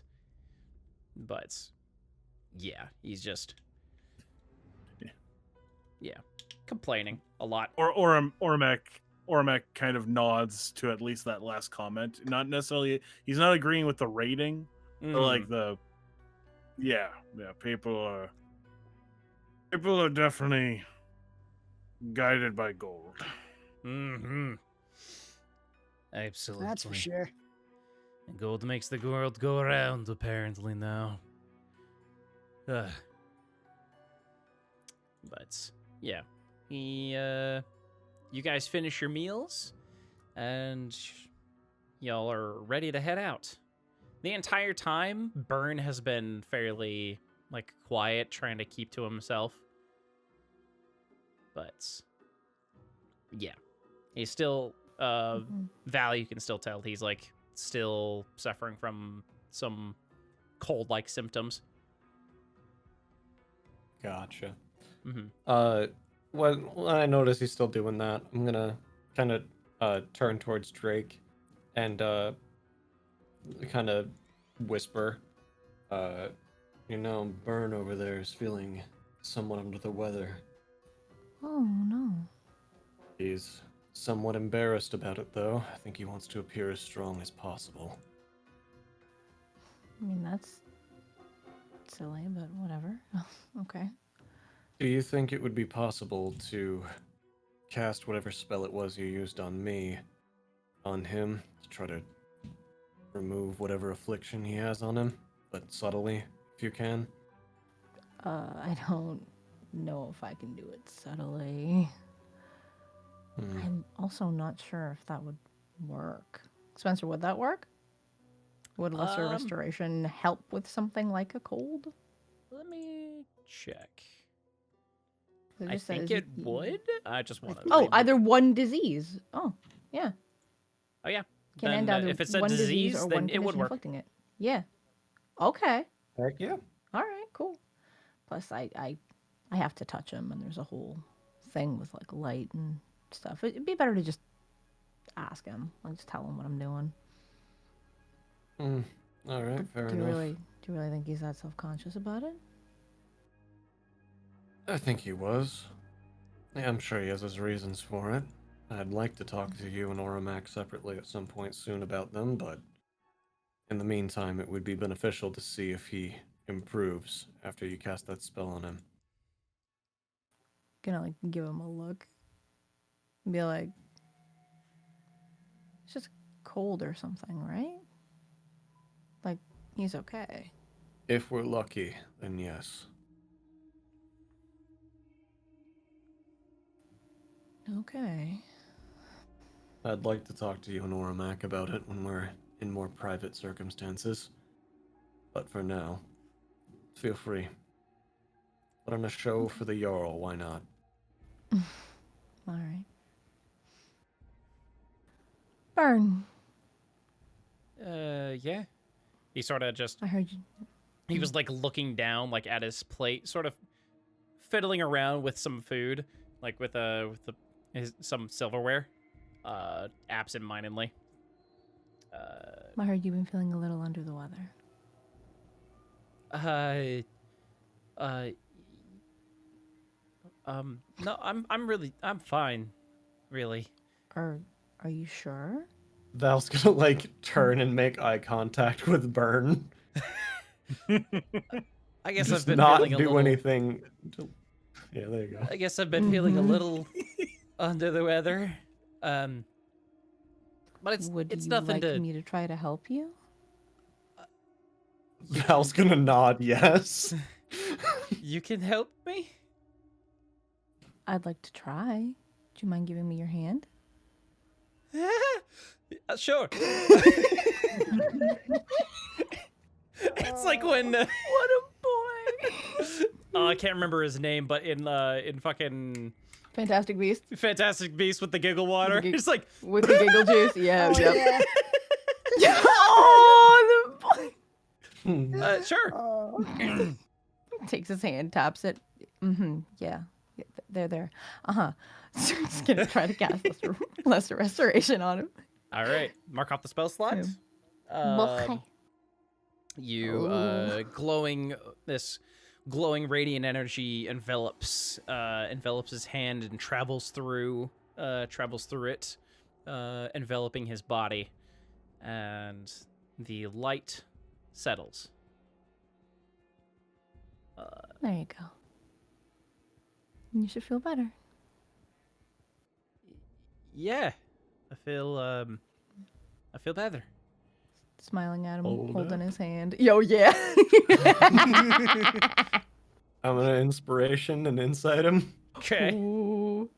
Speaker 1: But yeah, he's just complaining a lot.
Speaker 5: Ormac kind of nods to at least that last comment. Not necessarily, he's not agreeing with the rating, but like people are definitely guided by gold.
Speaker 1: Absolutely.
Speaker 3: That's for sure.
Speaker 1: Gold makes the world go around, apparently, now. But, yeah. You guys finish your meals, and y'all are ready to head out. The entire time, Burn has been fairly, like, quiet, trying to keep to himself. But, yeah. He's still, Val, you can still tell he's, like, still suffering from some cold-like symptoms.
Speaker 2: Gotcha.
Speaker 1: Mm-hmm.
Speaker 2: When I notice he's still doing that, I'm gonna kind of turn towards Drake and kind of whisper, Burn over there is feeling somewhat under the weather.
Speaker 6: Oh, no.
Speaker 2: He's somewhat embarrassed about it, though. I think he wants to appear as strong as possible.
Speaker 6: I mean, that's silly, but whatever. Okay.
Speaker 2: Do you think it would be possible to cast whatever spell it was you used on me on him to try to remove whatever affliction he has on him, but subtly, if you can?
Speaker 6: I don't know if I can do it subtly. I'm also not sure if that would work. Spencer, would that work? Would lesser restoration help with something like a cold?
Speaker 1: Let me check.
Speaker 6: It
Speaker 1: I
Speaker 6: just
Speaker 1: think
Speaker 6: says
Speaker 1: it would. I just want to.
Speaker 6: Oh, either one disease. Oh, yeah.
Speaker 1: Oh yeah.
Speaker 6: Can
Speaker 1: Then,
Speaker 6: end either
Speaker 1: if it's a
Speaker 6: one
Speaker 1: disease,
Speaker 6: or
Speaker 1: then
Speaker 6: one
Speaker 1: it would
Speaker 6: condition
Speaker 1: work.
Speaker 6: inflicting it. Yeah. Okay.
Speaker 2: Heck yeah.
Speaker 6: All right. Cool. Plus, I have to touch him, and there's a whole thing with like light and stuff. It'd be better to just ask him. Like, just tell him what I'm doing.
Speaker 2: All right, fair
Speaker 6: Do you
Speaker 2: enough.
Speaker 6: really think he's that self-conscious about it?
Speaker 2: I think he was. Yeah, I'm sure he has his reasons for it. I'd like to talk to you and Oramac separately at some point soon about them, but in the meantime, it would be beneficial to see if he improves after you cast that spell on him.
Speaker 6: Gonna like give him a look. And be like, it's just cold or something, right? Like, he's okay.
Speaker 2: If we're lucky, then yes.
Speaker 6: Okay.
Speaker 2: I'd like to talk to you and Oramac about it when we're in more private circumstances. But for now, feel free. Put on a show for the Jarl, why not?
Speaker 6: All right. Burn.
Speaker 1: Yeah. He sort of just.
Speaker 6: I heard you.
Speaker 1: He was like looking down, like at his plate, sort of fiddling around with some food, like with some silverware, absent-mindedly.
Speaker 6: I heard you've been feeling a little under the weather.
Speaker 1: No, I'm fine, really.
Speaker 6: Are you sure?
Speaker 2: Val's gonna like turn and make eye contact with Burn.
Speaker 1: I guess
Speaker 2: Just
Speaker 1: I've been
Speaker 2: not
Speaker 1: feeling a
Speaker 2: do
Speaker 1: little.
Speaker 2: anything. Yeah, there you go.
Speaker 1: I guess I've been feeling a
Speaker 6: Mhm.
Speaker 1: little under the weather. But
Speaker 6: Would
Speaker 1: it's
Speaker 6: you
Speaker 1: nothing
Speaker 6: like
Speaker 1: to.
Speaker 6: me to try to help you?
Speaker 2: Val's gonna nod yes.
Speaker 1: You can help me.
Speaker 6: I'd like to try. Do you mind giving me your hand?
Speaker 1: Sure. It's like when
Speaker 6: What a boy!
Speaker 1: oh, I can't remember his name, but in fucking
Speaker 4: Fantastic Beast
Speaker 1: Fantastic Beasts with the giggle water,
Speaker 4: gig-
Speaker 1: it's like
Speaker 4: with the giggle juice. Yeah,
Speaker 3: Oh,
Speaker 4: yep.
Speaker 3: yeah.
Speaker 4: Oh, the boy.
Speaker 1: sure.
Speaker 3: Oh.
Speaker 4: Takes his hand, taps it.
Speaker 6: Mm-hmm. Yeah. There. Uh-huh. So I'm just gonna try to cast lesser restoration on him.
Speaker 1: All right, mark off the spell slot.
Speaker 6: Okay.
Speaker 1: You this glowing radiant energy envelops his hand and travels through it, enveloping his body, and the light settles.
Speaker 6: There you go. You should feel better.
Speaker 1: Yeah, I feel better.
Speaker 6: Smiling at him,
Speaker 2: Hold
Speaker 6: holding
Speaker 2: up.
Speaker 6: his hand. Yo, yeah.
Speaker 2: I'm gonna inspiration and inside him.
Speaker 1: Okay.
Speaker 6: Ooh.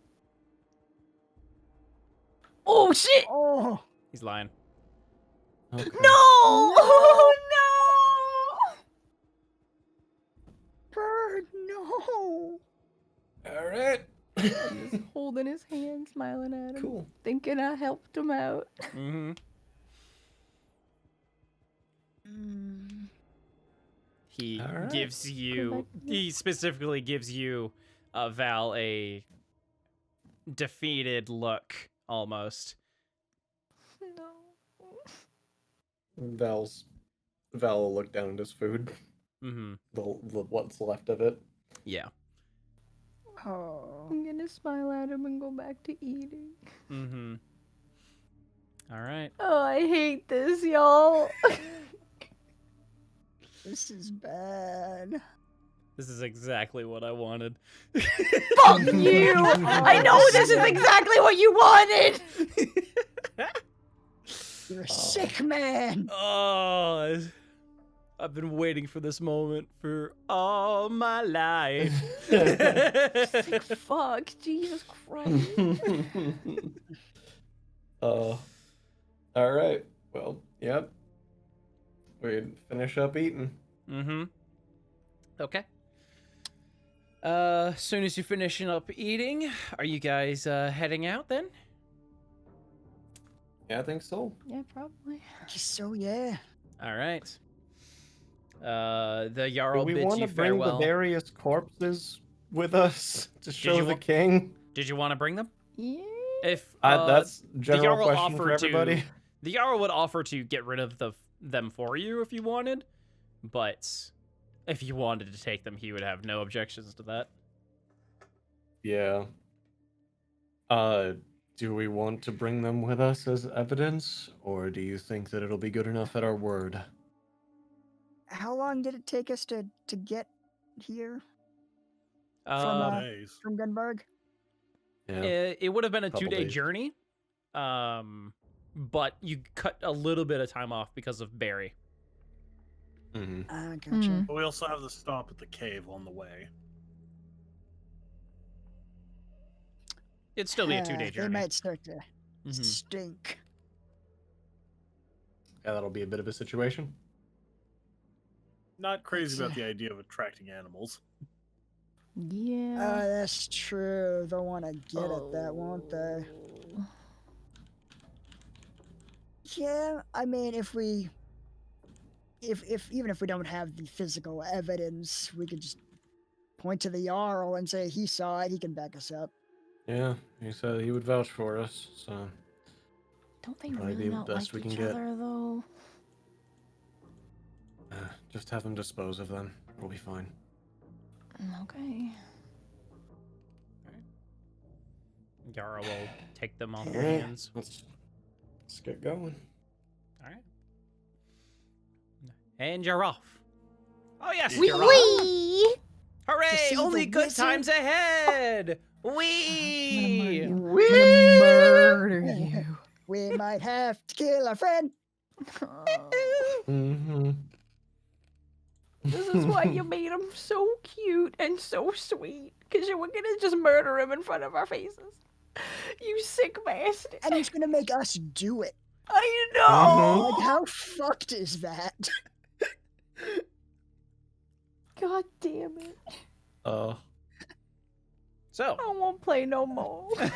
Speaker 6: Oh shit!
Speaker 3: Oh.
Speaker 1: He's lying.
Speaker 2: Okay.
Speaker 6: No! Oh no!
Speaker 3: Bird, no.
Speaker 2: All right.
Speaker 6: Just holding his hand, smiling at him,
Speaker 2: Cool.
Speaker 6: thinking I helped him out.
Speaker 1: Mm-hmm.
Speaker 3: Mm.
Speaker 1: He
Speaker 2: All right.
Speaker 1: gives you. He specifically gives you, Val, a defeated look, almost.
Speaker 6: No.
Speaker 2: Val will look down at his food.
Speaker 1: Mm-hmm.
Speaker 2: The what's left of it.
Speaker 1: Yeah.
Speaker 3: Oh.
Speaker 6: I'm gonna smile at him and go back to eating.
Speaker 1: Mm-hmm. All right.
Speaker 6: Oh, I hate this, y'all.
Speaker 3: This is bad.
Speaker 1: This is exactly what I wanted.
Speaker 6: Fuck you! I know this is exactly what you wanted!
Speaker 3: You're a sick man.
Speaker 1: Oh, I've been waiting for this moment for all my life.
Speaker 6: Fuck, Jesus Christ.
Speaker 2: All right. Well, yep. We finish up eating.
Speaker 1: Mm-hmm. Okay. As soon as you're finishing up eating, are you guys heading out then?
Speaker 2: Yeah, I think so.
Speaker 6: Yeah, probably.
Speaker 3: So yeah.
Speaker 1: All right. The
Speaker 2: Do
Speaker 1: Jarl
Speaker 2: we
Speaker 1: bids
Speaker 2: want
Speaker 1: you
Speaker 2: to bring
Speaker 1: farewell.
Speaker 2: the various corpses with us to show
Speaker 1: you
Speaker 2: the
Speaker 1: wa-
Speaker 2: king?
Speaker 1: Did you want to bring them?
Speaker 6: Yeah.
Speaker 1: If
Speaker 2: That's
Speaker 1: the
Speaker 2: general
Speaker 1: Jarl
Speaker 2: question for
Speaker 1: offered
Speaker 2: everybody.
Speaker 1: the Jarl would offer to get rid of them for you if you wanted, but if you wanted to take them, he would have no objections to that.
Speaker 2: Yeah. Do we want to bring them with us as evidence, or do you think that it'll be good enough at our word?
Speaker 3: How long did it take us to get here
Speaker 5: Days.
Speaker 3: from Gunberg?
Speaker 2: Yeah.
Speaker 1: It would have been a
Speaker 2: Couple
Speaker 1: 2-day
Speaker 2: days.
Speaker 1: journey, but you cut a little bit of time off because of Barry.
Speaker 2: Mm-hmm.
Speaker 3: Ah, gotcha.
Speaker 6: Mhm.
Speaker 5: But we also have the stop at the cave on the way.
Speaker 1: It'd still be a 2-day
Speaker 3: They
Speaker 1: journey.
Speaker 3: might start to
Speaker 1: Mhm.
Speaker 3: stink.
Speaker 2: Yeah, that'll be a bit of a situation.
Speaker 5: Not crazy about
Speaker 3: That's,
Speaker 5: the idea of attracting animals.
Speaker 6: Yeah.
Speaker 3: That's true. They'll want to get at that, won't they?
Speaker 6: Oh.
Speaker 3: Yeah, I mean, if even if we don't have the physical evidence, we could just point to the Jarl and say he saw it. He can back us up.
Speaker 2: Yeah, he said he would vouch for us, so
Speaker 6: Don't they
Speaker 2: Probably
Speaker 6: really
Speaker 2: be the
Speaker 6: not
Speaker 2: best
Speaker 6: like
Speaker 2: we
Speaker 6: each
Speaker 2: can get.
Speaker 6: other, though?
Speaker 2: just have him dispose of them. We'll be fine.
Speaker 6: Okay.
Speaker 1: Yara will take them off
Speaker 2: All
Speaker 1: your
Speaker 2: right,
Speaker 1: hands.
Speaker 2: Let's get going.
Speaker 1: All right. And you're off. Oh yes,
Speaker 6: Wee
Speaker 1: you're off.
Speaker 6: wee!
Speaker 1: Hooray!
Speaker 3: see
Speaker 1: Only
Speaker 3: the
Speaker 1: good
Speaker 3: wizard?
Speaker 1: times ahead.
Speaker 6: I'm
Speaker 1: Wee!
Speaker 6: gonna murder you.
Speaker 3: We might have to kill our friend.
Speaker 2: Mm-hmm.
Speaker 4: This is why you made him so cute and so sweet. Because you were going to just murder him in front of our faces. You sick bastard.
Speaker 3: And he's gonna make us do it.
Speaker 4: I know.
Speaker 3: Like, how fucked is that?
Speaker 4: God damn it.
Speaker 1: So,
Speaker 4: I won't play no more.
Speaker 1: is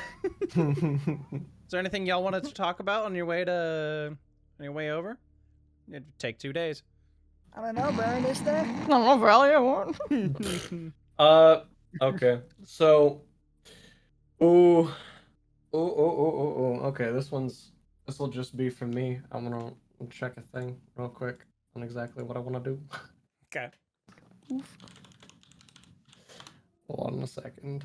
Speaker 1: there anything y'all wanted to talk about on your way over? It'd take 2 days.
Speaker 3: I don't know, Baron, is there?
Speaker 4: I don't know, Valley, I won't.
Speaker 2: Okay. So, okay, this will just be from me. I'm gonna check a thing real quick on exactly what I want to do.
Speaker 1: Okay.
Speaker 2: Hold on a second.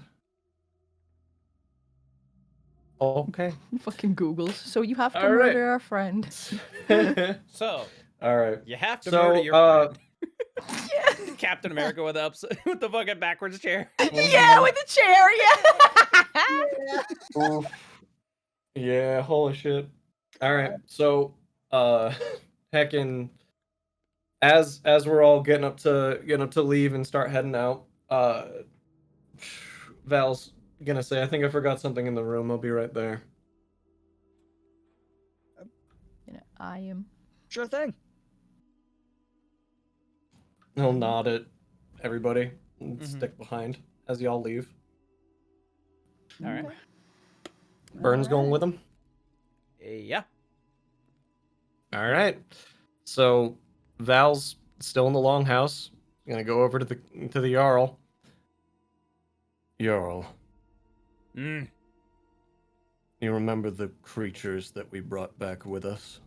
Speaker 2: Okay.
Speaker 4: Fucking Googles. So you have to
Speaker 2: All right.
Speaker 4: murder our friend.
Speaker 1: So,
Speaker 2: All right.
Speaker 1: you have to
Speaker 2: So,
Speaker 1: murder your friend. Captain America with the fucking backwards chair.
Speaker 4: Yeah, with the chair, yeah.
Speaker 2: Oof. Yeah, holy shit. All right. So, heckin' as we're all getting up to leave and start heading out, Val's gonna say, I think I forgot something in the room. I'll be right there.
Speaker 4: I am.
Speaker 3: Sure thing.
Speaker 2: He'll nod at everybody and
Speaker 1: Mhm.
Speaker 2: stick behind as y'all leave.
Speaker 1: All right.
Speaker 2: Burns going with him.
Speaker 1: Yeah.
Speaker 2: All right. So Val's still in the longhouse. Gonna go over to the Jarl. Jarl,
Speaker 1: Mm.
Speaker 2: you remember the creatures that we brought back with us?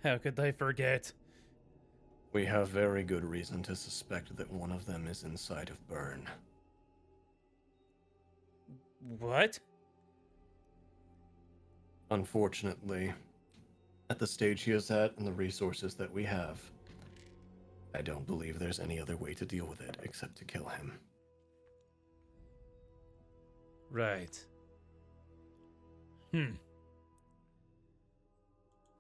Speaker 1: How could I forget?
Speaker 2: We have very good reason to suspect that one of them is inside of Burn.
Speaker 1: What?
Speaker 2: Unfortunately, at the stage he is at and the resources that we have, I don't believe there's any other way to deal with it except to kill him.
Speaker 1: Right.
Speaker 2: You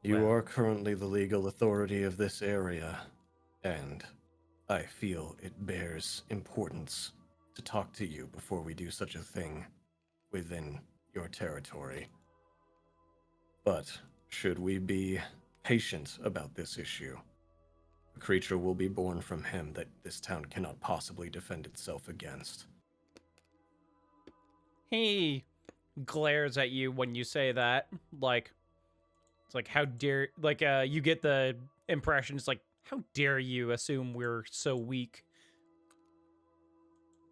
Speaker 1: Well.
Speaker 2: are currently the legal authority of this area, and I feel it bears importance to talk to you before we do such a thing within your territory. But should we be patient about this issue, a creature will be born from him that this town cannot possibly defend itself against.
Speaker 1: He glares at you when you say that. Like, it's like, how dare, like, you get the impression, it's like, how dare you assume we're so weak?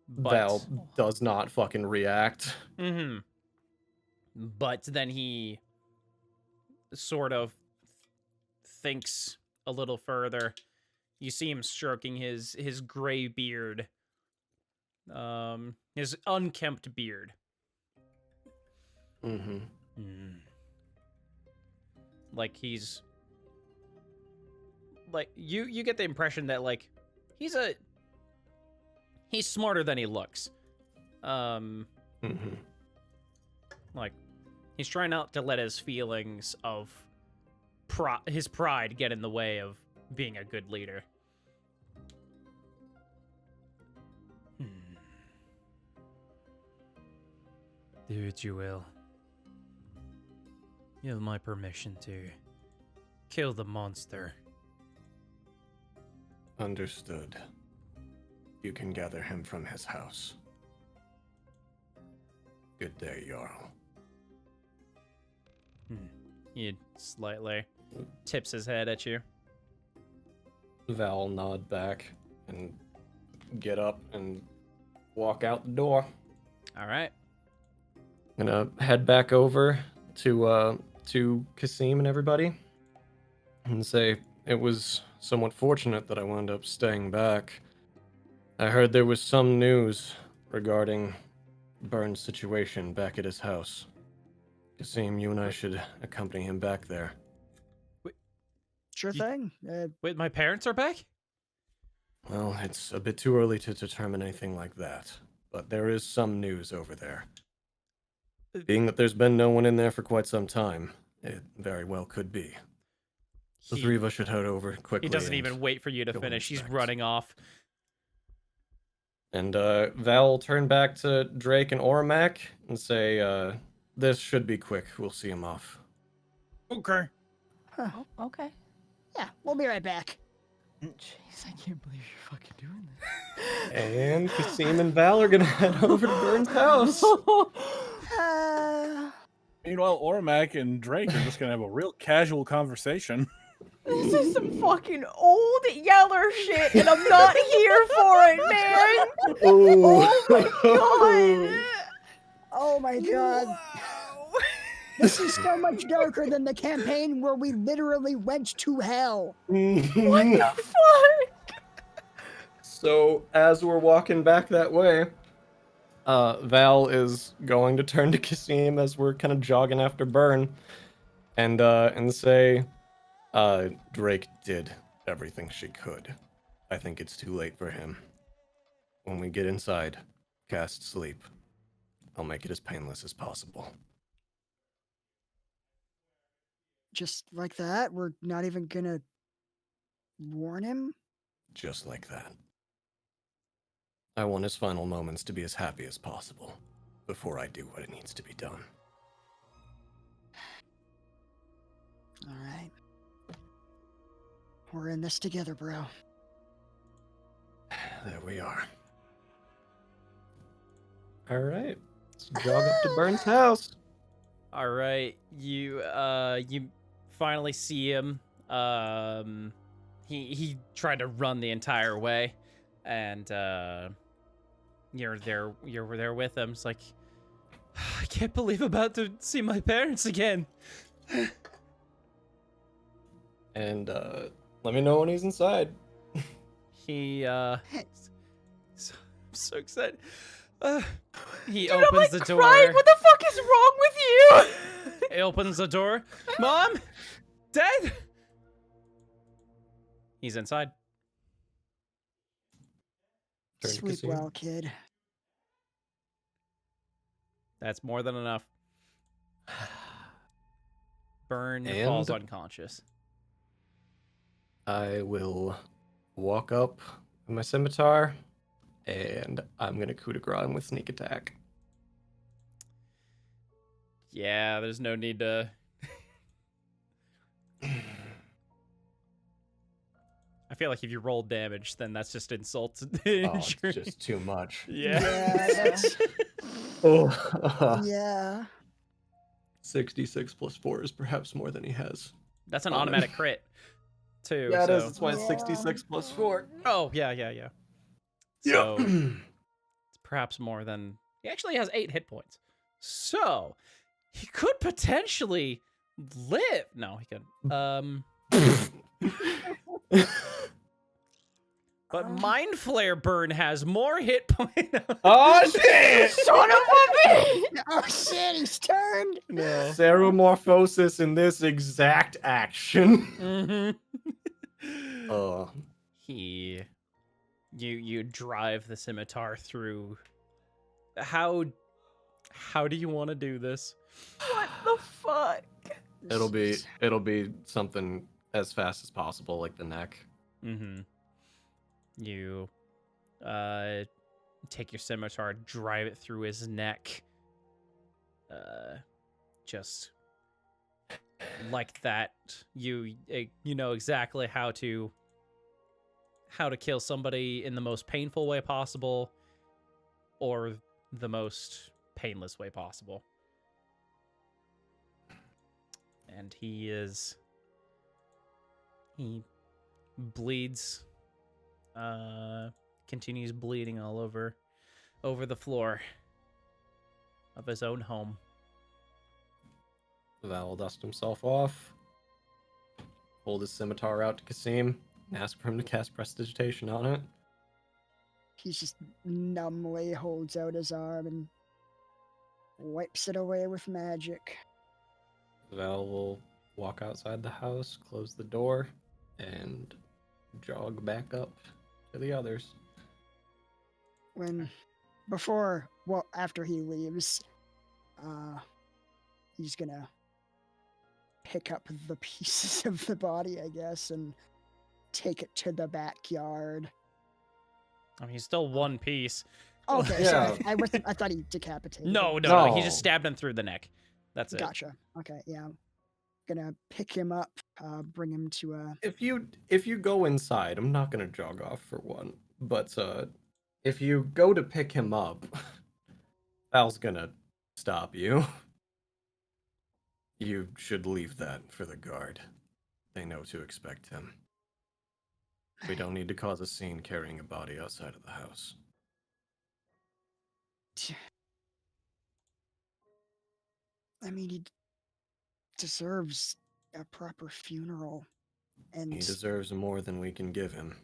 Speaker 2: Val does not fucking react.
Speaker 1: Mm-hmm. But then he sort of thinks a little further. You see him stroking his gray beard. His unkempt beard.
Speaker 2: Mm-hmm.
Speaker 1: Like he's like you get the impression that like he's smarter than he looks.
Speaker 2: Mm-hmm.
Speaker 1: Like he's trying not to let his feelings of his pride get in the way of being a good leader. Do what you will. You have my permission to kill the monster.
Speaker 2: Understood. You can gather him from his house. Good day, Jarl.
Speaker 1: He slightly tips his head at you.
Speaker 2: Val nod back and get up and walk out the door.
Speaker 1: All right.
Speaker 2: Gonna head back over to Kasim and everybody and say it was somewhat fortunate that I wound up staying back. I heard there was some news regarding Burns' situation back at his house. Kasim, you and I should accompany him back there.
Speaker 3: Sure
Speaker 1: You-
Speaker 3: thing.
Speaker 1: Wait, my parents are back?
Speaker 2: Well, it's a bit too early to determine anything like that, but there is some news over there. Being that there's been no one in there for quite some time, it very well could be. The three of us should head over quickly.
Speaker 1: He doesn't
Speaker 2: and
Speaker 1: even wait for you to
Speaker 2: go
Speaker 1: finish. He's
Speaker 2: inspect.
Speaker 1: running off.
Speaker 2: And Val will turn back to Drake and Oramak and say, this should be quick. We'll see him off.
Speaker 5: Okay.
Speaker 4: Oh, okay.
Speaker 3: Yeah, we'll be right back.
Speaker 6: Jeez, I can't believe you're fucking doing this.
Speaker 2: And Kasim and Val are gonna head over to Burn's house.
Speaker 5: Meanwhile, Ormac and Drake are just gonna have a real casual conversation.
Speaker 4: This is some fucking old Yeller shit, and I'm not here for it, man. Oh my god.
Speaker 3: Oh my god. This is so much darker than the campaign where we literally went to hell.
Speaker 4: What the fuck?
Speaker 2: So as we're walking back that way, Val is going to turn to Kasim as we're kind of jogging after Burn, and say, Drake did everything she could. I think it's too late for him. When we get inside, cast sleep. I'll make it as painless as possible.
Speaker 3: Just like that? We're not even gonna warn him?
Speaker 2: Just like that. I want his final moments to be as happy as possible before I do what it needs to be done.
Speaker 3: Alright. We're in this together, bro.
Speaker 2: There we are. All right. Let's jog up to Burn's house.
Speaker 1: All right, you finally see him. He tried to run the entire way, and you're there with him. It's like, I can't believe I'm about to see my parents again.
Speaker 2: And let me know when he's inside.
Speaker 1: He I'm so excited. He
Speaker 4: Dude, I'm
Speaker 1: opens
Speaker 4: like
Speaker 1: the door.
Speaker 4: crying. What the fuck is wrong with you?
Speaker 1: He opens the door. Mom, Dad. He's inside.
Speaker 2: Turn to
Speaker 3: Sleep
Speaker 2: Kasim.
Speaker 3: well, kid.
Speaker 1: That's more than enough. Burn
Speaker 2: And-
Speaker 1: falls unconscious.
Speaker 2: I will walk up with my scimitar, and I'm gonna coup de grace him with sneak attack.
Speaker 1: Yeah, there's no need to. I feel like if you roll damage, then that's just insult to the
Speaker 2: Oh, it's
Speaker 1: injury.
Speaker 2: just too much.
Speaker 1: Yeah.
Speaker 3: that's...
Speaker 2: Oh,
Speaker 3: yeah.
Speaker 2: 66 plus 4 is perhaps more than he has.
Speaker 1: That's an
Speaker 2: Oh, no.
Speaker 1: automatic crit, too.
Speaker 2: Yeah, it is.
Speaker 1: so-
Speaker 2: That's why it's 66 plus 4.
Speaker 1: Oh, yeah. So it's perhaps more than he actually has 8 hit points. So he could potentially live. No, he couldn't. But Mind Flare Burn has more hit points.
Speaker 2: Oh shit!
Speaker 4: Son of a bitch!
Speaker 3: Oh shit, he's turned!
Speaker 1: No.
Speaker 2: Ceremorphosis in this exact action.
Speaker 1: Mm-hmm. You drive the scimitar through. How do you want to do this?
Speaker 4: What the fuck?
Speaker 2: It'll be something as fast as possible, like the neck.
Speaker 1: Mm-hmm. You take your scimitar, drive it through his neck. Just like that. You know exactly how to kill somebody in the most painful way possible or the most painless way possible. And he bleeds, continues bleeding all over the floor of his own home.
Speaker 2: Val will dust himself off, hold his scimitar out to Kasim, and ask for him to cast Prestidigitation on it.
Speaker 3: He just numbly holds out his arm and wipes it away with magic.
Speaker 2: Val will walk outside the house, close the door, and jog back up to the others.
Speaker 3: After he leaves, he's gonna pick up the pieces of the body, I guess, and take it to the backyard.
Speaker 1: I mean, he's still one piece.
Speaker 3: Okay,
Speaker 2: Yeah.
Speaker 3: sorry. I thought he decapitated.
Speaker 1: No,
Speaker 3: him.
Speaker 1: no, no. He
Speaker 2: No.
Speaker 1: just stabbed him through the neck. That's it.
Speaker 3: Gotcha. Okay, yeah. I'm gonna pick him up, bring him to a.
Speaker 2: If you go inside, I'm not gonna jog off for one, but if you go to pick him up, Val's gonna stop you. You should leave that for the guard. They know to expect him. We don't need to cause a scene carrying a body outside of the house.
Speaker 3: I mean, he deserves a proper funeral, and
Speaker 2: He deserves more than we can give him.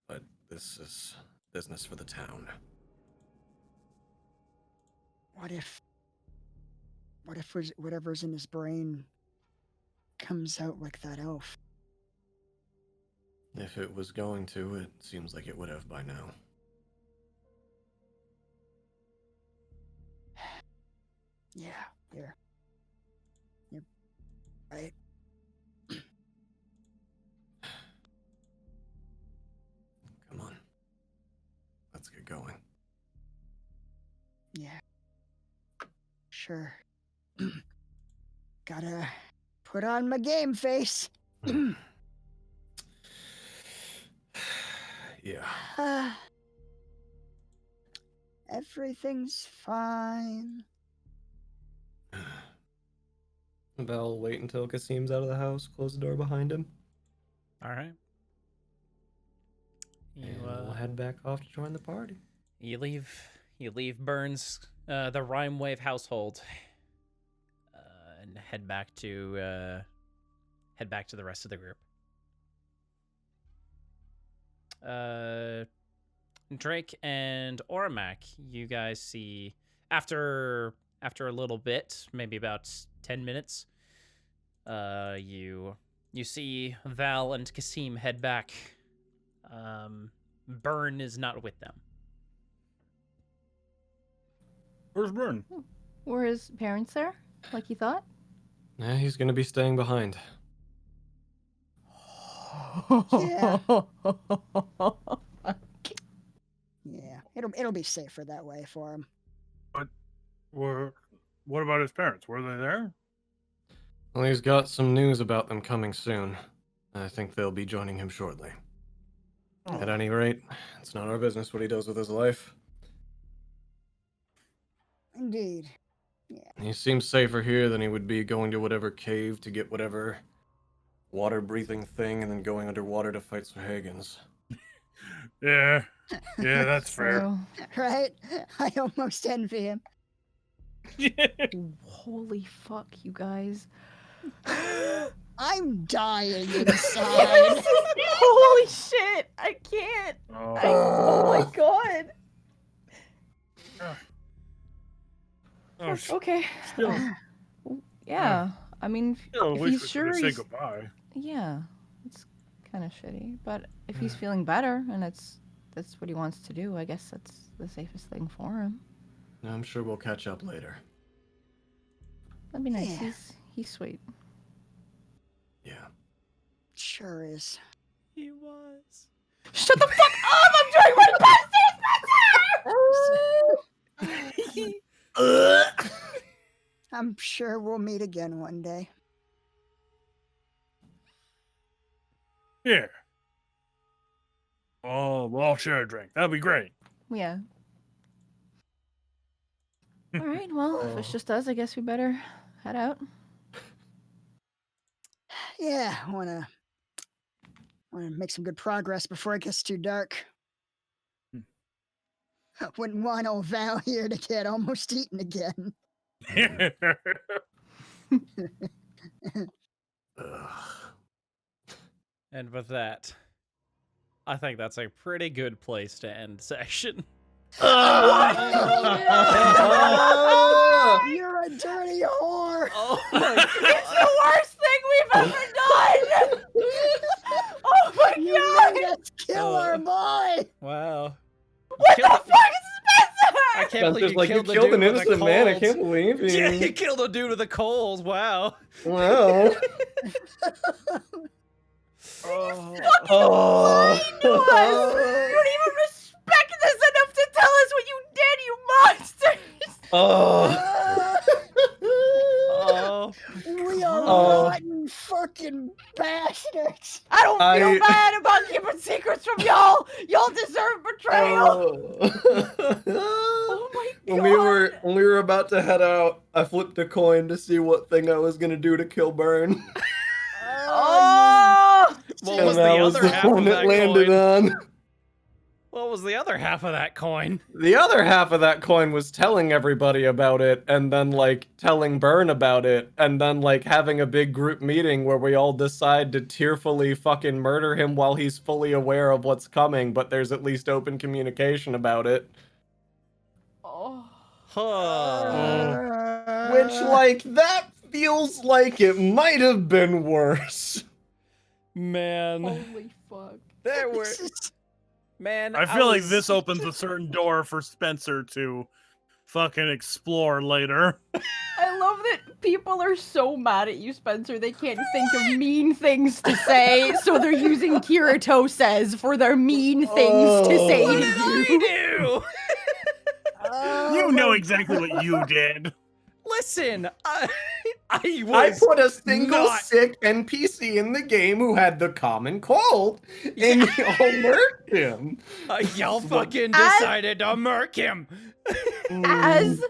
Speaker 2: But this is business for the town.
Speaker 3: what if whatever's in his brain comes out like that elf?
Speaker 2: If it was going to, it seems like it would have by now.
Speaker 3: Yeah, you're right.
Speaker 2: Come on. Let's get going.
Speaker 3: Yeah. Sure. Gotta put on my game face.
Speaker 2: Yeah.
Speaker 3: Everything's fine.
Speaker 2: Val will wait until Kasim's out of the house, close the door behind him,
Speaker 1: All right.
Speaker 2: and we'll head back off to join the party.
Speaker 1: You leave Burns, the Rhyme Wave household, and head back to the rest of the group. Drake and Oramak, you guys see after a little bit, maybe about 10 minutes, you see Val and Kasim head back. Burn is not with them.
Speaker 5: Where's Burn?
Speaker 6: Were his parents there, like you thought?
Speaker 2: Yeah, he's gonna be staying behind.
Speaker 3: Yeah. Yeah, it'll be safer that way for him.
Speaker 5: What about his parents? Were they there?
Speaker 2: Well, he's got some news about them coming soon. I think they'll be joining him shortly.
Speaker 5: Oh.
Speaker 2: At any rate, it's not our business what he does with his life.
Speaker 3: Indeed.
Speaker 2: He seems safer here than he would be going to whatever cave to get whatever water-breathing thing and then going underwater to fight Sir Higgins.
Speaker 5: Yeah, that's fair.
Speaker 6: So,
Speaker 3: Right? I almost envy him.
Speaker 6: holy fuck, you guys.
Speaker 3: I'm dying inside.
Speaker 6: Holy shit! I can't. Oh my god. Okay.
Speaker 5: Still,
Speaker 6: Yeah. I mean,
Speaker 5: still
Speaker 6: if
Speaker 5: wish
Speaker 6: he's
Speaker 5: we
Speaker 6: sure
Speaker 5: could say
Speaker 6: he's
Speaker 5: goodbye.
Speaker 6: yeah, it's kind of shitty. But if he's feeling better and that's what he wants to do, I guess that's the safest thing for him.
Speaker 2: I'm sure we'll catch up later.
Speaker 6: That'd be nice.
Speaker 3: Yeah.
Speaker 6: He's sweet.
Speaker 2: Yeah.
Speaker 3: Sure is.
Speaker 1: He was.
Speaker 6: Shut the fuck up! I'm trying right past it.
Speaker 3: I'm sure we'll meet again one day.
Speaker 5: Here. Oh, we'll all share a drink. That'd be great.
Speaker 6: Yeah. All right. Well, if it's just us, I guess we better head out.
Speaker 3: Yeah, wanna make some good progress before it gets too dark. Wouldn't want old Val here to get almost eaten again.
Speaker 1: And with that, I think that's a pretty good place to end session.
Speaker 3: You're a dirty whore.
Speaker 1: Oh my god.
Speaker 4: It's the worst thing we've ever done! Oh my
Speaker 3: You
Speaker 4: god!
Speaker 3: made us kill our boy.
Speaker 1: Wow.
Speaker 4: What
Speaker 1: Killed
Speaker 4: the fuck is Spencer?
Speaker 1: I can't believe
Speaker 2: Spencer's
Speaker 1: you
Speaker 2: like, you
Speaker 1: killed the
Speaker 2: killed
Speaker 1: dude
Speaker 2: an
Speaker 1: with a
Speaker 2: innocent man. I
Speaker 1: cold.
Speaker 2: can't believe you.
Speaker 1: Yeah, you killed a dude with a cold. Wow.
Speaker 2: Wow.
Speaker 4: Lying to
Speaker 2: Oh.
Speaker 4: us! You don't even respect us enough to tell us what you did, you monsters!
Speaker 2: Oh.
Speaker 1: Oh.
Speaker 3: We are
Speaker 2: Oh.
Speaker 3: rotten fucking bastards.
Speaker 4: I don't feel
Speaker 2: I-
Speaker 4: bad about keeping secrets from y'all! Y'all deserve betrayal! Oh my god!
Speaker 2: When we were about to head out, I flipped a coin to see what thing I was gonna do to kill Burn.
Speaker 4: Oh!
Speaker 1: What
Speaker 2: And
Speaker 1: was the
Speaker 2: that was
Speaker 1: other
Speaker 2: the
Speaker 1: half of
Speaker 2: one it
Speaker 1: that
Speaker 2: landed
Speaker 1: coin?
Speaker 2: on.
Speaker 1: What was the other half of that coin?
Speaker 2: The other half of that coin was telling everybody about it, and then like telling Burn about it, and then like having a big group meeting where we all decide to tearfully fucking murder him while he's fully aware of what's coming, but there's at least open communication about it.
Speaker 4: Oh.
Speaker 1: Huh.
Speaker 2: Which, like, that feels like it might have been worse.
Speaker 1: Man.
Speaker 4: Holy fuck.
Speaker 1: There were.
Speaker 3: This is-
Speaker 1: Man.
Speaker 5: I feel like
Speaker 1: was-
Speaker 5: this opens a certain door for Spencer to fucking explore later.
Speaker 4: I love that people are so mad at you, Spencer, they can't think of mean things to say, so they're using Kirito says for their mean things to say
Speaker 1: What
Speaker 4: to
Speaker 1: did I
Speaker 4: you.
Speaker 1: do?
Speaker 3: Oh
Speaker 5: You know
Speaker 3: my
Speaker 5: exactly what you did.
Speaker 1: Listen, I
Speaker 2: I
Speaker 1: was.
Speaker 2: put a single
Speaker 1: not-
Speaker 2: sick NPC in the game who had the common cold, and y'all murked him.
Speaker 1: Y'all fucking
Speaker 4: As-
Speaker 1: decided to murk him.
Speaker 4: As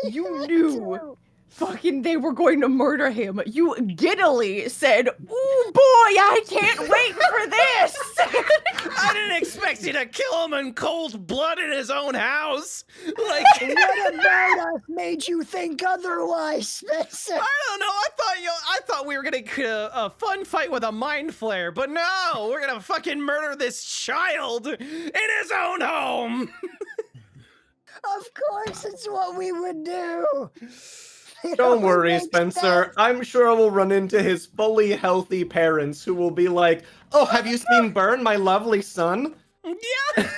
Speaker 4: you knew fucking they were going to murder him, you giddily said, "Ooh boy, I can't wait for this!"
Speaker 1: I didn't expect you to kill him in cold blood in his own house. Like,
Speaker 3: What about us made you think otherwise, Spencer?
Speaker 1: I don't know. I thought we were gonna get a fun fight with a mind flare, but no, we're gonna fucking murder this child in his own home.
Speaker 3: Of course, it's what we would do. It
Speaker 2: Don't
Speaker 3: only
Speaker 2: worry,
Speaker 3: makes
Speaker 2: Spencer.
Speaker 3: sense.
Speaker 2: I'm sure we'll run into his fully healthy parents who will be like, "Oh, have you seen Burn, my lovely son?"
Speaker 1: Yeah,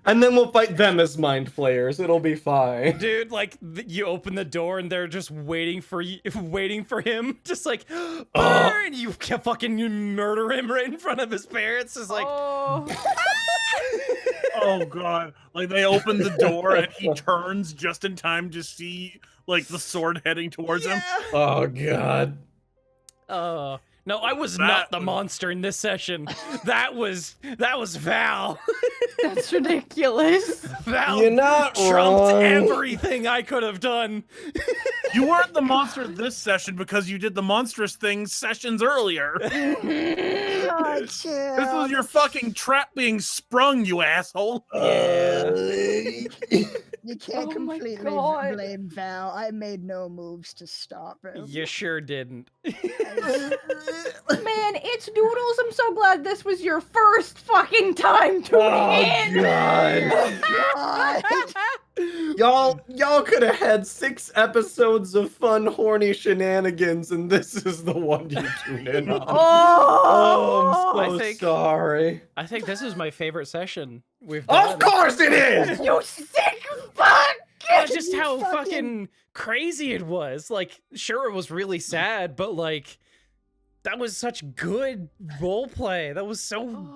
Speaker 2: And then we'll fight them as mind flayers. It'll be fine.
Speaker 1: dude. Like, you open the door and they're just waiting for you, waiting for him. Just like, burn! You can fucking murder him right in front of his parents. It's like,
Speaker 4: Oh.
Speaker 5: Oh god. Like they open the door and he turns just in time to see like the sword heading towards him.
Speaker 1: yeah.
Speaker 2: Oh god.
Speaker 1: No, I was
Speaker 5: That
Speaker 1: not the
Speaker 5: was-
Speaker 1: monster in this session. That was Val.
Speaker 4: That's ridiculous.
Speaker 1: Val
Speaker 2: You're not
Speaker 1: trumped
Speaker 2: wrong.
Speaker 1: everything I could have done.
Speaker 5: You weren't the monster this session because you did the monstrous things sessions earlier.
Speaker 3: Oh,
Speaker 5: This
Speaker 3: chill.
Speaker 5: was your fucking trap being sprung, you asshole.
Speaker 3: You can't
Speaker 4: Oh my
Speaker 3: completely
Speaker 4: God.
Speaker 3: blame Val. I made no moves to stop him.
Speaker 1: You sure didn't.
Speaker 4: Man, it's Doodles. I'm so glad this was your first fucking time tuning in.
Speaker 2: God.
Speaker 3: God.
Speaker 2: Y'all could have had 6 episodes of fun, horny shenanigans, and this is the one you tune in on.
Speaker 4: Oh,
Speaker 2: I'm so
Speaker 1: I think-
Speaker 2: sorry.
Speaker 1: I think this is my favorite session we've done.
Speaker 2: Of course it is!
Speaker 4: you sick fuck!
Speaker 1: Just
Speaker 3: You
Speaker 1: how
Speaker 3: fucking-
Speaker 1: fucking crazy it was. Like, sure, it was really sad, but like, that was such good role play. That was so.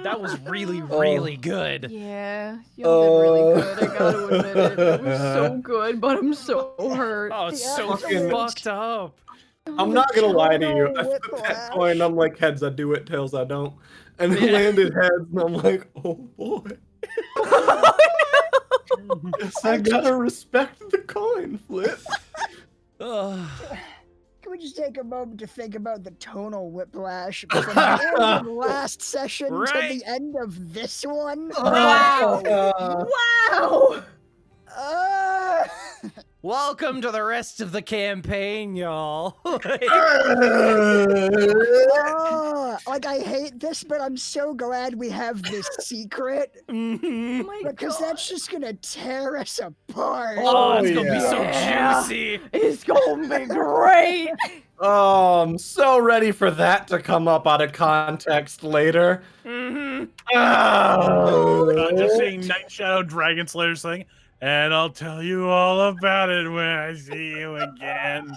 Speaker 1: That was really, really good.
Speaker 4: Yeah, y'all did really good. I gotta admit it. It was so good, but I'm so hurt.
Speaker 1: Oh, it's
Speaker 3: Yeah,
Speaker 1: so
Speaker 2: fucking-
Speaker 1: fucked up.
Speaker 2: I'm not gonna lie to you. I
Speaker 3: Total
Speaker 2: flipped that
Speaker 3: whiplash.
Speaker 2: coin, I'm like, heads I do it, tails I don't. And it
Speaker 1: Yeah.
Speaker 2: landed heads, and I'm like, oh boy. Guess I gotta respect the coin flip.
Speaker 1: Ugh.
Speaker 3: Can we just take a moment to think about the tonal whiplash from the end of last session
Speaker 1: Right.
Speaker 3: to the end of this one?
Speaker 4: Wow.
Speaker 2: Uh,
Speaker 4: Wow!
Speaker 3: Uh,
Speaker 1: Welcome to the rest of the campaign, y'all.
Speaker 3: Oh, like I hate this, but I'm so glad we have this secret
Speaker 1: Mhm.
Speaker 4: Oh my
Speaker 3: because
Speaker 4: God.
Speaker 3: that's just gonna tear us apart.
Speaker 1: Oh, it's gonna be
Speaker 2: yeah.
Speaker 1: so
Speaker 4: Yeah.
Speaker 1: juicy.
Speaker 4: It's gonna be great.
Speaker 2: Oh, I'm so ready for that to come up out of context later.
Speaker 1: Mm-hmm.
Speaker 5: Just seeing Night Shadow Dragon Slayer thing, and I'll tell you all about it when I see you again.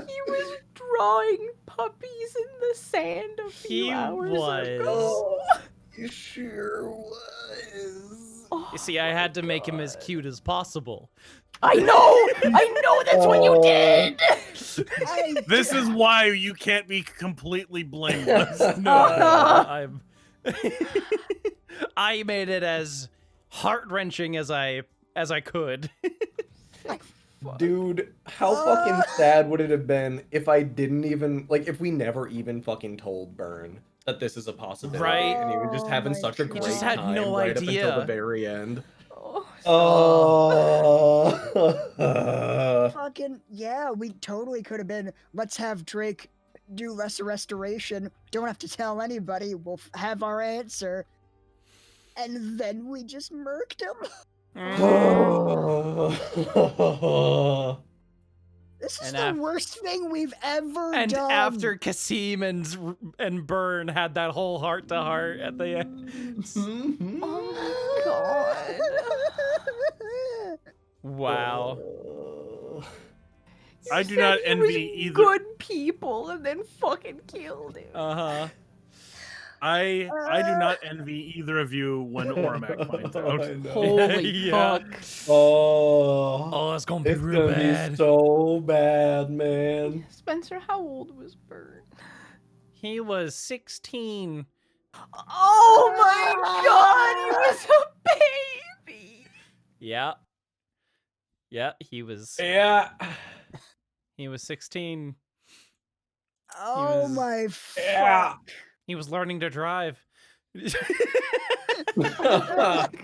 Speaker 4: He was drawing puppies in the sand a few
Speaker 1: He
Speaker 4: hours
Speaker 1: was.
Speaker 4: ago.
Speaker 2: You sure was.
Speaker 4: Oh,
Speaker 1: You see, I had to make him as cute as possible.
Speaker 4: I know that's what you did.
Speaker 5: This is why you can't be completely blameless.
Speaker 1: No, I'm. I made it as heart-wrenching as I could.
Speaker 2: Dude, how fucking sad would it have been if I didn't even, like, if we never even fucking told Byrne that this is a possibility,
Speaker 1: Right.
Speaker 2: and he was just
Speaker 3: Oh
Speaker 2: having
Speaker 3: my
Speaker 2: such a
Speaker 3: God.
Speaker 2: great
Speaker 3: He just
Speaker 1: had
Speaker 2: time
Speaker 1: no
Speaker 2: right up until the
Speaker 1: idea.
Speaker 2: very end.
Speaker 3: Oh. Fucking yeah, we totally could have been. Let's have Drake do lesser restoration. Don't have to tell anybody. We'll have our answer. And then we just murked him. This is
Speaker 1: And
Speaker 3: the worst thing we've ever
Speaker 1: And
Speaker 3: done.
Speaker 1: after Kasim and Byrne had that whole heart-to-heart at the end.
Speaker 4: Oh my God.
Speaker 1: Wow.
Speaker 5: I do not
Speaker 4: Said he was
Speaker 5: envy either.
Speaker 4: good people and then fucking killed him.
Speaker 1: Uh-huh.
Speaker 5: I do not envy either of you when Ormac finds out.
Speaker 2: I know.
Speaker 4: Holy
Speaker 1: Yeah.
Speaker 4: fuck.
Speaker 2: Oh,
Speaker 1: Oh, it's gonna be
Speaker 2: it's
Speaker 1: real
Speaker 2: gonna
Speaker 1: bad.
Speaker 2: be so bad, man.
Speaker 4: Spencer, how old was Byrne?
Speaker 1: He was 16.
Speaker 4: Oh my God, he was a baby.
Speaker 1: Yeah. Yeah, he was
Speaker 2: Yeah.
Speaker 1: 16.
Speaker 3: Oh
Speaker 1: was-
Speaker 3: my
Speaker 2: Yeah.
Speaker 3: fuck.
Speaker 1: He was learning to drive.
Speaker 4: God.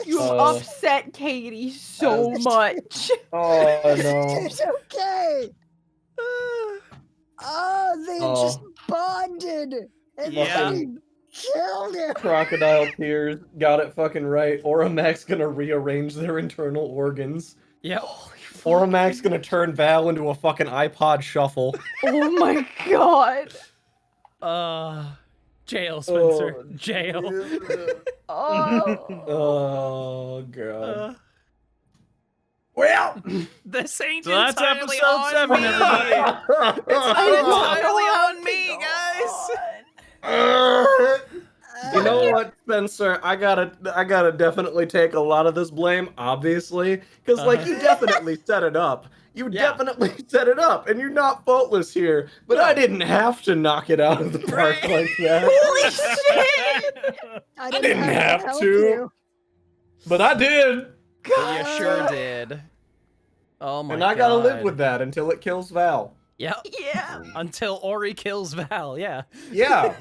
Speaker 4: You have
Speaker 2: Oh.
Speaker 4: upset Katie so much.
Speaker 2: Oh no.
Speaker 3: It's okay. Oh, they just bonded. And
Speaker 1: Yeah.
Speaker 3: fucking killed him.
Speaker 2: Crocodile tears. Got it fucking right. Oromac's gonna rearrange their internal organs.
Speaker 1: Yep.
Speaker 2: Oromac's gonna turn Val into a fucking iPod shuffle.
Speaker 4: Oh my God.
Speaker 1: Jail, Spencer.
Speaker 2: Oh,
Speaker 1: Jail.
Speaker 4: Oh.
Speaker 2: Oh god.
Speaker 5: Well,
Speaker 1: This ain't
Speaker 5: so that's
Speaker 1: entirely
Speaker 5: episode
Speaker 1: on
Speaker 5: 7,
Speaker 1: me.
Speaker 5: everybody.
Speaker 1: It's not entirely on me, guys.
Speaker 2: You know what, Spencer? I gotta definitely take a lot of this blame, obviously, because like you definitely set it up. You
Speaker 1: Yeah.
Speaker 2: definitely set it up, and you're not faultless here. But I didn't have to knock it out of the park
Speaker 1: Right.
Speaker 2: like that.
Speaker 4: Holy shit.
Speaker 3: I
Speaker 2: didn't have
Speaker 3: help
Speaker 2: to.
Speaker 3: you.
Speaker 2: But I did,
Speaker 1: You sure did. Oh my god.
Speaker 2: and I gotta live with that until it kills Val.
Speaker 1: Yep.
Speaker 4: Yeah.
Speaker 1: Until Ori kills Val, yeah.
Speaker 2: Yeah,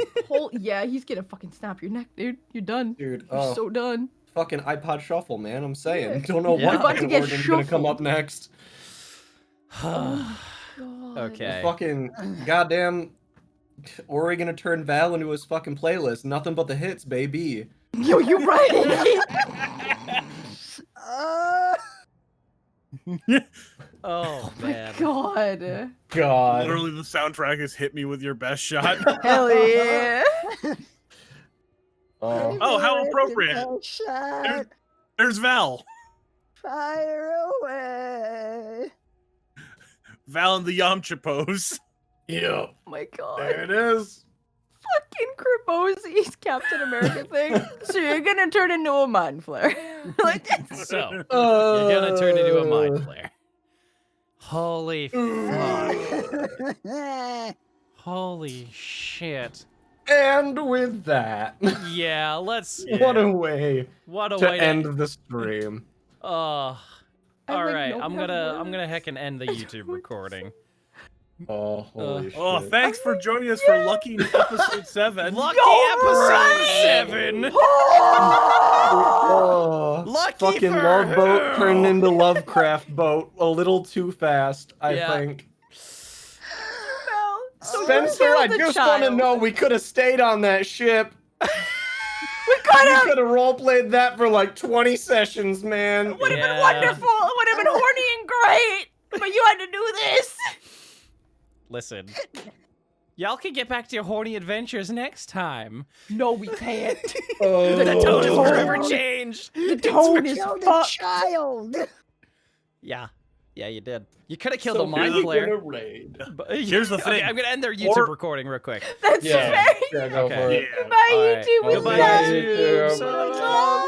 Speaker 4: Yeah, he's gonna fucking snap your neck, dude. You're done.
Speaker 2: dude.
Speaker 4: You're so done.
Speaker 2: Fucking iPod shuffle, man. I'm saying.
Speaker 4: Yeah.
Speaker 2: Don't know
Speaker 1: Yeah.
Speaker 2: what
Speaker 1: About
Speaker 4: to
Speaker 2: fucking
Speaker 4: get
Speaker 2: organ's gonna come
Speaker 4: shuffled.
Speaker 2: up next.
Speaker 4: God.
Speaker 1: Okay.
Speaker 2: Fucking goddamn Ori gonna turn Val into his fucking playlist. Nothing but the hits, baby.
Speaker 4: Yo, you're right.
Speaker 1: Oh man.
Speaker 4: God.
Speaker 2: God.
Speaker 5: Literally, the soundtrack has hit me with your best shot.
Speaker 4: Hell yeah.
Speaker 2: Oh.
Speaker 5: Oh, how appropriate.
Speaker 3: Shot,
Speaker 5: There's Val.
Speaker 3: fire away.
Speaker 5: Val in the Yamcha pose.
Speaker 2: Yeah.
Speaker 4: Oh my God.
Speaker 2: There it is.
Speaker 4: Fucking Cremosy's Captain America thing. So you're gonna turn into a mind flare. Like,
Speaker 1: So, you're gonna turn into a mind flare. Holy fuck. Holy shit.
Speaker 2: And with that,
Speaker 1: Yeah, let's.
Speaker 2: what a way
Speaker 1: What a
Speaker 2: to
Speaker 1: way
Speaker 2: end the stream.
Speaker 1: Oh.
Speaker 4: I,
Speaker 1: All
Speaker 4: like,
Speaker 1: right,
Speaker 4: don't
Speaker 1: I'm
Speaker 4: have
Speaker 1: gonna
Speaker 4: words.
Speaker 1: heckin' end the
Speaker 4: I don't
Speaker 1: YouTube
Speaker 4: know what to
Speaker 1: recording.
Speaker 2: Oh, holy shit.
Speaker 5: Oh, thanks for joining us for Lucky Episode 7.
Speaker 1: Lucky
Speaker 4: Go
Speaker 1: episode
Speaker 4: right!
Speaker 1: 7.
Speaker 2: Oh.
Speaker 1: Lucky
Speaker 2: fucking Love Boat turned into Lovecraft Boat a little too fast, I think.
Speaker 4: No. So you
Speaker 2: Spencer,
Speaker 4: killed
Speaker 2: I
Speaker 4: the
Speaker 2: just want to
Speaker 4: child.
Speaker 2: know, we could have stayed on that ship.
Speaker 4: We could
Speaker 2: We
Speaker 4: have.
Speaker 2: could have roleplayed that for like 20 sessions, man.
Speaker 4: It would have
Speaker 1: Yeah.
Speaker 4: been wonderful. It would have been horny and great. But you had to do this.
Speaker 1: Listen. Y'all can get back to your horny adventures next time.
Speaker 4: No, we can't.
Speaker 2: Oh.
Speaker 1: The tone is forever
Speaker 3: Oh.
Speaker 1: changed.
Speaker 4: The tone is
Speaker 3: Kill the
Speaker 4: fucked.
Speaker 3: child.
Speaker 1: Yeah. Yeah, you did. You could have killed
Speaker 2: So
Speaker 1: the mind
Speaker 2: who are you
Speaker 1: flare.
Speaker 2: gonna raid?
Speaker 1: But,
Speaker 5: Here's the
Speaker 1: Okay,
Speaker 5: thing.
Speaker 1: I'm gonna end their YouTube
Speaker 5: Or-
Speaker 1: recording real quick.
Speaker 4: That's
Speaker 2: Yeah,
Speaker 4: very.
Speaker 2: yeah, go
Speaker 1: Okay.
Speaker 2: for it.
Speaker 5: Yeah.
Speaker 4: Goodbye,
Speaker 1: All right.
Speaker 4: YouTube. We
Speaker 1: Goodbye,
Speaker 4: love
Speaker 2: YouTube.
Speaker 1: YouTube. So long.